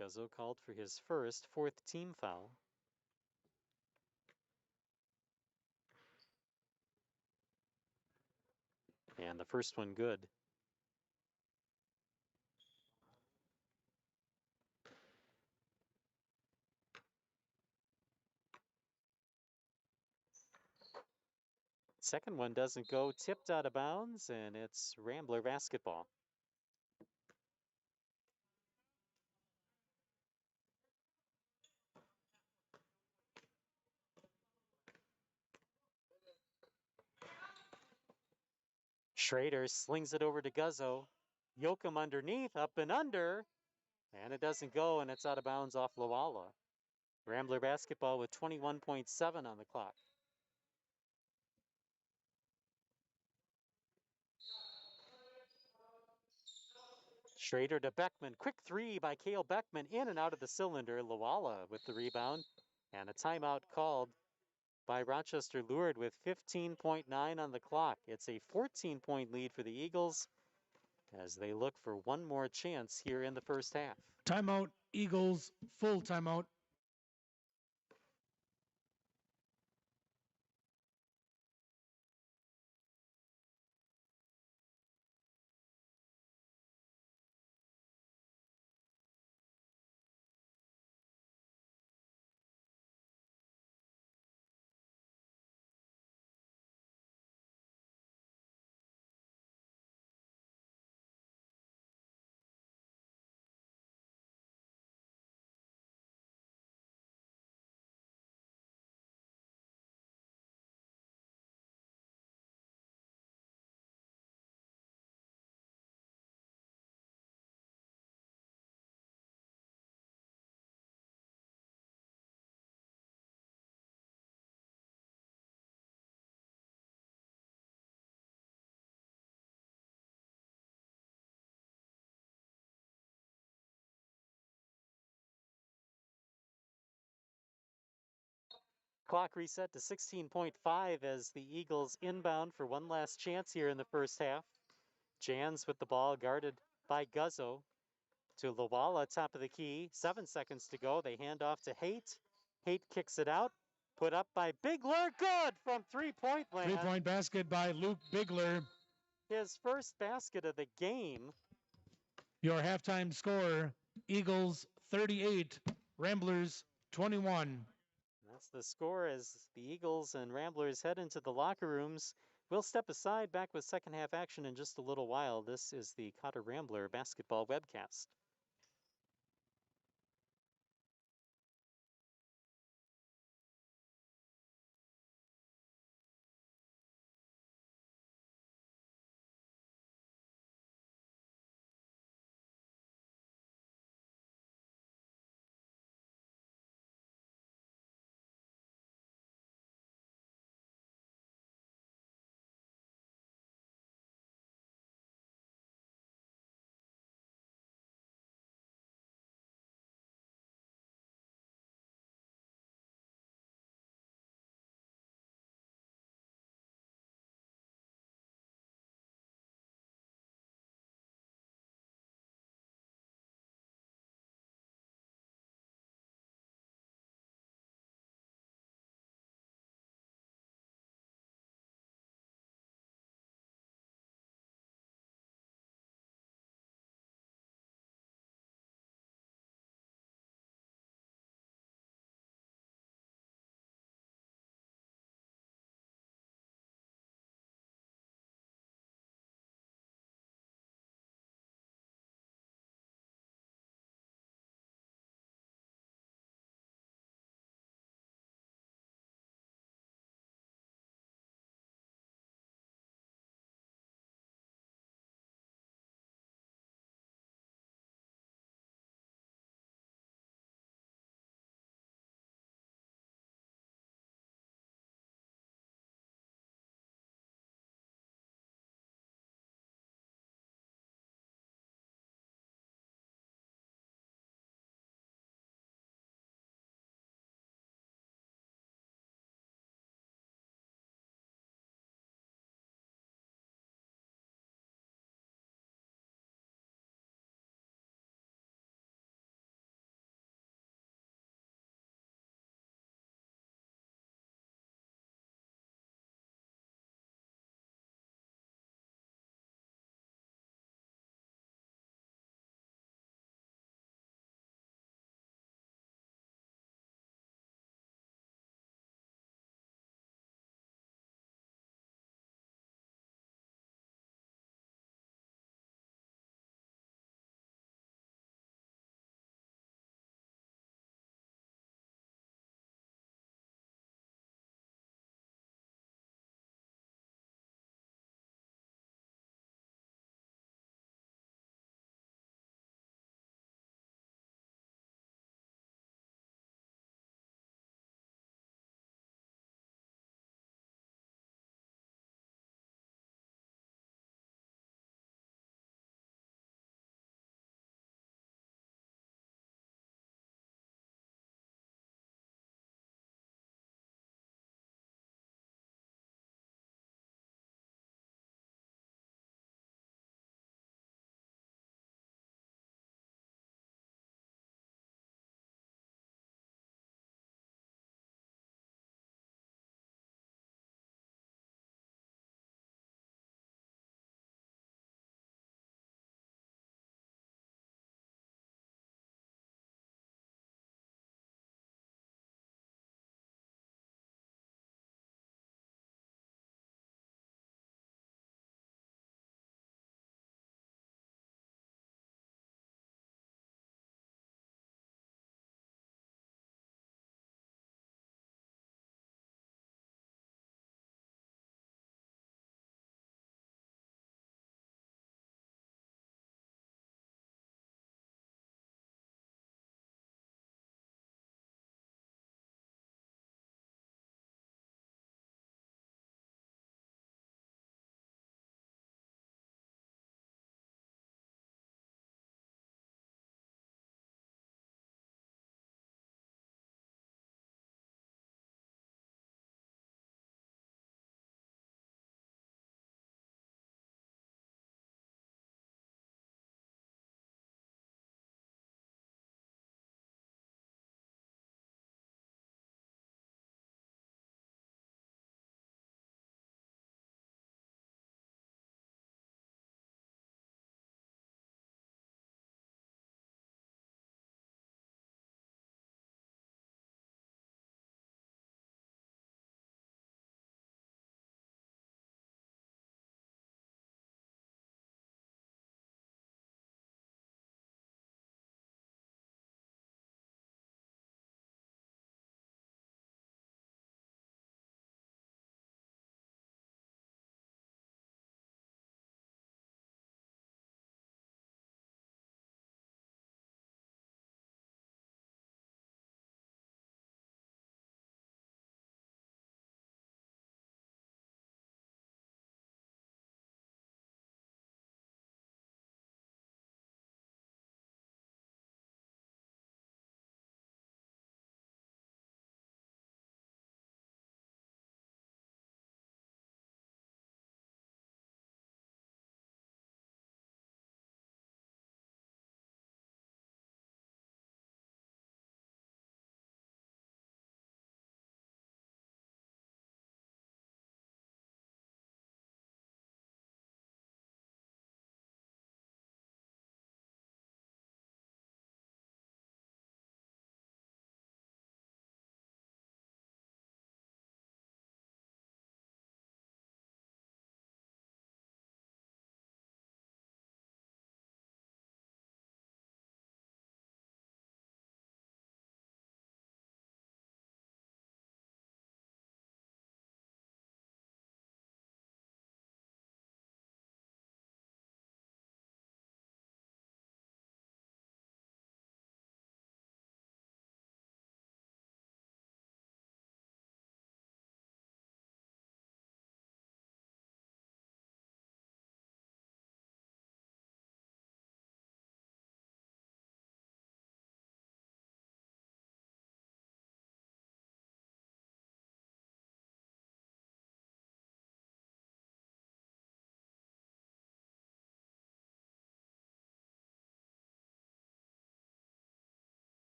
Guzzo called for his first, 4th team foul. And the first one good. Second one doesn't go, tipped out of bounds, and it's Rambler basketball. Schrader slings it over to Guzzo. Yoakum underneath, up and under, and it doesn't go, and it's out of bounds off Lawala. Rambler basketball with 21.7 on the clock. Schrader to Beckman. Quick 3 by Cale Beckman, in and out of the cylinder. Lawala with the rebound, and a timeout called by Rochester Lourdes with 15.9 on the clock. It's a 14-point lead for the Eagles as they look for one more chance here in the first half. Timeout, Eagles, full timeout. Clock reset to 16.5 as the Eagles inbound for one last chance here in the first half. Jans with the ball guarded by Guzzo to Lawala, top of the key. 7 seconds to go. They hand off to Haight. Haight kicks it out. Put up by Bigler. Good from three-point land. 3-point basket by Luke Bigler. His first basket of the game. Your halftime score, Eagles 38, Ramblers 21. That's the score as the Eagles and Ramblers head into the locker rooms. We'll step aside, back with second half action in just a little while. This is the Cotter Rambler basketball webcast.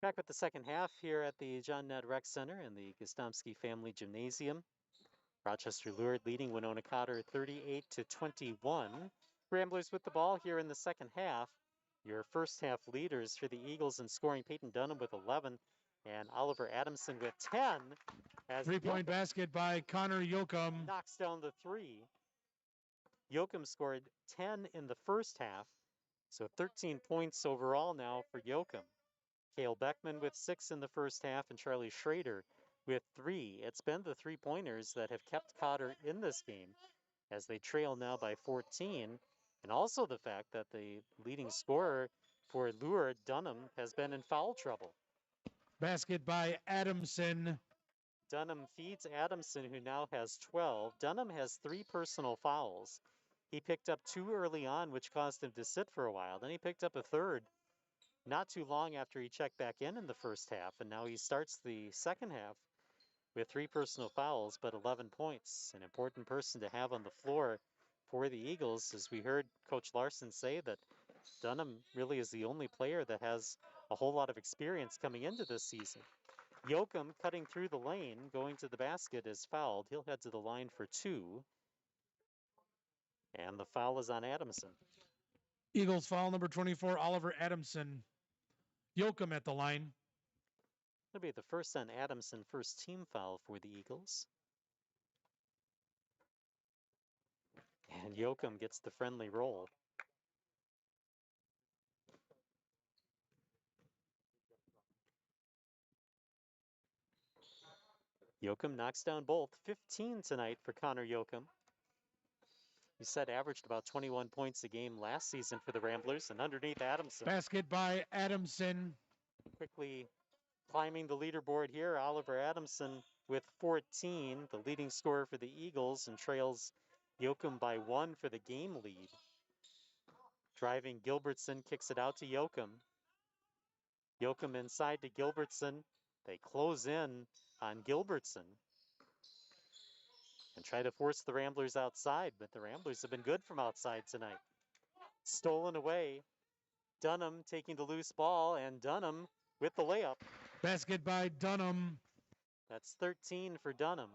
Back with the second half here at the John Ned Rec Center in the Gostomski Family Gymnasium. Rochester Lured leading Winona Cotter 38-21. Ramblers with the ball here in the second half. Your first half leaders for the Eagles in scoring, Peyton Dunham with 11 and Oliver Adamson with 10. As Three-point basket by Connor Yoakum. knocks down the three. Yoakum scored 10 in the first half, so 13 points overall now for Yoakum. Cale Beckman with 6 in the first half and Charlie Schrader with 3. It's been the three-pointers that have kept Cotter in this game as they trail now by 14. And also the fact that the leading scorer for Lured, Dunham, has been in foul trouble. Basket by Adamson. Dunham feeds Adamson, who now has 12. Dunham has 3 personal fouls. He picked up 2 early on, which caused him to sit for a while. Then he picked up a third not too long after he checked back in the first half, and now he starts the second half with 3 personal fouls, but 11 points. An important person to have on the floor for the Eagles, as we heard Coach Larson say that Dunham really is the only player that has a whole lot of experience coming into this season. Yoakum cutting through the lane, going to the basket, is fouled. He'll head to the line for 2. And the foul is on Adamson. Eagles foul number 24, Oliver Adamson. Yoakum at the line. It'll be the first on Adamson, first team foul for the Eagles. And Yoakum gets the friendly roll. Yoakum knocks down both. 15 tonight for Connor Yoakum. He said averaged about 21 points a game last season for the Ramblers, and underneath Adamson. Basket by Adamson. Quickly climbing the leaderboard here, Oliver Adamson with 14, the leading scorer for the Eagles, and trails Yoakum by 1 for the game lead. Driving Gilbertson, kicks it out to Yoakum. Yoakum inside to Gilbertson. They close in on Gilbertson and try to force the Ramblers outside, but the Ramblers have been good from outside tonight. Stolen away. Dunham taking the loose ball, and Dunham with the layup. Basket by Dunham. That's 13 for Dunham.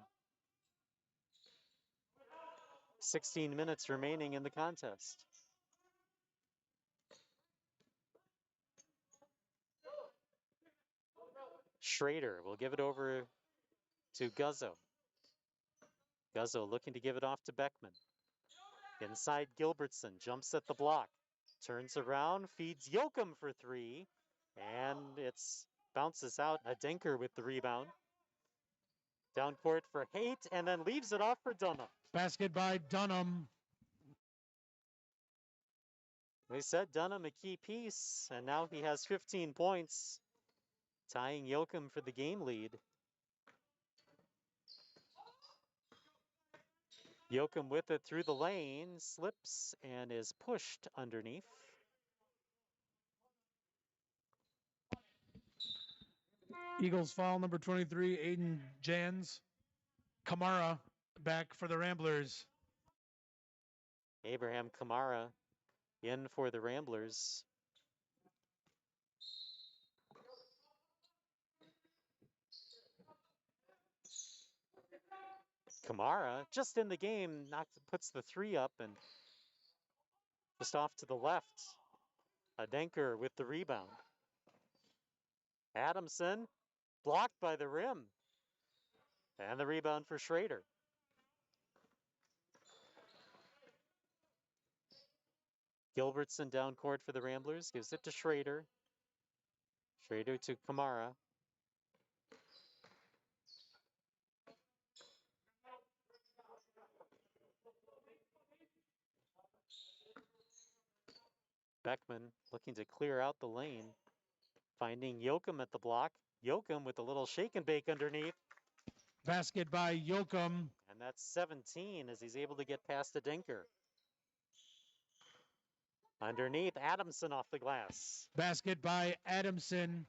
16 minutes remaining in the contest. Schrader will give it over to Guzzo. Guzzo looking to give it off to Beckman. Inside Gilbertson, jumps at the block. Turns around, feeds Yoakum for 3. And it's bounces out. Adenker with the rebound. Down court for Haight, and then leaves it off for Dunham. Basket by Dunham. They said Dunham a key piece, and now he has 15 points, tying Yoakum for the game lead. Yoakum with it through the lane, slips and is pushed underneath. Eagles foul number 23, Aiden Jans. Kamara back for the Ramblers. Abraham Kamara in for the Ramblers. Kamara just in the game, puts the 3 up and just off to the left. Adenker with the rebound. Adamson blocked by the rim. And the rebound for Schrader. Gilbertson down court for the Ramblers, gives it to Schrader. Schrader to Kamara. Beckman looking to clear out the lane. Finding Yoakum at the block. Yoakum with a little shake and bake underneath. Basket by Yoakum. And that's 17 as he's able to get past Adenker. Underneath, Adamson off the glass. Basket by Adamson.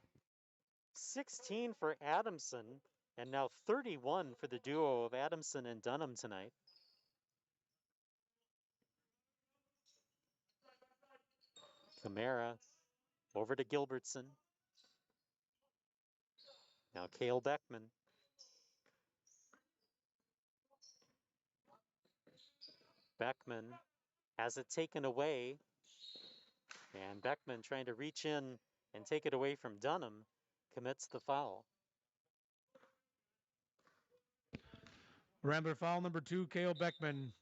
16 for Adamson, and now 31 for the duo of Adamson and Dunham tonight. Kamara over to Gilbertson. Now Cale Beckman. Beckman has it taken away. And Beckman, trying to reach in and take it away from Dunham, commits the foul. Rambler foul number 2, Cale Beckman.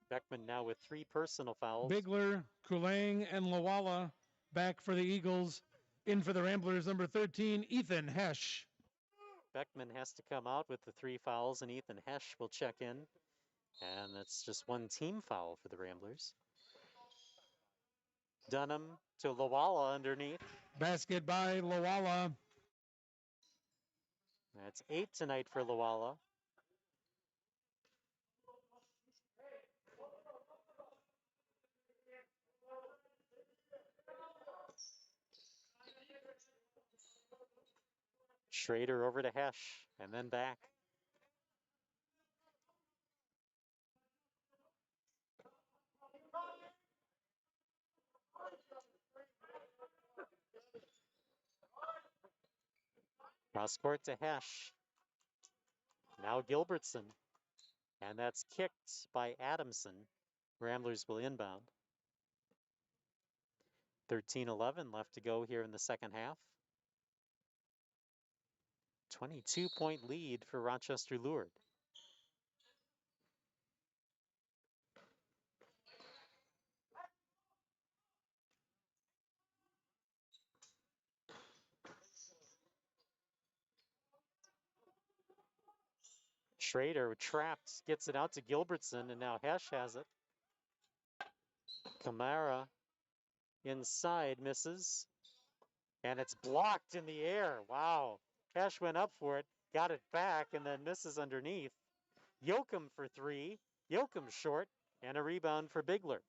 Beckman now with 3 personal fouls. Bigler, Kulang, and Lawala back for the Eagles. In for the Ramblers, number 13, Ethan Hesh. Beckman has to come out with the 3 fouls, and Ethan Hesh will check in. And that's just 1 team foul for the Ramblers. Dunham to Lawala underneath. Basket by Lawala. That's 8 tonight for Lawala. Schrader over to Hesh, and then back. Cross court to Hesh. Now Gilbertson. And that's kicked by Adamson. Ramblers will inbound. 13-11 left to go here in the second half. 22-point lead for Rochester Lourdes. Schrader trapped, gets it out to Gilbertson, and now Hesh has it. Kamara inside, misses. And it's blocked in the air. Wow. Hesh went up for it, got it back, and then misses underneath. Yoakum for 3. Yoakum short, and a rebound for Bigler.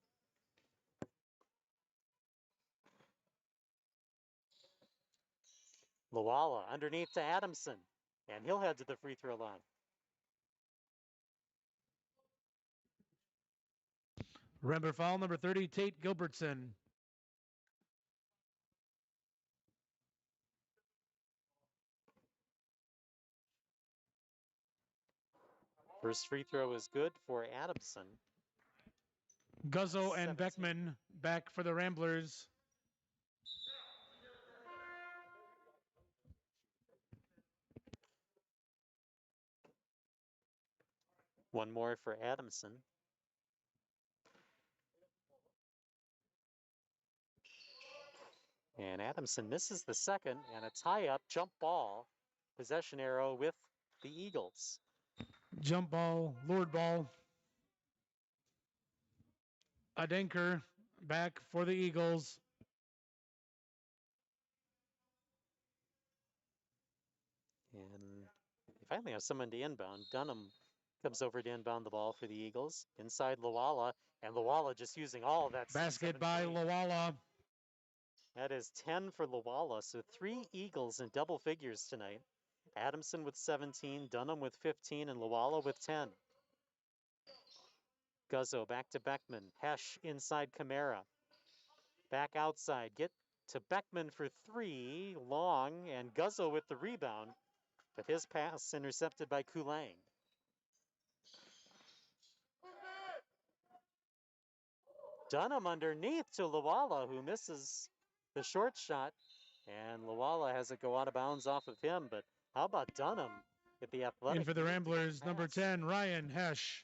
Lawala underneath to Adamson, and he'll head to the free throw line. Rambler foul number 30, Tate Gilbertson. First free throw is good for Adamson. Guzzo and 17. Beckman back for the Ramblers. One more for Adamson. And Adamson misses the second, and a tie-up jump ball. Possession arrow with the Eagles. Jump ball, Lord ball. Adenker back for the Eagles. And they finally have someone to inbound. Dunham comes over to inbound the ball for the Eagles. Inside Lawala, and Lawala just using all of that. Basket by Lawala. That is 10 for Lawala, so 3 Eagles in double figures tonight. Adamson with 17, Dunham with 15, and Lawala with 10. Guzzo back to Beckman. Hesh inside Kamara. Back outside. Get to Beckman for 3. Long, and Guzzo with the rebound. But his pass intercepted by Kulang. Dunham underneath to Lawala, who misses the short shot. And Lawala has it go out of bounds off of him. But how about Dunham at the athletic? In for the Ramblers, number 10, Ryan Hesh.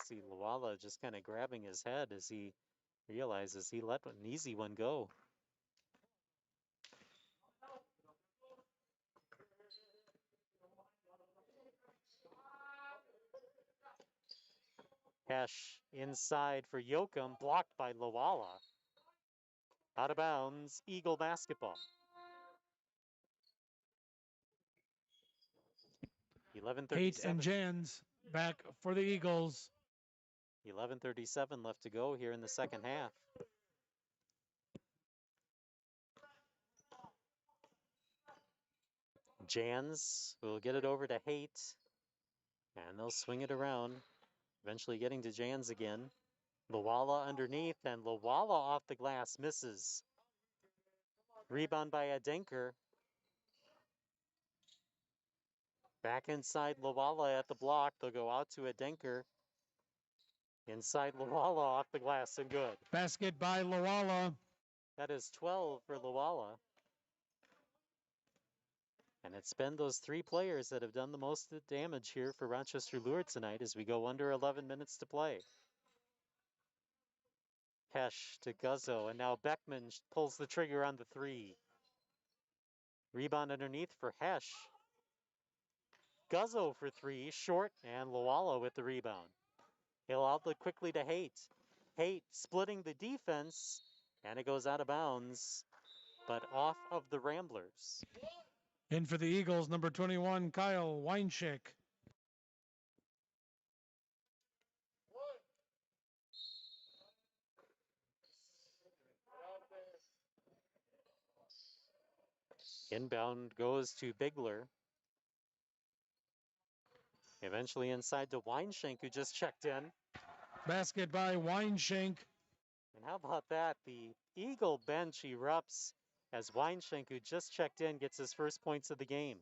See Lawala just kind of grabbing his head as he realizes he let an easy one go. Hesh inside for Yoakum, blocked by Lawala. Out of bounds, Eagle basketball. 11:37. Haight and Jans back for the Eagles. 11:37 left to go here in the second half. Jans will get it over to Haight, and they'll swing it around, eventually getting to Jans again. Lawala underneath, and Lawala off the glass misses. Rebound by Adenker. Back inside Lawala at the block. They'll go out to a Denker. Inside Lawala off the glass and good. Basket by Lawala. That is 12 for Lawala. And it's been those three players that have done the most damage here for Rochester Lure tonight as we go under 11 minutes to play. Hesh to Guzzo, and now Beckman pulls the trigger on the three. Rebound underneath for Hesh. Guzzo for three, short, and Lawala with the rebound. He'll outlet quickly to Haight. Haight splitting the defense, and it goes out of bounds, but off of the Ramblers. In for the Eagles, number 21, Kyle Weinschick. Inbound goes to Bigler. Eventually inside to Weinshank, who just checked in. Basket by Weinshank. And how about that? The Eagle bench erupts as Weinshank, who just checked in, gets his first points of the game.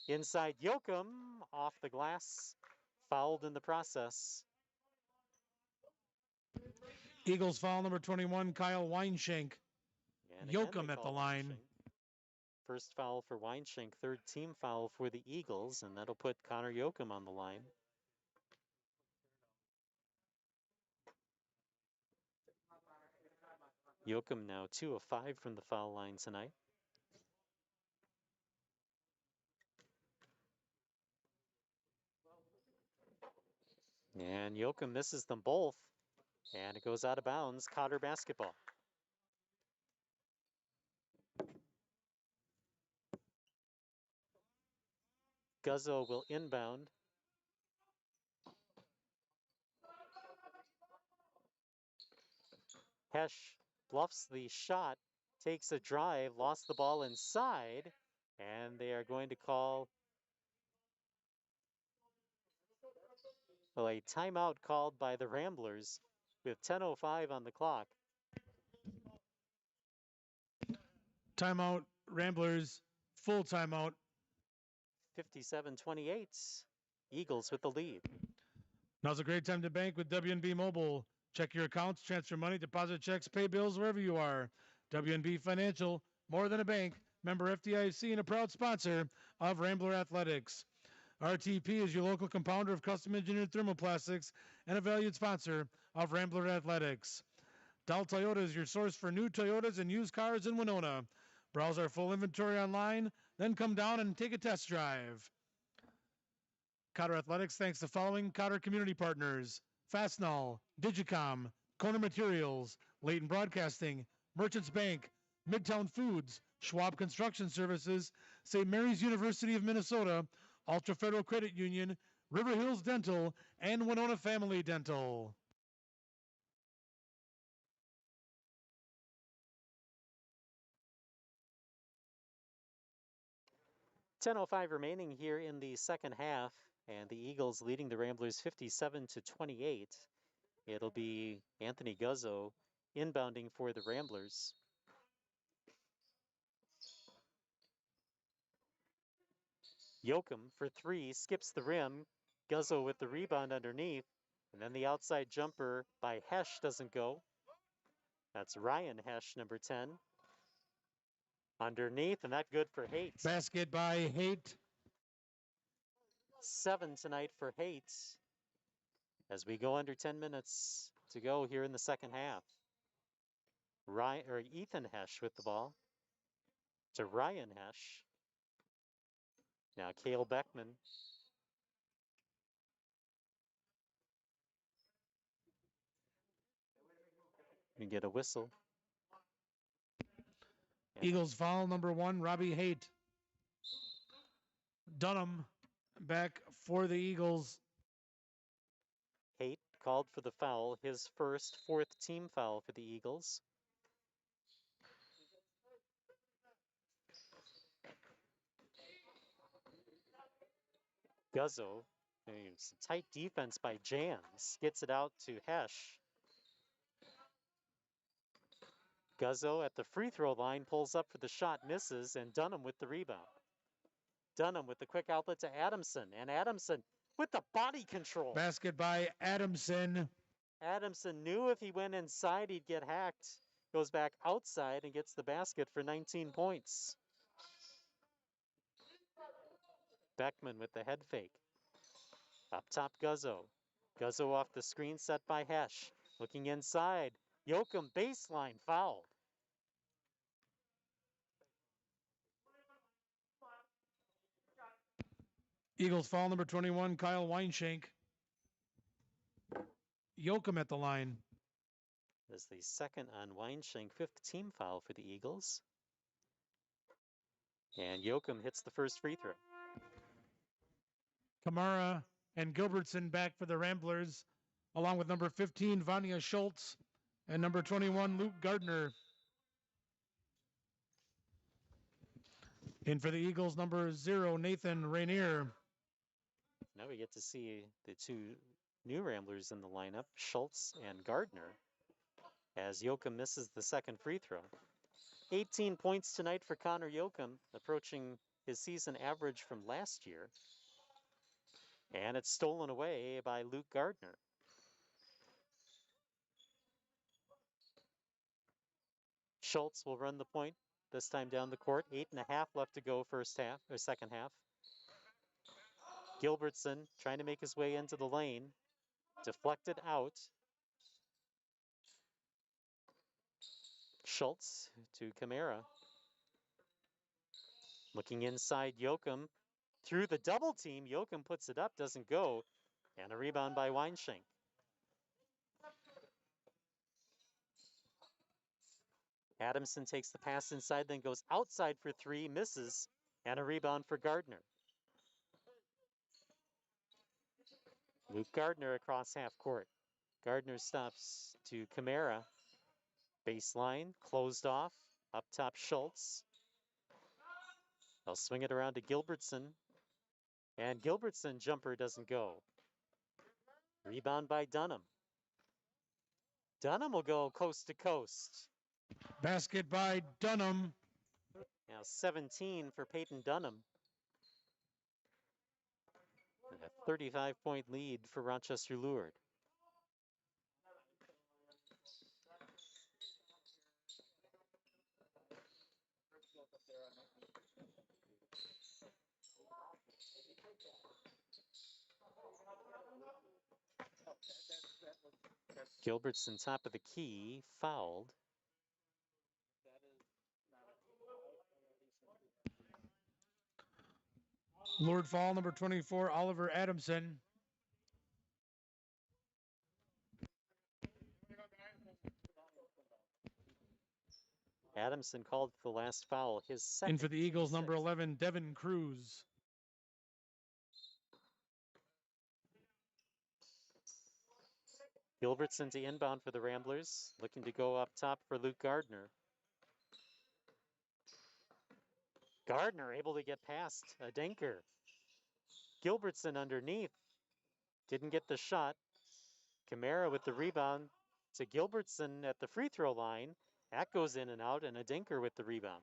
Inside Yoakum, off the glass, fouled in the process. Eagles foul number 21, Kyle Weinshank. And again, Yoakum they at the call line. Weinshank. First foul for Weinshank, third team foul for the Eagles, and that'll put Connor Yoakum on the line. Yoakum now 2 of 5 from the foul line tonight. And Yoakum misses them both, and it goes out of bounds. Cotter basketball. Guzzo will inbound. Hesh bluffs the shot, takes a drive, lost the ball inside, and they are going to call a timeout called by the Ramblers with 10:05 on the clock. Timeout, Ramblers, full timeout. 57-28, Eagles with the lead. Now's a great time to bank with WNB Mobile. Check your accounts, transfer money, deposit checks, pay bills wherever you are. WNB Financial, more than a bank, member FDIC, and a proud sponsor of Rambler Athletics. RTP is your local compounder of custom engineered thermoplastics and a valued sponsor of Rambler Athletics. Dahl Toyota is your source for new Toyotas and used cars in Winona. Browse our full inventory online, then come down and take a test drive. Cotter Athletics thanks the following Cotter community partners: Fastenal, Digicom, Kona Materials, Leighton Broadcasting, Merchants Bank, Midtown Foods, Schwab Construction Services, St. Mary's University of Minnesota, Ultra Federal Credit Union, River Hills Dental, and Winona Family Dental. .05 remaining here in the second half, and the Eagles leading the Ramblers 57-28. It'll be Anthony Guzzo inbounding for the Ramblers. Yoakum for three, skips the rim. Guzzo with the rebound underneath, and then the outside jumper by Hesh doesn't go. That's Ryan Hesh, number 10. Underneath, and that good for Haight. Basket by Haight. 7 tonight for Haight as we go under 10 minutes to go here in the second half. Ethan Hesh with the ball to Ryan Hesh. Now Cale Beckman. You get a whistle. Eagles foul number 1, Robbie Haight. Dunham back for the Eagles. Haight called for the foul, his first, fourth team foul for the Eagles. Guzzo, some tight defense by Jans, gets it out to Hesh. Guzzo at the free throw line pulls up for the shot, misses, and Dunham with the rebound. Dunham with the quick outlet to Adamson, and Adamson with the body control. Basket by Adamson. Adamson knew if he went inside, he'd get hacked. Goes back outside and gets the basket for 19 points. Beckman with the head fake. Up top, Guzzo. Guzzo off the screen set by Hesh. Looking inside. Yoakum baseline foul. Eagles foul number 21, Kyle Weinshank. Yoakum at the line. As the second on Weinshank, fifth team foul for the Eagles. And Yoakum hits the first free throw. Kamara and Gilbertson back for the Ramblers, along with number 15, Vanya Schultz, and number 21, Luke Gardner. In for the Eagles, number 0, Nathan Rainier. Now we get to see the two new Ramblers in the lineup, Schultz and Gardner, as Yoakum misses the second free throw. 18 points tonight for Connor Yoakum, approaching his season average from last year. And it's stolen away by Luke Gardner. Schultz will run the point, this time down the court. 8.5 left to go second half. Gilbertson trying to make his way into the lane. Deflected out. Schultz to Kamara. Looking inside Yoakum. Through the double team, Yoakum puts it up, doesn't go. And a rebound by Weinshank. Adamson takes the pass inside, then goes outside for three, misses, and a rebound for Gardner. Luke Gardner across half court. Gardner stops to Kamara. Baseline, closed off, up top Schultz. They'll swing it around to Gilbertson. And Gilbertson jumper doesn't go. Rebound by Dunham. Dunham will go coast to coast. Basket by Dunham. Now 17 for Peyton Dunham. And a 35-point lead for Rochester Lured. Gilbertson top of the key, fouled. Lured foul number 24, Oliver Adamson. Adamson called for the last foul, his second. In for the Eagles, number 11, Devin Cruz. Gilbertson to inbound for the Ramblers, looking to go up top for Luke Gardner. Gardner able to get past a Denker. Gilbertson underneath, didn't get the shot. Kamara with the rebound to Gilbertson at the free throw line. That goes in and out, and a Denker with the rebound.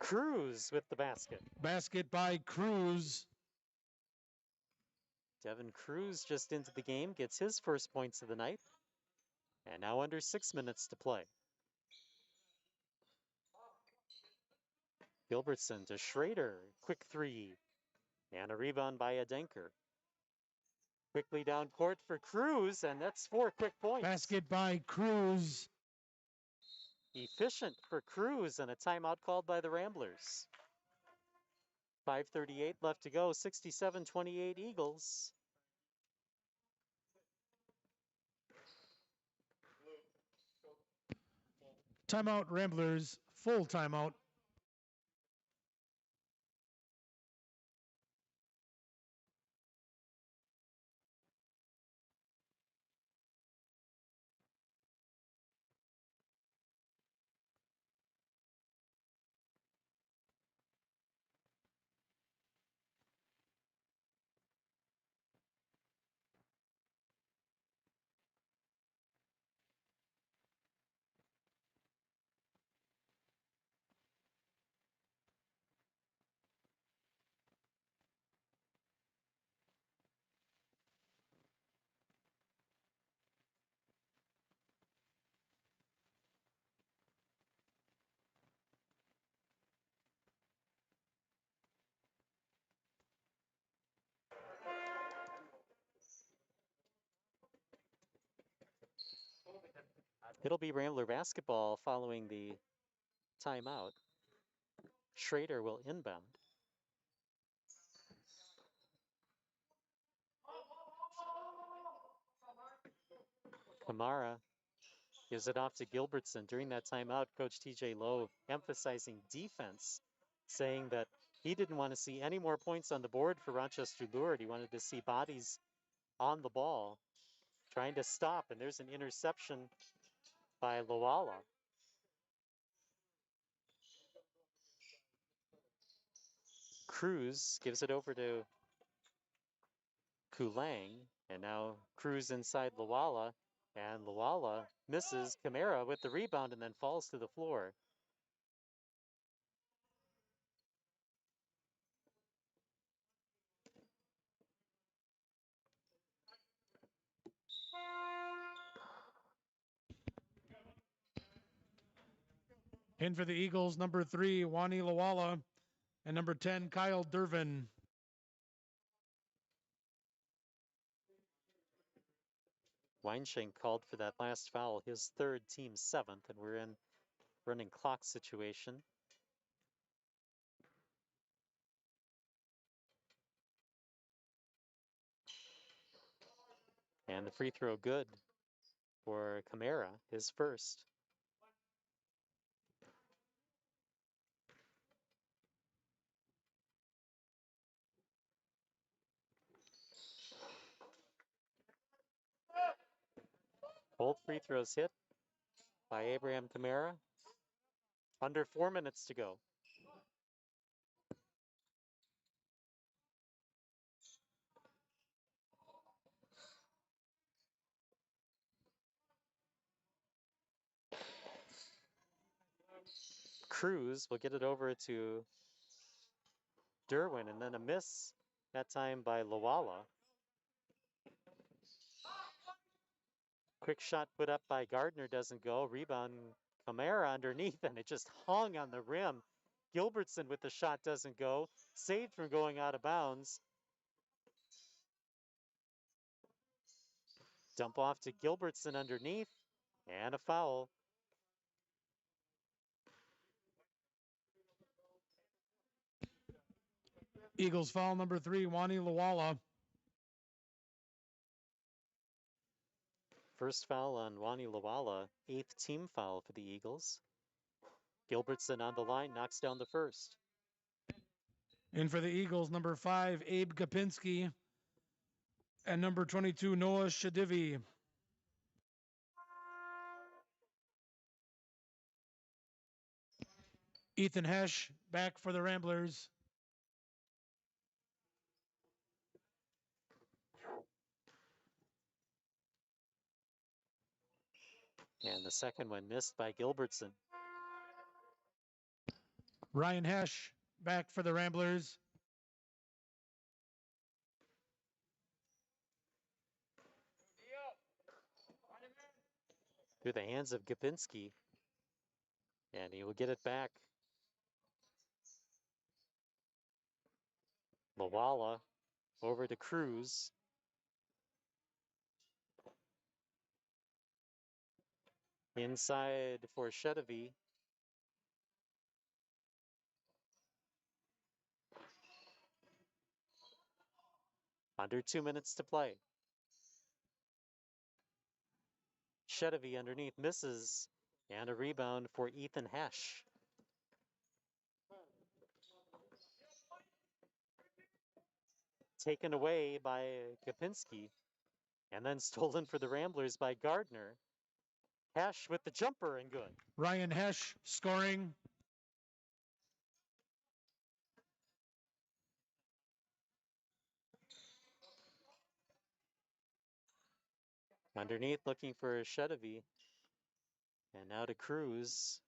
Cruz with the basket. Basket by Cruz. Devin Cruz just into the game, gets his first points of the night. And now under 6 minutes to play. Gilbertson to Schrader, quick three. And a rebound by Adenker. Quickly down court for Cruz, and that's 4 quick points. Basket by Cruz. Efficient for Cruz, and a timeout called by the Ramblers. 5:38 left to go, 67-28 Eagles. Timeout Ramblers, full timeout. It'll be Rambler basketball following the timeout. Schrader will inbound. Kamara gives it off to Gilbertson. During that timeout, Coach TJ Lowe emphasizing defense, saying that he didn't want to see any more points on the board for Rochester Lourdes. He wanted to see bodies on the ball, trying to stop, and there's an interception by Loala. Cruz gives it over to Kulang, and now Cruz inside Loala, and Loala misses Kamara with the rebound and then falls to the floor. In for the Eagles, number 3, Wani Lawala, and number 10, Kyle Dervin. Weinshank called for that last foul, his third, team 7th, and we're in running clock situation. And the free throw good for Kamara, his first. Both free throws hit by Abraham Kamara. Under 4 minutes to go. Cruz will get it over to Derwin, and then a miss that time by Lawala. Quick shot put up by Gardner doesn't go. Rebound Kamara underneath, and it just hung on the rim. Gilbertson with the shot doesn't go. Saved from going out of bounds. Dump off to Gilbertson underneath, and a foul. Eagles foul number 3, Wani Lawala. First foul on Wani Lawala, 8th team foul for the Eagles. Gilbertson on the line, knocks down the first. In for the Eagles, number 5, Abe Gapinski, and number 22, Noah Shadivi. Ethan Hesh back for the Ramblers. And the second one missed by Gilbertson. Ryan Hesh back for the Ramblers. Through the hands of Gapinski. And he will get it back. Lawala over to Cruz. Inside for Shedevy. Under 2 minutes to play. Shedevy underneath misses. And a rebound for Ethan Hesh. Taken away by Gapinski. And then stolen for the Ramblers by Gardner. Hesh with the jumper and good. Ryan Hesh scoring. Underneath looking for Shedevy. And now to Cruz.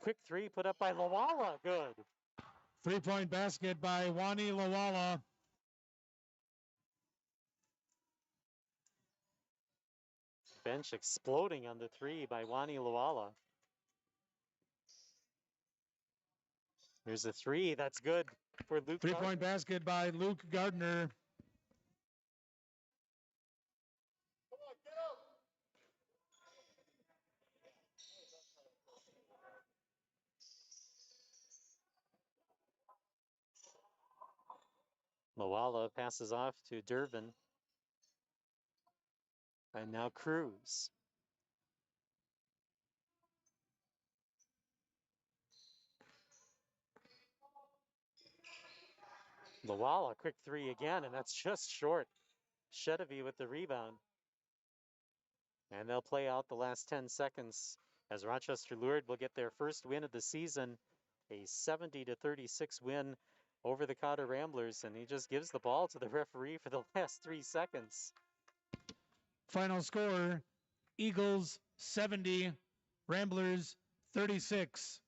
Quick three put up by Lawala. Good. 3-point basket by Wani Lawala. Bench exploding on the three by Wani Lawala. Here's a three. That's good. for Luke. Three-point basket by Luke Gardner. Moala passes off to Durbin. And now Cruz. Moala, quick three again, and that's just short. Shedevy with the rebound. And they'll play out the last 10 seconds as Rochester Lourdes will get their first win of the season, a 70-36 win over the Cotter Ramblers, and he just gives the ball to the referee for the last 3 seconds. Final score, Eagles 70, Ramblers 36.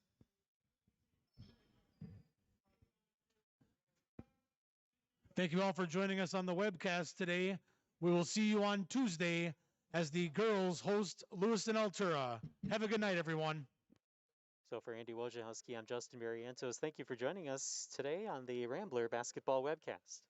Thank you all for joining us on the webcast today. We will see you on Tuesday as the girls host Lewiston Altura. Have a good night, everyone. So for Andy Wojciechowski, I'm Justin Marientos. Thank you for joining us today on the Rambler Basketball Webcast.